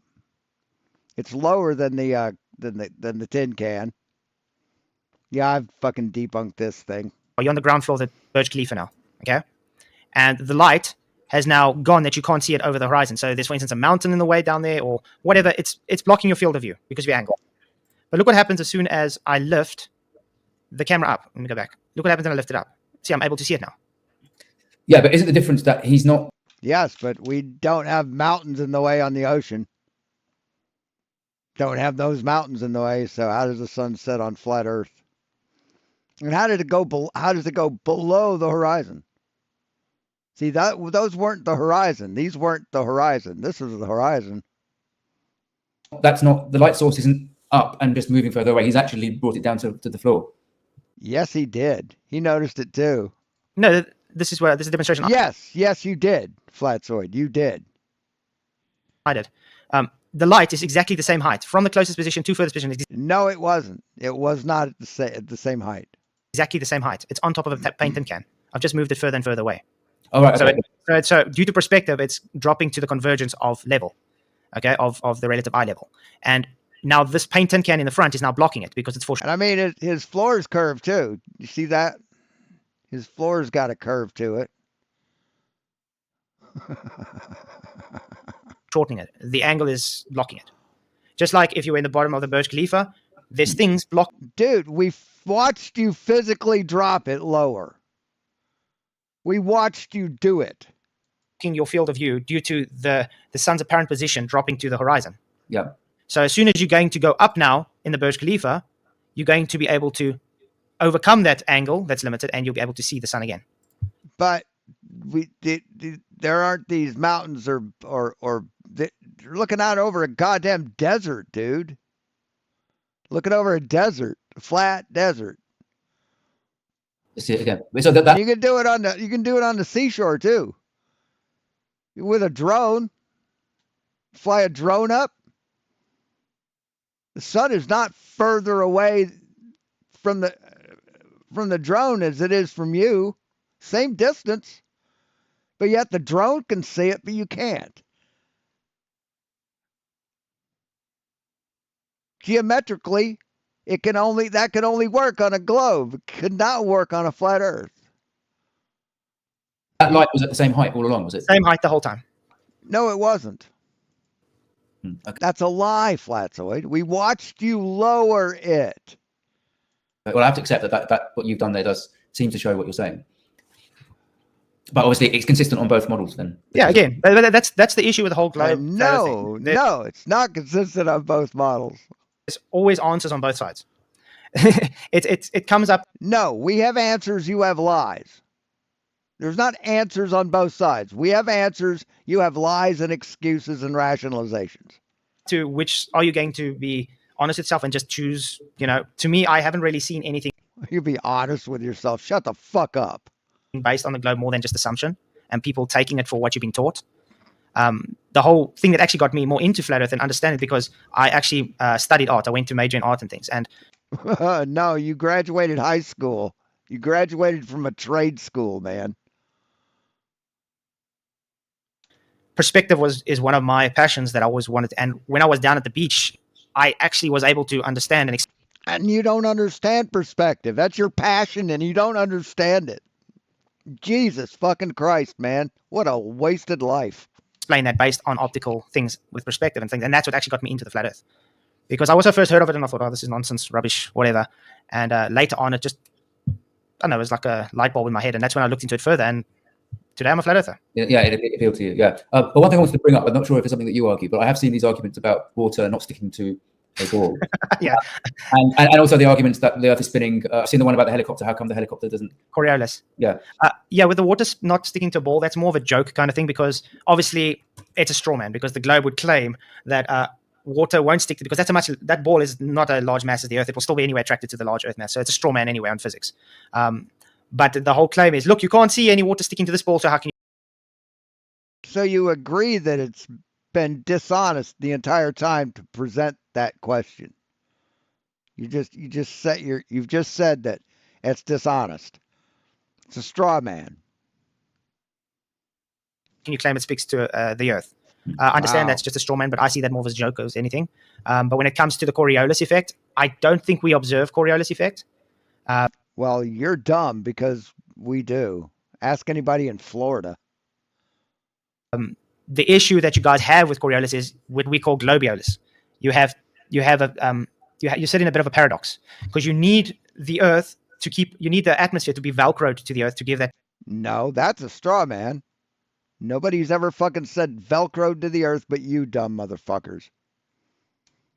It's lower than the tin can. Yeah, I've fucking debunked this thing. You're on the ground floor of the Burj Khalifa now, okay? And the light has now gone that you can't see it over the horizon. So there's, for instance, a mountain in the way down there or whatever. It's blocking your field of view because of your angle. But look what happens as soon as I lift the camera up. Let me go back. Look what happens when I lift it up. See, I'm able to see it now. Yeah, but isn't the difference that he's not? Yes, but we don't have mountains in the way on the ocean. Don't have those mountains in the way. So how does the sun set on flat Earth? And how did it go? How does it go below the horizon? See, those weren't the horizon. These weren't the horizon. This is the horizon. That's not, the light source isn't up and just moving further away. He's actually brought it down to the floor. Yes, he did. He noticed it too. No, this is a demonstration. Yes, you did, Flatzoid. You did. I did. The light is exactly the same height from the closest position to furthest position. No, it wasn't. It was not at the same height. Exactly the same height. It's on top of a paint tin can. I've just moved it further and further away. All right. Okay. So due to perspective, it's dropping to the convergence of level, okay, of the relative eye level. And now this paint tin can in the front is now blocking it because it's foreshadowing. And I mean, his floor is curved too. You see that? His floor's got a curve to it. Shortening it. The angle is blocking it. Just like if you were in the bottom of the Burj Khalifa, there's things block. Dude, we watched you physically drop it lower. We watched you do it. Your field of view due to the sun's apparent position dropping to the horizon. Yeah. So as soon as you're going to go up now in the Burj Khalifa, you're going to be able to overcome that angle that's limited, and you'll be able to see the sun again. But there aren't these mountains or you're looking out over a goddamn desert, dude. Looking over a desert, a flat desert. See it again. So that you can do it on the seashore too. With a drone. Fly a drone up. The sun is not further away from the drone as it is from you. Same distance. But yet the drone can see it, but you can't. Geometrically, that can only work on a globe. It could not work on a flat Earth. That light was at the same height all along, was it? Same height the whole time. No, it wasn't. Okay. That's a lie, Flatzoid. We watched you lower it. Well, I have to accept that what you've done there does seem to show what you're saying. But obviously, it's consistent on both models then. Yeah, again, that's the issue with the whole globe. No, it's not consistent on both models. There's always answers on both sides. It comes up. No, we have answers, you have lies. There's not answers on both sides. We have answers, you have lies and excuses and rationalizations. To which are you going to be honest with yourself and just choose, to me, I haven't really seen anything. You be honest with yourself. Shut the fuck up. Based on the globe more than just assumption and people taking it for what you've been taught. The whole thing that actually got me more into flat earth and understand it because I actually studied art. I went to major in art and things. And no, you graduated high school. You graduated from a trade school, man. Perspective is one of my passions that I always wanted. And when I was down at the beach, I actually was able to understand and you don't understand perspective. That's your passion and you don't understand it. Jesus fucking Christ, man. What a wasted life. Explain that based on optical things with perspective and things. And that's what actually got me into the flat earth. Because I also first heard of it and I thought, oh, this is nonsense, rubbish, whatever. And later on, it just, I don't know, it was like a light bulb in my head. And that's when I looked into it further. And today I'm a flat earther. Yeah, it appealed to you, yeah. But one thing I wanted to bring up, I'm not sure if it's something that you argue, but I have seen these arguments about water not sticking to a ball. Yeah. And also the arguments that the earth is spinning. I've seen the one about the helicopter. How come the helicopter doesn't? Coriolis. Yeah. Yeah, with the water not sticking to a ball, that's more of a joke kind of thing because obviously it's a straw man because the globe would claim that water won't stick to because that ball is not a large mass as the earth. It will still be anyway attracted to the large earth mass. So it's a straw man anyway on physics. But the whole claim is, look, you can't see any water sticking to this ball, so how can you? So you agree that it's been dishonest the entire time to present that question. You've just said that It's dishonest. It's a straw man. Can you claim it speaks to the Earth? I understand Wow. that's just a straw man, but I see that more as a joke as anything. But when it comes to the Coriolis effect, I don't think we observe Coriolis effect. Well, you're dumb because we do. Ask anybody in Florida. The issue that you guys have with Coriolis is what we call globiolus. You have a you sit in a bit of a paradox because you need the Earth to keep, you need the atmosphere to be velcroed to the Earth to give that. No, that's a straw man. Nobody's ever fucking said Velcro to the Earth but you dumb motherfuckers.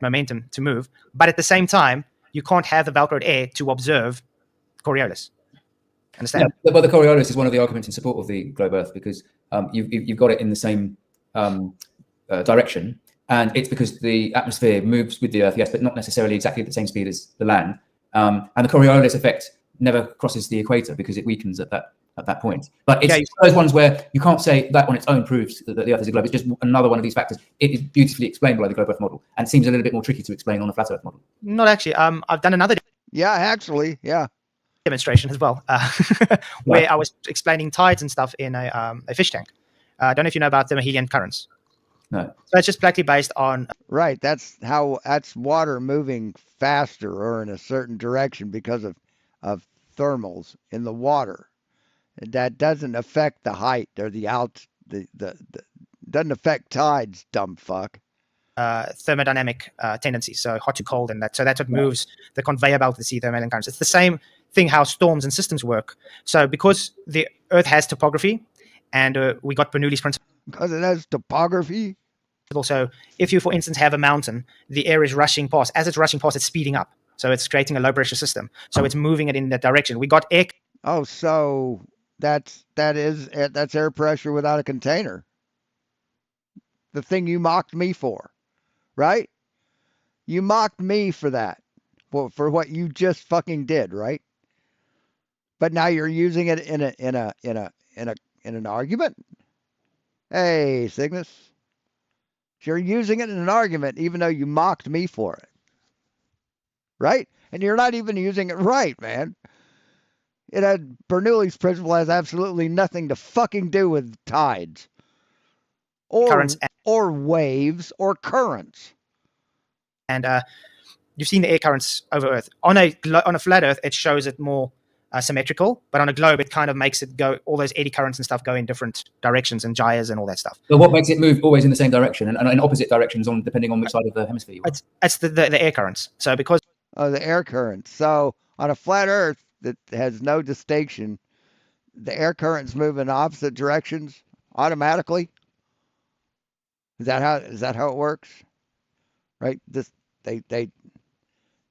Momentum to move, but at the same time, you can't have the velcroed air to observe Coriolis. Understand? Yeah, but the Coriolis is one of the arguments in support of the globe Earth because you've got it in the same direction, and it's because the atmosphere moves with the Earth, yes, but not necessarily exactly at the same speed as the land. And the Coriolis effect never crosses the equator because it weakens at that point. But it's those ones where you can't say that on its own proves that the Earth is a globe. It's just another one of these factors. It is beautifully explained by the globe Earth model, and seems a little bit more tricky to explain on a flat Earth model. Not actually. I've done another. Yeah, actually, yeah. Demonstration as well, where I was explaining tides and stuff in a fish tank. I don't know if you know about the Mahelian currents. No. So it's just plainly based on. Right. That's water moving faster or in a certain direction because of thermals in the water. That doesn't affect the height or the doesn't affect tides, dumb fuck. Thermodynamic tendencies, so hot to cold, and that. So that's what moves the conveyor belt of the sea thermal currents. It's the same thing how storms and systems work. So because the Earth has topography, and we got Bernoulli's principle. Because it has topography. Also, if you, for instance, have a mountain, the air is rushing past. As it's rushing past, it's speeding up. So it's creating a low pressure system. So it's moving it in that direction. We got air. Oh, so that's air pressure without a container. The thing you mocked me for, right? You mocked me for that, for what you just fucking did, right? But now you're using it in an argument. Hey, Cygnus, you're using it in an argument, even though you mocked me for it, right? And you're not even using it right, man. Bernoulli's principle has absolutely nothing to fucking do with tides, or currents, or waves, or currents. And you've seen the air currents over Earth. On a flat Earth, it shows it more symmetrical, but on a globe, it kind of makes it go. All those eddy currents and stuff go in different directions and gyres and all that stuff. So what makes it move always in the same direction and in opposite directions, depending on which side of the hemisphere you are? It's the air currents. So because the air currents. So on a flat Earth that has no distinction, the air currents move in opposite directions automatically. Is that how it works? Right? The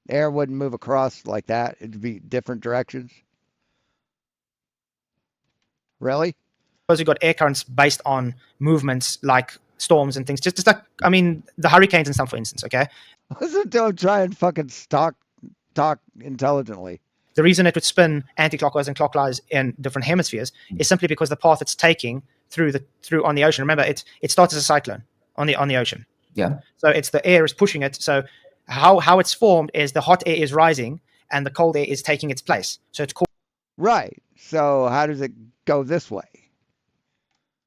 air wouldn't move across like that. It'd be different directions. Really? Because you've got air currents based on movements like storms and things. Just like, I mean, the hurricanes and stuff, for instance, okay? Listen, don't try and fucking talk intelligently. The reason it would spin anti-clockwise and clockwise in different hemispheres is simply because the path it's taking through on the ocean. Remember, it starts as a cyclone on the ocean. Yeah. So it's the air is pushing it. So how it's formed is the hot air is rising and the cold air is taking its place. So it's right. So how does it go this way?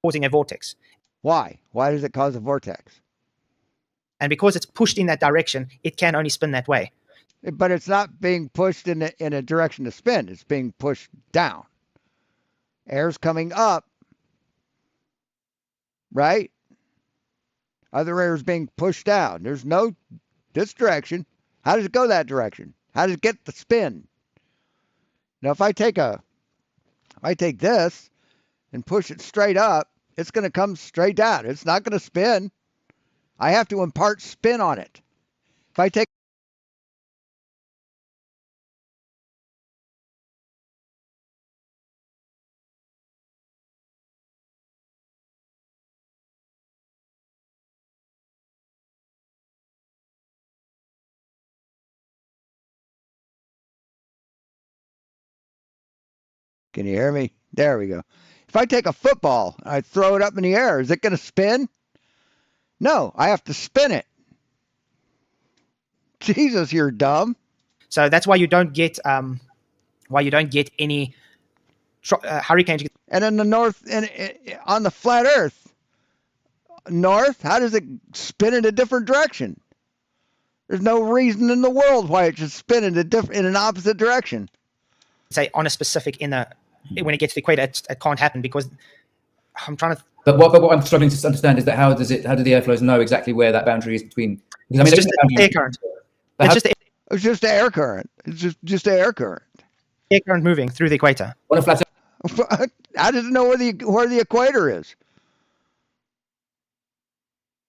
Causing a vortex. Why? Why does it cause a vortex? And because it's pushed in that direction, it can only spin that way. But it's not being pushed in a direction to spin. It's being pushed down. Air's coming up, right? Other air is being pushed down. There's no this direction. How does it go that direction? How does it get the spin? Now, if I take this and push it straight up, it's going to come straight down. It's not going to spin. I have to impart spin on it. If I take Can you hear me? There we go. If I take a football and I throw it up in the air, is it going to spin? No, I have to spin it. Jesus, you're dumb. So that's why you don't get why you don't get any hurricanes. And in the north, and on the flat Earth, north, how does it spin in a different direction? There's no reason in the world why it should spin in an opposite direction. Say on a specific when it gets to the equator, it can't happen because I'm trying to. But what I'm struggling to understand is that how do the airflows know exactly where that boundary is between? Because I mean, it's just air current. It's just air current. It's just air current. Air current moving through the equator. On a flat How does it know where the equator is?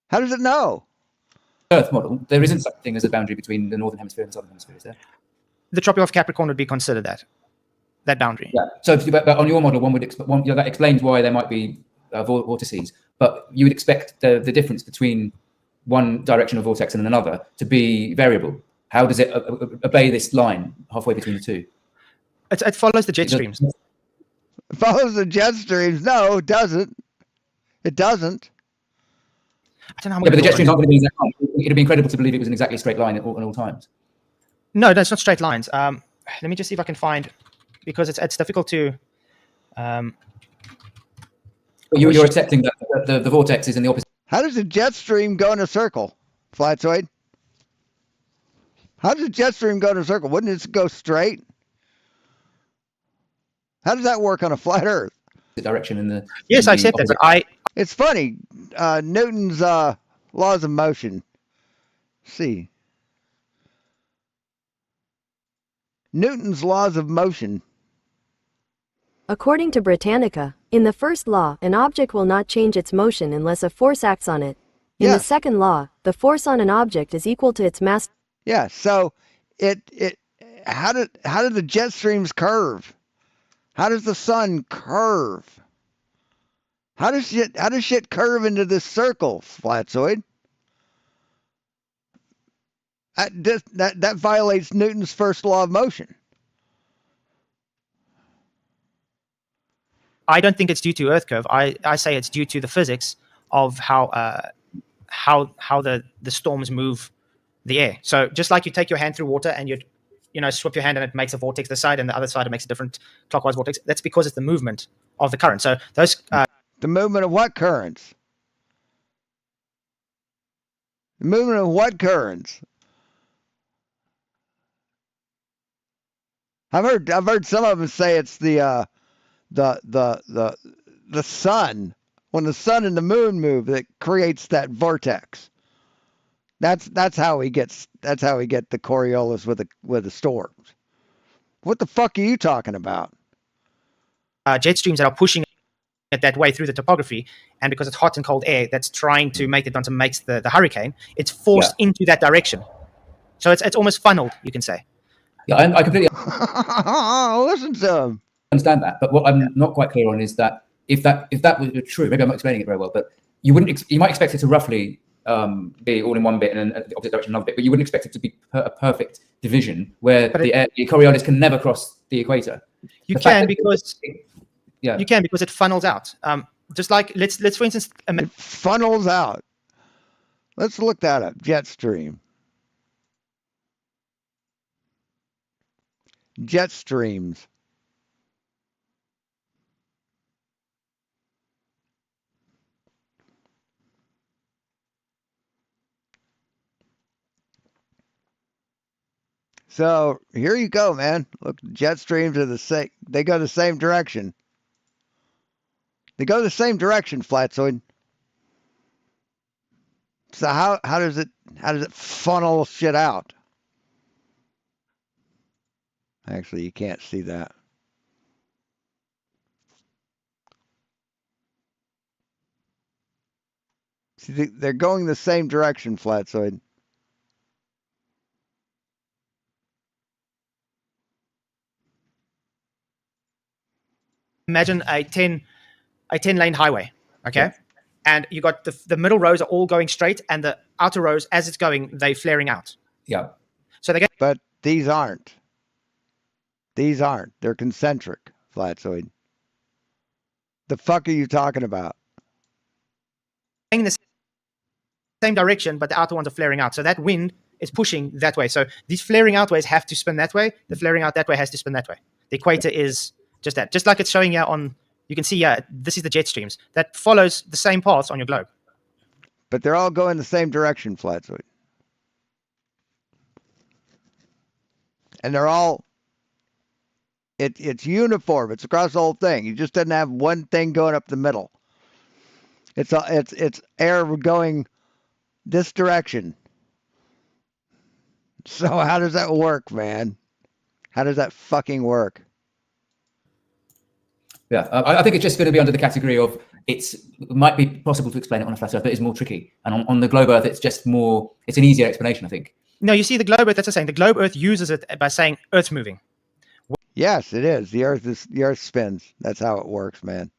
How does it know? Earth model, there isn't such a thing as a boundary between the northern hemisphere and the southern hemisphere, is there? The tropic of Capricorn would be considered that boundary. Yeah. So, but on your model, one would that explains why there might be vortices, but you would expect the difference between one direction of vortex and another to be variable. How does it obey this line halfway between the two? It follows the jet streams. It follows the jet streams. No, it doesn't. It doesn't. I don't know how but the jet streams aren't going to be exact line. It'd be incredible to believe it was an exactly straight line at all times. No, it's not straight lines. Let me just see if I can find, because it's difficult to. But you're accepting that the vortex is in the opposite. How does a jet stream go in a circle, Flatzoid? How does a jet stream go in a circle? Wouldn't it go straight? How does that work on a flat Earth? The direction in the. Yes, I accept that, but It's funny. Newton's laws of motion. See. Newton's laws of motion. According to Britannica, in the first law, an object will not change its motion unless a force acts on it. In the second law, the force on an object is equal to its mass. Yeah, so how did the jet streams curve? How does the sun curve? How does shit curve into this circle, Flatzoid? That violates Newton's first law of motion. I don't think it's due to Earth curve. I say it's due to the physics of how the storms move the air. So just like you take your hand through water and you swip your hand and it makes a vortex this side, and the other side it makes a different clockwise vortex. That's because it's the movement of the current. So those the movement of what currents? The movement of what currents? I've heard some of them say it's the sun. When the sun and the moon move, that creates that vortex. That's how we get the Coriolis with the storms. What the fuck are you talking about? Jet streams that are pushing it that way through the topography, and because it's hot and cold air that's trying to make it onto the hurricane, it's forced into that direction. So it's almost funneled, you can say. Yeah, I completely listen to him. Understand that, but what I'm not quite clear on is that if that was true, maybe I'm not explaining it very well, but you might expect it to roughly be all in one bit and the opposite direction another bit, but you wouldn't expect it to be a perfect division where the Coriolis can never cross the equator. You can because it funnels out. Just like let's for instance, it funnels out. Let's look that up. Jet stream. Jet streams. So here you go, man. Look, jet streams are the same. They go the same direction. They go the same direction, Flatzoid. So how does it funnel shit out? Actually, you can't see that. See, they're going the same direction, Flatzoid. Imagine a 10 lane highway, okay? And you got the middle rows are all going straight, and the outer rows, as it's going, they're flaring out. Yeah. So they get. But these aren't. These aren't. They're concentric, Flatzoid. The fuck are you talking about? In the same direction, but the outer ones are flaring out. So that wind is pushing that way. So these flaring out ways have to spin that way. The flaring out that way has to spin that way. The equator is just that. Just like it's showing here on, you can see this is the jet streams. That follows the same paths on your globe. But they're all going the same direction, Flatzoid. And they're all, it's uniform. It's across the whole thing. You just didn't have one thing going up the middle. It's air going this direction. So how does that work, man? How does that fucking work? Yeah, I think it's just going to be under the category of it might be possible to explain it on a flat Earth, but it's more tricky. And on the globe Earth, it's just more, it's an easier explanation, I think. No, you see the globe Earth, that's the saying. The globe Earth uses it by saying Earth's moving. Yes, it is. The Earth spins. That's how it works, man.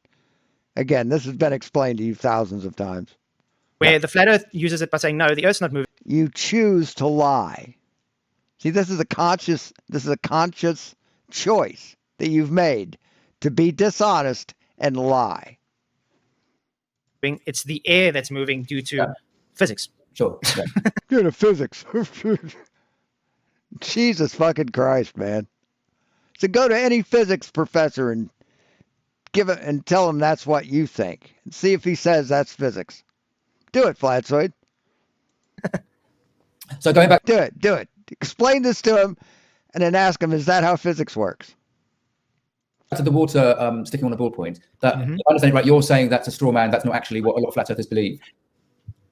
Again, this has been explained to you thousands of times. Where the flat Earth uses it by saying, no, the Earth's not moving. You choose to lie. See, this is a conscious choice that you've made to be dishonest and lie. It's the air that's moving due to physics. Sure. Yeah. Due to physics. Jesus fucking Christ, man. So go to any physics professor and give it and tell him that's what you think. And see if he says that's physics. Do it, Flatzoid. So going back. Do it. Explain this to him and then ask him, is that how physics works? To the water, sticking on a ball point, that if I understand it right, you're saying that's a straw man. That's not actually what a lot of flat earthers believe.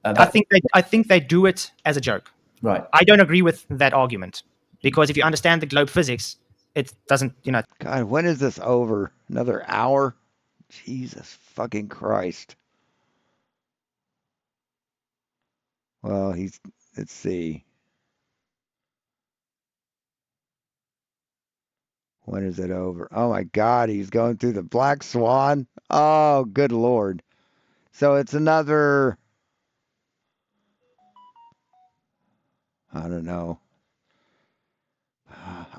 I think they do it as a joke. Right. I don't agree with that argument because if you understand the globe physics, it doesn't, God, when is this over? Another hour? Jesus fucking Christ. Well, let's see. When is it over? Oh my God, he's going through the Black Swan. Oh, good Lord. So it's another, I don't know.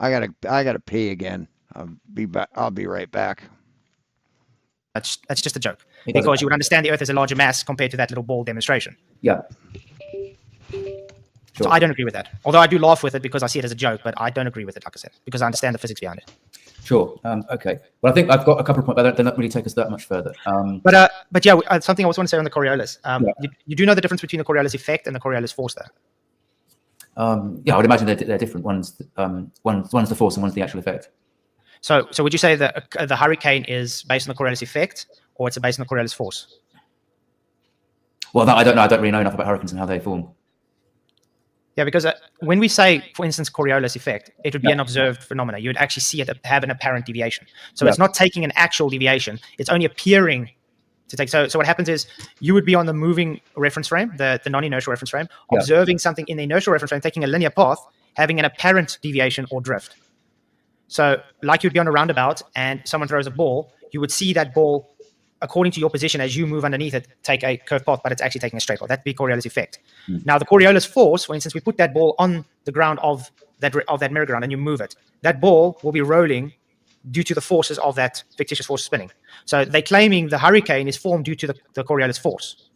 I gotta pee again. I'll be right back. That's just a joke because you would understand the Earth is a larger mass compared to that little ball demonstration. Yeah. Sure. So I don't agree with that. Although I do laugh with it because I see it as a joke, but I don't agree with it, like I said, because I understand the physics behind it. Sure. Okay. Well, I think I've got a couple of points, but they don't really take us that much further. But yeah, something I also want to say on the Coriolis. You do know the difference between the Coriolis effect and the Coriolis force, though? Yeah, I would imagine they're different. One's the force and one's the actual effect. So would you say that the hurricane is based on the Coriolis effect, or it's based on the Coriolis force? Well, I don't know. I don't really know enough about hurricanes and how they form. Yeah, because when we say, for instance, Coriolis effect, it would be an observed phenomena. You would actually see it have an apparent deviation. So it's not taking an actual deviation. It's only appearing to take. So what happens is you would be on the moving reference frame, the non-inertial reference frame, observing something in the inertial reference frame, taking a linear path, having an apparent deviation or drift. So like you'd be on a roundabout and someone throws a ball, you would see that ball, according to your position as you move underneath it, take a curved path, but it's actually taking a straight path. That'd be Coriolis effect. Now, the Coriolis force, for instance, we put that ball on the ground of that merry-go-round and you move it. That ball will be rolling due to the forces of that fictitious force spinning. So they're claiming the hurricane is formed due to the Coriolis force.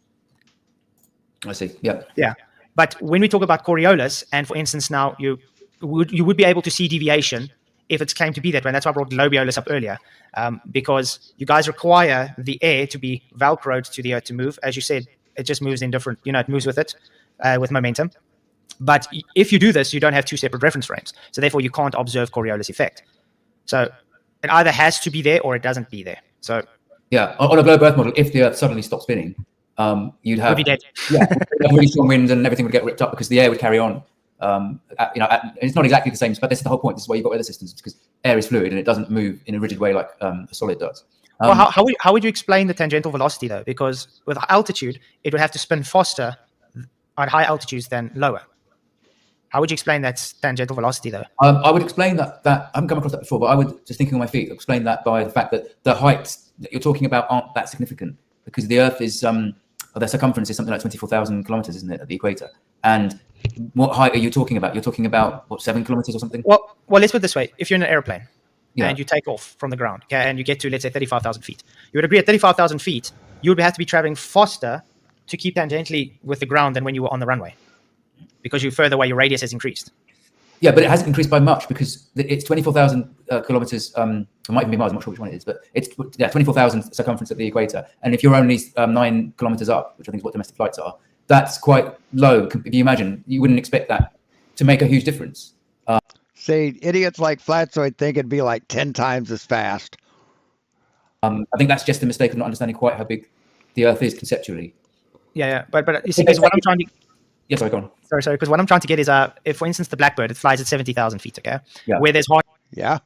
I see. Yeah. Yeah. But when we talk about Coriolis, and for instance, now you would be able to see deviation if it's claimed to be that way. And that's why I brought Globiolus up earlier, because you guys require the air to be velcroed to the Earth to move. As you said, it just moves in different, it moves with it, with momentum. But if you do this, you don't have two separate reference frames. So therefore, you can't observe Coriolis effect. So it either has to be there or it doesn't be there. So yeah, on a globe Earth model, if the Earth suddenly stopped spinning, you'd have be dead. really strong winds and everything would get ripped up because the air would carry on. It's not exactly the same, but this is the whole point. This is why you've got weather systems, because air is fluid and it doesn't move in a rigid way like a solid does. Well, how would you explain the tangential velocity, though? Because with altitude, it would have to spin faster at high altitudes than lower. How would you explain that tangential velocity, though? I would explain that I haven't come across that before, but I would, just thinking on my feet, explain that by the fact that the heights that you're talking about aren't that significant, because the Earth is, their circumference is something like 24,000 kilometers, isn't it, at the equator? And what height are you talking about? You're talking about, what, 7 kilometers or something? Well, let's put it this way. If you're in an airplane and you take off from the ground, okay, and you get to, let's say, 35,000 feet, you would agree at 35,000 feet, you would have to be traveling faster to keep tangentially with the ground than when you were on the runway, because you're further away, your radius has increased. Yeah, but it hasn't increased by much because it's 24,000 kilometers. It might even be miles. I'm not sure which one it is, but it's 24,000 circumference at the equator. And if you're only 9 kilometers up, which I think is what domestic flights are, that's quite low. If you imagine, you wouldn't expect that to make a huge difference. See, idiots like Flatzoid think it'd be like 10 times as fast. I think that's just a mistake of not understanding quite how big the Earth is conceptually. Yeah. But you see, because what I'm trying to Yeah, sorry, go on. Sorry. Because what I'm trying to get is, if for instance the Blackbird, it flies at 70,000 feet, okay? Yeah. Where there's hard. Yeah.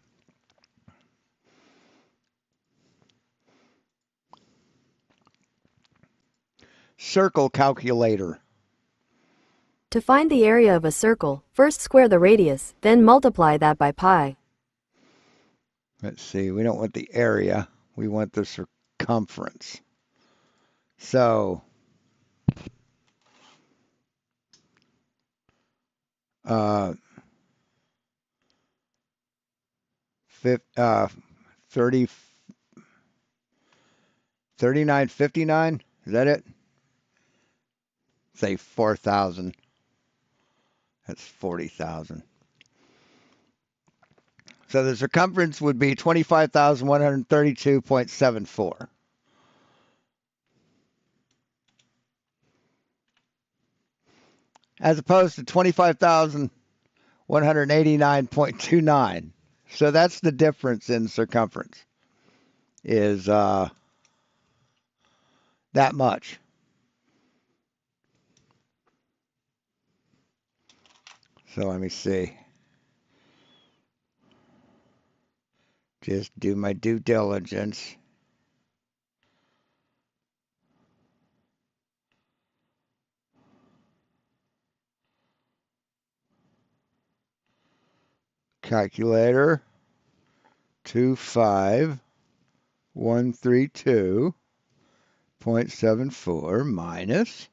Circle calculator. To find the area of a circle, first square the radius, then multiply that by pi. Let's see, we don't want the area, we want the circumference. So, 3959, is that it? Say 4,000. That's 40,000. So the circumference would be 25,132.74. As opposed to 25,189.29. So that's the difference in circumference, is that much. So let me see. Just do my due diligence. Calculator 25132.74 minus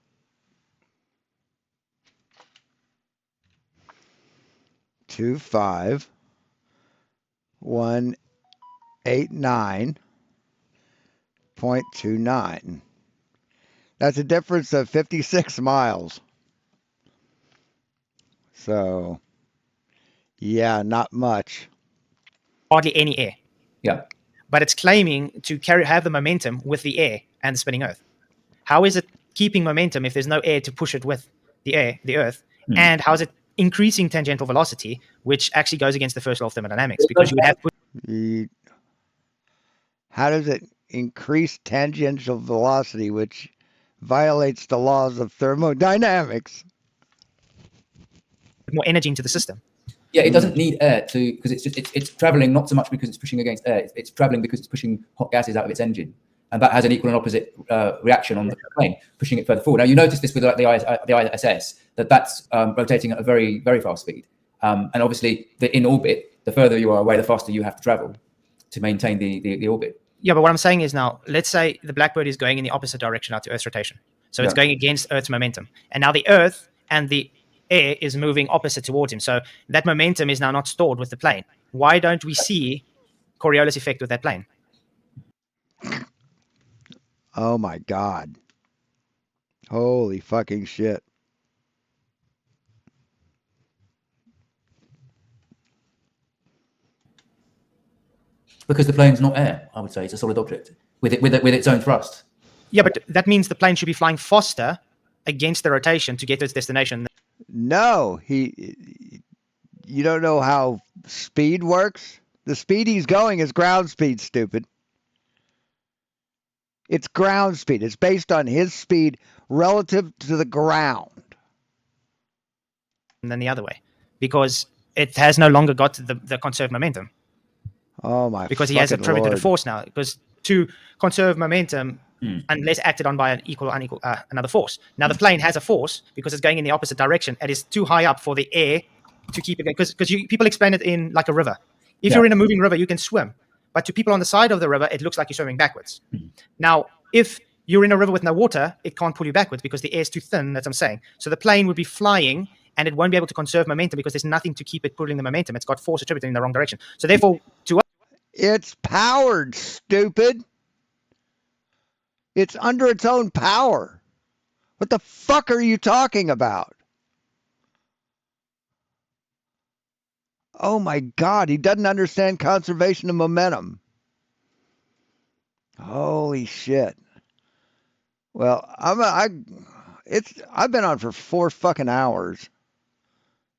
25189.29. That's a difference of 56 miles. So, yeah, not much. Hardly any air. Yeah. But it's claiming to have the momentum with the air and the spinning Earth. How is it keeping momentum if there's no air to push it with the Earth? And how is it increasing tangential velocity, which actually goes against the first law of thermodynamics? Because you would have How does it increase tangential velocity, which violates the laws of thermodynamics? More energy into the system. Yeah, it doesn't need air because it's traveling not so much because it's pushing against air. It's traveling because it's pushing hot gases out of its engine, and that has an equal and opposite reaction on the plane, pushing it further forward. Now you notice this with the ISS that's rotating at a very, very fast speed, and obviously in orbit, the further you are away, the faster you have to travel to maintain the orbit. Yeah, but what I'm saying is now, let's say the Blackbird is going in the opposite direction out to Earth's rotation, so it's going against Earth's momentum, and now the Earth and the air is moving opposite towards him. So that momentum is now not stored with the plane. Why don't we see Coriolis effect with that plane? Oh my God. Holy fucking shit. Because the plane's not air, I would say. It's a solid object with its own thrust. Yeah, but that means the plane should be flying faster against the rotation to get to its destination. No, you don't know how speed works? The speed he's going is ground speed, stupid. It's ground speed. It's based on his speed relative to the ground. And then the other way, because it has no longer got the conserved momentum. Oh my! Because he has attributed Lord. a force now. Because to conserve momentum, unless acted on by an equal or unequal another force. Now the plane has a force because it's going in the opposite direction. It is too high up for the air to keep it. Because people explain it in like a river. If you're in a moving river, you can swim. But to people on the side of the river, it looks like you're swimming backwards. Now, if you're in a river with no water, it can't pull you backwards because the air is too thin, that's what I'm saying. So the plane would be flying and it won't be able to conserve momentum because there's nothing to keep it pulling the momentum. It's got force attributed in the wrong direction. So therefore, to us, it's powered, stupid. It's under its own power. What the fuck are you talking about? Oh my God, he doesn't understand conservation of momentum. Holy shit. Well, I've been on for 4 fucking hours.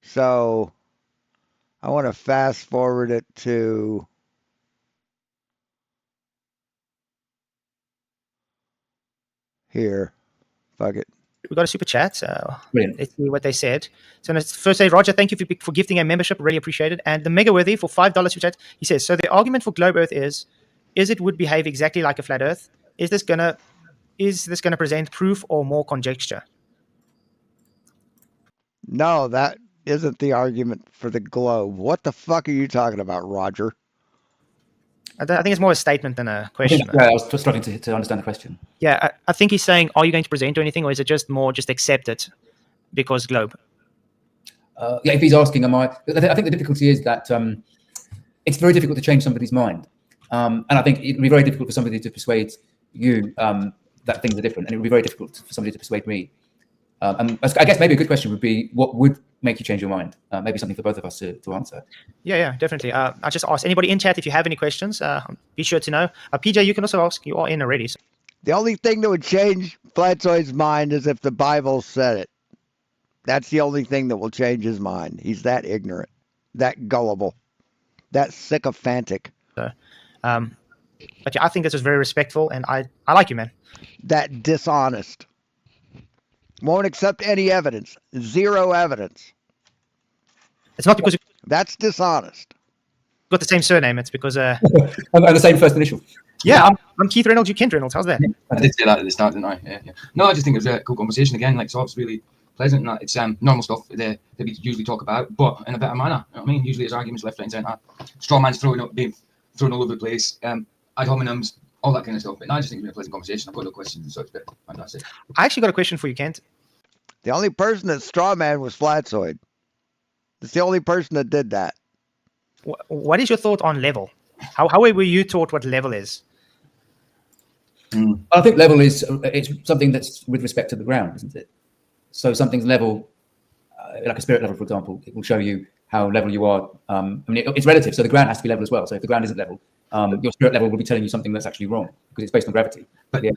So I want to fast forward it to here. Fuck it. We got a super chat, so Brilliant. let's see what they said. So on his first day, Roger, thank you for gifting a membership, really appreciate it. And the Mega Worthy for $5 super chat, he says, so the argument for globe Earth is it would behave exactly like a flat Earth? Is this gonna present proof or more conjecture? No, that isn't the argument for the globe. What the fuck are you talking about, Roger? I think it's more a statement than a question. Yeah, I was just struggling to understand the question. Yeah, I think he's saying, are you going to present or anything, or is it just accept it because globe? Yeah, if he's asking, am I? I think the difficulty is that it's very difficult to change somebody's mind, and I think it would be very difficult for somebody to persuade you that things are different, and it would be very difficult for somebody to persuade me. And I guess maybe a good question would be, what would make you change your mind? Maybe something for both of us to answer. Yeah, definitely. I just asked anybody in chat if you have any questions. Be sure to know. PJ, you can also ask. You are in already. So. The only thing that would change Flatzoid's mind is if the Bible said it. That's the only thing that will change his mind. He's that ignorant, that gullible, that sycophantic. But yeah, I think this was very respectful, and I like you, man. That dishonest. Won't accept any evidence. Zero evidence. It's not because that's dishonest. Got the same surname. It's because and the same first initial. Yeah, I'm Keith Reynolds. You Kent Reynolds. How's that? I did say that at the start, didn't I? Yeah. No, I just think it was a cool conversation again. Like, so it's really pleasant. And that it's normal stuff that we usually talk about, but in a better manner. You know what I mean? Usually, there's arguments left, right, and centre. Straw man's being thrown all over the place. Ad hominems, all that kind of stuff. But no, I just think it's been a pleasant conversation. I've got no questions, so it's been fantastic. I actually got a question for you, Kent. The only person that strawman was Flatzoid. It's the only person that did that. What is your thought on level? How were you taught what level is? I think level is it's something that's with respect to the ground, isn't it? So something's level, like a spirit level, for example, it will show you how level you are. I mean, it's relative, so the ground has to be level as well. So if the ground isn't level, your spirit level will be telling you something that's actually wrong because it's based on gravity. But yeah,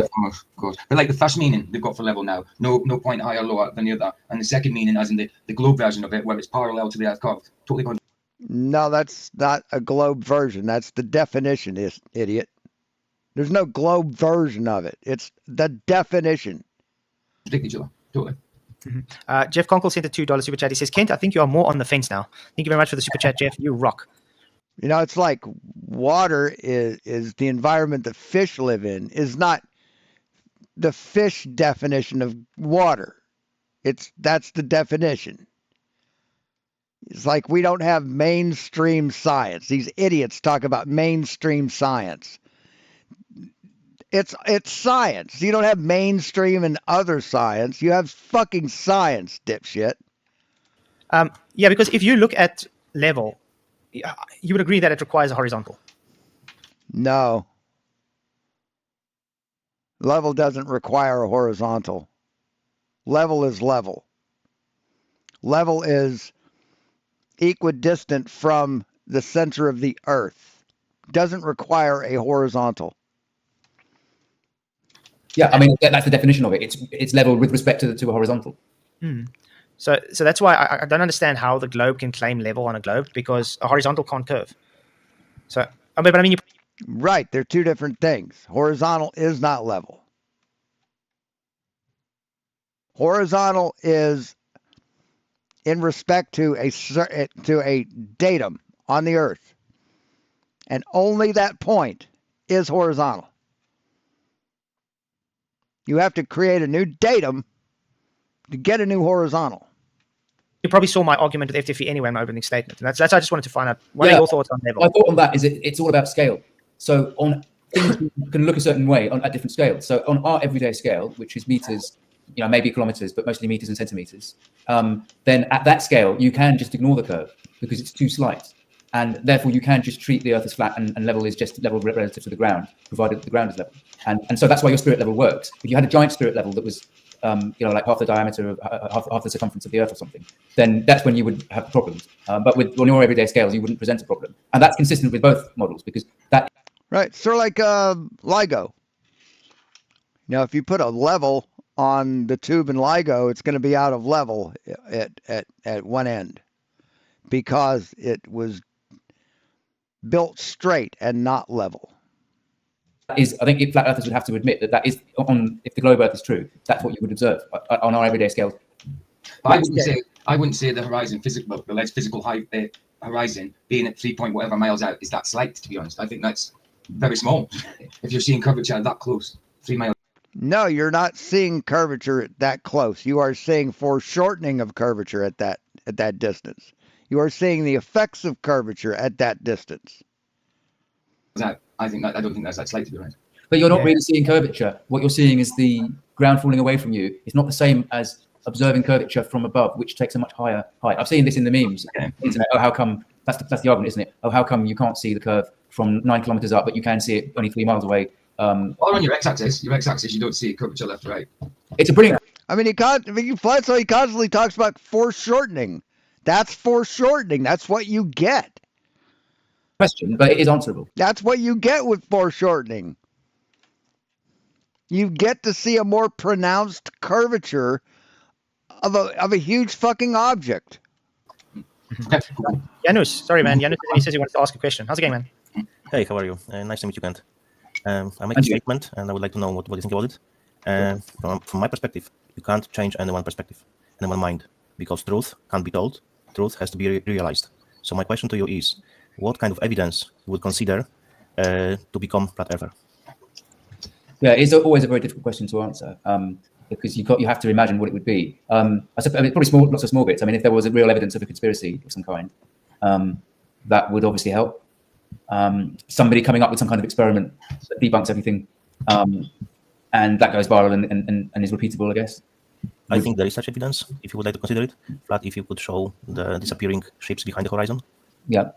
of course. But like the first meaning they've got for level now, no point higher or lower than the other. And the second meaning, as in the globe version of it, where it's parallel to the Earth curve, totally gone. No, that's not a globe version. That's the definition, idiot. There's no globe version of it. It's the definition. Each other, totally. Mm-hmm. Jeff Conkle sent a $2 super chat. He says, Kent, I think you are more on the fence now. Thank you very much for the super chat, Jeff. You rock. You know, it's like water is the environment that fish live in, is not the fish definition of water. That's the definition. It's like we don't have mainstream science. These idiots talk about mainstream science. It's science. You don't have mainstream and other science. You have fucking science, dipshit. Yeah, because if you look at level, you would agree that it requires a horizontal. No. Level doesn't require a horizontal. Level is level. Level is equidistant from the center of the earth. Doesn't require a horizontal. Yeah, I mean that's the definition of it. It's level with respect to a horizontal. So that's why I don't understand how the globe can claim level on a globe, because a horizontal can't curve. So, but I mean, right? They're two different things. Horizontal is not level. Horizontal is in respect to a datum on the earth, and only that point is horizontal. You have to create a new datum to get a new horizontal. You probably saw my argument with FTFE anyway in my opening statement. And that's I just wanted to find out, what are your thoughts on level? My thought on that is it's all about scale. So on things can look a certain way at different scales. So on our everyday scale, which is meters, maybe kilometers, but mostly meters and centimeters, then at that scale, you can just ignore the curve because it's too slight. And therefore, you can just treat the earth as flat and level is just level relative to the ground, provided the ground is level. And so that's why your spirit level works. If you had a giant spirit level that was like half the diameter of half the circumference of the Earth or something, then that's when you would have problems. But on your everyday scales, you wouldn't present a problem, and that's consistent with both models because that. Right, sort of like LIGO. Now, if you put a level on the tube in LIGO, it's going to be out of level at one end because it was built straight and not level. I think flat earthers would have to admit that is if the globe Earth is true, that's what you would observe on our everyday scales. But I wouldn't say the horizon physical, the less physical horizon being at 3 point whatever miles out is that slight. To be honest, I think that's very small. If you're seeing curvature that close, 3 miles. No, you're not seeing curvature that close. You are seeing foreshortening of curvature at that distance. You are seeing the effects of curvature at that distance. I don't think that's that slight, to be honest. But you're not really seeing curvature. What you're seeing is the ground falling away from you. It's not the same as observing curvature from above, which takes a much higher height. I've seen this in the memes. Internet. Oh, how come? That's the argument, isn't it? Oh, how come you can't see the curve from 9 kilometers up, but you can see it only 3 miles away? Or on your x-axis, you don't see curvature left or right. It's a brilliant. I mean, Flatzoid constantly talks about foreshortening. That's foreshortening. That's what you get. Question, but it is answerable. That's what you get with foreshortening. You get to see a more pronounced curvature of a huge fucking object. Janus, sorry man, Janus says he wants to ask a question. How's it going, man? Hey, how are you? Nice to meet you, Kent. I make a statement, and I would like to know what you think about it. From my perspective, you can't change anyone's perspective, anyone's mind, because truth can't be told. Truth has to be realized. So my question to you is, what kind of evidence you would consider to become flat earther? Yeah, it's always a very difficult question to answer because you have to imagine what it would be. I suppose probably lots of small bits. I mean, if there was a real evidence of a conspiracy of some kind, that would obviously help. Somebody coming up with some kind of experiment that debunks everything, and that goes viral and is repeatable, I guess. I think there is such evidence, if you would like to consider it. Flat, if you could show the disappearing ships behind the horizon. Yeah.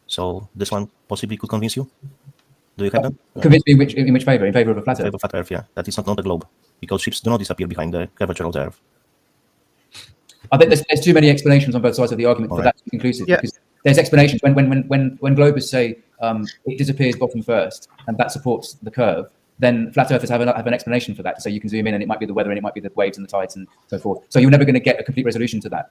So this one possibly could convince you? Do you have them? Convince me in which favor? In favor of a flat Earth? In favor of flat Earth, yeah. That is not a globe. Because ships do not disappear behind the curvature of the Earth. I think there's too many explanations on both sides of the argument for that to be conclusive. Yeah. Because there's explanations. When globers say it disappears bottom first, and that supports the curve, then flat earthers have an explanation for that. So you can zoom in, and it might be the weather, and it might be the waves and the tides, and so forth. So you're never going to get a complete resolution to that.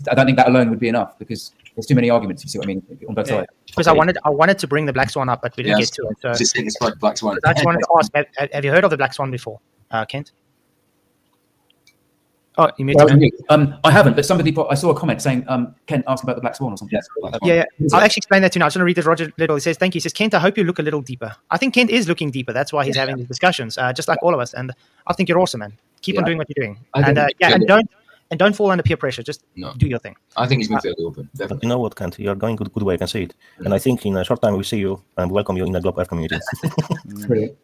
I don't think that alone would be enough because there's too many arguments. You see what I mean on both sides. Because I wanted to bring the black swan up, but we didn't get to it. So just think it's like black swan. I just wanted to ask: have you heard of the black swan before, Kent? Oh, you muted me. I haven't, but I saw a comment saying Kent asked about the black swan or something. Yeah. I'll actually explain that to you now. I just want to read this. Roger Little, he says, thank you. He says, Kent, I hope you look a little deeper. I think Kent is looking deeper. That's why he's having these discussions, just like all of us. And I think you're awesome, man. Keep on doing what you're doing. And don't fall under peer pressure. Just do your thing. I think he's been fairly open. Definitely. But you know what, Kent? You're going good way. I can see it. And I think in a short time we see you and welcome you in the Globe Earth community. Brilliant.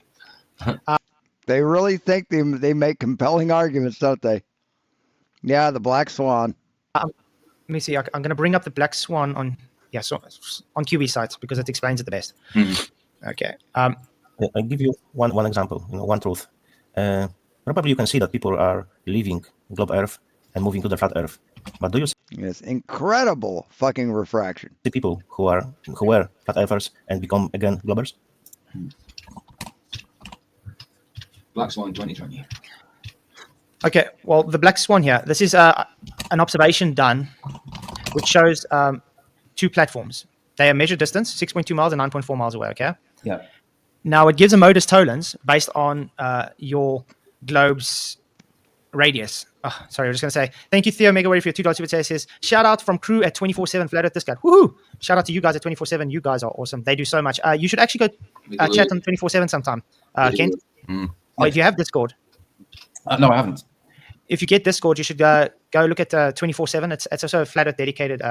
They really think they make compelling arguments, don't they? Yeah, the black swan. Let me see. I'm going to bring up the black swan on QB sites because it explains it the best. Okay. I give you one example. One truth. Probably you can see that people are leaving globe Earth and moving to the flat Earth. But do you see? Yes, incredible fucking refraction. The people who were flat Earthers and become again globers? Black Swan 2020. Okay, well, the black swan here, this is an observation done which shows 2 platforms. They are measured distance, 6.2 miles and 9.4 miles away, okay? Yeah. Now, it gives a modus tollens based on your globe's radius. Oh, sorry, I was just going to say, thank you, Theo Megaway, for your $2 super chat. Says, shout out from crew at 24/7 Flat Earth Discount. Woohoo! Shout out to you guys at 24/7. You guys are awesome. They do so much. You should actually go chat on 24/7 sometime, Kent. Or if you have Discord. No, I haven't. If you get Discord, you should go look at 24/7. It's also a Flat Earth dedicated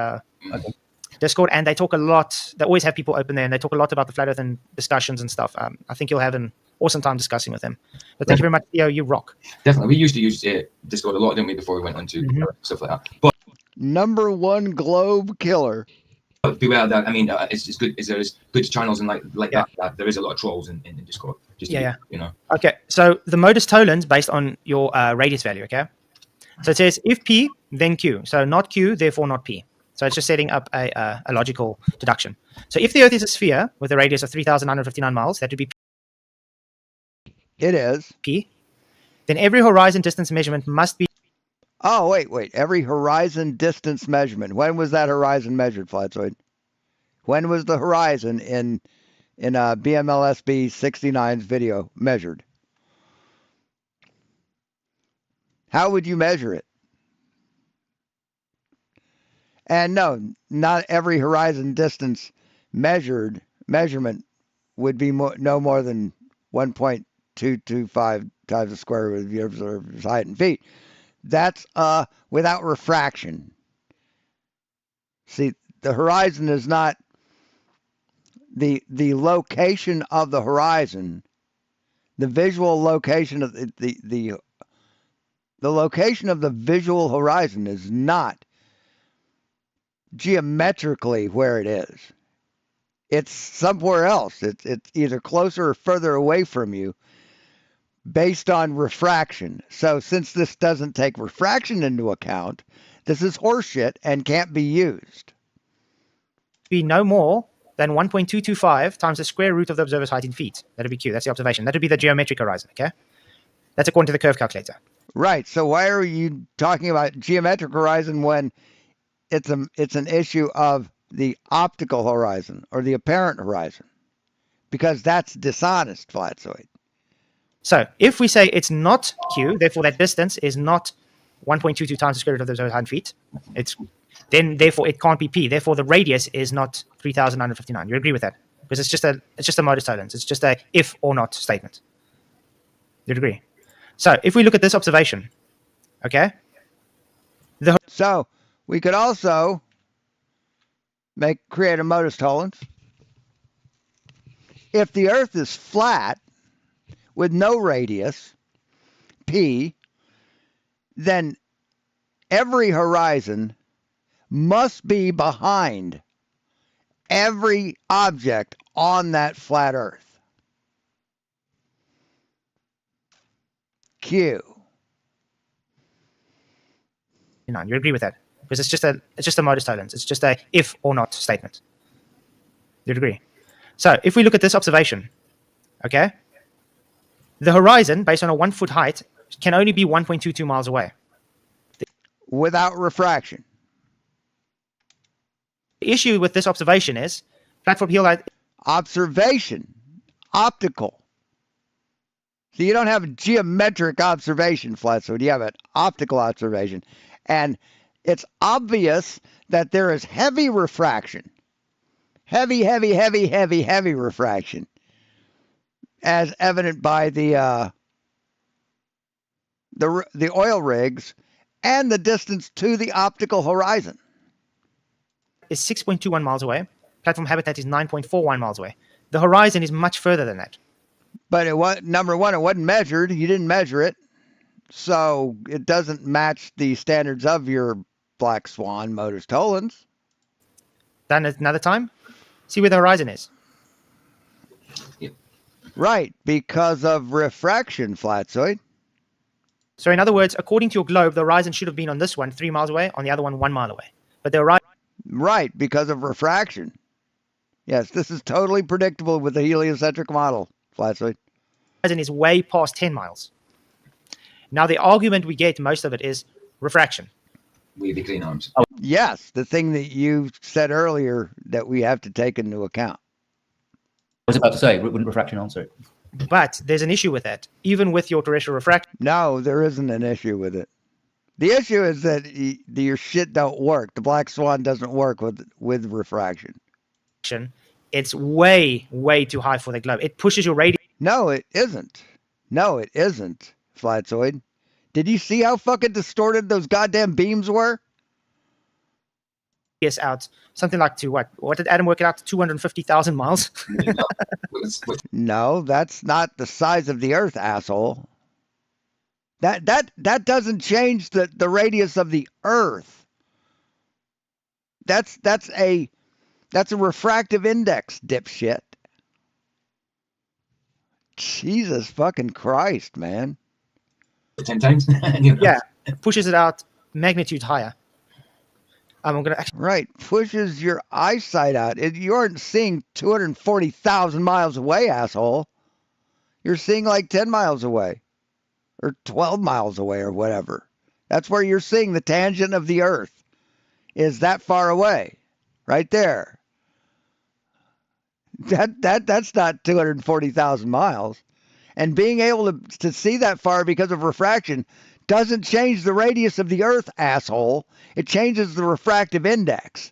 Discord, and they talk a lot. They always have people open there, and they talk a lot about the Flat Earth and discussions and stuff. I think you'll have an awesome time discussing with them. But thank you very much, Theo. You rock. Definitely. We used to use Discord a lot, didn't we, before we went on to stuff like that. But #1 globe killer. But beware that. I mean, it's good. There's good channels and like that. There is a lot of trolls in Discord. Just to Yeah, be, you know. Okay, so the modus tollens based on your radius value, okay? So it says if P, then Q. So not Q, therefore not P. So it's just setting up a logical deduction. So if the Earth is a sphere with a radius of 3,959 miles, that would be P. It is. P. Then every horizon distance measurement must be. Oh, wait. Every horizon distance measurement. When was that horizon measured, Flatzoid? When was the horizon in BMLSB 69's video measured? How would you measure it? And no, not every horizon distance measurement would be no more than 1.225 times the square root of the observer's height in feet. That's without refraction. See, the horizon is not the location of the horizon. The visual location of the location of the visual horizon is not geometrically where it is. It's somewhere else. It's either closer or further away from you based on refraction. So since this doesn't take refraction into account, this is horseshit and can't be used. Be no more than 1.225 times the square root of the observer's height in feet. That would be Q. That's the observation. That would be the geometric horizon, okay? That's according to the curve calculator. Right. So why are you talking about geometric horizon when it's an issue of the optical horizon or the apparent horizon? Because that's dishonest, Flatzoid. So if we say it's not Q, therefore that distance is not 1.22 times the square root of the observer's height in feet, therefore it can't be P. Therefore the radius is not 3,959. You agree with that? Because it's just a modus tollens. It's just a if or not statement. You'd agree? So if we look at this observation, okay? So we could also create a modus tollens. If the Earth is flat with no radius, P, then every horizon must be behind every object on that flat Earth. Q. You agree with that? Because it's just a modus tollens. It's just a if or not statement. You'd agree? So if we look at this observation, okay, the horizon based on a 1 foot height can only be 1.22 miles away. Without refraction. The issue with this observation is platform heel height. Observation. Optical. So you don't have a geometric observation, Flatzoid. You have an optical observation. And it's obvious that there is heavy refraction. Heavy refraction. As evident by the oil rigs and the distance to the optical horizon. Is 6.21 miles away. Platform habitat is 9.41 miles away. The horizon is much further than that. But it was, number one, it wasn't measured. You didn't measure it. So it doesn't match the standards of your Black Swan modus tollens. Then another time, see where the horizon is. Yep. Right, because of refraction, Flatzoid. So in other words, according to your globe, the horizon should have been on this one 3 miles away, on the other one 1 mile away. But the horizon... Right, because of refraction. Yes, this is totally predictable with the heliocentric model, Flatzoid. The horizon is way past 10 miles. Now, the argument we get, most of it, is refraction. We the clean arms. Oh. Yes, the thing that you said earlier that we have to take into account. I was about to say, wouldn't refraction answer it? But there's an issue with that, even with your terrestrial refraction. No, there isn't an issue with it. The issue is that your shit don't work. The Black Swan doesn't work with refraction. It's way too high for the globe. It pushes your radius. No, it isn't. No, it isn't, Flatzoid. Did you see how fucking distorted those goddamn beams were? Out something like to what did Adam work it out to 250,000 miles? No, that's not the size of the Earth, asshole. That doesn't change the radius of the Earth. That's a That's a refractive index, dipshit. Jesus fucking Christ, man. 10 times. Yeah, it pushes it out magnitude higher. I'm gonna actually. Right, pushes your eyesight out. You aren't seeing 240,000 miles away, asshole. You're seeing like 10 miles away, or 12 miles away, or whatever. That's where you're seeing the tangent of the Earth. Is that far away, right there. That's not 240,000 miles. And being able to see that far because of refraction doesn't change the radius of the Earth, asshole. It changes the refractive index.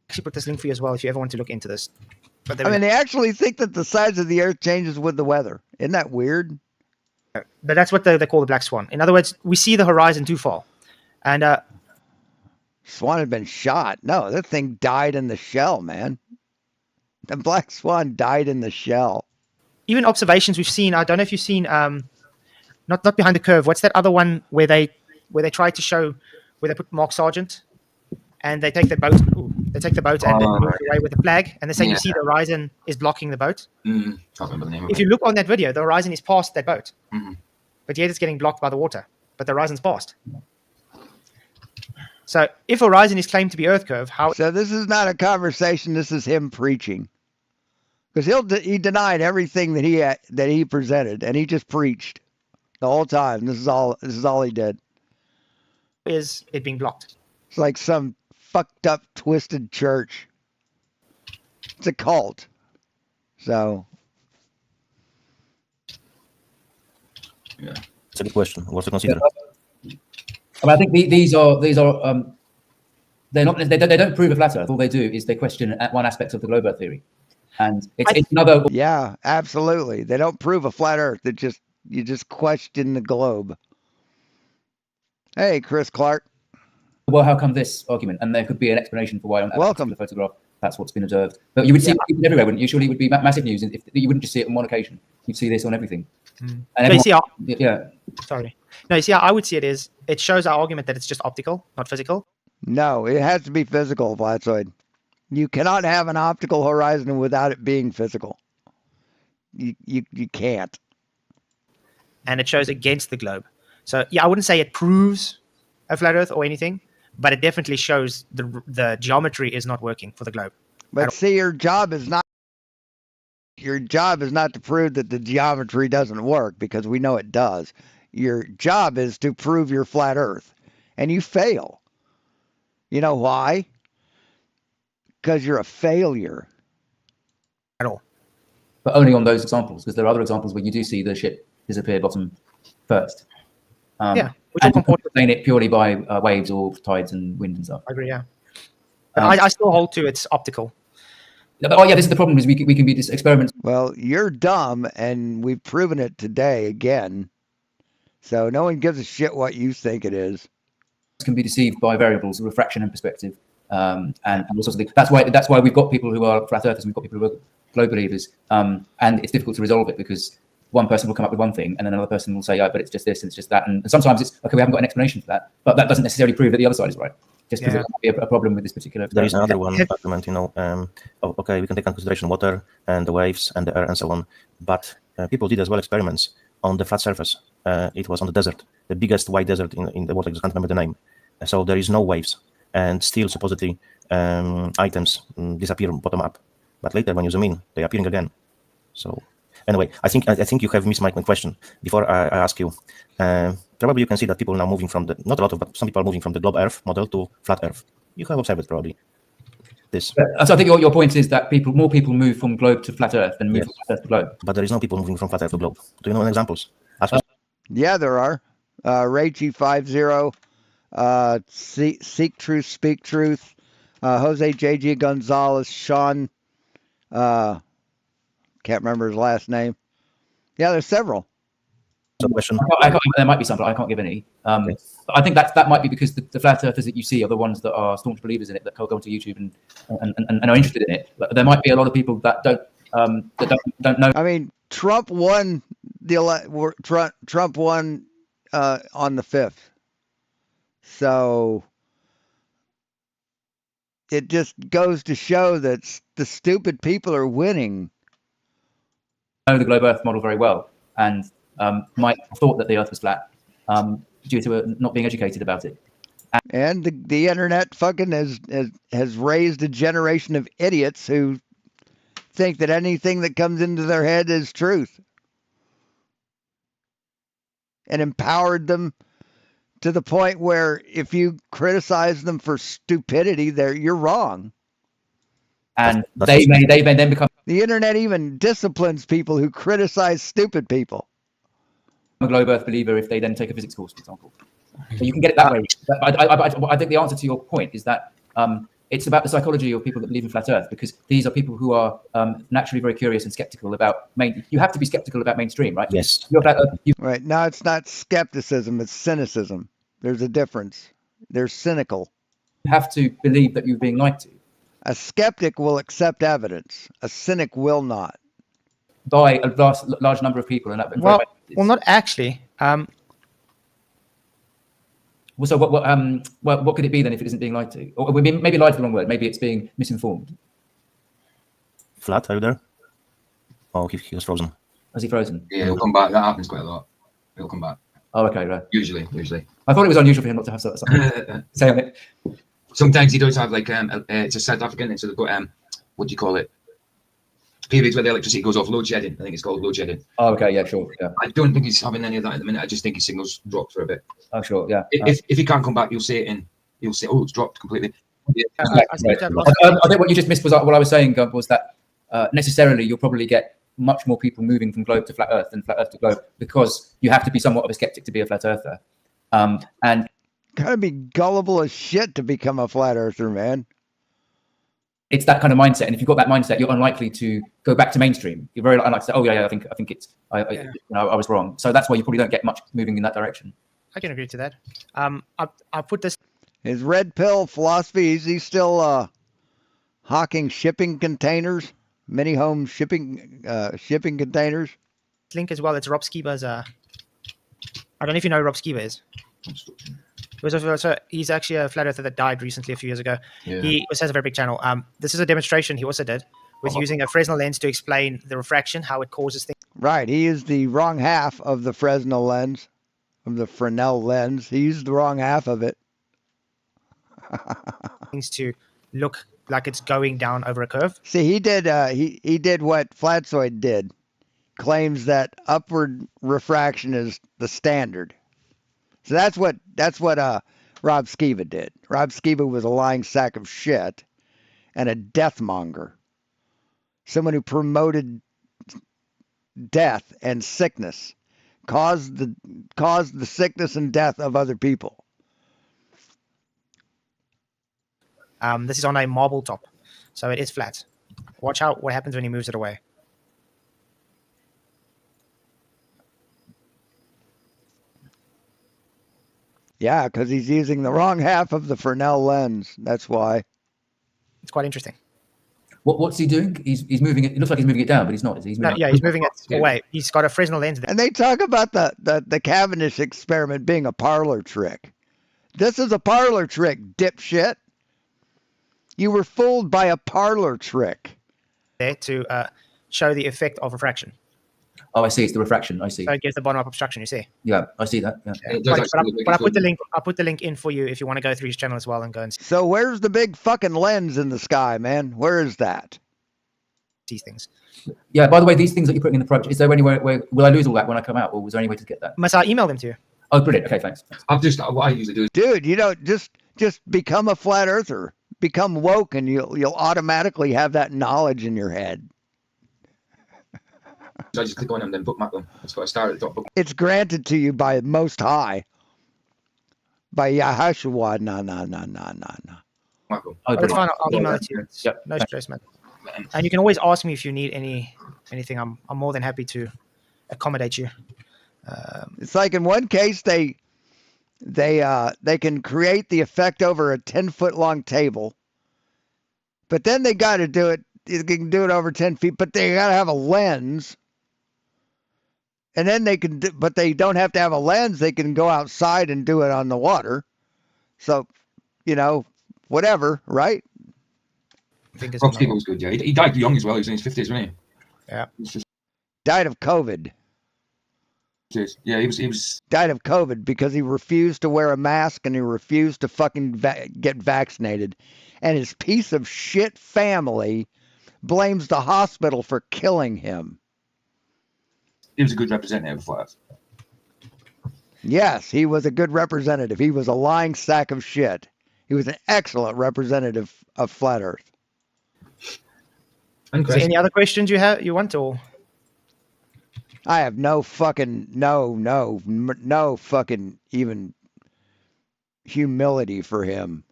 Actually put this link for you as well if you ever want to look into this. But I mean, they actually think that the size of the Earth changes with the weather. Isn't that weird? but that's what they call the black swan. In other words, we see the horizon too far. And Swan had been shot. No, that thing died in the shell, man. The black swan died in the shell. even observations we've seen, I don't know if you've seen not Behind the Curve, what's that other one where they try to show where they put Mark Sargent and they take the boat and then move away with the flag, and they say you see the horizon is blocking the boat. Can't remember the name of If it. you look on that video, the horizon is past that boat, Mhm. but yet it's getting blocked by the water. But the horizon's past. So if horizon is claimed to be Earth curve, how? So this is not a conversation. This is him preaching, because he denied everything that he presented, and he just preached the whole time. This is all he did. Is it being blocked? It's like some fucked up, twisted church. It's a cult. So Yeah. It's a good question. What to consider? I mean, I think these are they're not they don't prove a flat Earth. All they do is they question one aspect of the globe Earth theory, and it's another. yeah, absolutely. They don't prove a flat Earth. You just question the globe. Hey, Chris Clark. Well, how come this argument? And there could be an explanation for why on that particular photograph that's what's been observed. But you would see it everywhere, wouldn't you? Surely it would be massive news if you wouldn't just see it on one occasion. You'd see this on everything. Mm. And You see how, yeah. sorry. No, you see how I would see it is it shows our argument that it's just optical, not physical. No, it has to be physical, Flatzoid. You cannot have an optical horizon without it being physical. You can't. And it shows against the globe. So yeah, I wouldn't say it proves a flat Earth or anything, but it definitely shows the geometry is not working for the globe. But see, your job is not to prove that the geometry doesn't work, because we know it does. Your job is to prove you're flat Earth, and you fail. You know why? Because you're a failure. At all. But only on those examples, because there are other examples where you do see the ship disappear bottom first. Yeah, which and you can explain it purely by waves or tides and wind and stuff. I agree, yeah. But I still hold to it's optical. Oh yeah, this is the problem: is we can be this experiments. Well, you're dumb, and we've proven it today again. So no one gives a shit what you think it is. Can be deceived by variables, refraction and perspective, and all sorts of things. That's why we've got people who are flat earthers and we've got people who are globe believers, and it's difficult to resolve it because one person will come up with one thing and then another person will say, oh, but it's just this and it's just that, and sometimes it's okay, we haven't got an explanation for that, but that doesn't necessarily prove that the other side is right. Just because it might be a problem with this particular. There is another one argument, okay, we can take into consideration water and the waves and the air and so on, but people did as well experiments on the flat surface. It was on the desert, the biggest white desert in the world. I just can't remember the name. So there is no waves, and still supposedly items disappear bottom up. But later, when you zoom in, they're appearing again. So anyway, I think you have missed my question. Before I ask you, probably you can see that people are now moving from not a lot of, but some people are moving from the globe Earth model to flat Earth. You have observed it probably. This. So I think your point is that more people move from globe to flat Earth than move from flat Earth to globe. But there is no people moving from flat Earth to globe. Do you know any examples? Yeah, there are. Ragey50, Seek Truth, Speak Truth, Jose JG Gonzalez, Sean, can't remember his last name. Yeah, there's several. Question. There might be some, but I can't give any. But I think that might be because the flat earthers that you see are the ones that are staunch believers in it, that go onto YouTube and are interested in it. But there might be a lot of people that don't know. I mean, Trump won Trump won on the 5th. So it just goes to show that the stupid people are winning. Know the globe Earth model very well, and might have thought that the Earth was flat due to not being educated about it. And the internet fucking has raised a generation of idiots who think that anything that comes into their head is truth, and empowered them to the point where if you criticize them for stupidity, you're wrong. And they may then become. The internet even disciplines people who criticize stupid people. A globe Earth believer if they then take a physics course, for example. So you can get it that way. I think the answer to your point is that it's about the psychology of people that believe in flat Earth, because these are people who are naturally very curious and skeptical about you have to be skeptical about mainstream, right? Yes. Right. Now it's not skepticism, it's cynicism. There's a difference. They're cynical. You have to believe that you're being lied to. A skeptic will accept evidence. A cynic will not. By a large number of people. Well, not actually. So what could it be then if it isn't being lied to? Or maybe lied is the wrong word. Maybe it's being misinformed. Flat, are you there? Oh, he was frozen. Was he frozen? Yeah, he'll come back. That happens quite a lot. He'll come back. Oh, okay, right. Usually. I thought it was unusual for him not to have something to say on it. Sometimes he does have like it's a South African thing, so they've got what do you call it? Periods where the electricity goes off, load shedding. I think it's called load shedding. Oh, okay, yeah, sure. Yeah. I don't think he's having any of that at the minute. I just think his signal's dropped for a bit. Oh, sure, yeah. If he can't come back, you'll say it and he'll say, "Oh, it's dropped completely." I think what you just missed was what I was saying was that necessarily you'll probably get much more people moving from globe to flat Earth than flat Earth to globe, because you have to be somewhat of a skeptic to be a flat earther. And gotta be gullible as shit to become a flat earther, man. It's that kind of mindset, and if you've got that mindset, you're unlikely to go back to mainstream. You're very unlikely to say, "Oh yeah, I think it's I was wrong." So that's why you probably don't get much moving in that direction. I can agree to that. I put this. His red pill philosophy. Is he still hawking shipping containers, mini home shipping containers? Link as well. It's Rob Skiba's. I don't know if you know who Rob Skiba is. He's actually a flat earther that died recently a few years ago. Yeah. He has a very big channel. This is a demonstration he also did with using a Fresnel lens to explain the refraction, how it causes things. Right. He used the wrong half of the Fresnel lens, of the Fresnel lens. He used the wrong half of it. Things to look like it's going down over a curve. See, he did what Flatzoid did. Claims that upward refraction is the standard. So that's what Rob Skiba did. Rob Skiba was a lying sack of shit and a deathmonger. Someone who promoted death and sickness, caused the sickness and death of other people. This is on a marble top, so it is flat. Watch out what happens when he moves it away. Yeah, because he's using the wrong half of the Fresnel lens. That's why. It's quite interesting. What's he doing? He's moving it. It looks like he's moving it down, but he's not. He's moving he's moving it away. He's got a Fresnel lens there. And they talk about the Cavendish experiment being a parlor trick. This is a parlor trick, dipshit. You were fooled by a parlor trick. There to show the effect of refraction. Oh, I see. It's the refraction. I see. So it gives the bottom-up obstruction. You see? Yeah, I see that. Yeah. But I put the link. I put the link in for you if you want to go through his channel as well and go and see. So where's the big fucking lens in the sky, man? Where is that? These things. Yeah. By the way, these things that you're putting in the project, is there anywhere where will I lose all that when I come out, or was there any way to get that? Must I email them to you? Oh, brilliant. Okay, thanks. What I usually do is, dude, just become a flat earther, become woke, and you'll automatically have that knowledge in your head. So I just click on them, then bookmark them. That's what I started. It's granted to you by Most High, by Yahushua. No. Oh, that's fine. I'll email it to you. Yep. No stress, man. And you can always ask me if you need anything. I'm more than happy to accommodate you. It's like in one case they can create the effect over a 10-foot long table, but then they got to do it. You can do it over 10 feet, but they got to have a lens. And then they can, but they don't have to have a lens. They can go outside and do it on the water. So, whatever, right? think is Rob Spiegel phenomenal. was good. Yeah, he died young as well. He was in his 50s, wasn't he? Yeah. Died of COVID. Yeah, he was. Died of COVID because he refused to wear a mask and he refused to fucking get vaccinated. And his piece of shit family blames the hospital for killing him. He was a good representative of flat. Yes, he was a good representative. He was a lying sack of shit. He was an excellent representative of flat Earth. Is there any other questions you want, or? I have no fucking no fucking even humility for him.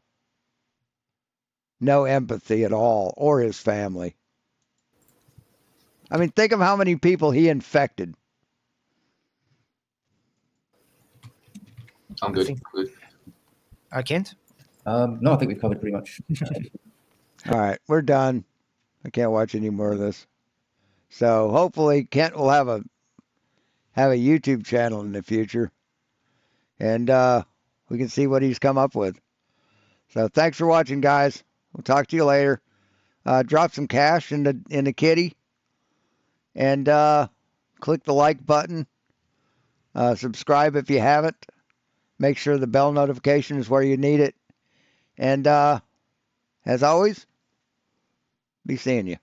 No empathy at all, or his family. I mean, think of how many people he infected. I'm good. Good. I can't. No, I think we've covered pretty much. All right, we're done. I can't watch any more of this. So hopefully Kent will have a YouTube channel in the future, and we can see what he's come up with. So thanks for watching, guys. We'll talk to you later. Drop some cash into Kitty, and click the like button. Subscribe if you haven't. Make sure the bell notification is where you need it. And as always, be seeing you.